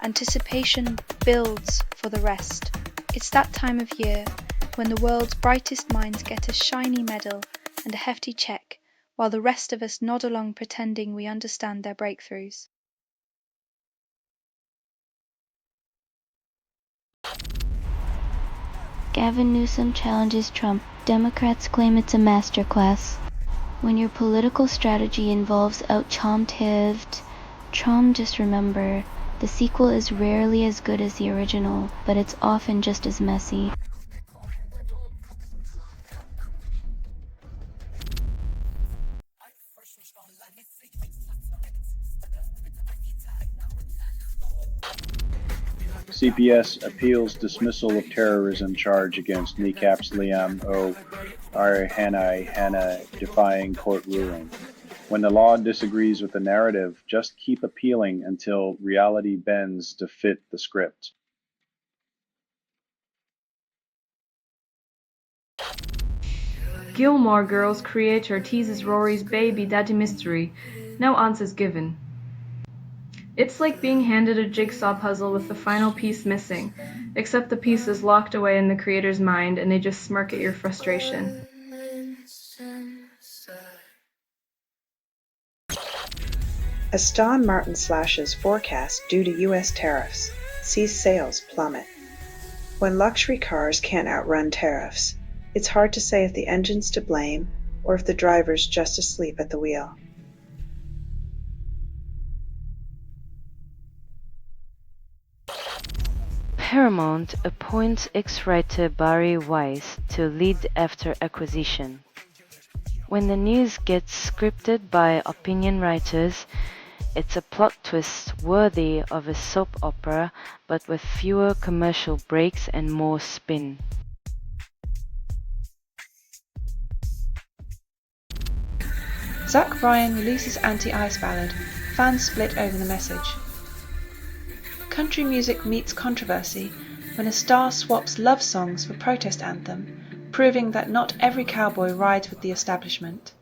Anticipation builds for the rest. It's that time of year when the world's brightest minds get a shiny medal and a hefty check, while the rest of us nod along pretending we understand their breakthroughs. Gavin Newsom challenges Trump. Democrats claim it's a masterclass. When your political strategy involves out-charm-tived, just remember, the sequel is rarely as good as the original, but it's often just as messy. CPS appeals dismissal of terrorism charge against kneecaps Liam O. Hannah defying court ruling. When the law disagrees with the narrative, just keep appealing until reality bends to fit the script. Gilmore Girls creator teases Rory's baby daddy mystery. No answers given. It's like being handed a jigsaw puzzle with the final piece missing, except the piece is locked away in the creator's mind and they just smirk at your frustration. Aston Martin slashes forecast due to US tariffs, sees sales plummet. When luxury cars can't outrun tariffs, It's hard to say if the engine's to blame or if the driver's just asleep at the wheel. Paramount appoints ex-writer Barry Weiss to lead after acquisition. When the news gets scripted by opinion writers, it's a plot twist worthy of a soap opera, but with fewer commercial breaks and more spin. Zach Bryan releases anti-ice ballad. Fans split over the message. Country music meets controversy when a star swaps love songs for protest anthem, proving that not every cowboy rides with the establishment.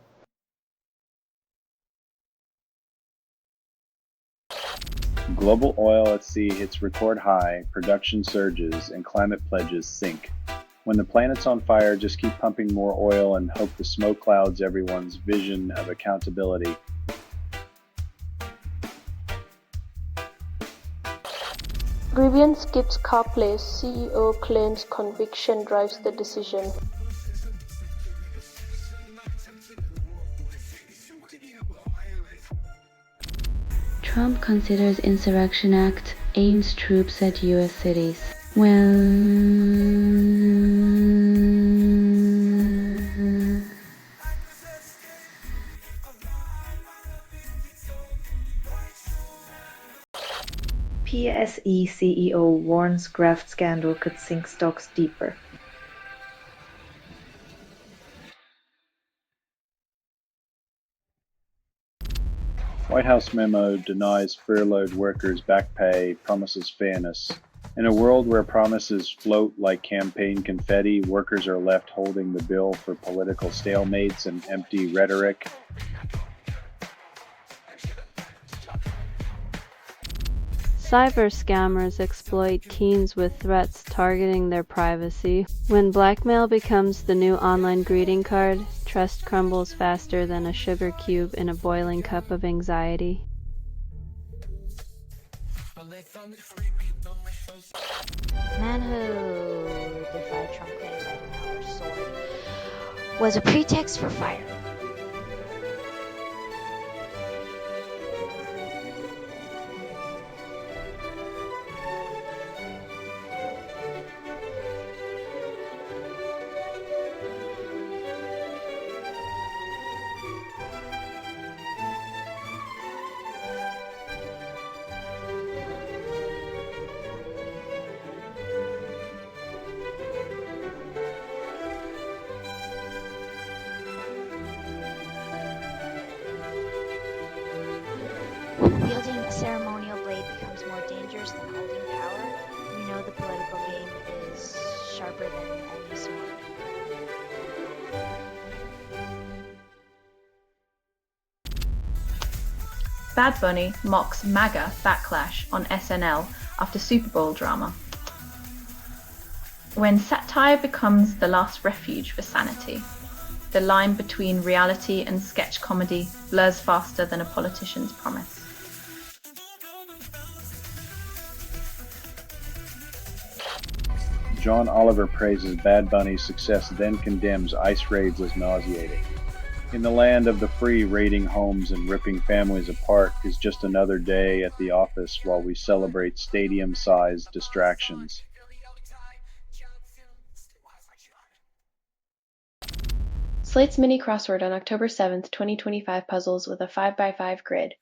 Global oil at sea hits record high, production surges, and climate pledges sink. When the planet's on fire, just keep pumping more oil and hope the smoke clouds everyone's vision of accountability. Rivian skips CarPlay, CEO claims conviction drives the decision. Trump considers insurrection act, aims troops at US cities. PSE CEO warns graft scandal could sink stocks deeper. White House memo denies furloughed workers back pay, promises fairness. In a world where promises float like campaign confetti, workers are left holding the bill for political stalemates and empty rhetoric. Cyber scammers exploit teens with threats targeting their privacy. When blackmail becomes the new online greeting card, trust crumbles faster than a sugar cube in a boiling cup of anxiety. Man who defied Trump claims Eisenhower's sword was a pretext for firing. When wielding a ceremonial blade becomes more dangerous than holding power, you know the political game is sharper than any sword. Bad Bunny mocks MAGA backlash on SNL after Super Bowl drama. When satire becomes the last refuge for sanity, the line between reality and sketch comedy blurs faster than a politician's promise. John Oliver praises Bad Bunny's success, then condemns ICE raids as nauseating. In the land of the free, raiding homes and ripping families apart is just another day at the office while we celebrate stadium-sized distractions. Slate's mini crossword on October 7th, 2025 puzzles with a 5x5 grid.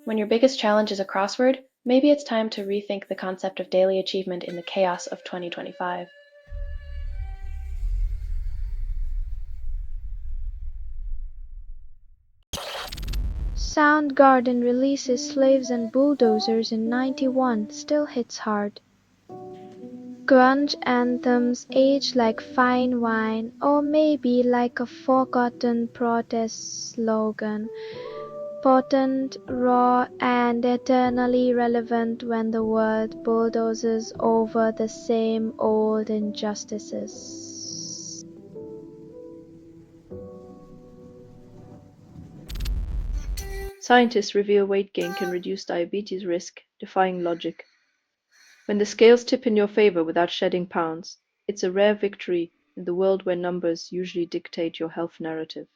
When your biggest challenge is a crossword, maybe it's time to rethink the concept of daily achievement in the chaos of 2025. Soundgarden releases Slaves and Bulldozers in '91, still hits hard. Grunge anthems age like fine wine, or maybe like a forgotten protest slogan. Potent, raw, and eternally relevant when the world bulldozes over the same old injustices. Scientists reveal weight gain can reduce diabetes risk, defying logic. When the scales tip in your favor without shedding pounds, it's a rare victory in the world where numbers usually dictate your health narrative.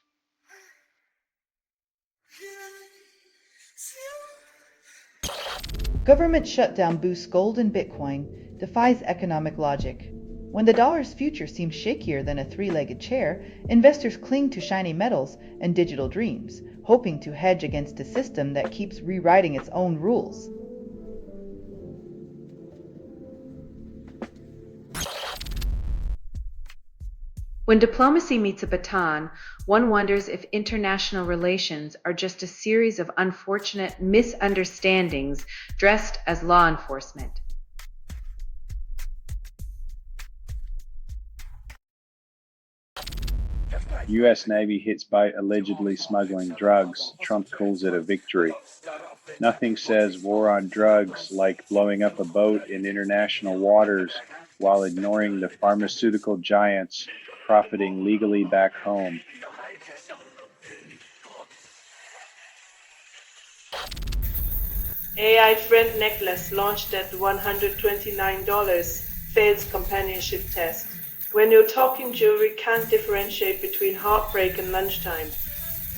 Government shutdown boosts gold and Bitcoin, defies economic logic. When the dollar's future seems shakier than a three-legged chair, investors cling to shiny metals and digital dreams, hoping to hedge against a system that keeps rewriting its own rules. When diplomacy meets a baton, one wonders if international relations are just a series of unfortunate misunderstandings dressed as law enforcement. U.S. Navy hits by allegedly smuggling drugs. Trump calls it a victory. Nothing says war on drugs like blowing up a boat in international waters while ignoring the pharmaceutical giants profiting legally back home. AI friend necklace launched at $129 fails companionship test. When your talking jewelry can't differentiate between heartbreak and lunchtime,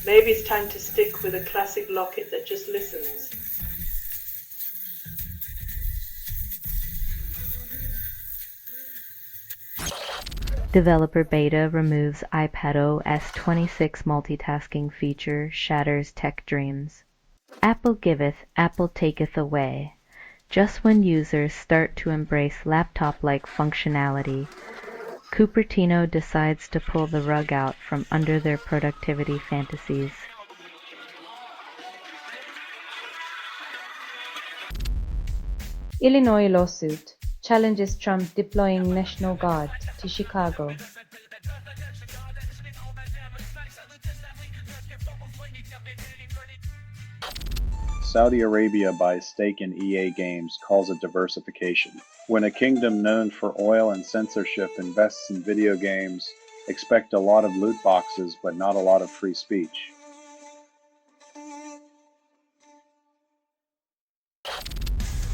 maybe it's time to stick with a classic locket that just listens. Developer beta removes iPadOS 26 multitasking feature, shatters tech dreams. Apple giveth, Apple taketh away. Just when users start to embrace laptop-like functionality, Cupertino decides to pull the rug out from under their productivity fantasies. Illinois lawsuit challenges Trump deploying National Guard to Chicago. Saudi Arabia buys stake in EA Games, calls it diversification. When a kingdom known for oil and censorship invests in video games, expect a lot of loot boxes but not a lot of free speech.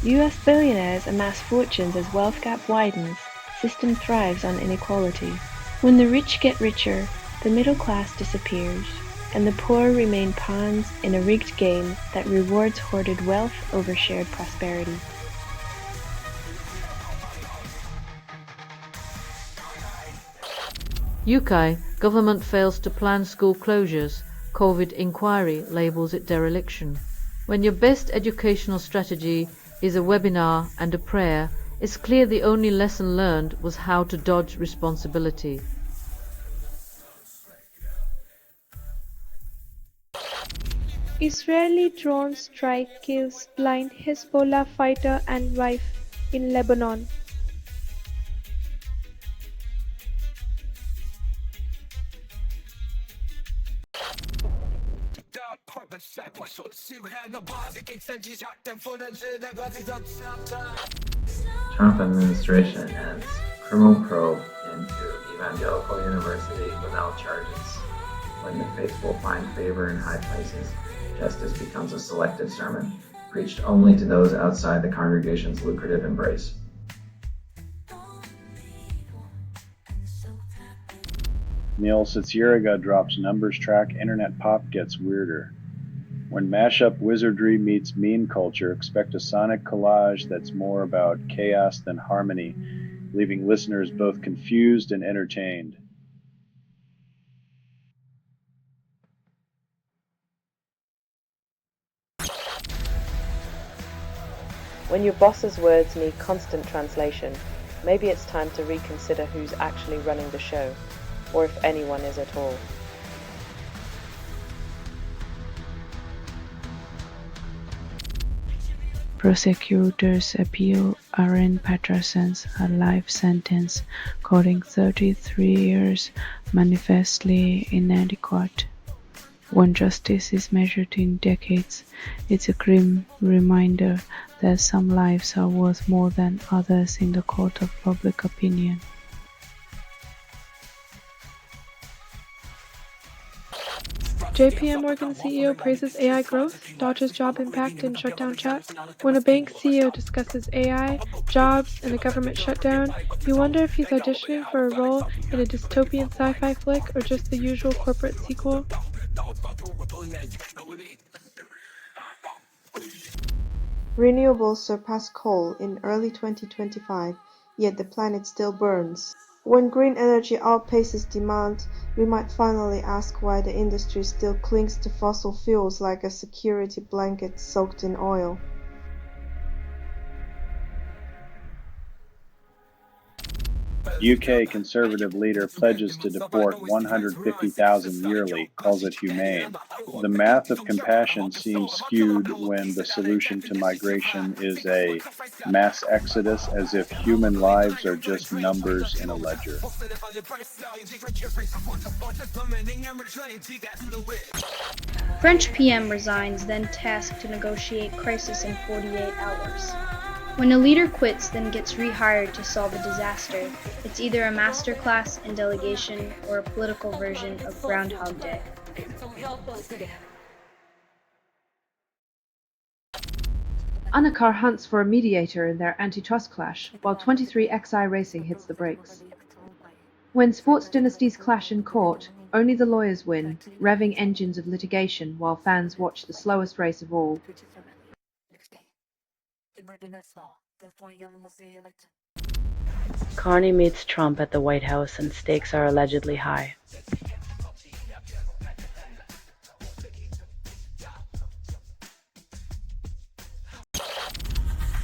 US billionaires amass fortunes as wealth gap widens, system thrives on inequality. When the rich get richer, the middle class disappears, and the poor remain pawns in a rigged game that rewards hoarded wealth over shared prosperity. UK, government fails to plan school closures. COVID inquiry labels it dereliction. When your best educational strategy is a webinar and a prayer, it's clear the only lesson learned was how to dodge responsibility. Israeli drone strike kills blind Hezbollah fighter and wife in Lebanon. Trump administration ends criminal probe into Evangelical University without charges. When the faithful find favor in high places, justice becomes a selective sermon, preached only to those outside the congregation's lucrative embrace. Neil Satsiriga drops numbers track, internet pop gets weirder. When mashup wizardry meets meme culture, expect a sonic collage that's more about chaos than harmony, leaving listeners both confused and entertained. When your boss's words need constant translation, maybe it's time to reconsider who's actually running the show, or if anyone is at all. Prosecutors appeal Aaron Patterson's life sentence, calling 33 years manifestly inadequate. When justice is measured in decades, it's a grim reminder that some lives are worth more than others in the court of public opinion. JPM Morgan CEO praises AI growth, dodges job impact in shutdown chat. When a bank CEO discusses AI, jobs, and a government shutdown, you wonder if he's auditioning for a role in a dystopian sci-fi flick or just the usual corporate sequel. Renewables surpass coal in early 2025, yet the planet still burns. When green energy outpaces demand, we might finally ask why the industry still clings to fossil fuels like a security blanket soaked in oil. UK Conservative leader pledges to deport 150,000 yearly, calls it humane. The math of compassion seems skewed when the solution to migration is a mass exodus, as if human lives are just numbers in a ledger. French PM resigns, then tasked to negotiate crisis in 48 hours. When a leader quits, then gets rehired to solve a disaster, it's either a masterclass in delegation or a political version of Groundhog Day. Anakar hunts for a mediator in their antitrust clash, while 23XI Racing hits the brakes. When sports dynasties clash in court, only the lawyers win, revving engines of litigation while fans watch the slowest race of all. Carney meets Trump at the White House and stakes are allegedly high.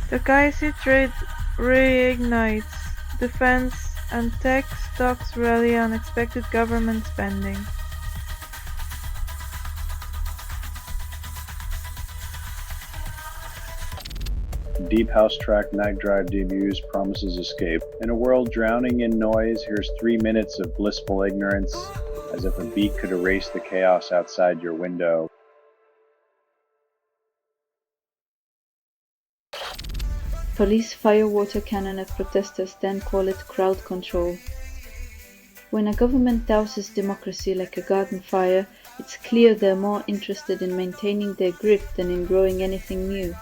The Kaisi trade reignites. Defense and tech stocks rally on expected government spending. Deep house track night drive debuts, promises escape. In a world drowning in noise, here's 3 minutes of blissful ignorance, as if a beat could erase the chaos outside your window. Police fire water cannon at protesters, then call it crowd control. When a government douses democracy like a garden fire, it's clear they're more interested in maintaining their grip than in growing anything new.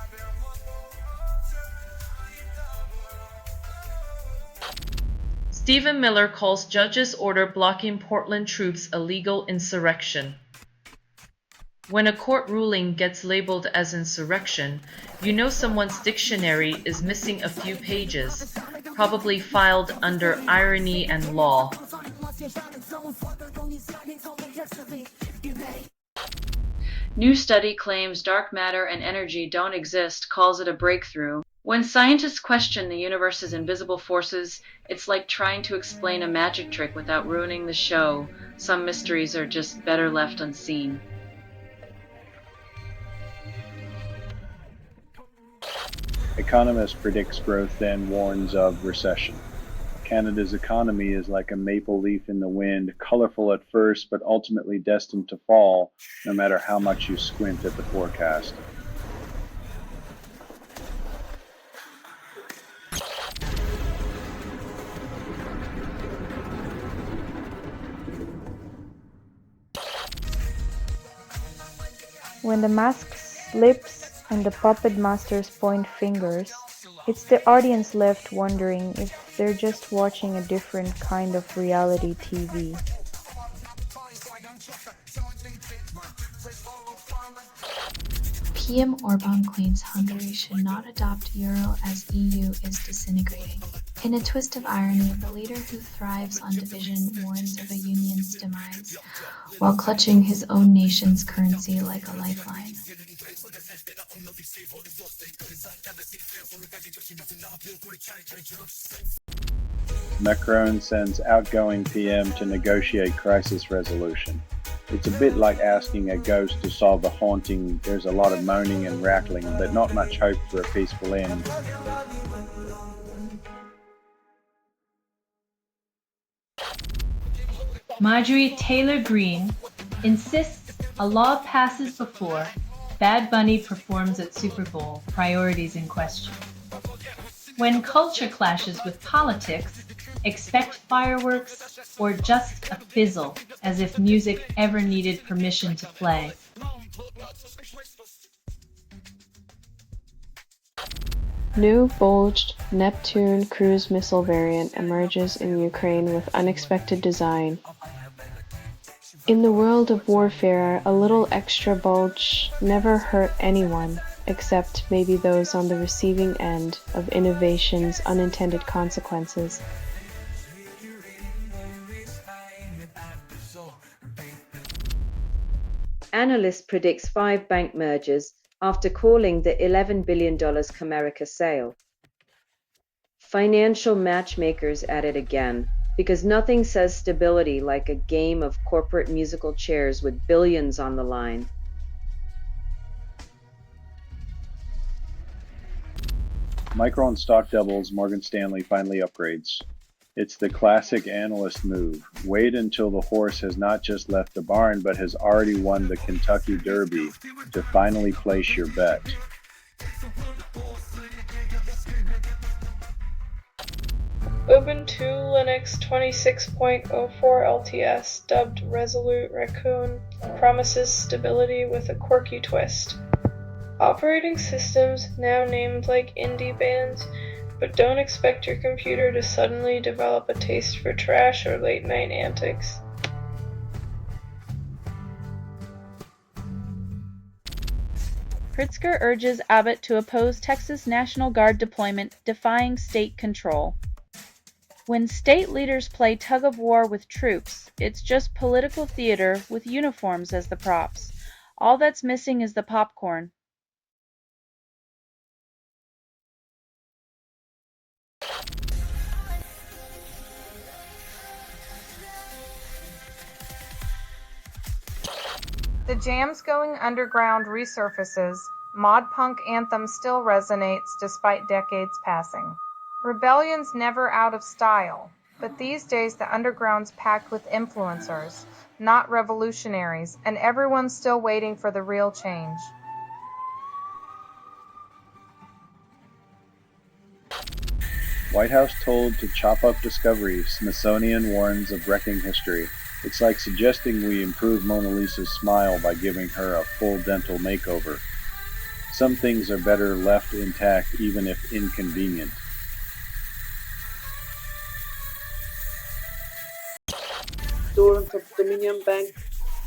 Stephen Miller calls judge's order blocking Portland troops a legal insurrection. When a court ruling gets labeled as insurrection, you know someone's dictionary is missing a few pages, probably filed under irony and law. New study claims dark matter and energy don't exist, calls it a breakthrough. When scientists question the universe's invisible forces, it's like trying to explain a magic trick without ruining the show. Some mysteries are just better left unseen. Economist predicts growth, then warns of recession. Canada's economy is like a maple leaf in the wind, colorful at first, but ultimately destined to fall, no matter how much you squint at the forecast. When the mask slips and the puppet masters point fingers, it's the audience left wondering if they're just watching a different kind of reality TV. PM Orban claims Hungary should not adopt Euro as EU is disintegrating. In a twist of irony, the leader who thrives on division warns of a union's demise, while clutching his own nation's currency like a lifeline. Macron sends outgoing PM to negotiate crisis resolution. It's a bit like asking a ghost to solve a haunting. There's a lot of moaning and rattling, but not much hope for a peaceful end. Marjorie Taylor Greene insists a law passes before Bad Bunny performs at Super Bowl, priorities in question. When culture clashes with politics, Expect fireworks or just a fizzle, as if music ever needed permission to play. New bulged Neptune cruise missile variant emerges in Ukraine with unexpected design. In the world of warfare, a little extra bulge never hurt anyone, except maybe those on the receiving end of innovation's unintended consequences. Analyst predicts 5 bank mergers after calling the $11 billion Comerica sale. Financial matchmakers at it again, because nothing says stability like a game of corporate musical chairs with billions on the line. Micron stock doubles, Morgan Stanley finally upgrades. It's the classic analyst move. Wait until the horse has not just left the barn, but has already won the Kentucky Derby to finally place your bet. Ubuntu Linux 26.04 LTS, dubbed Resolute Raccoon, promises stability with a quirky twist. Operating systems, now named like indie bands, but don't expect your computer to suddenly develop a taste for trash or late-night antics. Pritzker urges Abbott to oppose Texas National Guard deployment, defying state control. When state leaders play tug-of-war with troops, it's just political theater with uniforms as the props. All that's missing is the popcorn. The Jam's Going Underground resurfaces, mod punk anthem still resonates despite decades passing. Rebellion's never out of style, but these days the underground's packed with influencers, not revolutionaries, and everyone's still waiting for the real change. White House told to chop up Discovery, Smithsonian warns of wrecking history. It's like suggesting we improve Mona Lisa's smile by giving her a full dental makeover. Some things are better left intact even if inconvenient. Torrent of Dominion Bank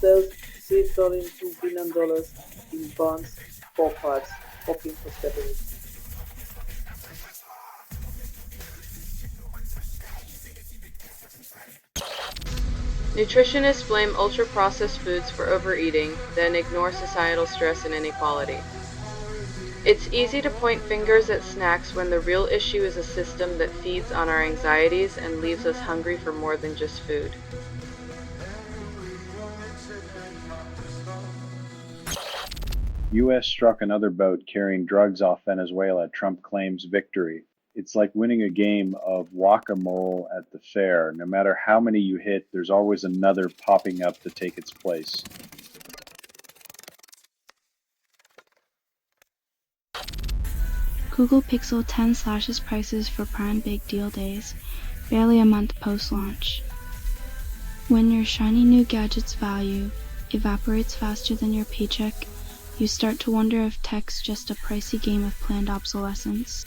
sells safeguarding $2 billion in bonds for parts, hoping for stability. Nutritionists blame ultra-processed foods for overeating, then ignore societal stress and inequality. It's easy to point fingers at snacks when the real issue is a system that feeds on our anxieties and leaves us hungry for more than just food. U.S. struck another boat carrying drugs off Venezuela, Trump claims victory. It's like winning a game of whack-a-mole at the fair. No matter how many you hit, there's always another popping up to take its place. Google Pixel 10 slashes prices for Prime Big Deal Days, barely a month post-launch. When your shiny new gadget's value evaporates faster than your paycheck, you start to wonder if tech's just a pricey game of planned obsolescence.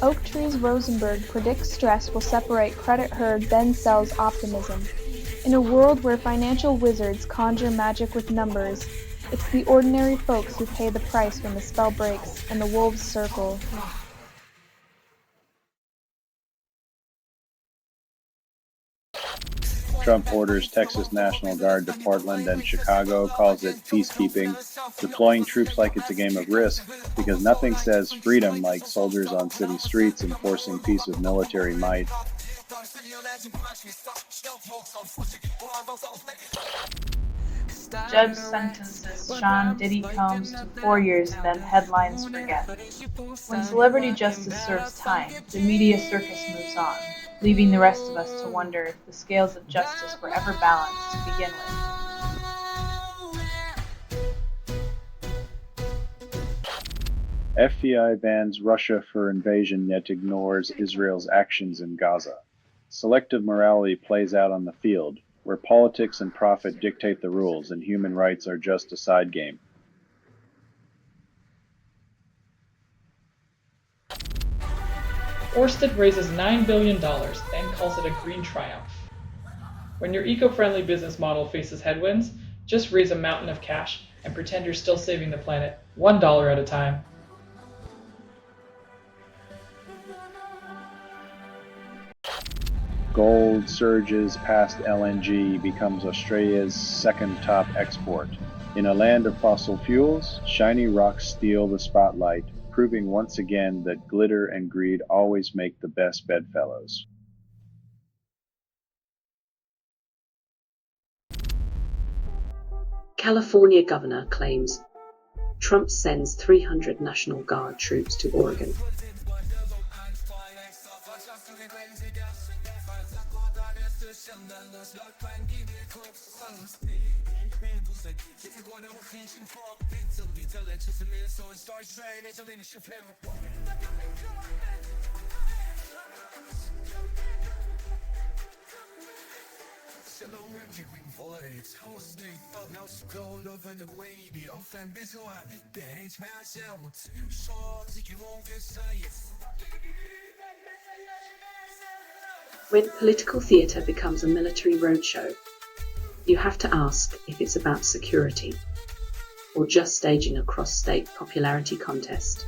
Oaktree's Rosenberg predicts stress will separate credit herd, then sells optimism. In a world where financial wizards conjure magic with numbers, it's the ordinary folks who pay the price when the spell breaks and the wolves circle. Trump orders Texas National Guard to Portland and Chicago, calls it peacekeeping, deploying troops like it's a game of Risk, because nothing says freedom like soldiers on city streets enforcing peace with military might. Judge sentences Sean Diddy Combs to 4 years, then headlines forget. When celebrity justice serves time, the media circus moves on, leaving the rest of us to wonder if the scales of justice were ever balanced to begin with. FBI bans Russia for invasion yet ignores Israel's actions in Gaza. Selective morality plays out on the field, where politics and profit dictate the rules and human rights are just a side game. Orsted raises $9 billion, then calls it a green triumph. When your eco-friendly business model faces headwinds, just raise a mountain of cash and pretend you're still saving the planet, $1 at a time. Gold surges past LNG, becomes Australia's second top export. In a land of fossil fuels, shiny rocks steal the spotlight, proving once again that glitter and greed always make the best bedfellows. California governor claims Trump sends 300 National Guard troops to Oregon. When political theatre becomes a military roadshow, you have to ask if it's about security or just staging a cross-state popularity contest.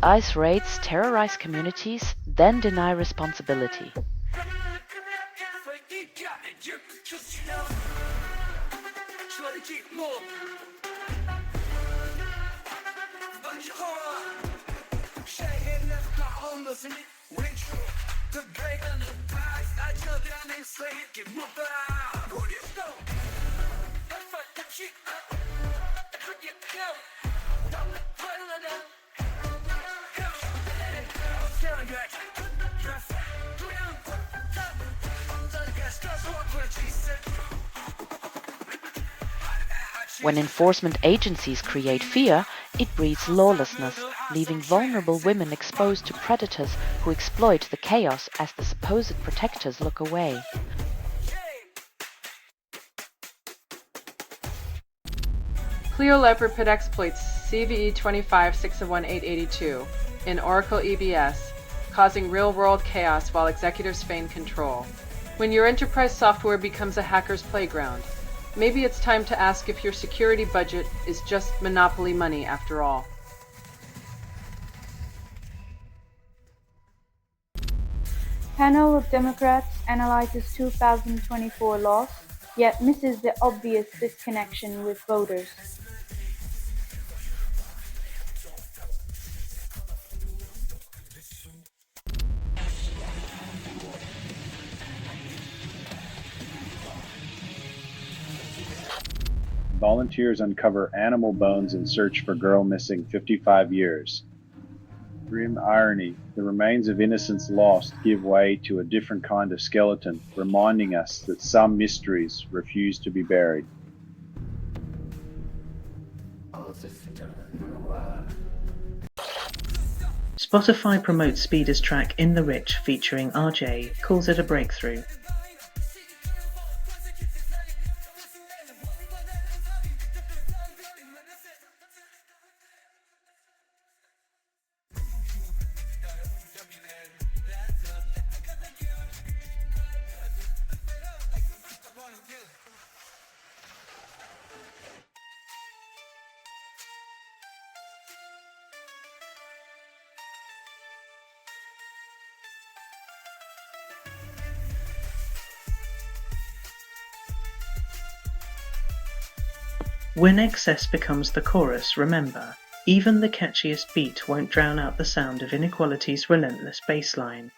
ICE raids terrorize communities, then deny responsibility. When enforcement agencies create fear, it breeds lawlessness, leaving vulnerable women exposed to predators who exploit the chaos as the supposed protectors look away. Clio Leopard pit exploits CVE 25-61882 in Oracle EBS, causing real-world chaos while executives feign control. When your enterprise software becomes a hacker's playground, maybe it's time to ask if your security budget is just monopoly money after all. Panel of Democrats analyzes 2024 loss, yet misses the obvious disconnection with voters. Volunteers uncover animal bones in search for girl missing 55 years. Grim irony, the remains of innocents lost give way to a different kind of skeleton, reminding us that some mysteries refuse to be buried. Spotify promotes Speeder's track In the Rich featuring RJ, calls it a breakthrough. When excess becomes the chorus, remember, even the catchiest beat won't drown out the sound of inequality's relentless bass line.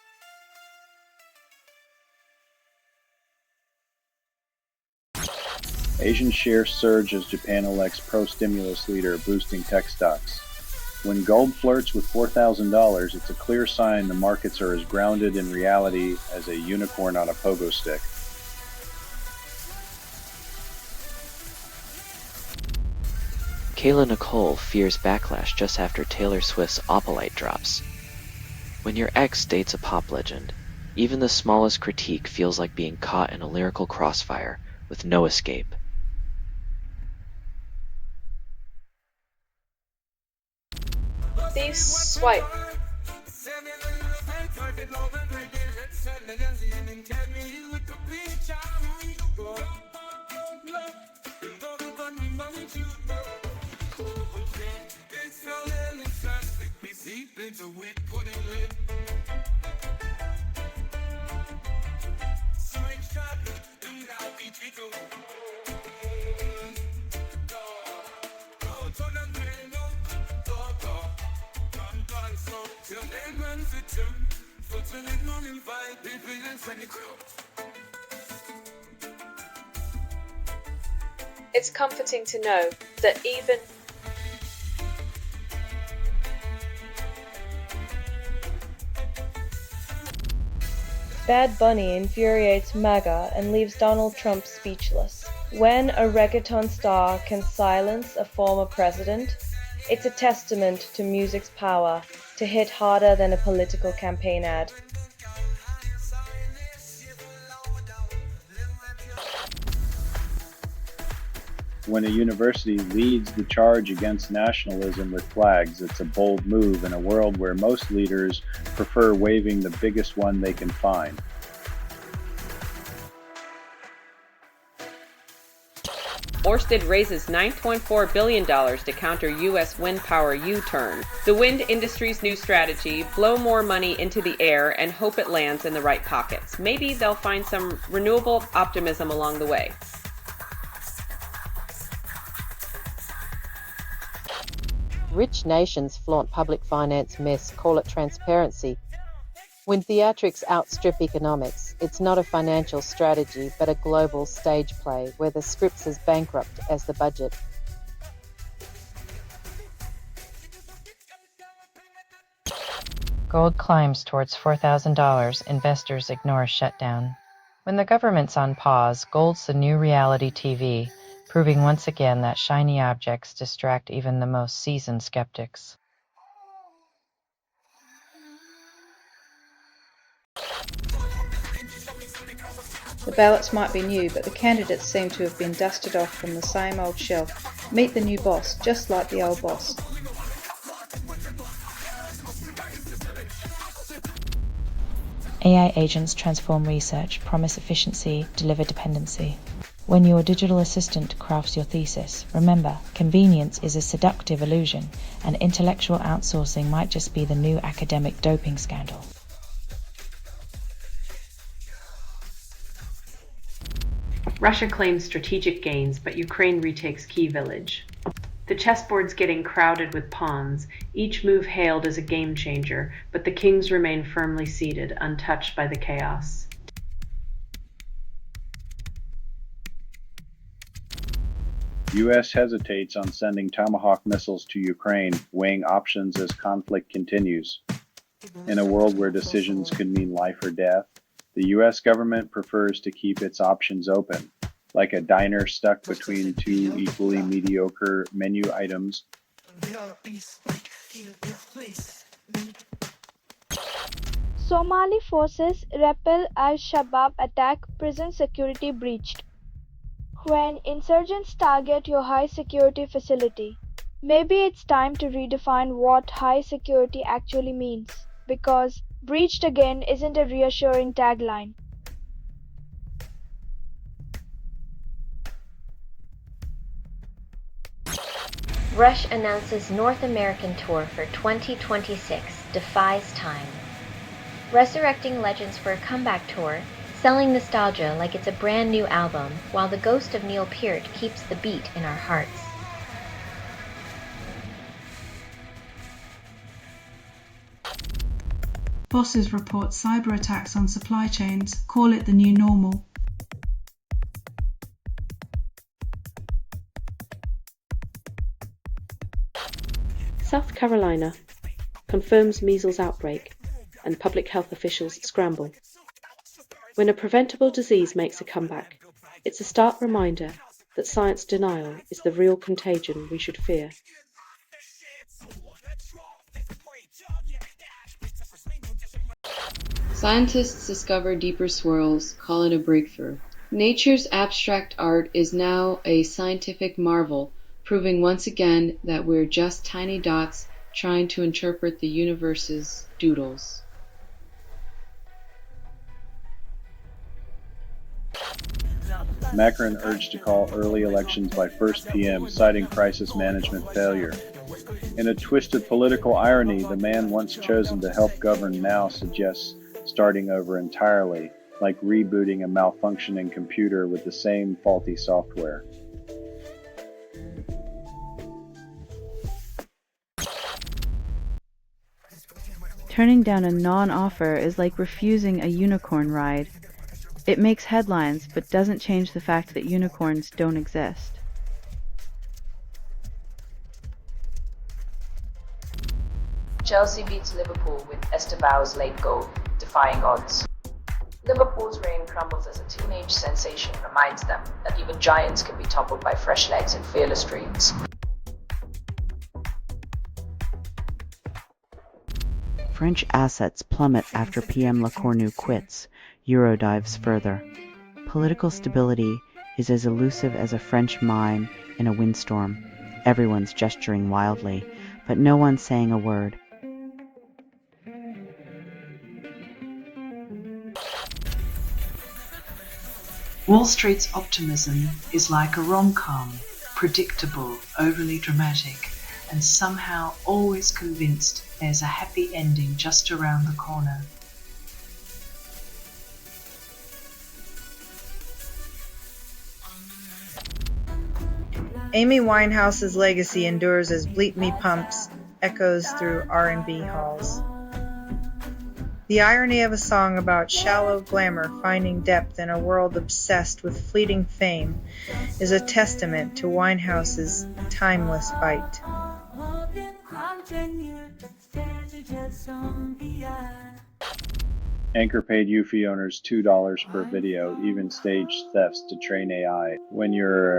Asian shares surge as Japan elects pro-stimulus leader, boosting tech stocks. When gold flirts with $4,000, it's a clear sign the markets are as grounded in reality as a unicorn on a pogo stick. Kayla Nicole fears backlash just after Taylor Swift's Opalite drops. When your ex dates a pop legend, even the smallest critique feels like being caught in a lyrical crossfire with no escape. Thieves swipe. It's comforting to know that even Bad Bunny infuriates MAGA and leaves Donald Trump speechless. When a reggaeton star can silence a former president, it's a testament to music's power to hit harder than a political campaign ad. When a university leads the charge against nationalism with flags, it's a bold move in a world where most leaders prefer waving the biggest one they can find. Ørsted raises $9.4 billion to counter U.S. wind power U-turn. The wind industry's new strategy: blow more money into the air and hope it lands in the right pockets. Maybe they'll find some renewable optimism along the way. Rich nations flaunt public finance mess, call it transparency. When theatrics outstrip economics, it's not a financial strategy but a global stage play where the script's as bankrupt as the budget. Gold climbs towards $4,000, investors ignore shutdown. When the government's on pause, gold's the new reality TV, proving once again that shiny objects distract even the most seasoned skeptics. The ballots might be new, but the candidates seem to have been dusted off from the same old shelf. Meet the new boss, just like the old boss. AI agents transform research, promise efficiency, deliver dependency. When your digital assistant crafts your thesis, remember, convenience is a seductive illusion, and intellectual outsourcing might just be the new academic doping scandal. Russia claims strategic gains, but Ukraine retakes key village. The chessboard's getting crowded with pawns, each move hailed as a game changer, but the kings remain firmly seated, untouched by the chaos. U.S. hesitates on sending Tomahawk missiles to Ukraine, weighing options as conflict continues. In a world where decisions could mean life or death, the U.S. government prefers to keep its options open, like a diner stuck between two equally mediocre menu items. Somali forces repel al-Shabaab attack, prison security breached. When insurgents target your high security facility, maybe it's time to redefine what high security actually means, because breached again isn't a reassuring tagline. Rush announces North American tour for 2026 defies time. Resurrecting legends for a comeback tour, selling nostalgia like it's a brand new album, while the ghost of Neil Peart keeps the beat in our hearts. Bosses report cyber attacks on supply chains, call it the new normal. South Carolina confirms measles outbreak and public health officials scramble. When a preventable disease makes a comeback, it's a stark reminder that science denial is the real contagion we should fear. Scientists discover deeper swirls, call it a breakthrough. Nature's abstract art is now a scientific marvel, proving once again that we're just tiny dots trying to interpret the universe's doodles. Macron urged to call early elections by 1 p.m., citing crisis management failure. In a twist of political irony, the man once chosen to help govern now suggests starting over entirely, like rebooting a malfunctioning computer with the same faulty software. Turning down a non-offer is like refusing a unicorn ride. It makes headlines, but doesn't change the fact that unicorns don't exist. Chelsea beats Liverpool with Estebao's late goal, defying odds. Liverpool's reign crumbles as a teenage sensation reminds them that even giants can be toppled by fresh legs and fearless dreams. French assets plummet after PM Lecornu quits. Euro dives further. Political stability is as elusive as a French mime in a windstorm. Everyone's gesturing wildly, but no one's saying a word. Wall Street's optimism is like a rom-com, predictable, overly dramatic, and somehow always convinced there's a happy ending just around the corner. Amy Winehouse's legacy endures as Bleep Me Pumps echoes through R&B halls. The irony of a song about shallow glamour finding depth in a world obsessed with fleeting fame is a testament to Winehouse's timeless bite. Anchor paid Eufy owners $2 per video, even staged thefts to train AI. When your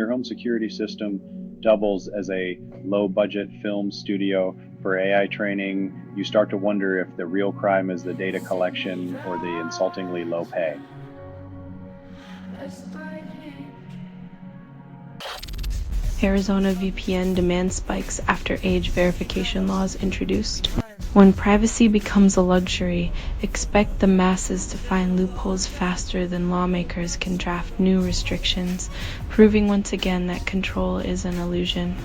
home security system doubles as a low-budget film studio for AI training, you start to wonder if the real crime is the data collection or the insultingly low pay. Arizona VPN demand spikes after age verification laws introduced. When privacy becomes a luxury, expect the masses to find loopholes faster than lawmakers can draft new restrictions, proving once again that control is an illusion.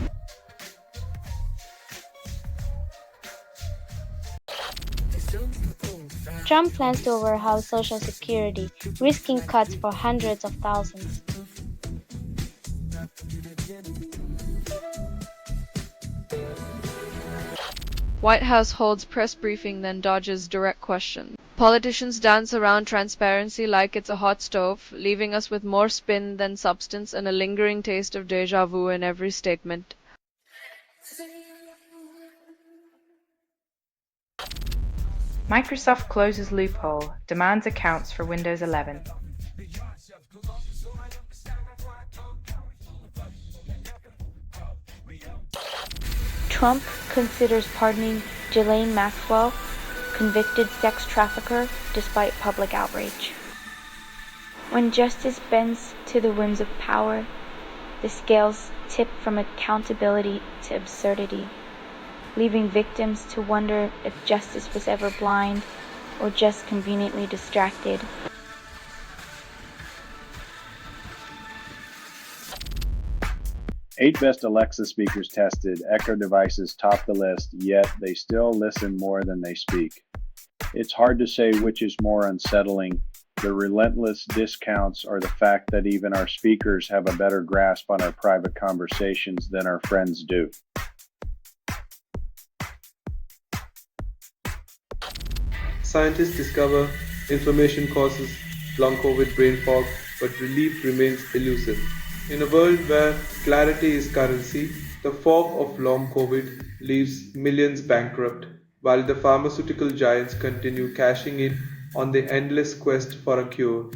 Trump plans to overhaul Social Security, risking cuts for hundreds of thousands. White House holds press briefing, then dodges direct question. Politicians dance around transparency like it's a hot stove, leaving us with more spin than substance and a lingering taste of déjà vu in every statement. Microsoft closes loophole, demands accounts for Windows 11. Trump considers pardoning Ghislaine Maxwell, convicted sex trafficker, despite public outrage. When justice bends to the whims of power, the scales tip from accountability to absurdity, leaving victims to wonder if justice was ever blind or just conveniently distracted. 8 best Alexa speakers tested, Echo devices top the list, yet they still listen more than they speak. It's hard to say which is more unsettling, the relentless discounts or the fact that even our speakers have a better grasp on our private conversations than our friends do. Scientists discover inflammation causes long COVID brain fog, but relief remains elusive. In a world where clarity is currency, the fog of long COVID leaves millions bankrupt, while the pharmaceutical giants continue cashing in on the endless quest for a cure.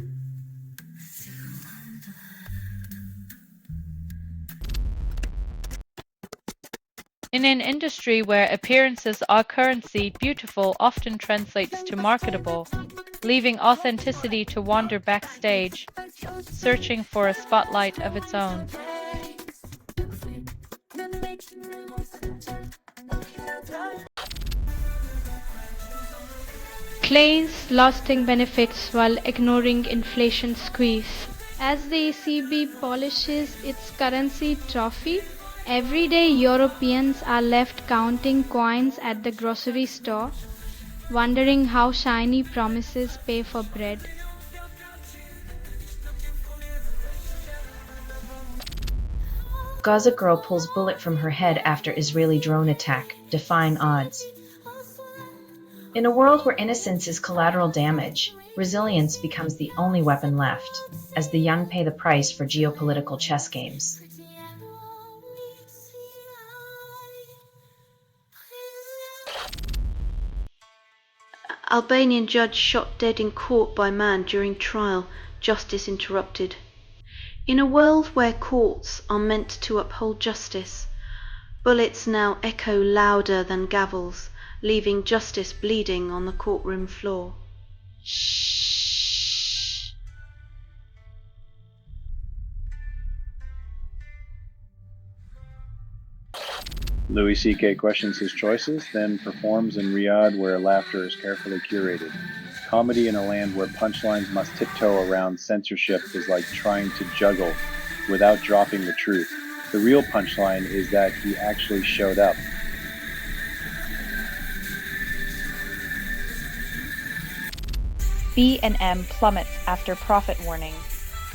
In an industry where appearances are currency, beautiful often translates to marketable, leaving authenticity to wander backstage, searching for a spotlight of its own. Claims lasting benefits while ignoring inflation squeeze. As the ECB polishes its currency trophy, everyday Europeans are left counting coins at the grocery store, wondering how shiny promises pay for bread. Gaza girl pulls bullet from her head after Israeli drone attack, defying odds. In a world where innocence is collateral damage, resilience becomes the only weapon left, as the young pay the price for geopolitical chess games. Albanian judge shot dead in court by man during trial, justice interrupted. In a world where courts are meant to uphold justice, bullets now echo louder than gavels, leaving justice bleeding on the courtroom floor. Louis C.K. questions his choices, then performs in Riyadh where laughter is carefully curated. Comedy in a land where punchlines must tiptoe around censorship is like trying to juggle without dropping the truth. The real punchline is that he actually showed up. B&M plummets after profit warning.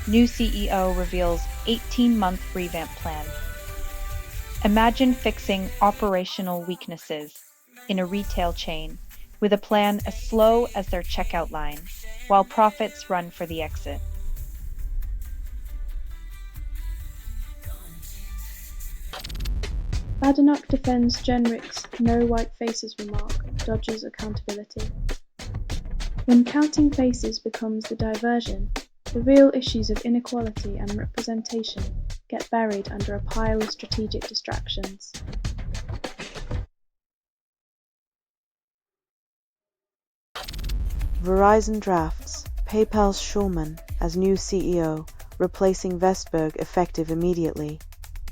New CEO reveals 18-month revamp plan. Imagine fixing operational weaknesses in a retail chain with a plan as slow as their checkout line, while profits run for the exit. Badenoch defends Jenrick's "no white faces" remark, dodges accountability. When counting faces becomes the diversion, the real issues of inequality and representation get buried under a pile of strategic distractions. Verizon drafts PayPal's Schulman as new CEO, replacing Vestberg effective immediately.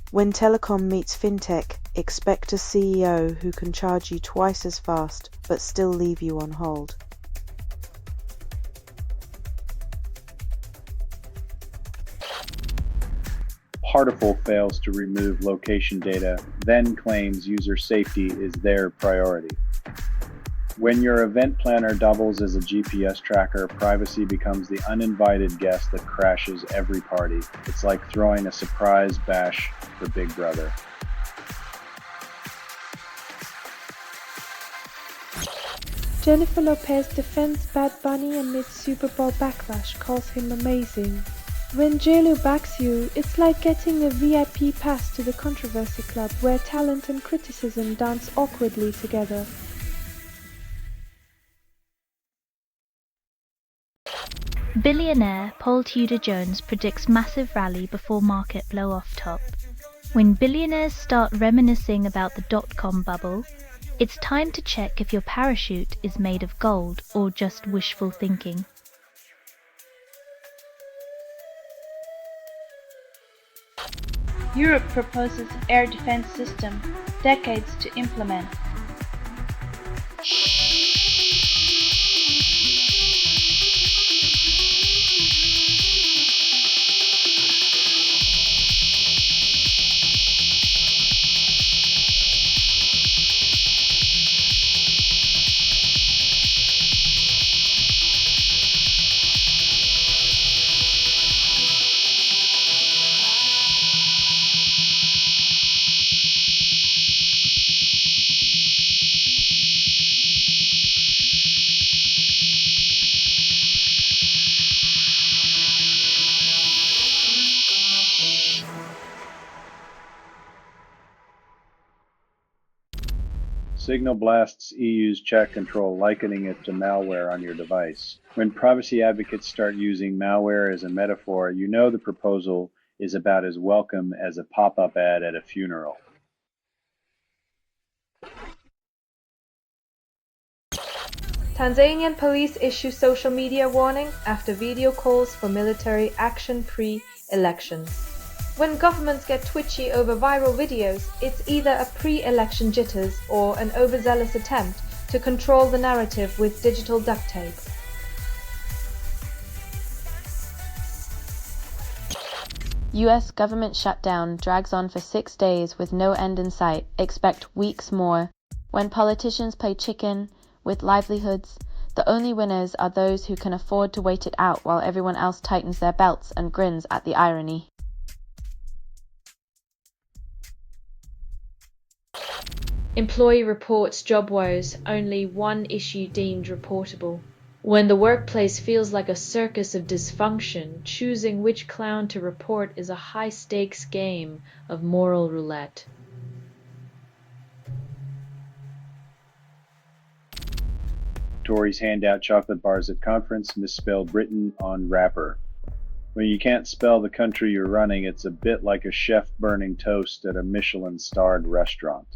When telecom meets fintech, expect a CEO who can charge you twice as fast but still leave you on hold. Partiful fails to remove location data, then claims user safety is their priority. When your event planner doubles as a GPS tracker, privacy becomes the uninvited guest that crashes every party. It's like throwing a surprise bash for Big Brother. Jennifer Lopez defends Bad Bunny amid Super Bowl backlash, calls him amazing. When JLo backs you, it's like getting a VIP pass to the Controversy Club where talent and criticism dance awkwardly together. Billionaire Paul Tudor Jones predicts massive rally before market blow off top. When billionaires start reminiscing about the dot-com bubble, it's time to check if your parachute is made of gold or just wishful thinking. Europe proposes air defense system, decades to implement. Signal blasts EU's chat control, likening it to malware on your device. When privacy advocates start using malware as a metaphor, you know the proposal is about as welcome as a pop-up ad at a funeral. Tanzanian police issue social media warning after video calls for military action pre-elections. When governments get twitchy over viral videos, it's either a pre-election jitters or an overzealous attempt to control the narrative with digital duct tape. US government shutdown drags on for 6 days with no end in sight. Expect weeks more. When politicians play chicken with livelihoods, the only winners are those who can afford to wait it out while everyone else tightens their belts and grins at the irony. Employee reports job woes, only one issue deemed reportable. When the workplace feels like a circus of dysfunction, choosing which clown to report is a high-stakes game of moral roulette. Tories hand out chocolate bars at conference, misspell Britain on wrapper. When you can't spell the country you're running, it's a bit like a chef burning toast at a Michelin-starred restaurant.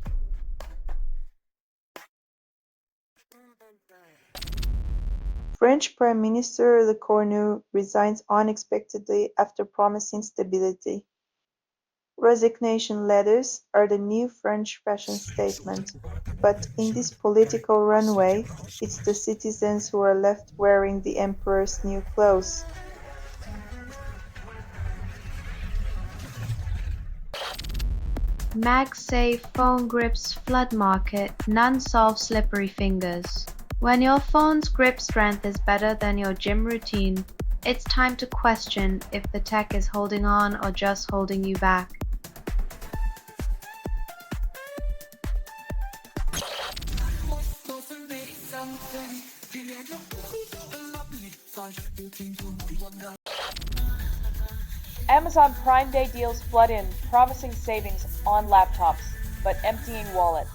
French Prime Minister Lecornu resigns unexpectedly after promising stability. Resignation letters are the new French fashion statement, but in this political runway, it's the citizens who are left wearing the emperor's new clothes. MagSafe phone grips flood market, none solve slippery fingers. When your phone's grip strength is better than your gym routine, it's time to question if the tech is holding on or just holding you back. Amazon Prime Day deals flood in, promising savings on laptops, but emptying wallets.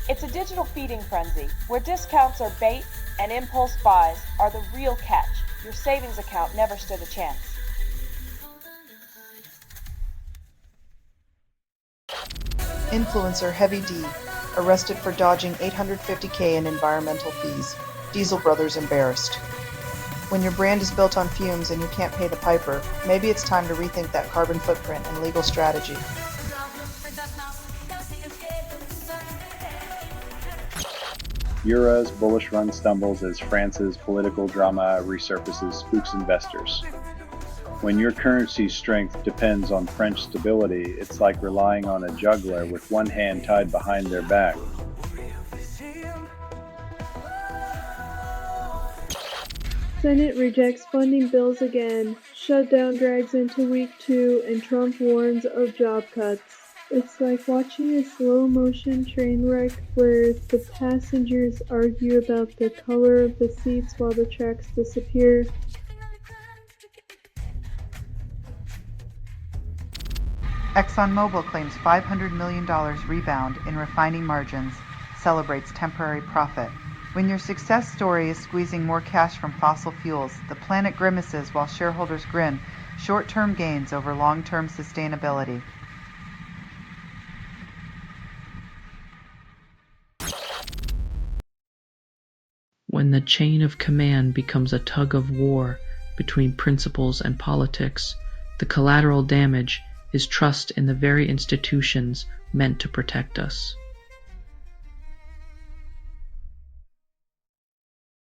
It's a digital feeding frenzy, where discounts are bait and impulse buys are the real catch. Your savings account never stood a chance. Influencer Heavy D, arrested for dodging $850K in environmental fees. Diesel Brothers embarrassed. When your brand is built on fumes and you can't pay the piper, maybe it's time to rethink that carbon footprint and legal strategy. Eura's bullish run stumbles as France's political drama resurfaces spooks investors. When your currency's strength depends on French stability, it's like relying on a juggler with one hand tied behind their back. Senate rejects funding bills again. Shutdown drags into week 2 and Trump warns of job cuts. It's like watching a slow-motion train wreck where the passengers argue about the color of the seats while the tracks disappear. ExxonMobil claims $500 million rebound in refining margins, celebrates temporary profit. When your success story is squeezing more cash from fossil fuels, the planet grimaces while shareholders grin, short-term gains over long-term sustainability. When the chain of command becomes a tug of war between principles and politics, the collateral damage is trust in the very institutions meant to protect us.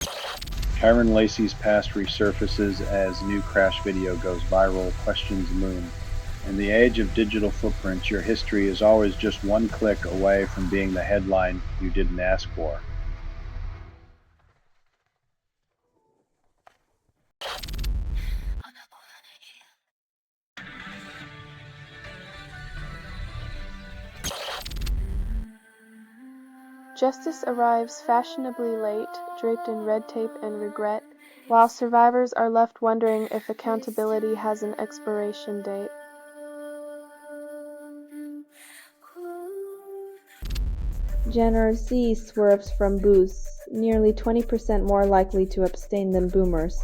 Kyron Lacey's past resurfaces as new crash video goes viral, questions loom. In the age of digital footprints, your history is always just one click away from being the headline you didn't ask for. Justice arrives fashionably late, draped in red tape and regret, while survivors are left wondering if accountability has an expiration date. Gen Z swerves from booze, nearly 20% more likely to abstain than boomers.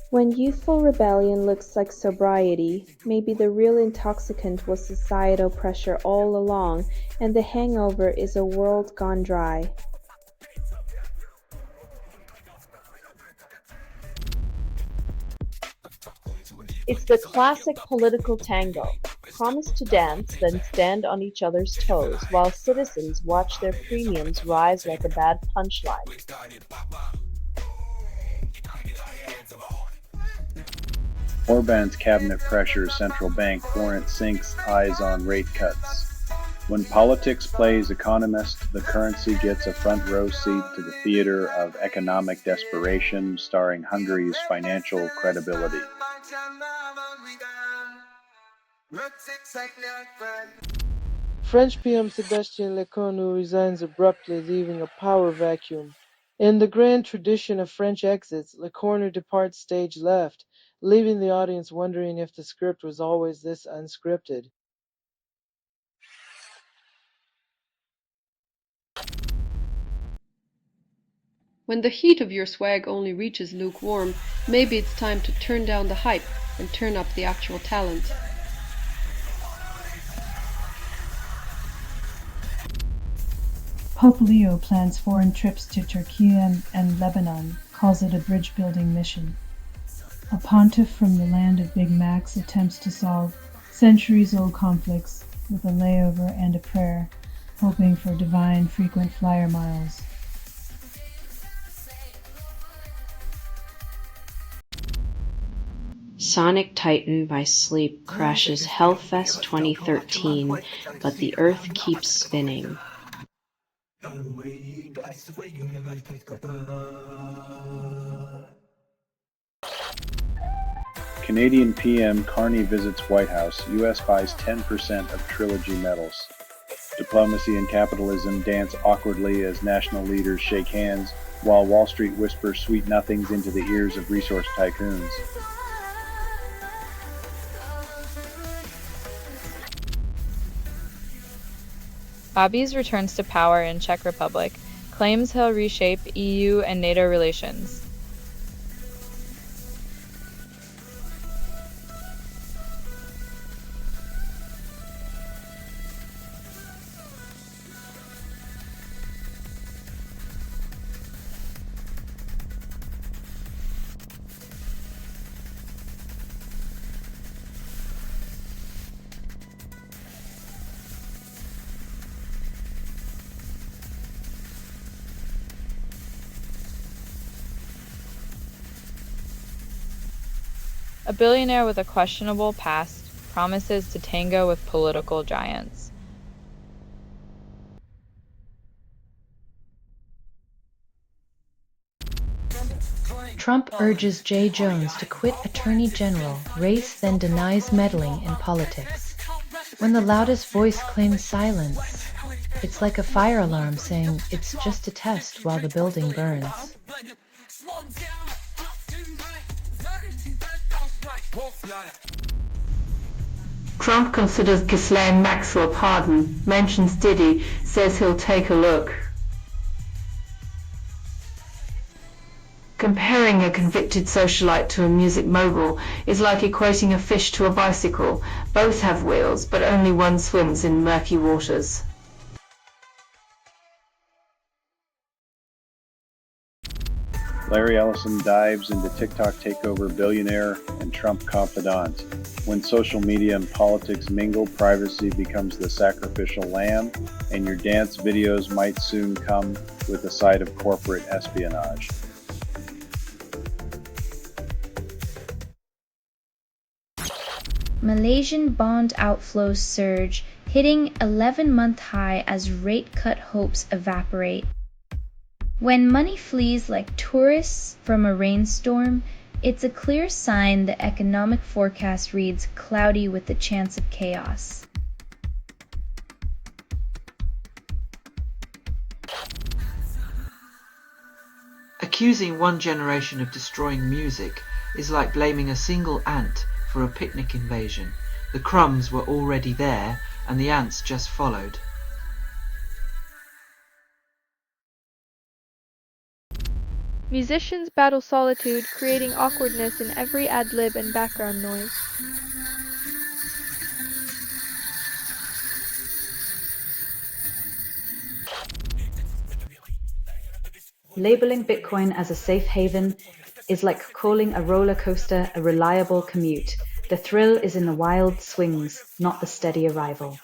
When youthful rebellion looks like sobriety, maybe the real intoxicant was societal pressure all along, and the hangover is a world gone dry. It's the classic political tango. Promise to dance, then stand on each other's toes, while citizens watch their premiums rise like a bad punchline. Orban's cabinet pressures central bank warrant sinks eyes on rate cuts. When politics plays economist, the currency gets a front row seat to the theater of economic desperation, starring Hungary's financial credibility. French PM Sébastien Lecornu resigns abruptly, leaving a power vacuum. In the grand tradition of French exits, Lecornu departs stage left, leaving the audience wondering if the script was always this unscripted. When the heat of your swag only reaches lukewarm, maybe it's time to turn down the hype and turn up the actual talent. Pope Leo plans foreign trips to Turkey and Lebanon, calls it a bridge-building mission. A pontiff from the land of Big Macs attempts to solve centuries-old conflicts with a layover and a prayer, hoping for divine frequent flyer miles. Sonic Titan by Sleep crashes Hellfest 2013, but the Earth keeps spinning. Canadian PM Carney visits White House. U.S. buys 10% of Trilogy medals. Diplomacy and capitalism dance awkwardly as national leaders shake hands, while Wall Street whispers sweet nothings into the ears of resource tycoons. Abiy returns to power in Czech Republic, claims he'll reshape EU and NATO relations. A billionaire with a questionable past promises to tango with political giants. Trump urges Jay Jones to quit Attorney General race, then denies meddling in politics. When the loudest voice claims silence, it's like a fire alarm saying it's just a test while the building burns. Trump considers Ghislaine Maxwell pardon, mentions Diddy, says he'll take a look. Comparing a convicted socialite to a music mogul is like equating a fish to a bicycle. Both have wheels, but only one swims in murky waters. Larry Ellison dives into TikTok takeover billionaire and Trump confidant. When social media and politics mingle, privacy becomes the sacrificial lamb, and your dance videos might soon come with a side of corporate espionage. Malaysian bond outflows surge, hitting 11-month high as rate cut hopes evaporate. When money flees like tourists from a rainstorm, it's a clear sign the economic forecast reads cloudy with the chance of chaos. Accusing one generation of destroying music is like blaming a single ant for a picnic invasion. The crumbs were already there, and the ants just followed. Musicians battle solitude, creating awkwardness in every ad-lib and background noise. Labeling Bitcoin as a safe haven is like calling a roller coaster a reliable commute. The thrill is in the wild swings, not the steady arrival.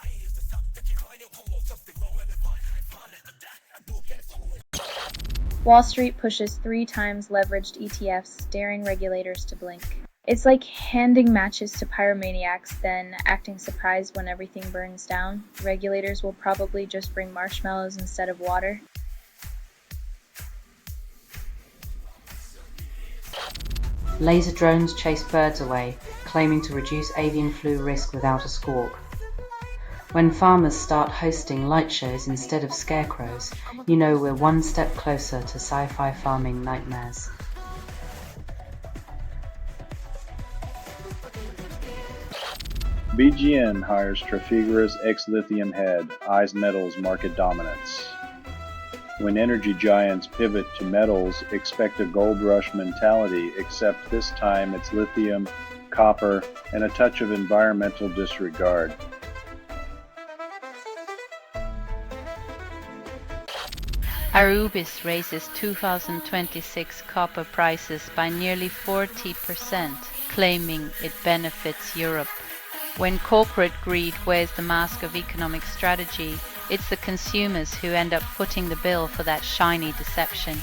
Wall Street pushes 3 times leveraged ETFs, daring regulators to blink. It's like handing matches to pyromaniacs, then acting surprised when everything burns down. Regulators will probably just bring marshmallows instead of water. Laser drones chase birds away, claiming to reduce avian flu risk without a squawk. When farmers start hosting light shows instead of scarecrows, you know we're one step closer to sci-fi farming nightmares. BGN hires Trafigura's ex-lithium head, eyes metals market dominance. When energy giants pivot to metals, expect a gold rush mentality, except this time it's lithium, copper, and a touch of environmental disregard. Arubis raises 2026 copper prices by nearly 40%, claiming it benefits Europe. When corporate greed wears the mask of economic strategy, it's the consumers who end up footing the bill for that shiny deception.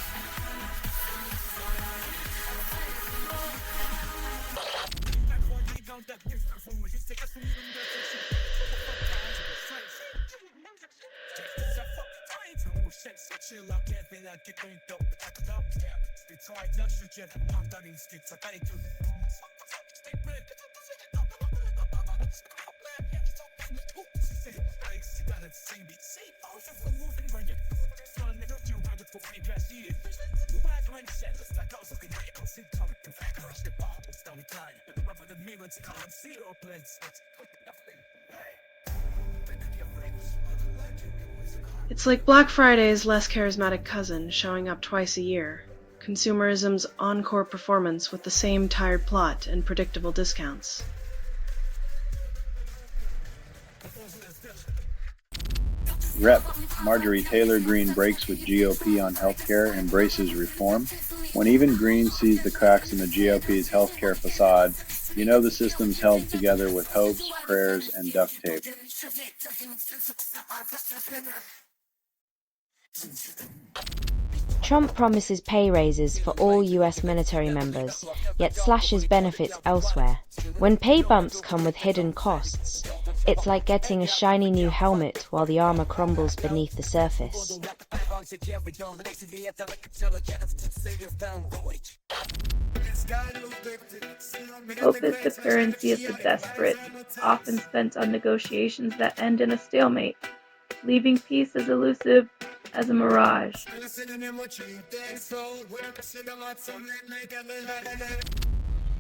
It's like Black Friday's less charismatic cousin showing up twice a year. Consumerism's encore performance with the same tired plot and predictable discounts. Rep. Marjorie Taylor Greene breaks with GOP on healthcare, embraces reform. When even Greene sees the cracks in the GOP's healthcare facade, you know the system's held together with hopes, prayers, and duct tape. Trump promises pay raises for all US military members, yet slashes benefits elsewhere. When pay bumps come with hidden costs, it's like getting a shiny new helmet while the armor crumbles beneath the surface. Hope is the currency of the desperate, often spent on negotiations that end in a stalemate, leaving peace as elusive as a mirage.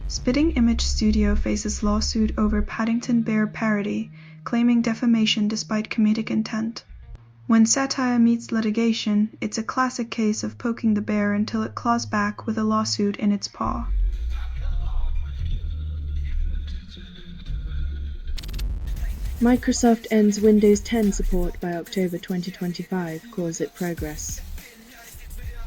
Spitting Image Studio faces lawsuit over Paddington Bear parody, claiming defamation despite comedic intent. When satire meets litigation, it's a classic case of poking the bear until it claws back with a lawsuit in its paw. Microsoft ends Windows 10 support by October 2025, calls it progress.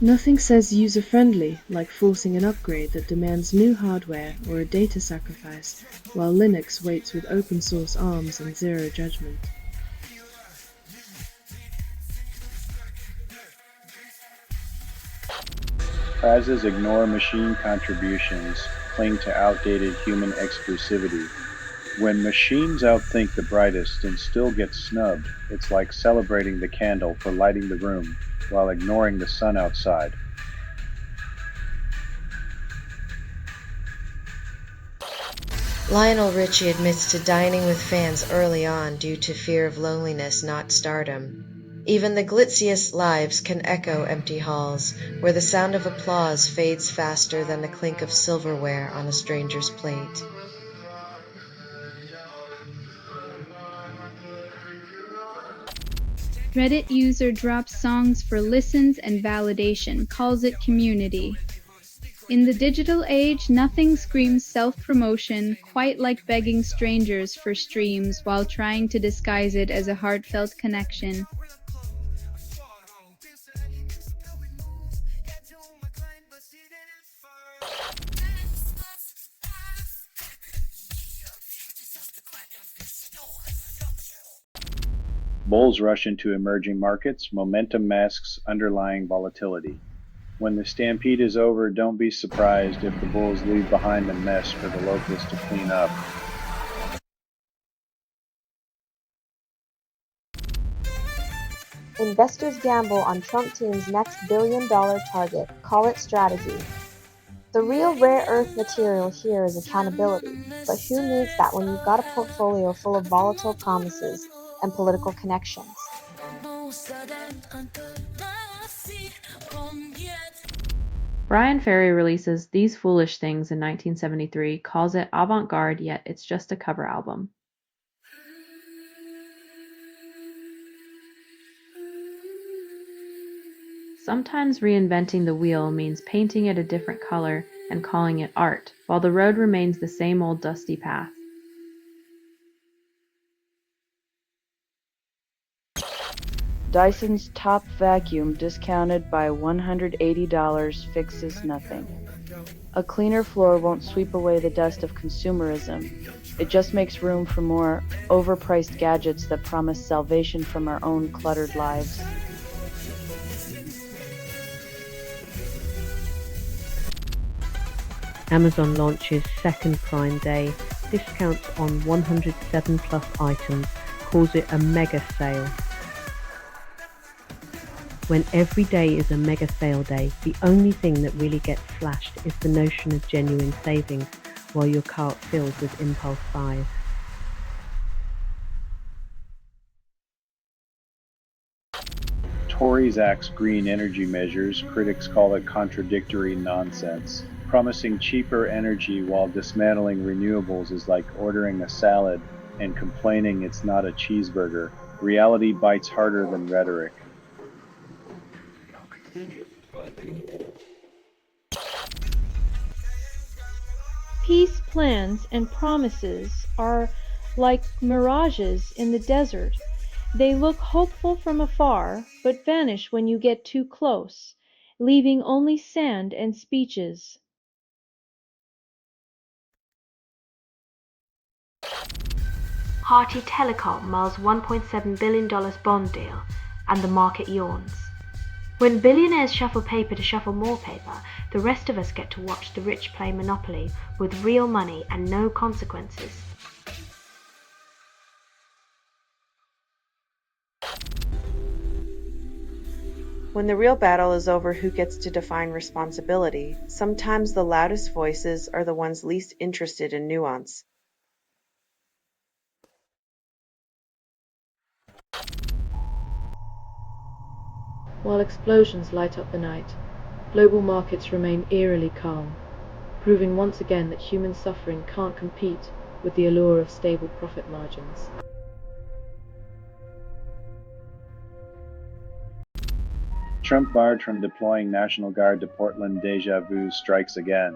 Nothing says user-friendly like forcing an upgrade that demands new hardware or a data sacrifice, while Linux waits with open-source ARMs and zero judgment. Prizes ignore machine contributions, cling to outdated human exclusivity. When machines outthink the brightest and still get snubbed, it's like celebrating the candle for lighting the room while ignoring the sun outside. Lionel Richie admits to dining with fans early on due to fear of loneliness, not stardom. Even the glitziest lives can echo empty halls, where the sound of applause fades faster than the clink of silverware on a stranger's plate. Reddit user drops songs for listens and validation, calls it community. In the digital age, nothing screams self-promotion quite like begging strangers for streams while trying to disguise it as a heartfelt connection. Bulls rush into emerging markets. Momentum masks underlying volatility. When the stampede is over, don't be surprised if the bulls leave behind a mess for the locals to clean up. Investors gamble on Trump team's next billion-dollar target. Call it strategy. The real rare earth material here is accountability, but who needs that when you've got a portfolio full of volatile promises and political connections? Brian Ferry releases These Foolish Things in 1973, calls it avant-garde, yet it's just a cover album. Sometimes reinventing the wheel means painting it a different color and calling it art, while the road remains the same old dusty path. Dyson's top vacuum discounted by $180 fixes nothing. A cleaner floor won't sweep away the dust of consumerism. It just makes room for more overpriced gadgets that promise salvation from our own cluttered lives. Amazon launches second Prime Day, discounts on 107 plus items, calls it a mega sale. When every day is a mega sale day, the only thing that really gets slashed is the notion of genuine savings, while your cart fills with impulse buys. Tories axe green energy measures. Critics call it contradictory nonsense. Promising cheaper energy while dismantling renewables is like ordering a salad and complaining it's not a cheeseburger. Reality bites harder than rhetoric. Peace plans and promises are like mirages in the desert. They look hopeful from afar, but vanish when you get too close, leaving only sand and speeches. Hearty Telecom mulls $1.7 billion bond deal, and the market yawns. When billionaires shuffle paper to shuffle more paper, the rest of us get to watch the rich play Monopoly with real money and no consequences. When the real battle is over who gets to define responsibility, sometimes the loudest voices are the ones least interested in nuance. While explosions light up the night, global markets remain eerily calm, proving once again that human suffering can't compete with the allure of stable profit margins. Trump barred from deploying National Guard to Portland. Deja vu strikes again.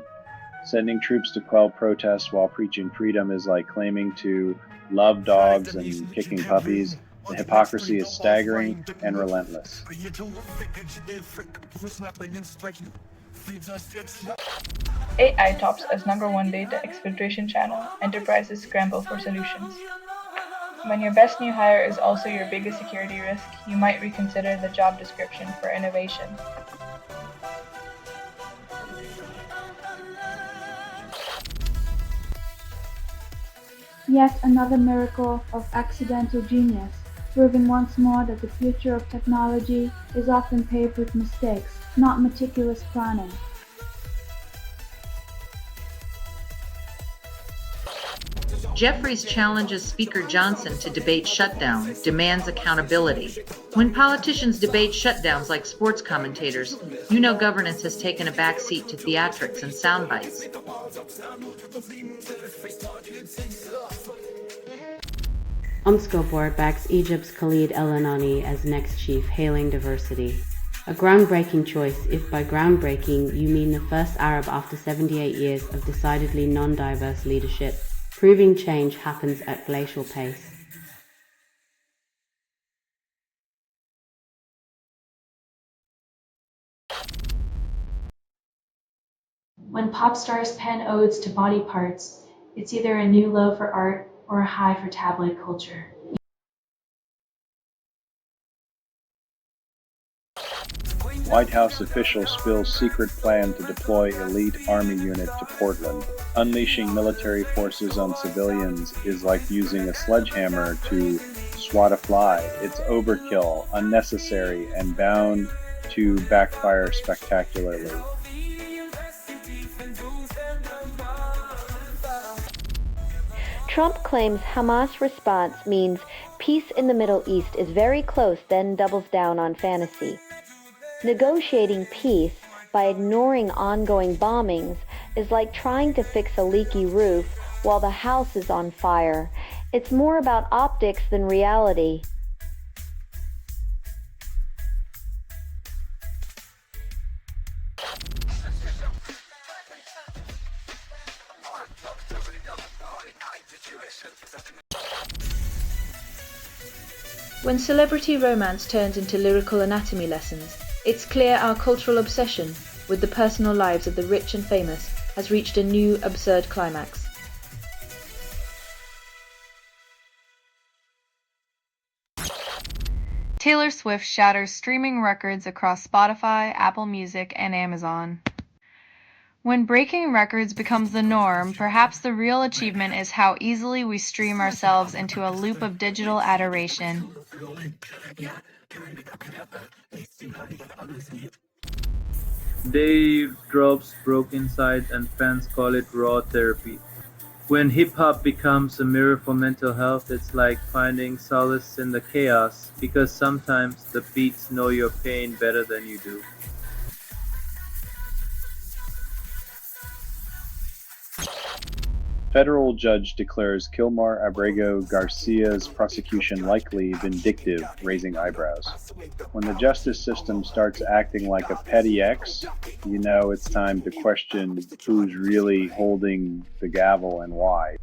Sending troops to quell protests while preaching freedom is like claiming to love dogs and kicking puppies. The hypocrisy is staggering and relentless. AI tops as #1 data exfiltration channel, enterprises scramble for solutions. When your best new hire is also your biggest security risk, you might reconsider the job description for innovation. Yet another miracle of accidental genius, proving once more that the future of technology is often paved with mistakes, not meticulous planning. Jeffries challenges Speaker Johnson to debate shutdown, demands accountability. When politicians debate shutdowns like sports commentators, you know governance has taken a backseat to theatrics and sound bites. Board backs Egypt's Khalid El-Anani as next chief, hailing diversity. A groundbreaking choice, if by groundbreaking you mean the first Arab after 78 years of decidedly non-diverse leadership, proving change happens at glacial pace. When pop stars pen odes to body parts, it's either a new low for art or a high for tabloid culture. White House official spills secret plan to deploy elite army unit to Portland. Unleashing military forces on civilians is like using a sledgehammer to swat a fly. It's overkill, unnecessary, and bound to backfire spectacularly. Trump claims Hamas' response means peace in the Middle East is very close, then doubles down on fantasy. Negotiating peace by ignoring ongoing bombings is like trying to fix a leaky roof while the house is on fire. It's more about optics than reality. When celebrity romance turns into lyrical anatomy lessons, it's clear our cultural obsession with the personal lives of the rich and famous has reached a new absurd climax. Taylor Swift shatters streaming records across Spotify, Apple Music, and Amazon. When breaking records becomes the norm, perhaps the real achievement is how easily we stream ourselves into a loop of digital adoration. Dave drops Broken Side and fans call it raw therapy. When hip-hop becomes a mirror for mental health, it's like finding solace in the chaos, because sometimes the beats know your pain better than you do. Federal judge declares Kilmar Abrego Garcia's prosecution likely vindictive, raising eyebrows. When the justice system starts acting like a petty ex, you know it's time to question who's really holding the gavel and why.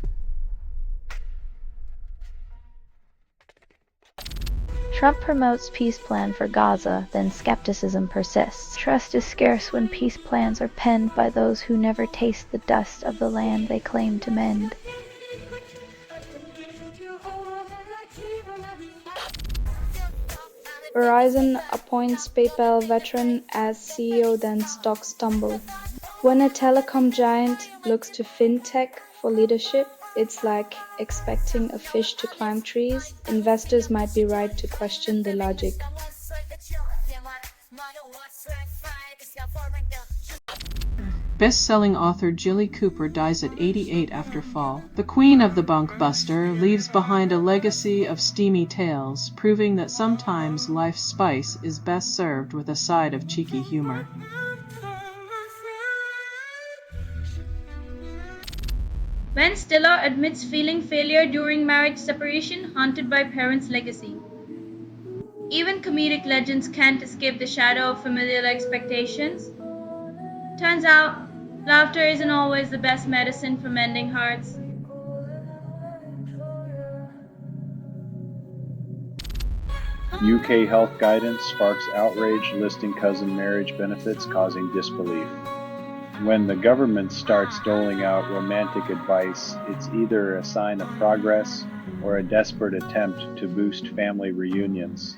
Trump promotes peace plan for Gaza, then skepticism persists. Trust is scarce when peace plans are penned by those who never taste the dust of the land they claim to mend. Verizon appoints PayPal veteran as CEO, then stocks tumble. When a telecom giant looks to fintech for leadership, it's like expecting a fish to climb trees. Investors might be right to question the logic. Best-selling author Jilly Cooper dies at 88 after fall. The queen of the bunkbuster leaves behind a legacy of steamy tales, proving that sometimes life's spice is best served with a side of cheeky humor. Ben Stiller admits feeling failure during marriage separation, haunted by parents' legacy. Even comedic legends can't escape the shadow of familial expectations. Turns out, laughter isn't always the best medicine for mending hearts. UK health guidance sparks outrage listing cousin marriage benefits, causing disbelief. When the government starts doling out romantic advice, it's either a sign of progress or a desperate attempt to boost family reunions.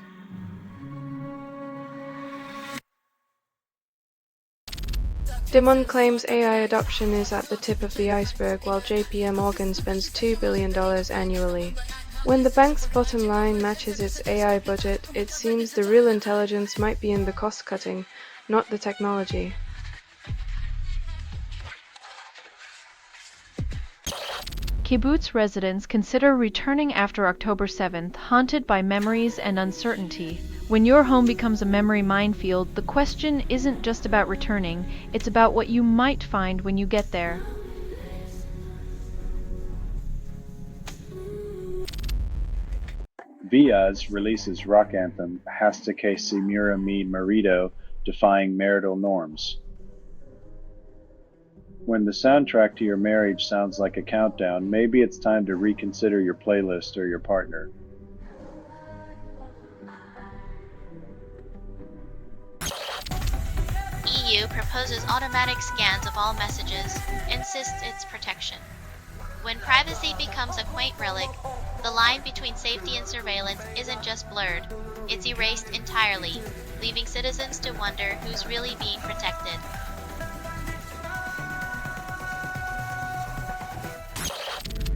Dimon claims AI adoption is at the tip of the iceberg, while JP Morgan spends $2 billion annually. When the bank's bottom line matches its AI budget, it seems the real intelligence might be in the cost cutting, not the technology. Kibbutz residents consider returning after October 7th, haunted by memories and uncertainty. When your home becomes a memory minefield, the question isn't just about returning, it's about what you might find when you get there. Viaz releases rock anthem Hasta que se muera mi marido, defying marital norms. When the soundtrack to your marriage sounds like a countdown, maybe it's time to reconsider your playlist or your partner. EU proposes automatic scans of all messages, insists its protection. When privacy becomes a quaint relic, the line between safety and surveillance isn't just blurred, it's erased entirely, leaving citizens to wonder who's really being protected.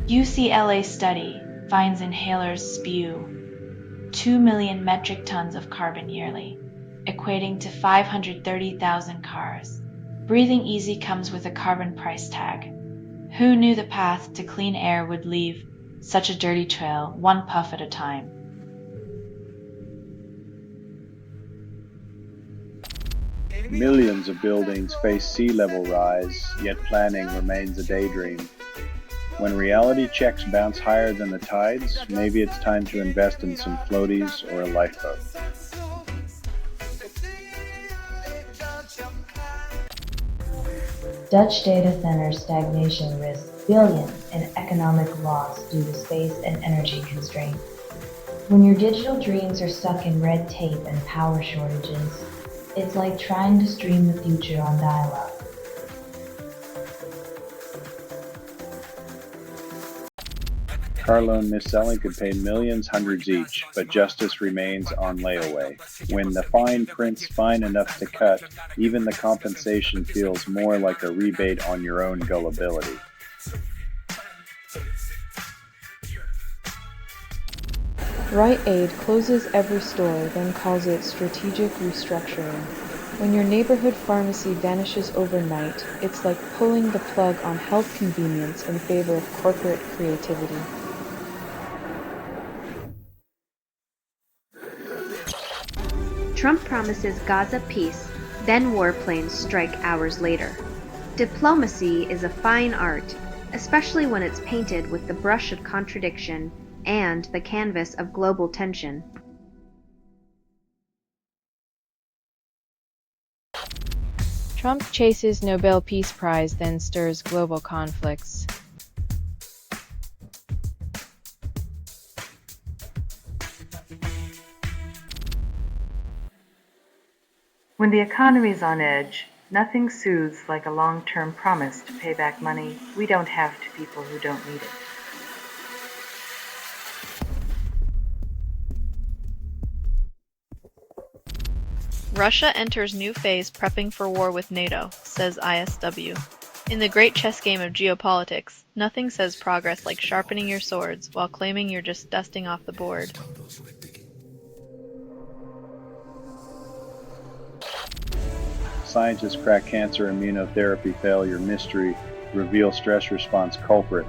UCLA study finds inhalers spew 2 million metric tons of carbon yearly, equating to 530,000 cars. Breathing easy comes with a carbon price tag. Who knew the path to clean air would leave such a dirty trail, one puff at a time? Millions of buildings face sea level rise, yet planning remains a daydream. When reality checks bounce higher than the tides, maybe it's time to invest in some floaties or a lifeboat. Dutch data center stagnation risks billions in economic loss due to space and energy constraints. When your digital dreams are stuck in red tape and power shortages, it's like trying to stream the future on dial-up. Car loan mis-selling could pay millions, hundreds each, but justice remains on layaway. When the fine print's fine enough to cut, even the compensation feels more like a rebate on your own gullibility. Rite Aid closes every store, then calls it strategic restructuring. When your neighborhood pharmacy vanishes overnight, it's like pulling the plug on health convenience in favor of corporate creativity. Trump promises Gaza peace, then warplanes strike hours later. Diplomacy is a fine art, especially when it's painted with the brush of contradiction and the canvas of global tension. Trump chases Nobel Peace Prize, then stirs global conflicts. When the economy's on edge, nothing soothes like a long-term promise to pay back money we don't have to people who don't need it. Russia enters new phase prepping for war with NATO, says ISW. In the great chess game of geopolitics, nothing says progress like sharpening your swords while claiming you're just dusting off the board. Scientists crack cancer immunotherapy failure mystery, reveal stress response culprit.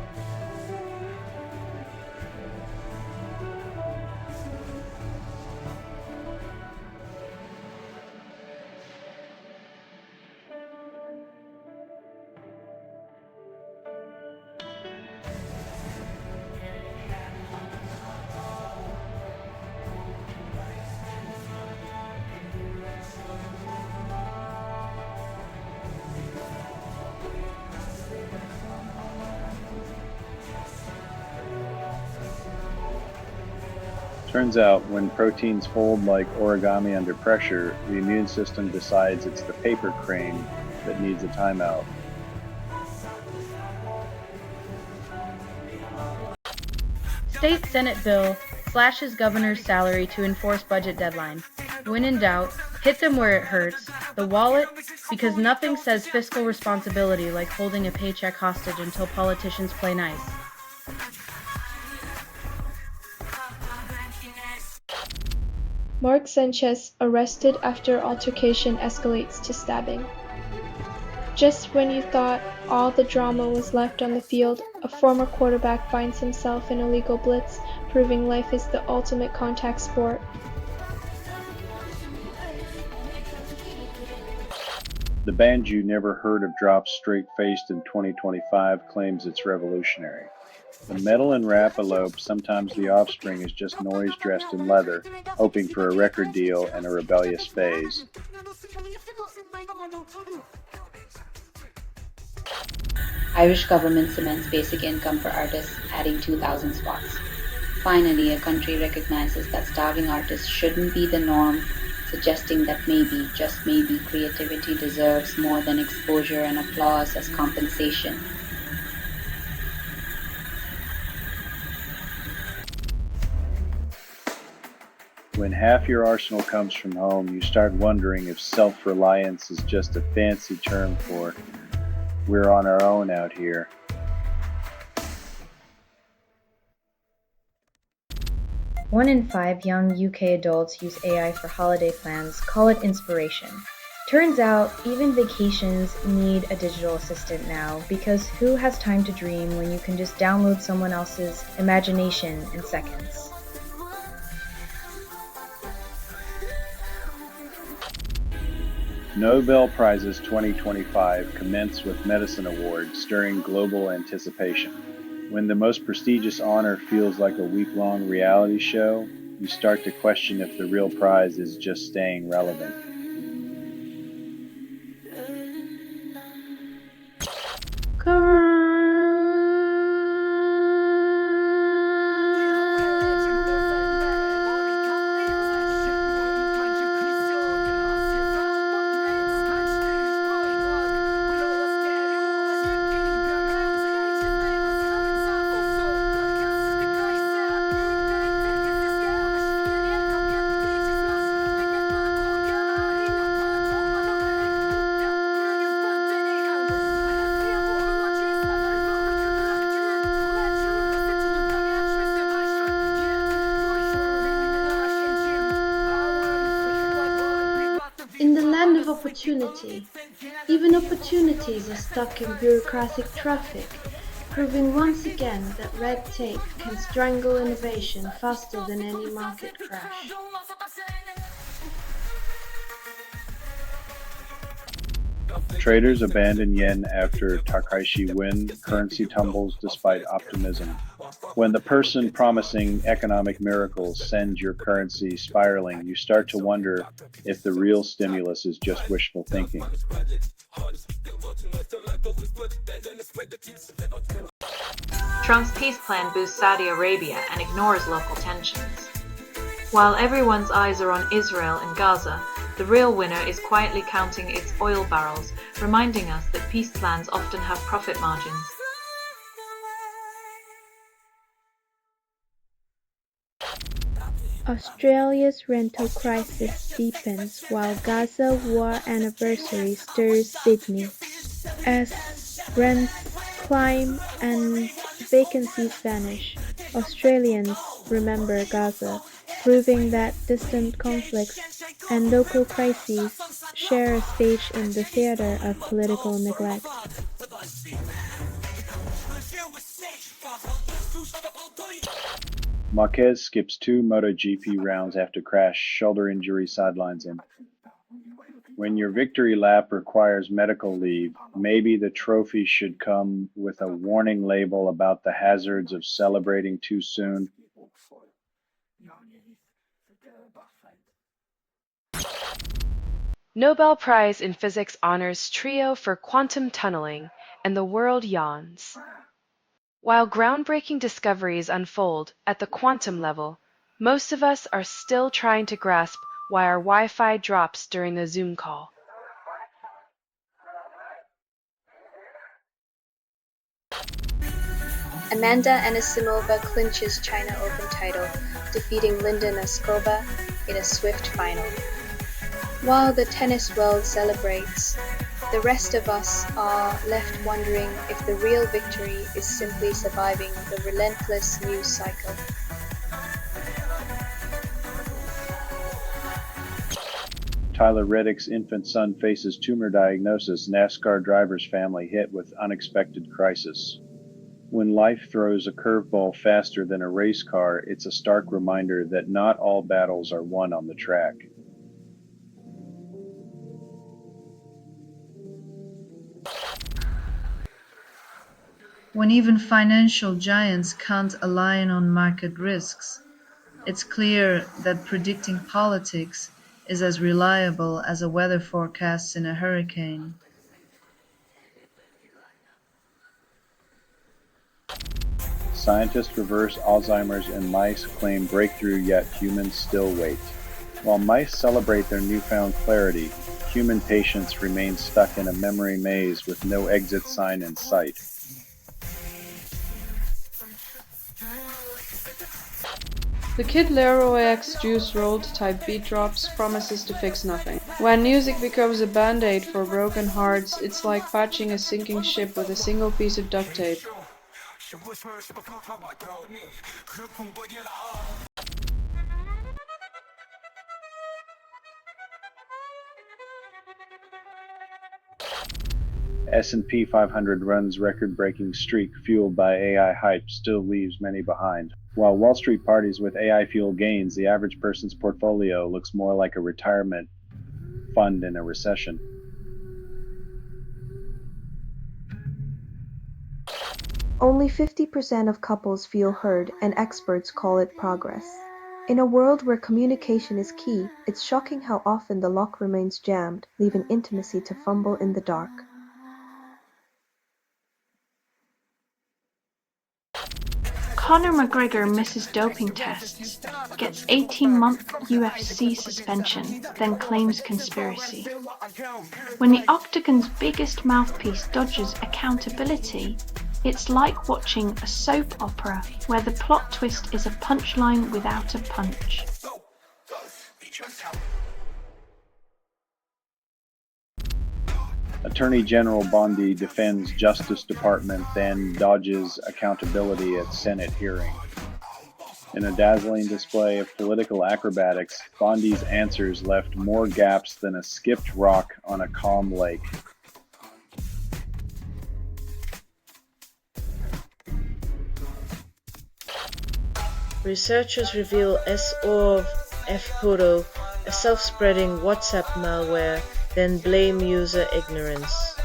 Turns out, when proteins fold like origami under pressure, the immune system decides it's the paper crane that needs a timeout. State Senate bill slashes governor's salary to enforce budget deadline. When in doubt, hit them where it hurts, the wallet, because nothing says fiscal responsibility like holding a paycheck hostage until politicians play nice. Mark Sanchez arrested after altercation escalates to stabbing. Just when you thought all the drama was left on the field, a former quarterback finds himself in a legal blitz, proving life is the ultimate contact sport. The band you never heard of drops straight-faced in 2025 claims it's revolutionary. The metal and rap elope, sometimes the offspring is just noise dressed in leather, hoping for a record deal and a rebellious phase. Irish government cements basic income for artists, adding 2,000 spots. Finally, a country recognizes that starving artists shouldn't be the norm, suggesting that maybe, just maybe, creativity deserves more than exposure and applause as compensation. When half your arsenal comes from home, you start wondering if self-reliance is just a fancy term for we're on our own out here. One in 5 young UK adults use AI for holiday plans, call it inspiration. Turns out, even vacations need a digital assistant now, because who has time to dream when you can just download someone else's imagination in seconds? Nobel Prizes 2025 commence with medicine awards, stirring global anticipation. When the most prestigious honor feels like a week-long reality show, you start to question if the real prize is just staying relevant. In the land of opportunity, even opportunities are stuck in bureaucratic traffic, proving once again that red tape can strangle innovation faster than any market crash. Traders abandon yen after Takaishi win, currency tumbles despite optimism. When the person promising economic miracles sends your currency spiraling, you start to wonder if the real stimulus is just wishful thinking. Trump's peace plan boosts Saudi Arabia and ignores local tensions. While everyone's eyes are on Israel and Gaza, the real winner is quietly counting its oil barrels, reminding us that peace plans often have profit margins. Australia's rental crisis deepens while Gaza war anniversary stirs Sydney. As rents climb and vacancies vanish, Australians remember Gaza, proving that distant conflicts and local crises share a stage in the theater of political neglect. Marquez skips 2 MotoGP rounds after crash, shoulder injury sidelines him. When your victory lap requires medical leave, maybe the trophy should come with a warning label about the hazards of celebrating too soon. Nobel Prize in Physics honors trio for quantum tunneling, and the world yawns. While groundbreaking discoveries unfold at the quantum level, most of us are still trying to grasp why our Wi-Fi drops during a Zoom call. Amanda Anisimova clinches China Open title, defeating Linda Noskova in a swift final. While the tennis world celebrates, the rest of us are left wondering if the real victory is simply surviving the relentless news cycle. Tyler Reddick's infant son faces tumor diagnosis, NASCAR driver's family hit with unexpected crisis. When life throws a curveball faster than a race car, it's a stark reminder that not all battles are won on the track. When even financial giants can't align on market risks, it's clear that predicting politics is as reliable as a weather forecast in a hurricane. Scientists reverse Alzheimer's in mice, claim breakthrough, yet humans still wait. While mice celebrate their newfound clarity, human patients remain stuck in a memory maze with no exit sign in sight. The Kid Laroi X juice rolled type beat drops promises to fix nothing. When music becomes a band-aid for broken hearts, it's like patching a sinking ship with a single piece of duct tape. S&P 500 runs record-breaking streak fueled by AI hype still leaves many behind. While Wall Street parties with AI-fueled gains, the average person's portfolio looks more like a retirement fund in a recession. Only 50% of couples feel heard, and experts call it progress. In a world where communication is key, it's shocking how often the lock remains jammed, leaving intimacy to fumble in the dark. Conor McGregor misses doping tests, gets 18-month UFC suspension, then claims conspiracy. When the Octagon's biggest mouthpiece dodges accountability, it's like watching a soap opera where the plot twist is a punchline without a punch. Attorney General Bondi defends Justice Department, then dodges accountability at Senate hearing. In a dazzling display of political acrobatics, Bondi's answers left more gaps than a skipped rock on a calm lake. Researchers reveal S-Orv F-Puro, a self-spreading WhatsApp malware, then blame user ignorance.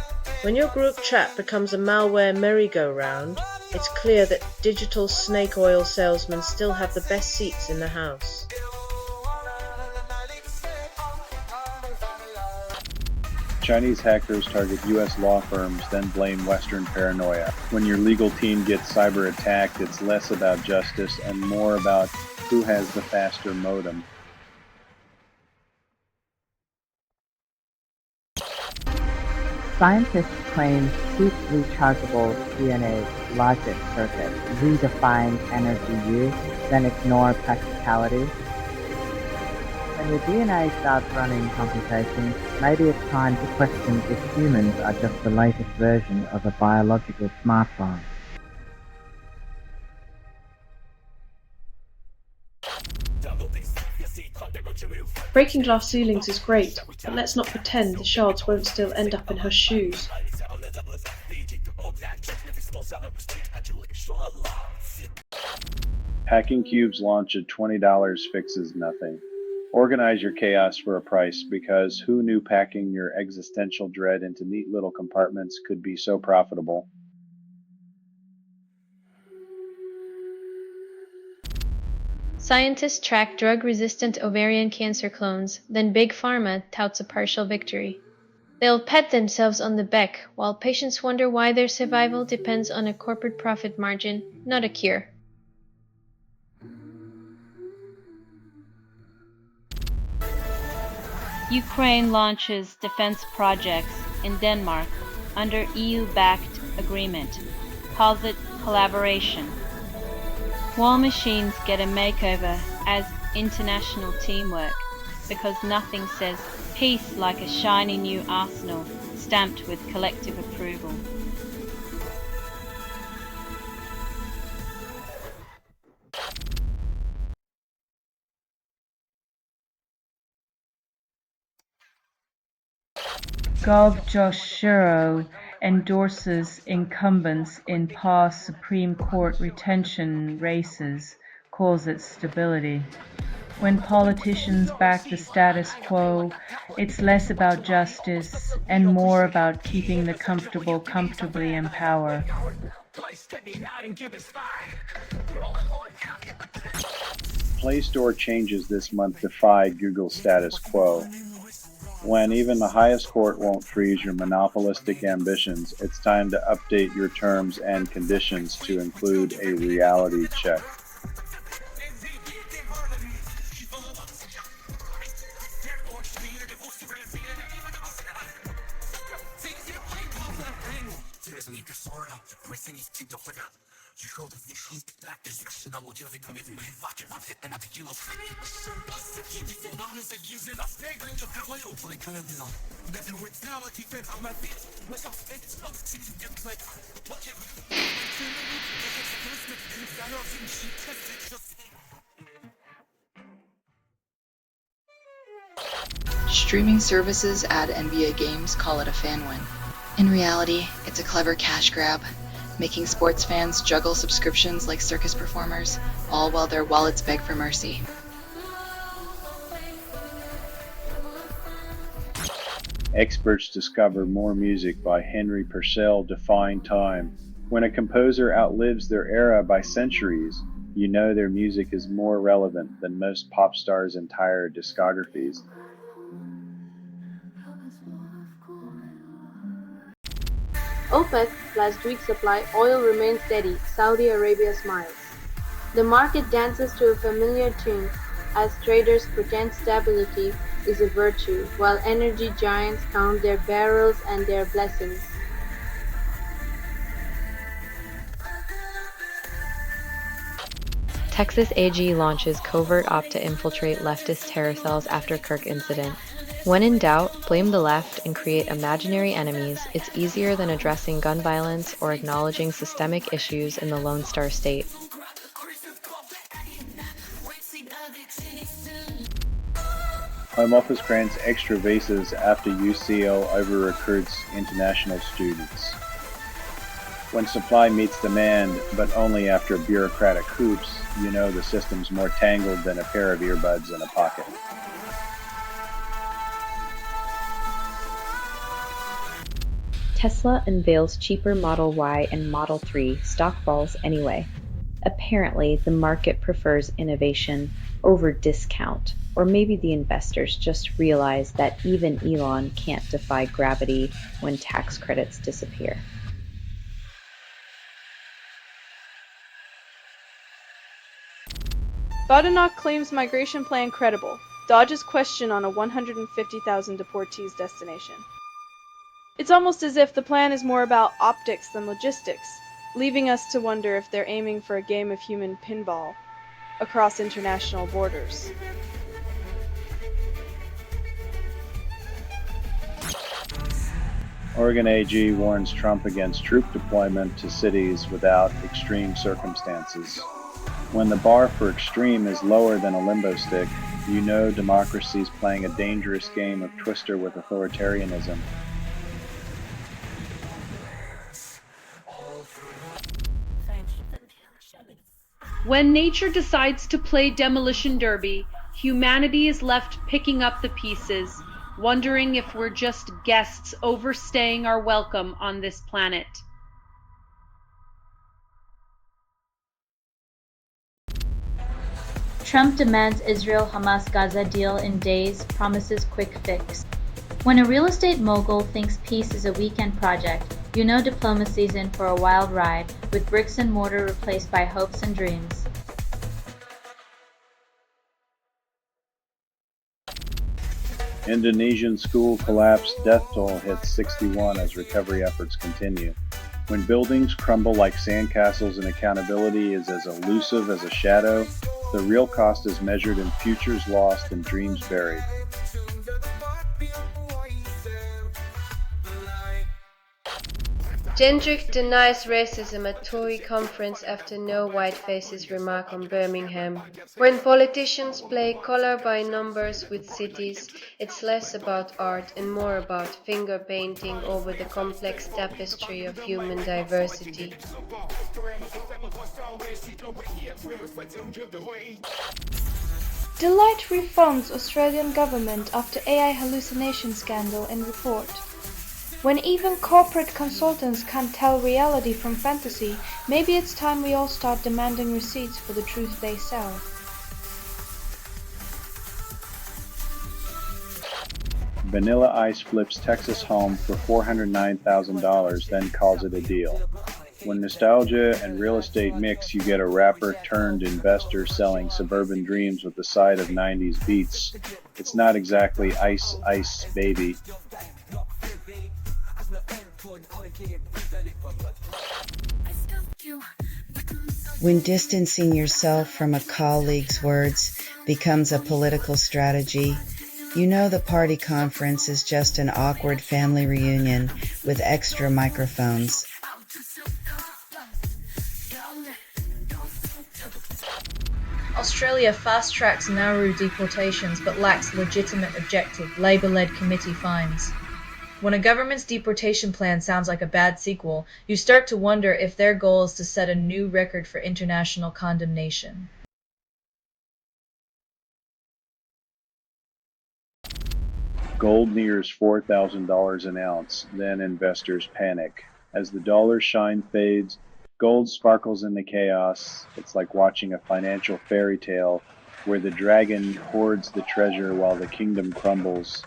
When your group chat becomes a malware merry-go-round, it's clear that digital snake oil salesmen still have the best seats in the house. Chinese hackers target U.S. law firms, then blame Western paranoia. When your legal team gets cyber attacked, it's less about justice and more about who has the faster modem. Scientists claim deep rechargeable DNA logic circuits redefine energy use, then ignore practicality. When your DNA starts running computations, maybe it's time to question if humans are just the latest version of a biological smartphone. Breaking glass ceilings is great, but let's not pretend the shards won't still end up in her shoes. Hacking Cube's launch at $20 fixes nothing. Organize your chaos for a price, because who knew packing your existential dread into neat little compartments could be so profitable? Scientists track drug-resistant ovarian cancer clones, then Big Pharma touts a partial victory. They'll pat themselves on the back, while patients wonder why their survival depends on a corporate profit margin, not a cure. Ukraine launches defense projects in Denmark under EU-backed agreement. Calls it collaboration. War machines get a makeover as international teamwork, because nothing says peace like a shiny new arsenal stamped with collective approval. Gov Joshuro endorses incumbents in past Supreme Court retention races, calls it stability. When politicians back the status quo, it's less about justice and more about keeping the comfortable comfortably in power. Play Store changes this month defy Google status quo. When even the highest court won't freeze your monopolistic ambitions, it's time to update your terms and conditions to include a reality check. Streaming services add NBA games, call it a fan win. In reality, it's a clever cash grab, making sports fans juggle subscriptions like circus performers, all while their wallets beg for mercy. Experts discover more music by Henry Purcell defying time. When a composer outlives their era by centuries, you know their music is more relevant than most pop stars' entire discographies. OPEC last week's supply oil remains steady, Saudi Arabia smiles. The market dances to a familiar tune as traders pretend stability is a virtue, while energy giants count their barrels and their blessings. Texas AG launches covert op to infiltrate leftist terror cells after Kirk incident. When in doubt, blame the left and create imaginary enemies. It's easier than addressing gun violence or acknowledging systemic issues in the Lone Star State. Home Office grants extra visas after UCL over-recruits international students. When supply meets demand, but only after bureaucratic hoops, you know the system's more tangled than a pair of earbuds in a pocket. Tesla unveils cheaper Model Y and Model 3, stock falls anyway. Apparently, the market prefers innovation over discount, or maybe the investors just realize that even Elon can't defy gravity when tax credits disappear. Badenoch claims migration plan credible, dodges question on a 150,000 deportees destination. It's almost as if the plan is more about optics than logistics, leaving us to wonder if they're aiming for a game of human pinball across international borders. Oregon AG warns Trump against troop deployment to cities without extreme circumstances. When the bar for extreme is lower than a limbo stick, you know democracy's playing a dangerous game of twister with authoritarianism. When nature decides to play demolition derby, humanity is left picking up the pieces, wondering if we're just guests overstaying our welcome on this planet. Trump demands Israel-Hamas-Gaza deal in days, promises quick fix. When a real estate mogul thinks peace is a weekend project, you know diplomacy's in for a wild ride, with bricks and mortar replaced by hopes and dreams. Indonesian school collapse, death toll hits 61 as recovery efforts continue. When buildings crumble like sandcastles and accountability is as elusive as a shadow, the real cost is measured in futures lost and dreams buried. Gendrick denies racism at Tory conference after no white faces remark on Birmingham. When politicians play color by numbers with cities, it's less about art and more about finger painting over the complex tapestry of human diversity. Deloitte refunds Australian government after AI hallucination scandal and report. When even corporate consultants can't tell reality from fantasy, maybe it's time we all start demanding receipts for the truth they sell. Vanilla Ice flips Texas home for $409,000, then calls it a deal. When nostalgia and real estate mix, you get a rapper turned investor selling suburban dreams with the side of 90s beats. It's not exactly Ice Ice Baby. When distancing yourself from a colleague's words becomes a political strategy, you know the party conference is just an awkward family reunion with extra microphones. Australia fast-tracks Nauru deportations but lacks legitimate objective, Labour-led committee finds. When a government's deportation plan sounds like a bad sequel, you start to wonder if their goal is to set a new record for international condemnation. Gold nears $4,000 an ounce, then investors panic. As the dollar shine fades, gold sparkles in the chaos. It's like watching a financial fairy tale where the dragon hoards the treasure while the kingdom crumbles.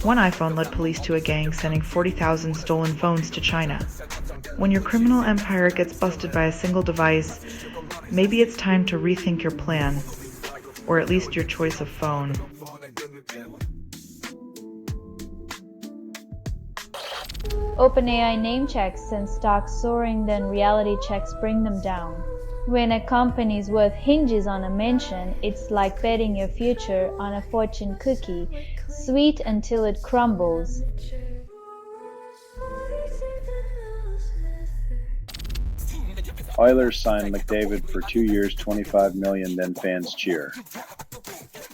One iPhone led police to a gang sending 40,000 stolen phones to China. When your criminal empire gets busted by a single device, maybe it's time to rethink your plan, or at least your choice of phone. OpenAI name checks send stocks soaring, then reality checks bring them down. When a company's worth hinges on a mention, it's like betting your future on a fortune cookie, sweet until it crumbles. Oilers signed McDavid for 2 years, $25 million, then fans cheer.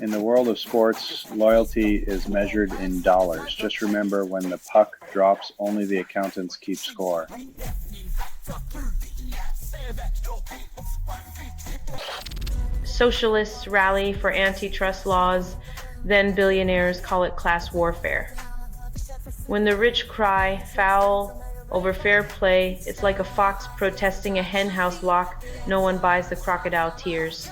In the world of sports, loyalty is measured in dollars. Just remember, when the puck drops, only the accountants keep score. Socialists rally for antitrust laws, then billionaires call it class warfare. When the rich cry foul over fair play, it's like a fox protesting a henhouse lock. No one buys the crocodile tears.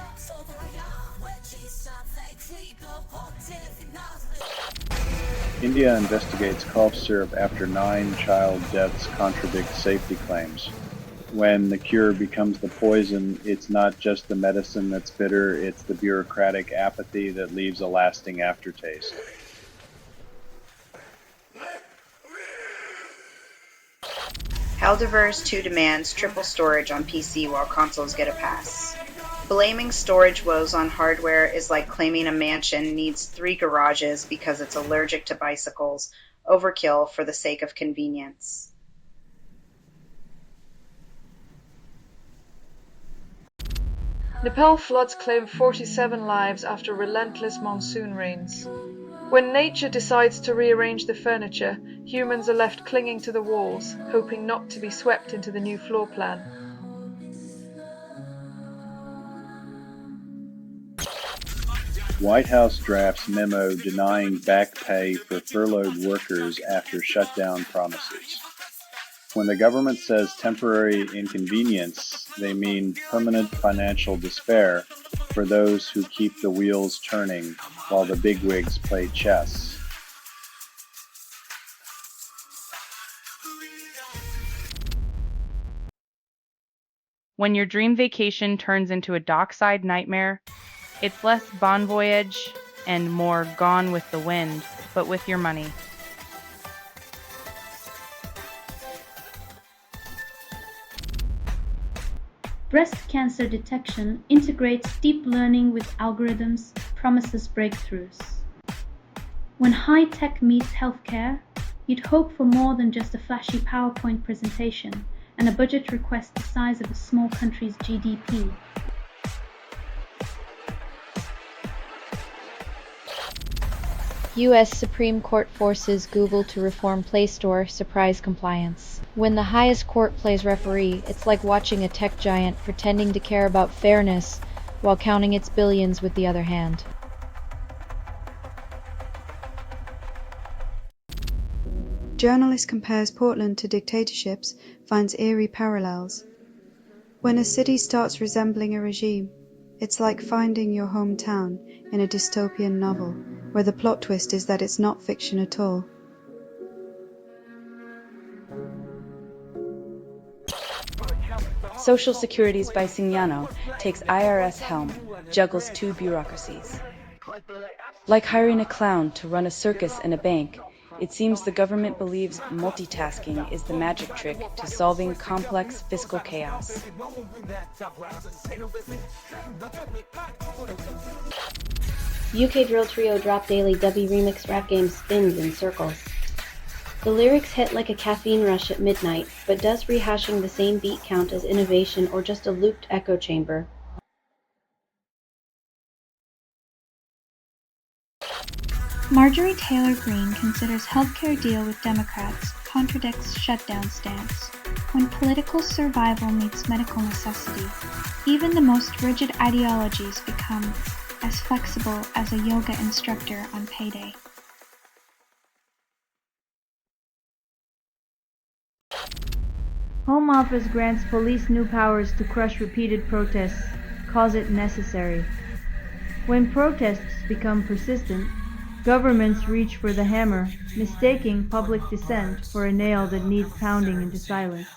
India investigates cough syrup after 9 child deaths contradict safety claims. When the cure becomes the poison, it's not just the medicine that's bitter, it's the bureaucratic apathy that leaves a lasting aftertaste. Helderverse 2 demands triple storage on PC while consoles get a pass. Blaming storage woes on hardware is like claiming a mansion needs 3 garages because it's allergic to bicycles. Overkill for the sake of convenience. Nepal floods claim 47 lives after relentless monsoon rains. When nature decides to rearrange the furniture, humans are left clinging to the walls, hoping not to be swept into the new floor plan. White House drafts memo denying back pay for furloughed workers after shutdown promises. When the government says temporary inconvenience, they mean permanent financial despair for those who keep the wheels turning while the bigwigs play chess. When your dream vacation turns into a dockside nightmare, it's less bon voyage and more Gone with the Wind, but with your money. Breast cancer detection integrates deep learning with algorithms, promises breakthroughs. When high-tech meets healthcare, you'd hope for more than just a flashy PowerPoint presentation and a budget request the size of a small country's GDP. U.S. Supreme Court forces Google to reform Play Store, surprise compliance. When the highest court plays referee, it's like watching a tech giant pretending to care about fairness while counting its billions with the other hand. Journalist compares Portland to dictatorships, finds eerie parallels. When a city starts resembling a regime, it's like finding your hometown in a dystopian novel, where the plot twist is that it's not fiction at all. Social Security's Bicignano takes IRS helm, juggles two bureaucracies. Like hiring a clown to run a circus and a bank, it seems the government believes multitasking is the magic trick to solving complex fiscal chaos. UK drill trio Drop Daily Dubby remix rap game spins in circles. The lyrics hit like a caffeine rush at midnight, but does rehashing the same beat count as innovation or just a looped echo chamber? Marjorie Taylor Greene considers healthcare deal with Democrats contradicts shutdown stance. When political survival meets medical necessity, even the most rigid ideologies become as flexible as a yoga instructor on payday. Home Office grants police new powers to crush repeated protests, calls it necessary. When protests become persistent, governments reach for the hammer, mistaking public dissent for a nail that needs pounding into silence.